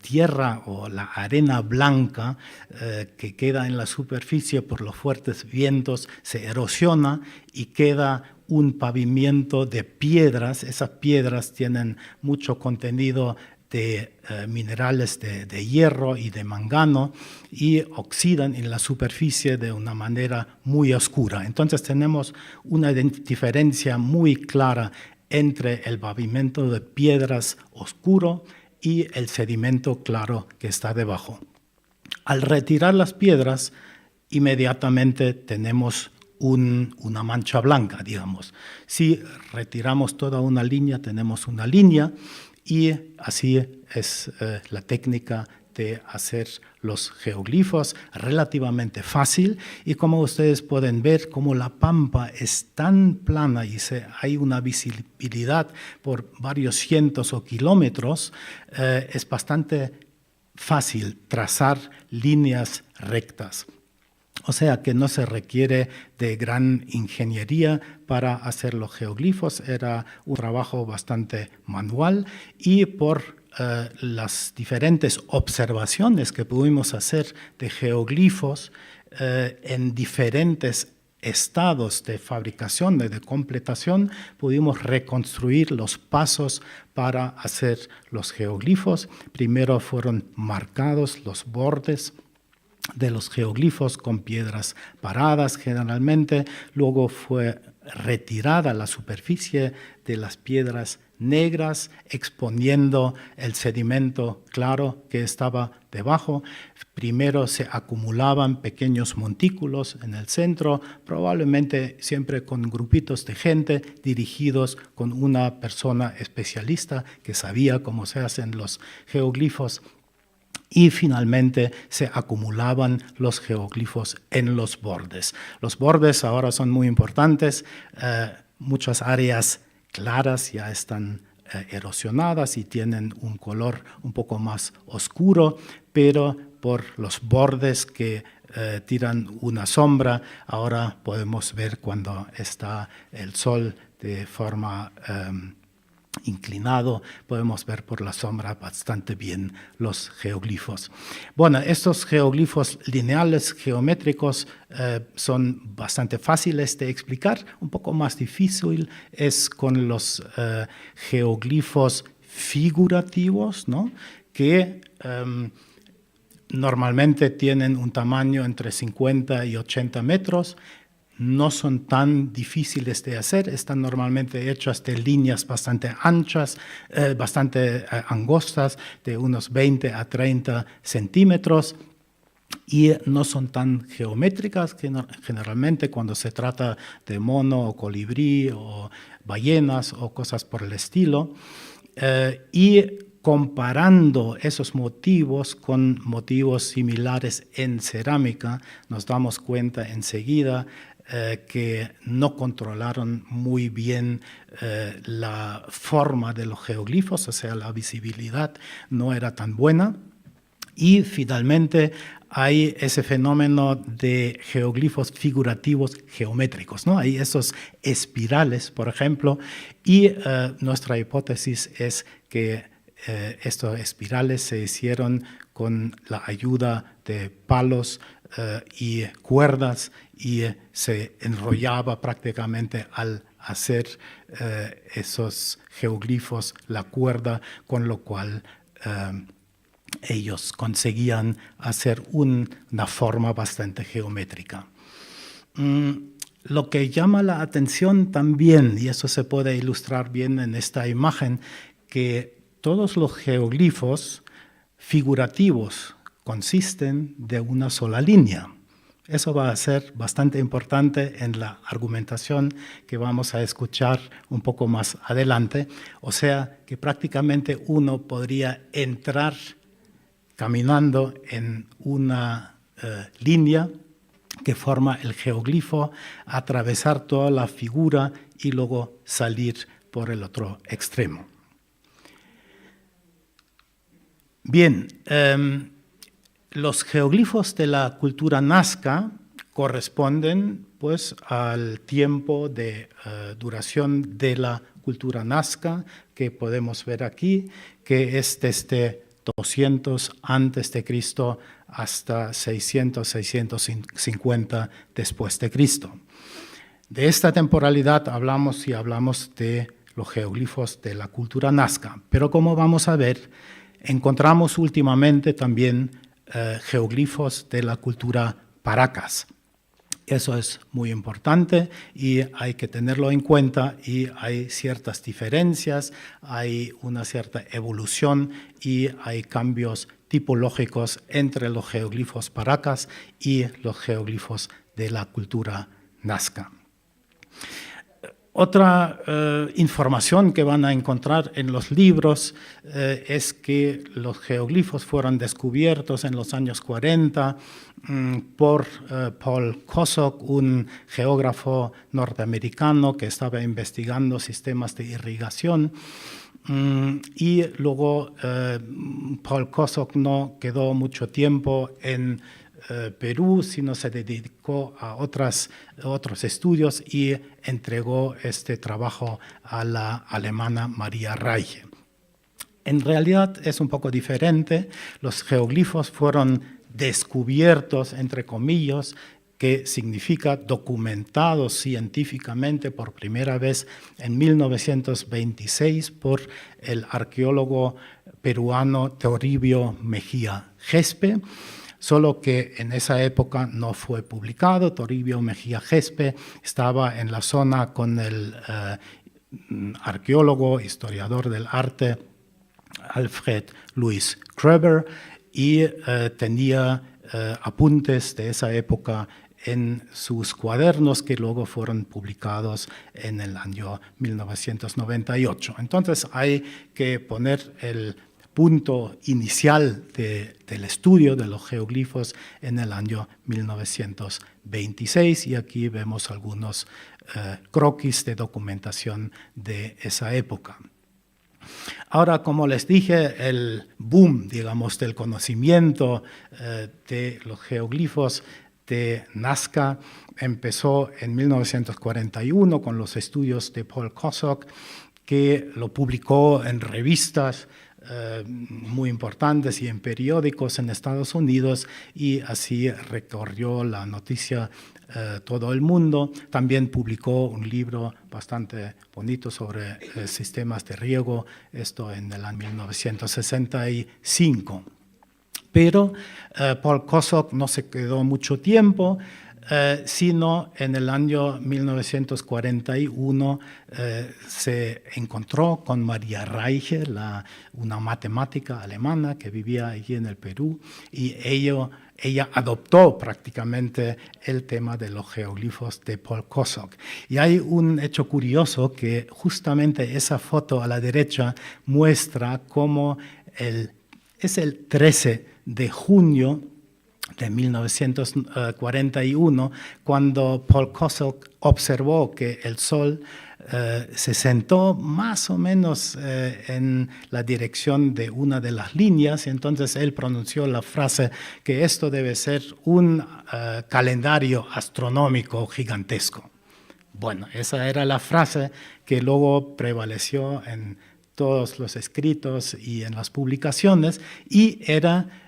tierra o la arena blanca que queda en la superficie por los fuertes vientos se erosiona y queda un pavimento de piedras. Esas piedras tienen mucho contenido de minerales de hierro y de mangano y oxidan en la superficie de una manera muy oscura. Entonces tenemos una diferencia muy clara entre el pavimento de piedras oscuro y el sedimento claro que está debajo. Al retirar las piedras, inmediatamente tenemos una mancha blanca, digamos. Si retiramos toda una línea, tenemos una línea, y así es la técnica de hacer los geoglifos, relativamente fácil, y como ustedes pueden ver, como la pampa es tan plana y hay una visibilidad por varios cientos o kilómetros, es bastante fácil trazar líneas rectas. O sea que no se requiere de gran ingeniería para hacer los geoglifos, era un trabajo bastante manual, y por las diferentes observaciones que pudimos hacer de geoglifos en diferentes estados de fabricación, de completación, pudimos reconstruir los pasos para hacer los geoglifos. Primero fueron marcados los bordes de los geoglifos con piedras paradas generalmente, luego fue retirada la superficie de las piedras negras, exponiendo el sedimento claro que estaba debajo. Primero se acumulaban pequeños montículos en el centro, probablemente siempre con grupitos de gente dirigidos con una persona especialista que sabía cómo se hacen los geoglifos. Y finalmente se acumulaban los geoglifos en los bordes. Los bordes ahora son muy importantes, muchas áreas claras ya están erosionadas y tienen un color un poco más oscuro, pero por los bordes que tiran una sombra, ahora podemos ver cuando está el sol de forma inclinado, podemos ver por la sombra bastante bien los geoglifos. Bueno, estos geoglifos lineales geométricos son bastante fáciles de explicar. Un poco más difícil es con los geoglifos figurativos, ¿no? Que normalmente tienen un tamaño entre 50 y 80 metros. No son tan difíciles de hacer, están normalmente hechas de líneas bastante anchas, bastante angostas, de unos 20 a 30 centímetros, y no son tan geométricas, que generalmente cuando se trata de mono o colibrí o ballenas o cosas por el estilo. Y comparando esos motivos con motivos similares en cerámica, nos damos cuenta enseguida que no controlaron muy bien la forma de los geoglifos, o sea, la visibilidad no era tan buena. Y finalmente hay ese fenómeno de geoglifos figurativos geométricos, ¿no? Hay esos espirales, por ejemplo, y nuestra hipótesis es que estos espirales se hicieron con la ayuda de palos y cuerdas, y se enrollaba prácticamente al hacer esos geoglifos la cuerda, con lo cual ellos conseguían hacer una forma bastante geométrica. Lo que llama la atención también, y eso se puede ilustrar bien en esta imagen, que todos los geoglifos figurativos consisten de una sola línea. Eso va a ser bastante importante en la argumentación que vamos a escuchar un poco más adelante. O sea, que prácticamente uno podría entrar caminando en una línea que forma el geoglifo, atravesar toda la figura y luego salir por el otro extremo. Bien, los geoglifos de la cultura nazca corresponden pues al tiempo de duración de la cultura nazca que podemos ver aquí, que es desde 200 antes de Cristo hasta 600, 650 después de Cristo. De esta temporalidad hablamos de los geoglifos de la cultura nazca, pero como vamos a ver, encontramos últimamente también geoglifos de la cultura paracas. Eso es muy importante y hay que tenerlo en cuenta, y hay ciertas diferencias, hay una cierta evolución y hay cambios tipológicos entre los geoglifos paracas y los geoglifos de la cultura nazca. Otra información que van a encontrar en los libros es que los geoglifos fueron descubiertos en los años 40 por Paul Kosok, un geógrafo norteamericano que estaba investigando sistemas de irrigación. Y luego Paul Kosok no quedó mucho tiempo en Perú, sino se dedicó a otros estudios y entregó este trabajo a la alemana Maria Reiche. En realidad es un poco diferente. Los geoglifos fueron descubiertos, entre comillas, que significa documentados científicamente por primera vez en 1926 por el arqueólogo peruano Toribio Mejía Gespe, solo que en esa época no fue publicado. Toribio Mejía Gespe estaba en la zona con el arqueólogo, historiador del arte, Alfred Louis Kroeber, y tenía apuntes de esa época en sus cuadernos que luego fueron publicados en el año 1998. Entonces hay que poner el punto inicial del estudio de los geoglifos en el año 1926, y aquí vemos algunos croquis de documentación de esa época. Ahora, como les dije, el boom, digamos, del conocimiento de los geoglifos de Nazca empezó en 1941 con los estudios de Paul Kosok, que lo publicó en revistas muy importantes y en periódicos en Estados Unidos, y así recorrió la noticia todo el mundo. También publicó un libro bastante bonito sobre sistemas de riego, esto en el año 1965. Pero Paul Kosok no se quedó mucho tiempo, sino en el año 1941 se encontró con Maria Reiche, una matemática alemana que vivía allí en el Perú, y ella adoptó prácticamente el tema de los geoglifos de Paul Kosok. Y hay un hecho curioso, que justamente esa foto a la derecha muestra cómo es el 13 de junio de 1941, cuando Paul Kosok observó que el Sol se sentó más o menos en la dirección de una de las líneas, y entonces él pronunció la frase que esto debe ser un calendario astronómico gigantesco. Bueno, esa era la frase que luego prevaleció en todos los escritos y en las publicaciones, y era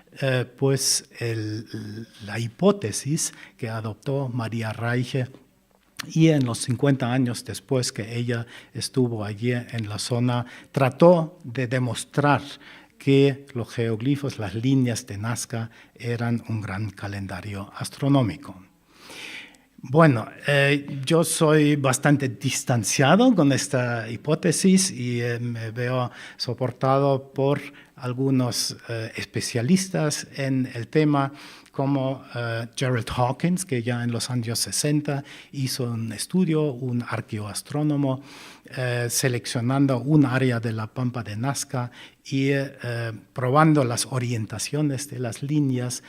pues la hipótesis que adoptó Maria Reiche, y en los 50 años después que ella estuvo allí en la zona, trató de demostrar que los geoglifos, las líneas de Nazca, eran un gran calendario astronómico. Bueno, yo soy bastante distanciado con esta hipótesis y me veo soportado por algunos especialistas en el tema, como Gerald Hawkins, que ya en los años 60 hizo un estudio, un arqueoastrónomo, seleccionando un área de la Pampa de Nazca y probando las orientaciones de las líneas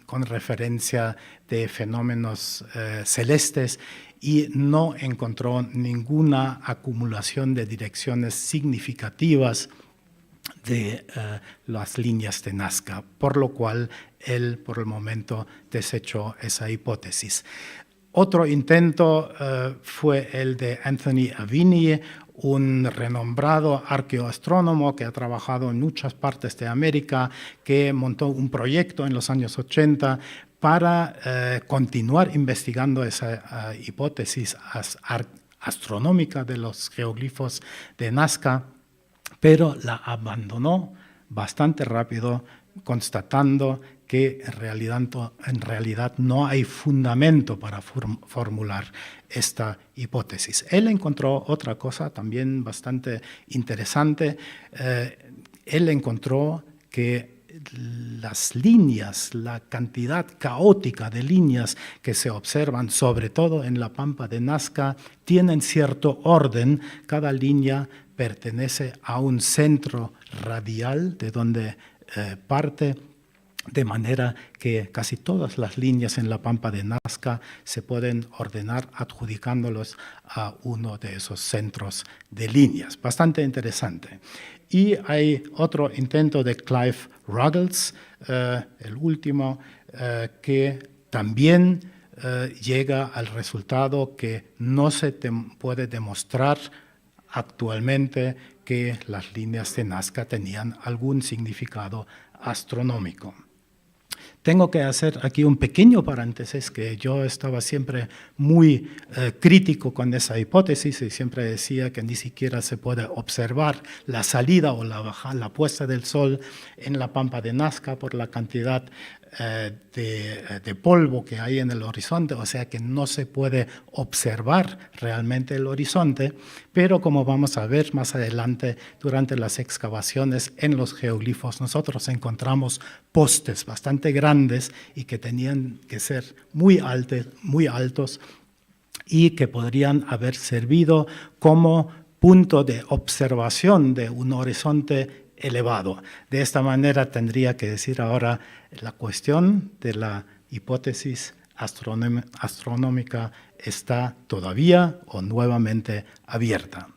con referencia de fenómenos celestes, y no encontró ninguna acumulación de direcciones significativas de las líneas de Nazca, por lo cual él por el momento desechó esa hipótesis. Otro intento fue el de Anthony Avini, un renombrado arqueoastrónomo que ha trabajado en muchas partes de América, que montó un proyecto en los años 80 para continuar investigando esa hipótesis astronómica de los geoglifos de Nazca, pero la abandonó bastante rápido, constatando que en realidad no hay fundamento para formular esta hipótesis. Él encontró otra cosa también bastante interesante. Él encontró que las líneas, la cantidad caótica de líneas que se observan, sobre todo en la Pampa de Nazca, tienen cierto orden. Cada línea pertenece a un centro radial de donde parte, de manera que casi todas las líneas en la Pampa de Nazca se pueden ordenar adjudicándolos a uno de esos centros de líneas. Bastante interesante. Y hay otro intento de Clive Ruggles, el último, que también llega al resultado que no se puede demostrar actualmente que las líneas de Nazca tenían algún significado astronómico. Tengo que hacer aquí un pequeño paréntesis, que yo estaba siempre muy crítico con esa hipótesis y siempre decía que ni siquiera se puede observar la salida o la puesta del sol en la Pampa de Nazca por la cantidad de polvo que hay en el horizonte, o sea que no se puede observar realmente el horizonte, pero como vamos a ver más adelante durante las excavaciones en los geoglifos, nosotros encontramos postes bastante grandes y que tenían que ser muy altos y que podrían haber servido como punto de observación de un horizonte elevado. De esta manera tendría que decir ahora la cuestión de la hipótesis astronómica está todavía o nuevamente abierta.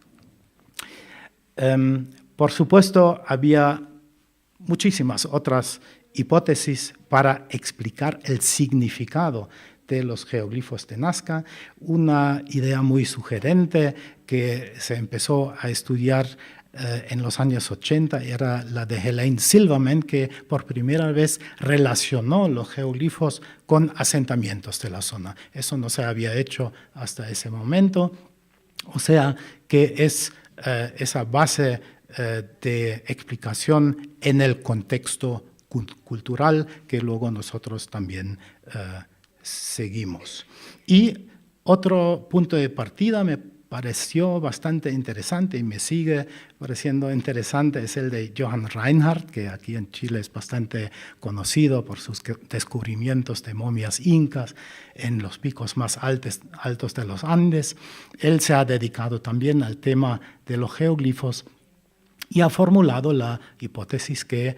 Por supuesto, había muchísimas otras hipótesis para explicar el significado de los geoglifos de Nazca. Una idea muy sugerente que se empezó a estudiar en los años 80 era la de Helene Silverman, que por primera vez relacionó los geoglifos con asentamientos de la zona. Eso no se había hecho hasta ese momento, o sea que es esa base de explicación en el contexto cultural que luego nosotros también seguimos. Y otro punto de partida me pareció bastante interesante y me sigue pareciendo interesante es el de Johann Reinhardt, que aquí en Chile es bastante conocido por sus descubrimientos de momias incas en los picos más altos de los Andes. Él se ha dedicado también al tema de los geoglifos y ha formulado la hipótesis que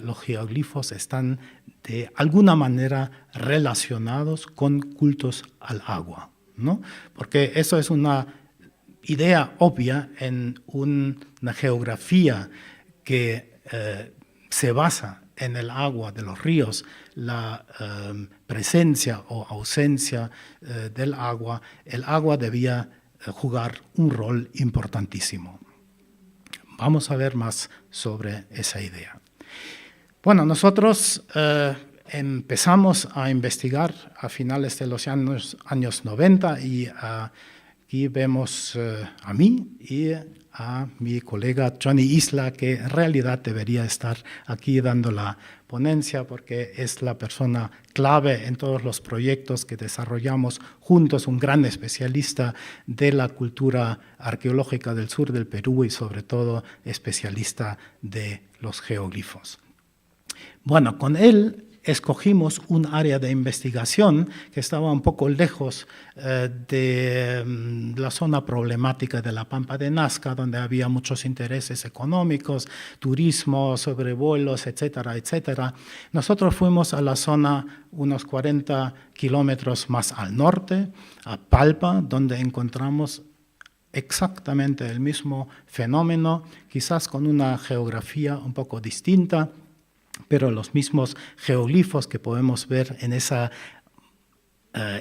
los geoglifos están de alguna manera relacionados con cultos al agua, ¿no? Porque eso es una idea obvia en una geografía que se basa en el agua de los ríos, la presencia o ausencia del agua. El agua debía jugar un rol importantísimo. Vamos a ver más sobre esa idea. Bueno, nosotros empezamos a investigar a finales de los años 90 y aquí vemos a mí y a mi colega Johnny Isla, que en realidad debería estar aquí dando la ponencia porque es la persona clave en todos los proyectos que desarrollamos juntos, un gran especialista de la cultura arqueológica del sur del Perú y sobre todo especialista de los geoglifos. Bueno, con él escogimos un área de investigación que estaba un poco lejos de la zona problemática de la Pampa de Nazca, donde había muchos intereses económicos, turismo, sobrevuelos, etcétera, etcétera. Nosotros fuimos a la zona unos 40 kilómetros más al norte, a Palpa, donde encontramos exactamente el mismo fenómeno, quizás con una geografía un poco distinta, pero los mismos geoglifos que podemos ver en esa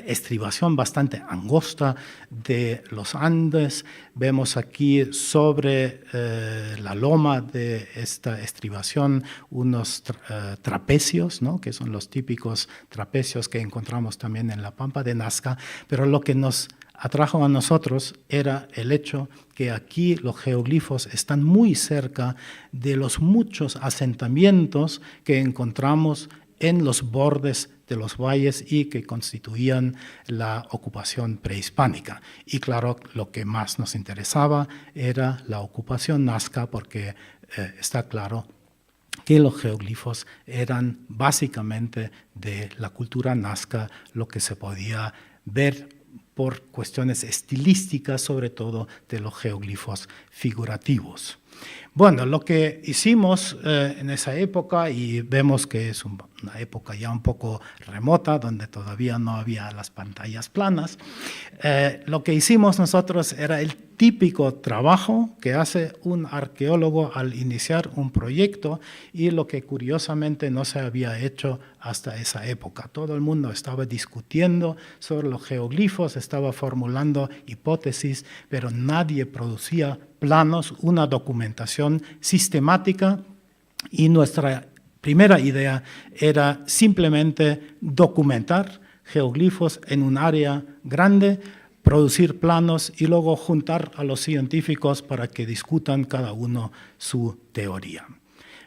estribación bastante angosta de los Andes. Vemos aquí sobre la loma de esta estribación unos trapecios, ¿no? Que son los típicos trapecios que encontramos también en la Pampa de Nazca, pero lo que nos atrajo a nosotros era el hecho que aquí los geoglifos están muy cerca de los muchos asentamientos que encontramos en los bordes de los valles y que constituían la ocupación prehispánica. Y claro, lo que más nos interesaba era la ocupación nazca, porque está claro que los geoglifos eran básicamente de la cultura nazca, lo que se podía ver por cuestiones estilísticas, sobre todo de los geoglifos figurativos. Bueno, lo que hicimos en esa época, y vemos que es una época ya un poco remota, donde todavía no había las pantallas planas, lo que hicimos nosotros era el típico trabajo que hace un arqueólogo al iniciar un proyecto y lo que curiosamente no se había hecho hasta esa época. Todo el mundo estaba discutiendo sobre los geoglifos, estaba formulando hipótesis, pero nadie producía planos, una documentación sistemática, y nuestra primera idea era simplemente documentar geoglifos en un área grande, producir planos y luego juntar a los científicos para que discutan cada uno su teoría.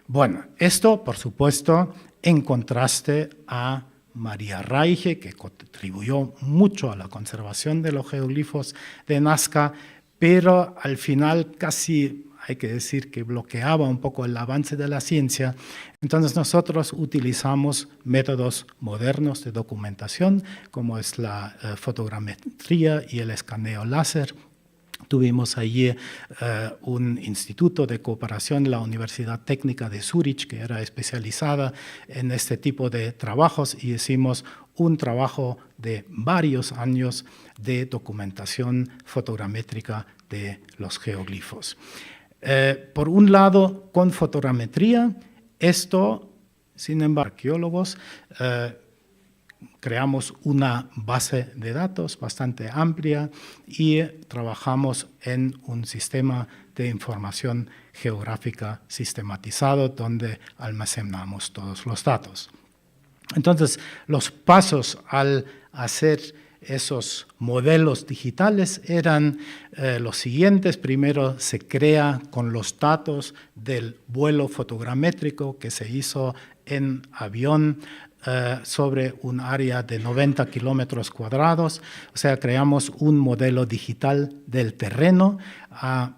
Bueno, esto, por supuesto, en contraste a María Raige, que contribuyó mucho a la conservación de los geoglifos de Nazca, pero al final casi hay que decir que bloqueaba un poco el avance de la ciencia. Entonces nosotros utilizamos métodos modernos de documentación, como es la fotogrametría y el escaneo láser. Tuvimos allí un instituto de cooperación, la Universidad Técnica de Zúrich, que era especializada en este tipo de trabajos, y hicimos un trabajo de varios años de documentación fotogramétrica de los geoglifos. Por un lado, con fotogrametría, esto, sin embargo, arqueólogos, creamos una base de datos bastante amplia y trabajamos en un sistema de información geográfica sistematizado donde almacenamos todos los datos. Entonces, los pasos al hacer esos modelos digitales eran los siguientes. Primero se crea con los datos del vuelo fotogramétrico que se hizo en avión sobre un área de 90 kilómetros cuadrados. O sea, creamos un modelo digital del terreno. A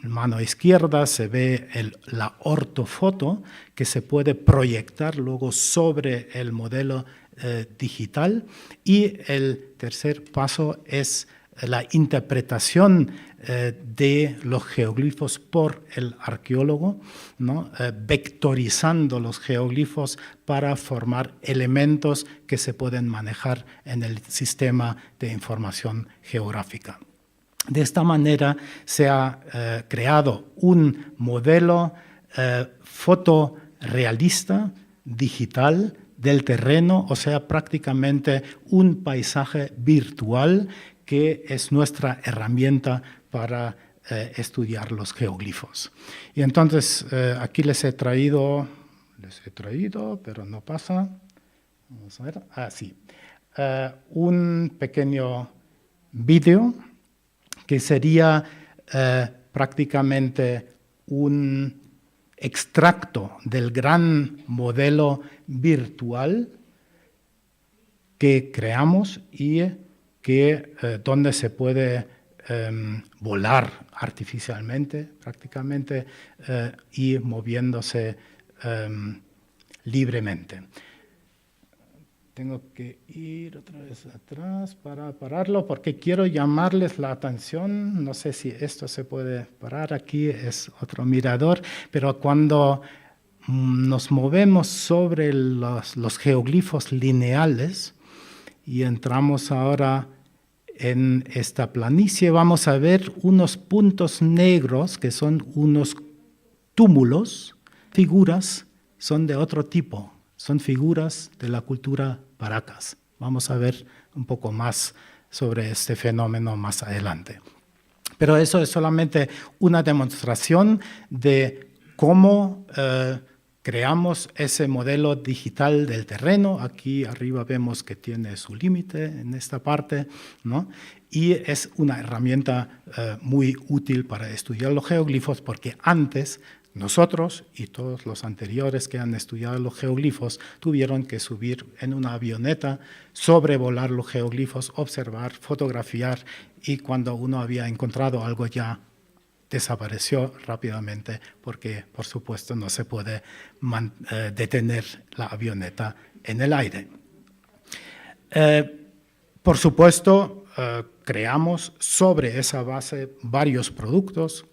mano izquierda se ve la ortofoto que se puede proyectar luego sobre el modelo digital, y el tercer paso es la interpretación de los geoglifos por el arqueólogo, ¿no? Vectorizando los geoglifos para formar elementos que se pueden manejar en el sistema de información geográfica. De esta manera se ha creado un modelo fotorealista digital del terreno, o sea, prácticamente un paisaje virtual que es nuestra herramienta para estudiar los geoglifos. Y entonces aquí les he traído, pero no pasa. Vamos a ver. Sí. Un pequeño vídeo que sería prácticamente un extracto del gran modelo virtual que creamos y donde se puede volar artificialmente, prácticamente, y moviéndose libremente. Tengo que ir otra vez atrás para pararlo porque quiero llamarles la atención. No sé si esto se puede parar. Aquí es otro mirador, pero cuando nos movemos sobre los geoglifos lineales y entramos ahora en esta planicie, vamos a ver unos puntos negros que son unos túmulos, figuras, son de otro tipo. Son figuras de la cultura Paracas. Vamos a ver un poco más sobre este fenómeno más adelante. Pero eso es solamente una demostración de cómo creamos ese modelo digital del terreno. Aquí arriba vemos que tiene su límite en esta parte, ¿no? Y es una herramienta muy útil para estudiar los geoglifos porque antes nosotros y todos los anteriores que han estudiado los geoglifos tuvieron que subir en una avioneta, sobrevolar los geoglifos, observar, fotografiar y cuando uno había encontrado algo ya desapareció rápidamente porque, por supuesto, no se puede detener la avioneta en el aire. Por supuesto, creamos sobre esa base varios productos.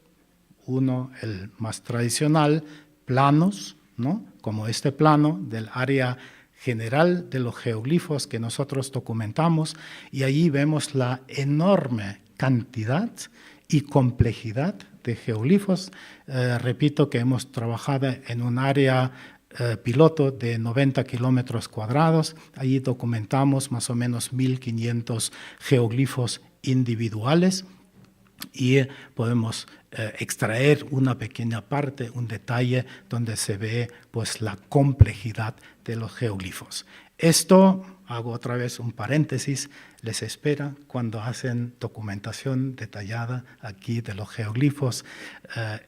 Uno, el más tradicional, planos, ¿no? Como este plano del área general de los geoglifos que nosotros documentamos y allí vemos la enorme cantidad y complejidad de geoglifos. Repito que hemos trabajado en un área piloto de 90 kilómetros cuadrados. Allí documentamos más o menos 1.500 geoglifos individuales y podemos extraer una pequeña parte, un detalle donde se ve pues, la complejidad de los geoglifos. Esto, hago otra vez un paréntesis, les espera cuando hacen documentación detallada aquí de los geoglifos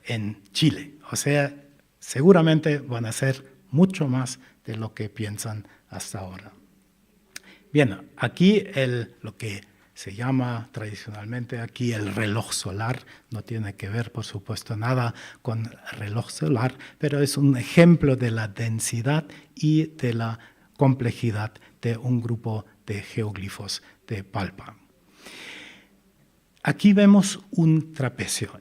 en Chile. O sea, seguramente van a ser mucho más de lo que piensan hasta ahora. Bien, aquí lo que se llama tradicionalmente aquí el reloj solar, no tiene que ver, por supuesto, nada con reloj solar, pero es un ejemplo de la densidad y de la complejidad de un grupo de geoglifos de Palpa. Aquí vemos un trapecio.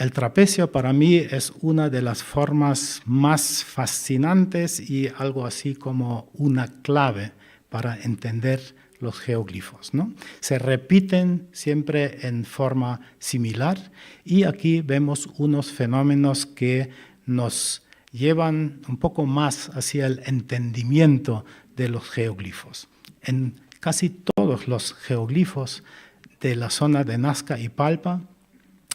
El trapecio para mí es una de las formas más fascinantes y algo así como una clave para entender los geoglifos, ¿no? Se repiten siempre en forma similar y aquí vemos unos fenómenos que nos llevan un poco más hacia el entendimiento de los geoglifos. En casi todos los geoglifos de la zona de Nazca y Palpa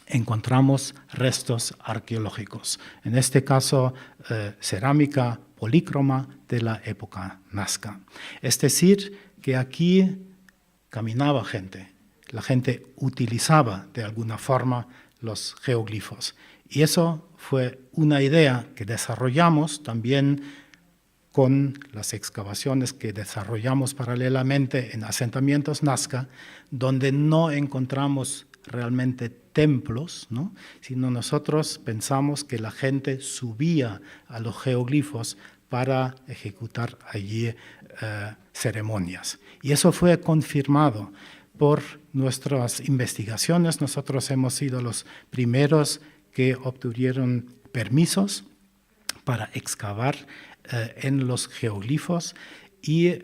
encontramos restos arqueológicos. En este caso, cerámica polícroma de la época Nazca. Es decir, que aquí caminaba gente, la gente utilizaba de alguna forma los geoglifos. Y eso fue una idea que desarrollamos también con las excavaciones que desarrollamos paralelamente en asentamientos Nazca, donde no encontramos realmente templos, ¿no? Sino nosotros pensamos que la gente subía a los geoglifos para ejecutar allí ceremonias. Y eso fue confirmado por nuestras investigaciones. Nosotros hemos sido los primeros que obtuvieron permisos para excavar en los geoglifos y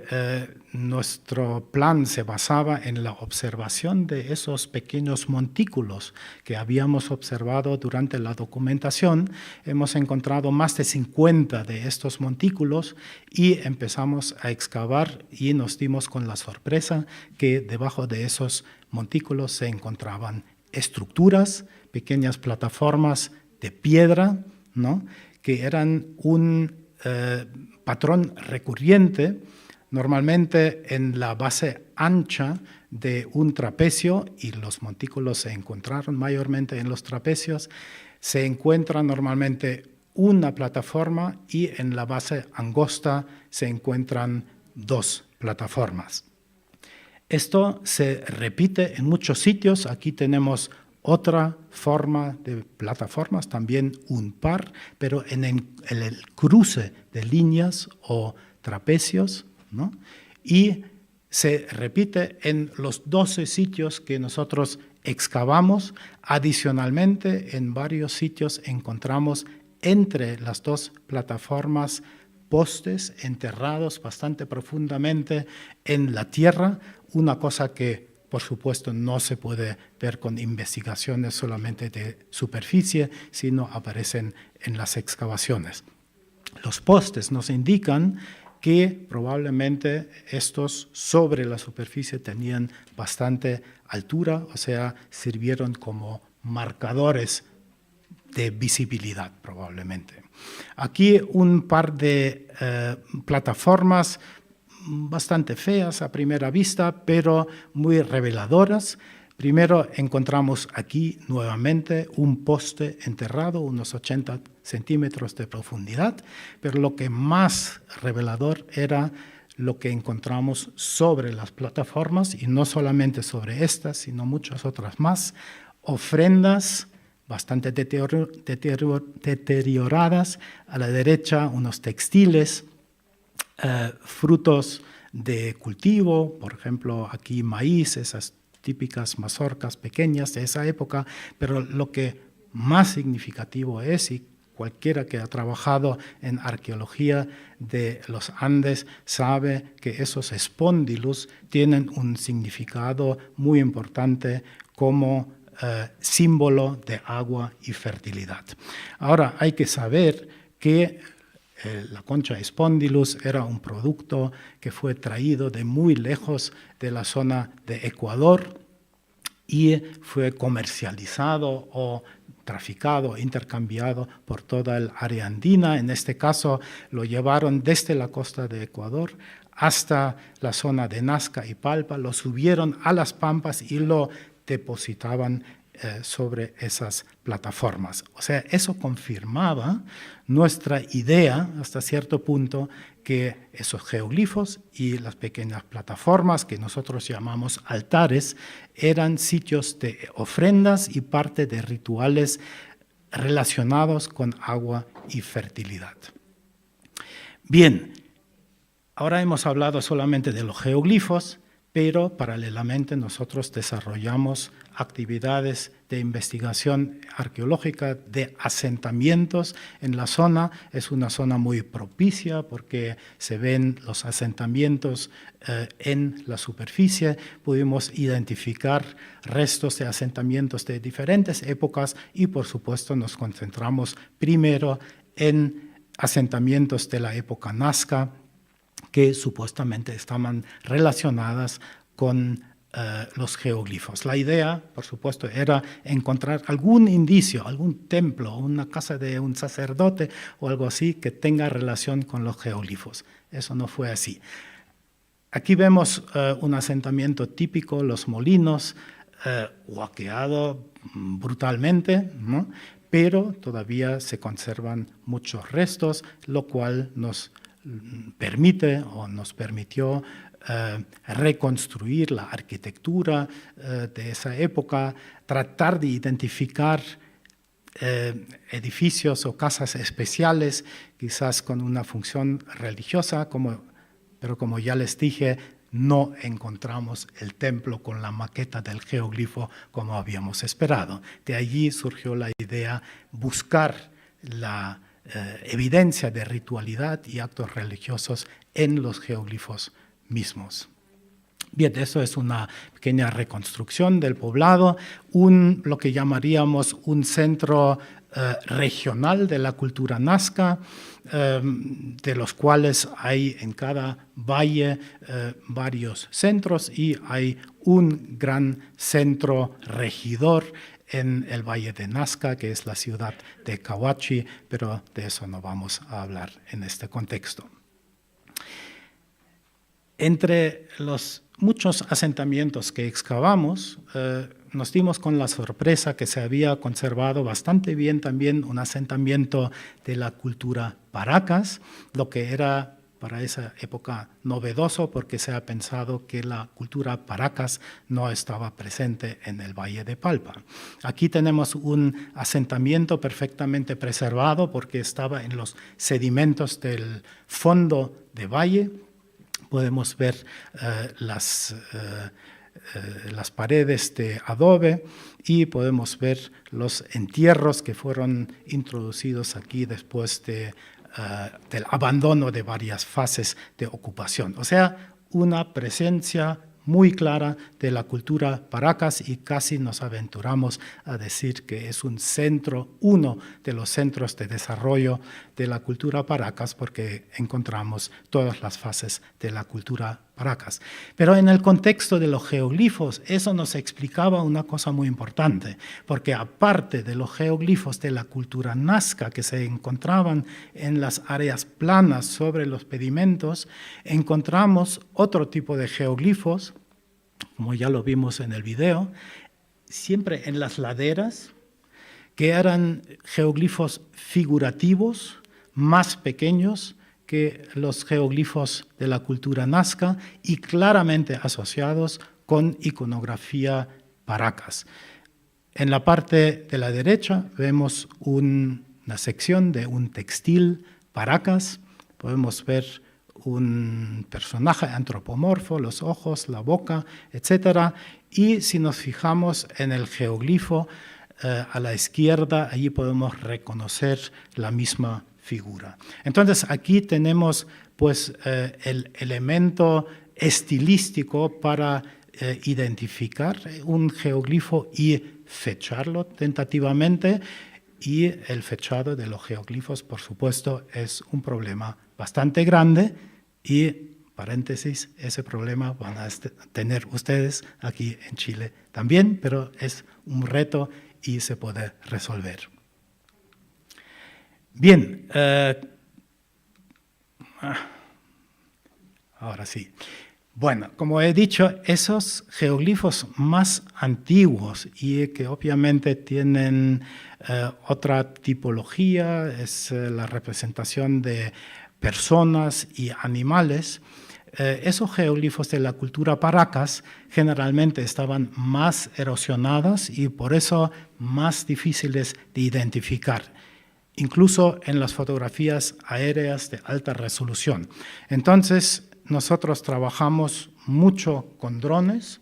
nuestro plan se basaba en la observación de esos pequeños montículos que habíamos observado durante la documentación. Hemos encontrado más de 50 de estos montículos y empezamos a excavar y nos dimos con la sorpresa que debajo de esos montículos se encontraban estructuras, pequeñas plataformas de piedra, ¿no? Que eran un patrón recurrente, normalmente en la base ancha de un trapecio, y los montículos se encontraron mayormente en los trapecios, se encuentra normalmente una plataforma y en la base angosta se encuentran 2 plataformas. Esto se repite en muchos sitios. Aquí tenemos otra forma de plataformas, también un par, pero en el cruce de líneas o trapecios, ¿no? Y se repite en los 12 sitios que nosotros excavamos. Adicionalmente, en varios sitios encontramos entre las 2 plataformas postes enterrados bastante profundamente en la tierra, una cosa que por supuesto no se puede ver con investigaciones solamente de superficie, sino aparecen en las excavaciones. Los postes nos indican que probablemente estos sobre la superficie tenían bastante altura, o sea, sirvieron como marcadores de visibilidad probablemente. Aquí un par de plataformas bastante feas a primera vista, pero muy reveladoras. Primero encontramos aquí nuevamente un poste enterrado, unos 80 centímetros de profundidad, pero lo que más revelador era lo que encontramos sobre las plataformas, y no solamente sobre estas, sino muchas otras más, ofrendas bastante deterioradas. A la derecha, unos textiles, frutos de cultivo, por ejemplo, aquí maíz, esas típicas mazorcas pequeñas de esa época, pero lo que más significativo es, y cualquiera que ha trabajado en arqueología de los Andes sabe que esos espóndilos tienen un significado muy importante como símbolo de agua y fertilidad. Ahora, hay que saber que la concha Spondylus era un producto que fue traído de muy lejos de la zona de Ecuador y fue comercializado o traficado, intercambiado por toda el área andina. En este caso lo llevaron desde la costa de Ecuador hasta la zona de Nazca y Palpa, lo subieron a las Pampas y lo depositaban sobre esas plataformas. O sea, eso confirmaba nuestra idea hasta cierto punto que esos geoglifos y las pequeñas plataformas que nosotros llamamos altares eran sitios de ofrendas y parte de rituales relacionados con agua y fertilidad. Bien, ahora hemos hablado solamente de los geoglifos, pero paralelamente nosotros desarrollamos actividades de investigación arqueológica de asentamientos en la zona. Es una zona muy propicia porque se ven los asentamientos en la superficie. Pudimos identificar restos de asentamientos de diferentes épocas y por supuesto nos concentramos primero en asentamientos de la época Nazca, que supuestamente estaban relacionadas con los geoglifos. La idea, por supuesto, era encontrar algún indicio, algún templo, una casa de un sacerdote o algo así que tenga relación con los geoglifos. Eso no fue así. Aquí vemos un asentamiento típico, los molinos, huaqueado brutalmente, ¿no? Pero todavía se conservan muchos restos, lo cual nos permite o nos permitió reconstruir la arquitectura de esa época, tratar de identificar edificios o casas especiales, quizás con una función religiosa, pero como ya les dije, no encontramos el templo con la maqueta del geoglifo como habíamos esperado. De allí surgió la idea buscar la evidencia de ritualidad y actos religiosos en los geoglifos mismos. Bien, eso es una pequeña reconstrucción del poblado, lo que llamaríamos un centro regional de la cultura nazca, de los cuales hay en cada valle varios centros y hay un gran centro regidor en el Valle de Nazca, que es la ciudad de Cahuachi, pero de eso no vamos a hablar en este contexto. Entre los muchos asentamientos que excavamos, nos dimos con la sorpresa que se había conservado bastante bien también un asentamiento de la cultura Paracas, lo que era para esa época novedoso porque se ha pensado que la cultura Paracas no estaba presente en el Valle de Palpa. Aquí tenemos un asentamiento perfectamente preservado porque estaba en los sedimentos del fondo de valle. Podemos ver las paredes de adobe y podemos ver los entierros que fueron introducidos aquí después del abandono de varias fases de ocupación. O sea, una presencia muy clara de la cultura Paracas y casi nos aventuramos a decir que es un centro, uno de los centros de desarrollo de la cultura Paracas porque encontramos todas las fases de la cultura Paracas. Pero en el contexto de los geoglifos, eso nos explicaba una cosa muy importante, porque aparte de los geoglifos de la cultura nazca que se encontraban en las áreas planas sobre los pedimentos, encontramos otro tipo de geoglifos, como ya lo vimos en el video, siempre en las laderas, que eran geoglifos figurativos, más pequeños que los geoglifos de la cultura nazca y claramente asociados con iconografía Paracas. En la parte de la derecha vemos una sección de un textil Paracas, podemos ver un personaje antropomorfo, los ojos, la boca, etc. Y si nos fijamos en el geoglifo a la izquierda, allí podemos reconocer la misma figura. Entonces aquí tenemos pues el elemento estilístico para identificar un geoglifo y fecharlo tentativamente, y el fechado de los geoglifos, por supuesto, es un problema bastante grande y, paréntesis, ese problema van a tener ustedes aquí en Chile también, pero es un reto y se puede resolver. Bien, ahora sí. Bueno, como he dicho, esos geoglifos más antiguos y que obviamente tienen otra tipología, es la representación de personas y animales. Esos geoglifos de la cultura Paracas generalmente estaban más erosionados y por eso más difíciles de identificar, incluso en las fotografías aéreas de alta resolución. Entonces, nosotros trabajamos mucho con drones,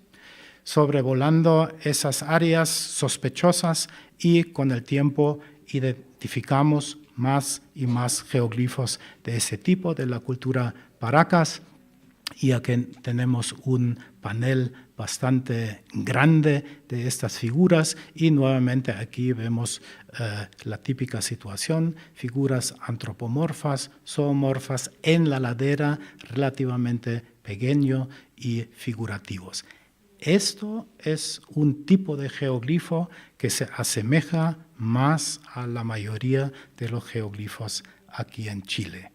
sobrevolando esas áreas sospechosas y con el tiempo identificamos más y más geoglifos de ese tipo, de la cultura Paracas. Y aquí tenemos un panel bastante grande de estas figuras y nuevamente aquí vemos la típica situación, figuras antropomorfas, zoomorfas en la ladera, relativamente pequeño y figurativos. Esto es un tipo de geoglifo que se asemeja más a la mayoría de los geoglifos aquí en Chile.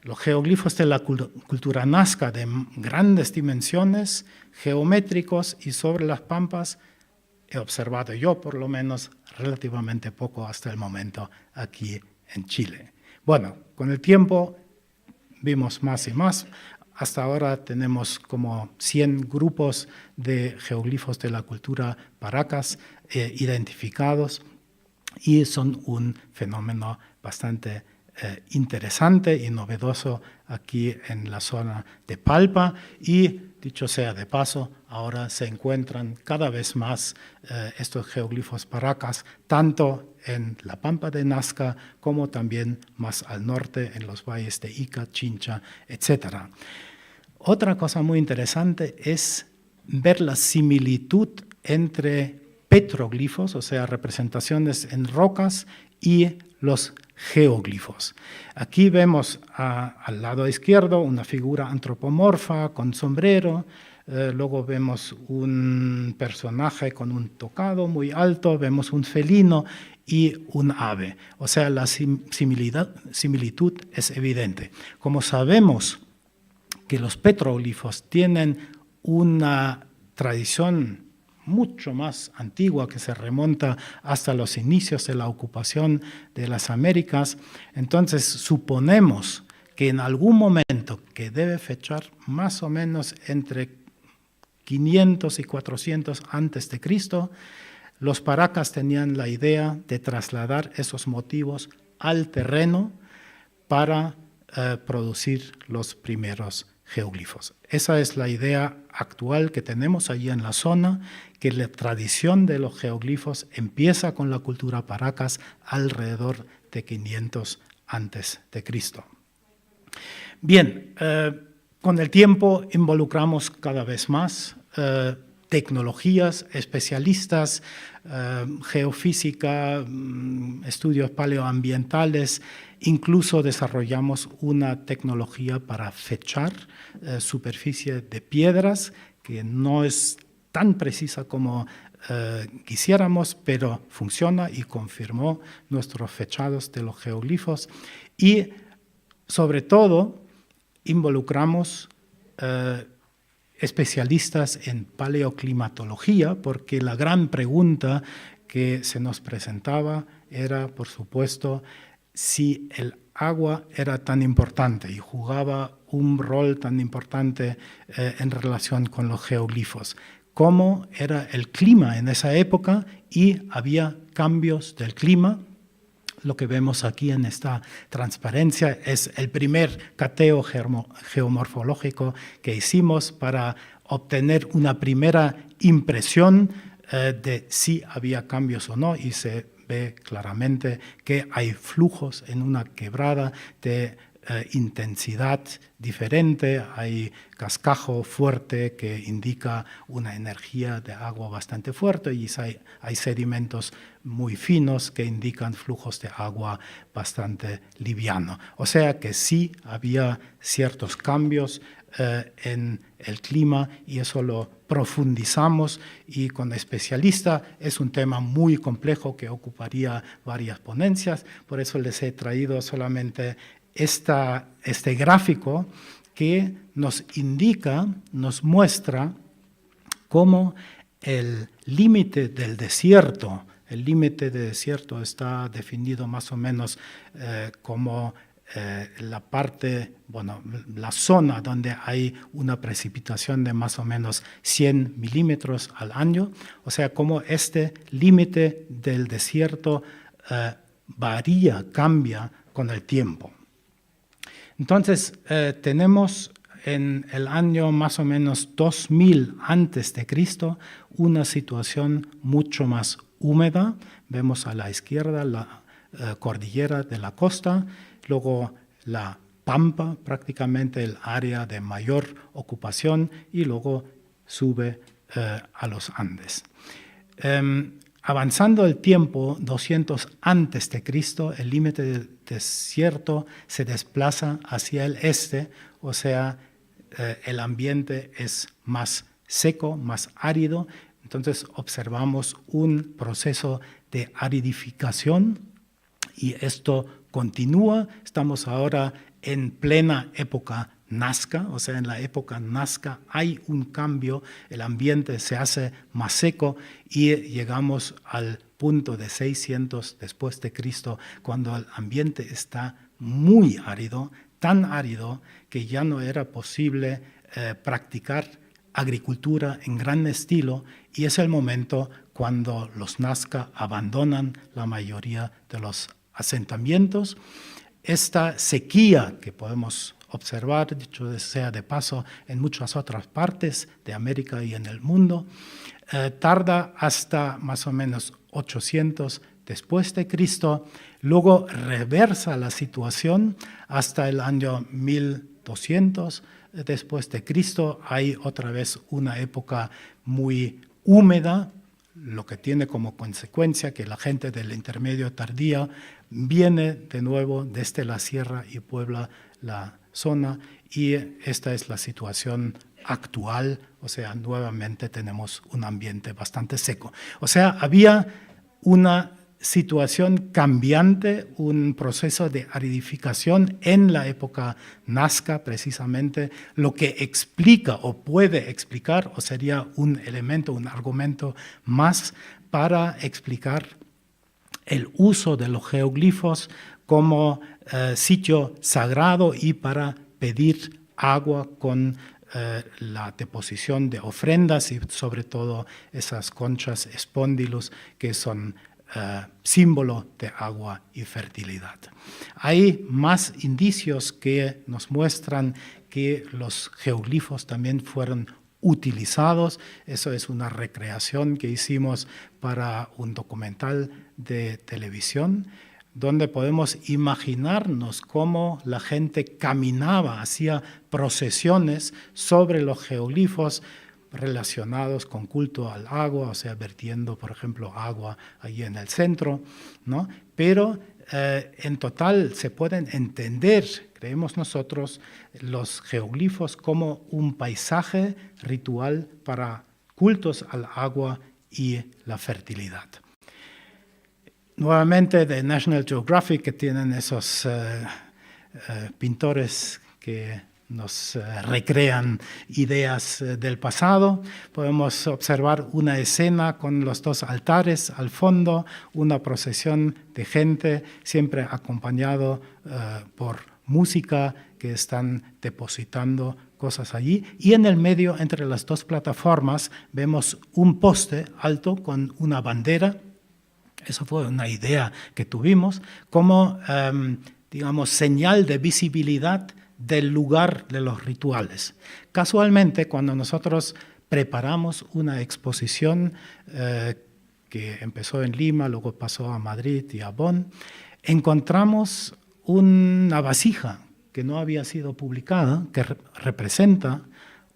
Los geoglifos de la cultura nazca de grandes dimensiones, geométricos y sobre las pampas, he observado yo por lo menos relativamente poco hasta el momento aquí en Chile. Bueno, con el tiempo vimos más y más. Hasta ahora tenemos como 100 grupos de geoglifos de la cultura Paracas identificados y son un fenómeno bastante interesante y novedoso aquí en la zona de Palpa y, dicho sea de paso, ahora se encuentran cada vez más estos geoglifos Paracas, tanto en la Pampa de Nazca como también más al norte en los valles de Ica, Chincha, etc. Otra cosa muy interesante es ver la similitud entre petroglifos, o sea, representaciones en rocas, y los geoglifos. Aquí vemos al lado izquierdo una figura antropomorfa con sombrero, luego vemos un personaje con un tocado muy alto, vemos un felino y un ave. O sea, la similitud es evidente. Como sabemos que los petroglifos tienen una tradición mucho más antigua que se remonta hasta los inicios de la ocupación de las Américas. Entonces suponemos que en algún momento, que debe fechar más o menos entre 500 y 400 antes de Cristo, los paracas tenían la idea de trasladar esos motivos al terreno para producir los primeros geoglifos. Esa es la idea actual que tenemos allí en la zona, que la tradición de los geoglifos empieza con la cultura paracas alrededor de 500 antes de Cristo. Bien, con el tiempo involucramos cada vez más tecnologías, especialistas, geofísica, estudios paleoambientales, incluso desarrollamos una tecnología para fechar superficie de piedras, que no es tan precisa como quisiéramos, pero funciona y confirmó nuestros fechados de los geoglifos. Y sobre todo involucramos especialistas en paleoclimatología, porque la gran pregunta que se nos presentaba era, por supuesto, si el agua era tan importante y jugaba un rol tan importante en relación con los geoglifos. Cómo era el clima en esa época, y había cambios del clima. Lo que vemos aquí en esta transparencia es el primer cateo geomorfológico que hicimos para obtener una primera impresión de si había cambios o no, y se ve claramente que hay flujos en una quebrada de intensidad diferente, hay cascajo fuerte que indica una energía de agua bastante fuerte, y hay sedimentos muy finos que indican flujos de agua bastante liviano. O sea que sí había ciertos cambios en el clima, y eso lo profundizamos, y con especialistas es un tema muy complejo que ocuparía varias ponencias. Por eso les he traído solamente este gráfico que nos indica, nos muestra cómo el límite del desierto, está definido más o menos como la parte, la zona donde hay una precipitación de más o menos 100 milímetros al año, o sea, cómo este límite del desierto varía, cambia con el tiempo. Entonces, tenemos en el año más o menos 2000 antes de Cristo una situación mucho más húmeda. Vemos a la izquierda la cordillera de la costa, luego la pampa, prácticamente el área de mayor ocupación, y luego sube a los Andes. Avanzando el tiempo, 200 antes de Cristo, el límite del desierto se desplaza hacia el este, o sea, el ambiente es más seco, más árido. Entonces observamos un proceso de aridificación, y esto continúa. Estamos ahora en plena época Nazca, o sea, en la época Nazca hay un cambio, el ambiente se hace más seco, y llegamos al punto de 600 después de Cristo, cuando el ambiente está muy árido, tan árido que ya no era posible practicar agricultura en gran estilo, y es el momento cuando los Nazca abandonan la mayoría de los asentamientos. Esta sequía que podemos observar, dicho sea de paso, en muchas otras partes de América y en el mundo, tarda hasta más o menos 800 después de Cristo, luego reversa la situación hasta el año 1200 después de Cristo. Hay otra vez una época muy húmeda, lo que tiene como consecuencia que la gente del intermedio tardío viene de nuevo desde la sierra y puebla la zona, y esta es la situación actual, o sea, nuevamente tenemos un ambiente bastante seco. O sea, había una situación cambiante, un proceso de aridificación en la época Nazca, precisamente, lo que explica o puede explicar, o sería un elemento, un argumento más para explicar el uso de los geoglifos como sitio sagrado y para pedir agua con la deposición de ofrendas y sobre todo esas conchas espóndilos que son símbolo de agua y fertilidad. Hay más indicios que nos muestran que los geoglifos también fueron utilizados. Eso es una recreación que hicimos para un documental de televisión, donde podemos imaginarnos cómo la gente caminaba, hacía procesiones sobre los geoglifos relacionados con culto al agua, o sea, vertiendo, por ejemplo, agua allí en el centro, ¿no? Pero en total se pueden entender, creemos nosotros, los geoglifos como un paisaje ritual para cultos al agua y la fertilidad. Nuevamente de National Geographic, que tienen esos pintores que nos recrean ideas del pasado. Podemos observar una escena con los dos altares al fondo, una procesión de gente, siempre acompañado por música que están depositando cosas allí. Y en el medio, entre las dos plataformas, vemos un poste alto con una bandera. Eso fue una idea que tuvimos como, digamos, señal de visibilidad del lugar de los rituales. Casualmente, cuando nosotros preparamos una exposición que empezó en Lima, luego pasó a Madrid y a Bonn, encontramos una vasija que no había sido publicada, que representa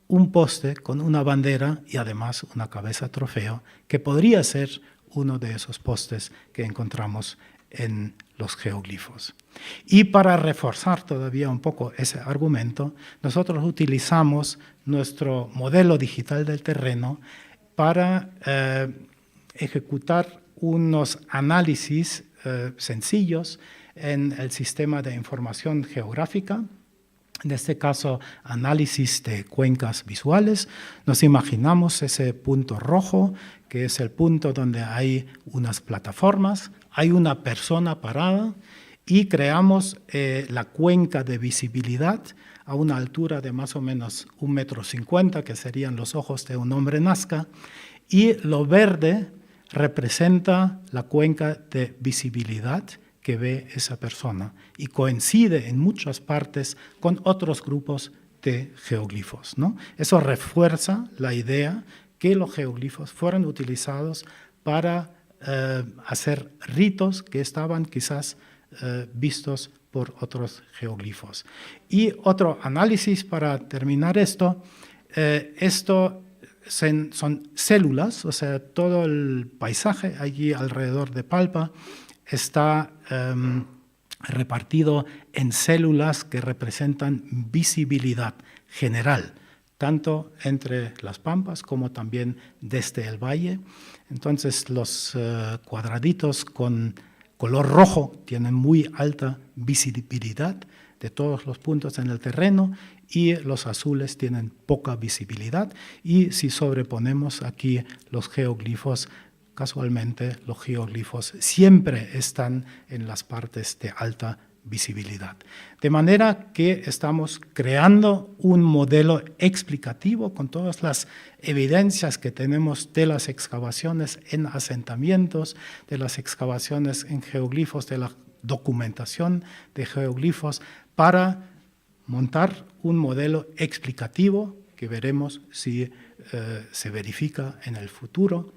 un poste con una bandera y además una cabeza trofeo, que podría ser uno de esos postes que encontramos en los geoglifos. Y para reforzar todavía un poco ese argumento, nosotros utilizamos nuestro modelo digital del terreno para ejecutar unos análisis sencillos en el sistema de información geográfica. En este caso, análisis de cuencas visuales. Nos imaginamos ese punto rojo, que es el punto donde hay unas plataformas, hay una persona parada y creamos la cuenca de visibilidad a una altura de más o menos 1,50 m, que serían los ojos de un hombre Nazca, y lo verde representa la cuenca de visibilidad que ve esa persona y coincide en muchas partes con otros grupos de geoglifos, ¿no? Eso refuerza la idea que los geoglifos fueron utilizados para hacer ritos que estaban quizás vistos por otros geoglifos. Y otro análisis para terminar esto son células, o sea, todo el paisaje allí alrededor de Palpa está repartido en células que representan visibilidad general, tanto entre las pampas como también desde el valle. Entonces los cuadraditos con color rojo tienen muy alta visibilidad de todos los puntos en el terreno y los azules tienen poca visibilidad. Y si sobreponemos aquí los geoglifos, casualmente los geoglifos siempre están en las partes de alta visibilidad. De manera que estamos creando un modelo explicativo con todas las evidencias que tenemos de las excavaciones en asentamientos, de las excavaciones en geoglifos, de la documentación de geoglifos, para montar un modelo explicativo que veremos si se verifica en el futuro.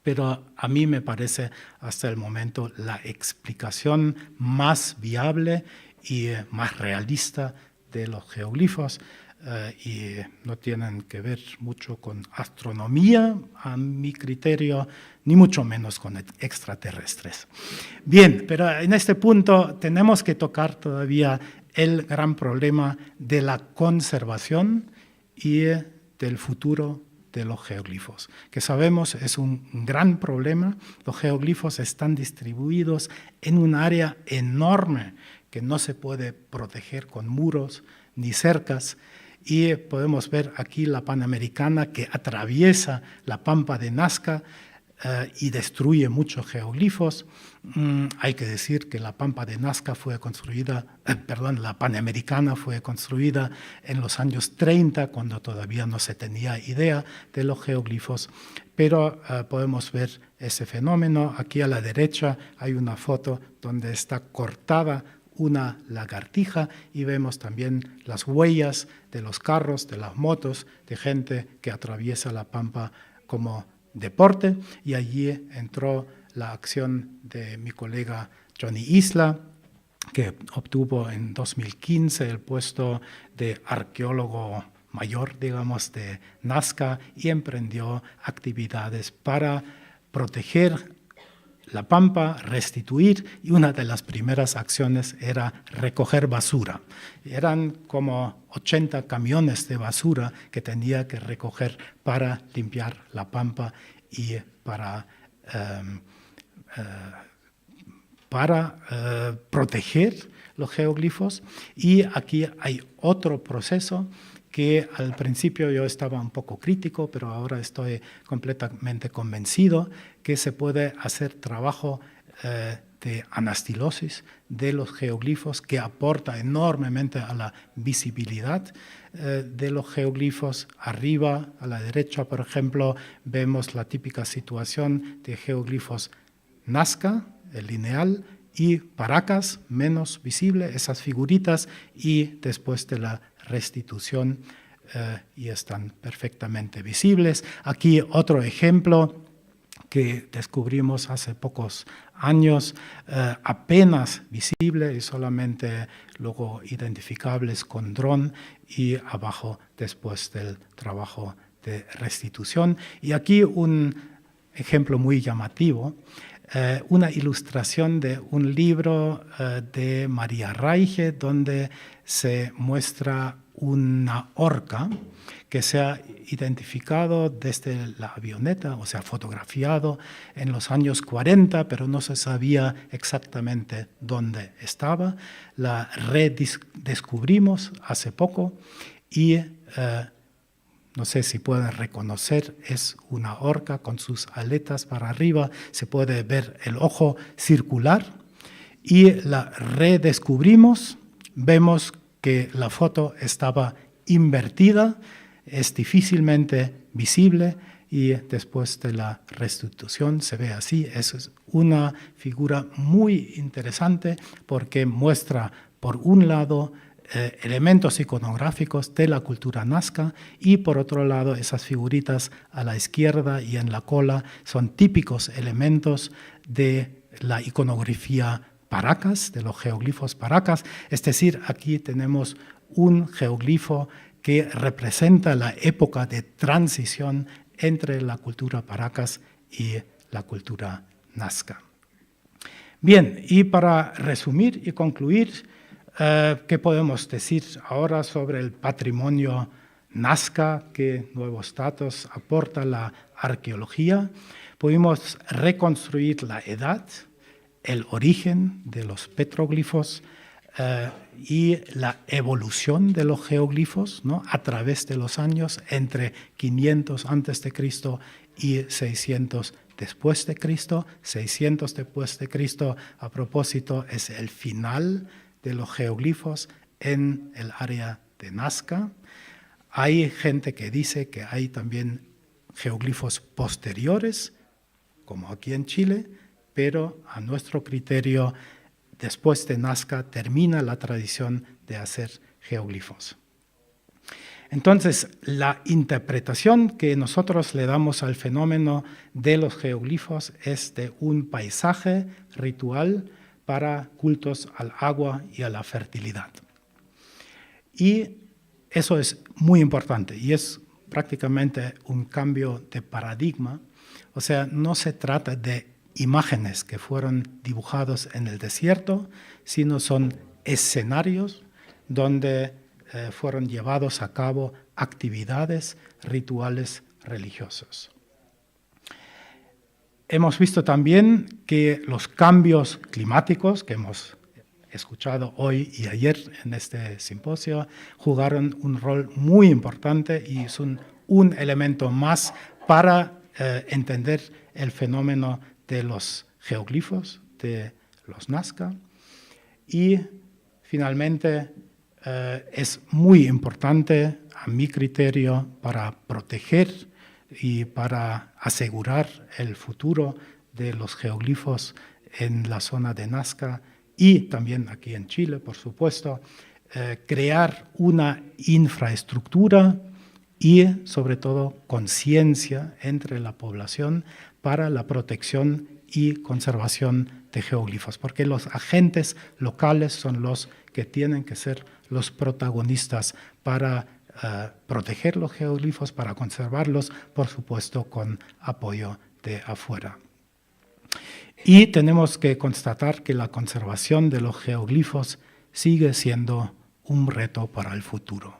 Pero a mí me parece hasta el momento la explicación más viable y más realista de los geoglifos y no tienen que ver mucho con astronomía, a mi criterio, ni mucho menos con extraterrestres. Bien, pero en este punto tenemos que tocar todavía el gran problema de la conservación y del futuro de los geoglifos, que sabemos es un gran problema. Los geoglifos están distribuidos en un área enorme que no se puede proteger con muros ni cercas, y podemos ver aquí la Panamericana que atraviesa la pampa de Nazca y destruye muchos geoglifos. Hay que decir que la pampa de Nazca fue construida, la Panamericana fue construida en los años 30, cuando todavía no se tenía idea de los geoglifos, pero podemos ver ese fenómeno. Aquí a la derecha hay una foto donde está cortada una lagartija y vemos también las huellas de los carros, de las motos, de gente que atraviesa la pampa como deporte, y allí entró la acción de mi colega Johnny Isla, que obtuvo en 2015 el puesto de arqueólogo mayor, digamos, de Nazca, y emprendió actividades para proteger la pampa, restituir, y una de las primeras acciones era recoger basura. Eran como 80 camiones de basura que tenía que recoger para limpiar la pampa y para proteger los geoglifos. Y aquí hay otro proceso que al principio yo estaba un poco crítico, pero ahora estoy completamente convencido que se puede hacer trabajo de anastilosis de los geoglifos, que aporta enormemente a la visibilidad de los geoglifos. Arriba, a la derecha, por ejemplo, vemos la típica situación de geoglifos Nazca, el lineal, y Paracas, menos visible, esas figuritas, y después de la restitución, y están perfectamente visibles. Aquí otro ejemplo que descubrimos hace pocos años, apenas visible y solamente luego identificables con dron, y abajo después del trabajo de restitución. Y aquí un ejemplo muy llamativo, una ilustración de un libro de María Reiche, donde se muestra una orca que se ha identificado desde la avioneta, o sea, fotografiado en los años 40, pero no se sabía exactamente dónde estaba. La redescubrimos hace poco y no sé si pueden reconocer, es una orca con sus aletas para arriba, se puede ver el ojo circular, y la redescubrimos, vemos que la foto estaba invertida, es difícilmente visible, y después de la restitución se ve así. Es una figura muy interesante porque muestra, por un lado, elementos iconográficos de la cultura nazca, y por otro lado esas figuritas a la izquierda y en la cola son típicos elementos de la iconografía Paracas, de los geoglifos Paracas. Es decir, aquí tenemos un geoglifo que representa la época de transición entre la cultura Paracas y la cultura nazca. Bien, y para resumir y concluir, ¿qué podemos decir ahora sobre el patrimonio nazca? ¿Qué nuevos datos aporta la arqueología? Pudimos reconstruir la edad, el origen de los petroglifos y la evolución de los geoglifos, ¿no?, a través de los años, entre 500 a.C. y 600 después de Cristo. 600 después de Cristo, a propósito, es el final de los geoglifos en el área de Nazca. Hay gente que dice que hay también geoglifos posteriores, como aquí en Chile, pero a nuestro criterio, después de Nazca, termina la tradición de hacer geoglifos. Entonces, la interpretación que nosotros le damos al fenómeno de los geoglifos es de un paisaje ritual para cultos al agua y a la fertilidad. Y eso es muy importante y es prácticamente un cambio de paradigma. O sea, no se trata de imágenes que fueron dibujados en el desierto, sino son escenarios donde fueron llevados a cabo actividades rituales religiosos. Hemos visto también que los cambios climáticos que hemos escuchado hoy y ayer en este simposio jugaron un rol muy importante y son un elemento más para entender el fenómeno de los geoglifos, de los Nazca. Y finalmente es muy importante, a mi criterio, para proteger y para asegurar el futuro de los geoglifos en la zona de Nazca y también aquí en Chile, por supuesto, crear una infraestructura y, sobre todo, conciencia entre la población para la protección y conservación de geoglifos, porque los agentes locales son los que tienen que ser los protagonistas para proteger los geoglifos, para conservarlos, por supuesto, con apoyo de afuera. Y tenemos que constatar que la conservación de los geoglifos sigue siendo un reto para el futuro.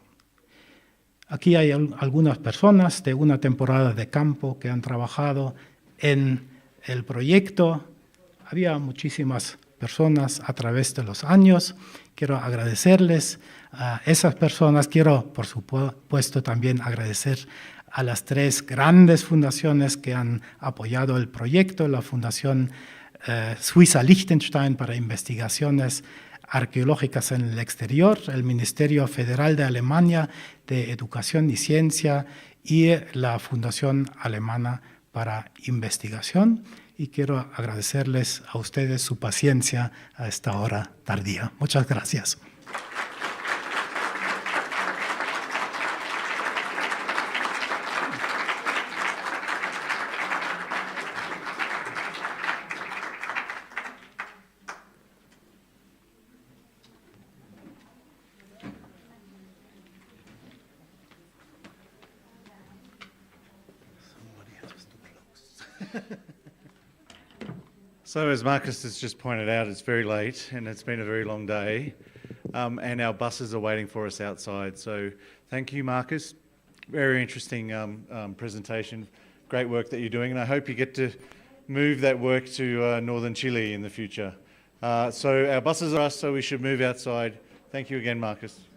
Aquí hay algunas personas de una temporada de campo que han trabajado en el proyecto. Había muchísimas personas a través de los años. Quiero agradecerles a esas personas. Quiero, por supuesto, también agradecer a las 3 grandes fundaciones que han apoyado el proyecto, la Fundación Suiza-Liechtenstein para investigaciones arqueológicas en el exterior, el Ministerio Federal de Alemania de Educación y Ciencia y la Fundación Alemana para Investigación. Y quiero agradecerles a ustedes su paciencia a esta hora tardía. Muchas gracias.
So as Marcus has just pointed out, it's very late and it's been a very long day, and our buses are waiting for us outside. So thank you, Marcus. Very interesting presentation. Great work that you're doing, and I hope you get to move that work to northern Chile in the future. So our buses are us, so we should move outside. Thank you again, Marcus.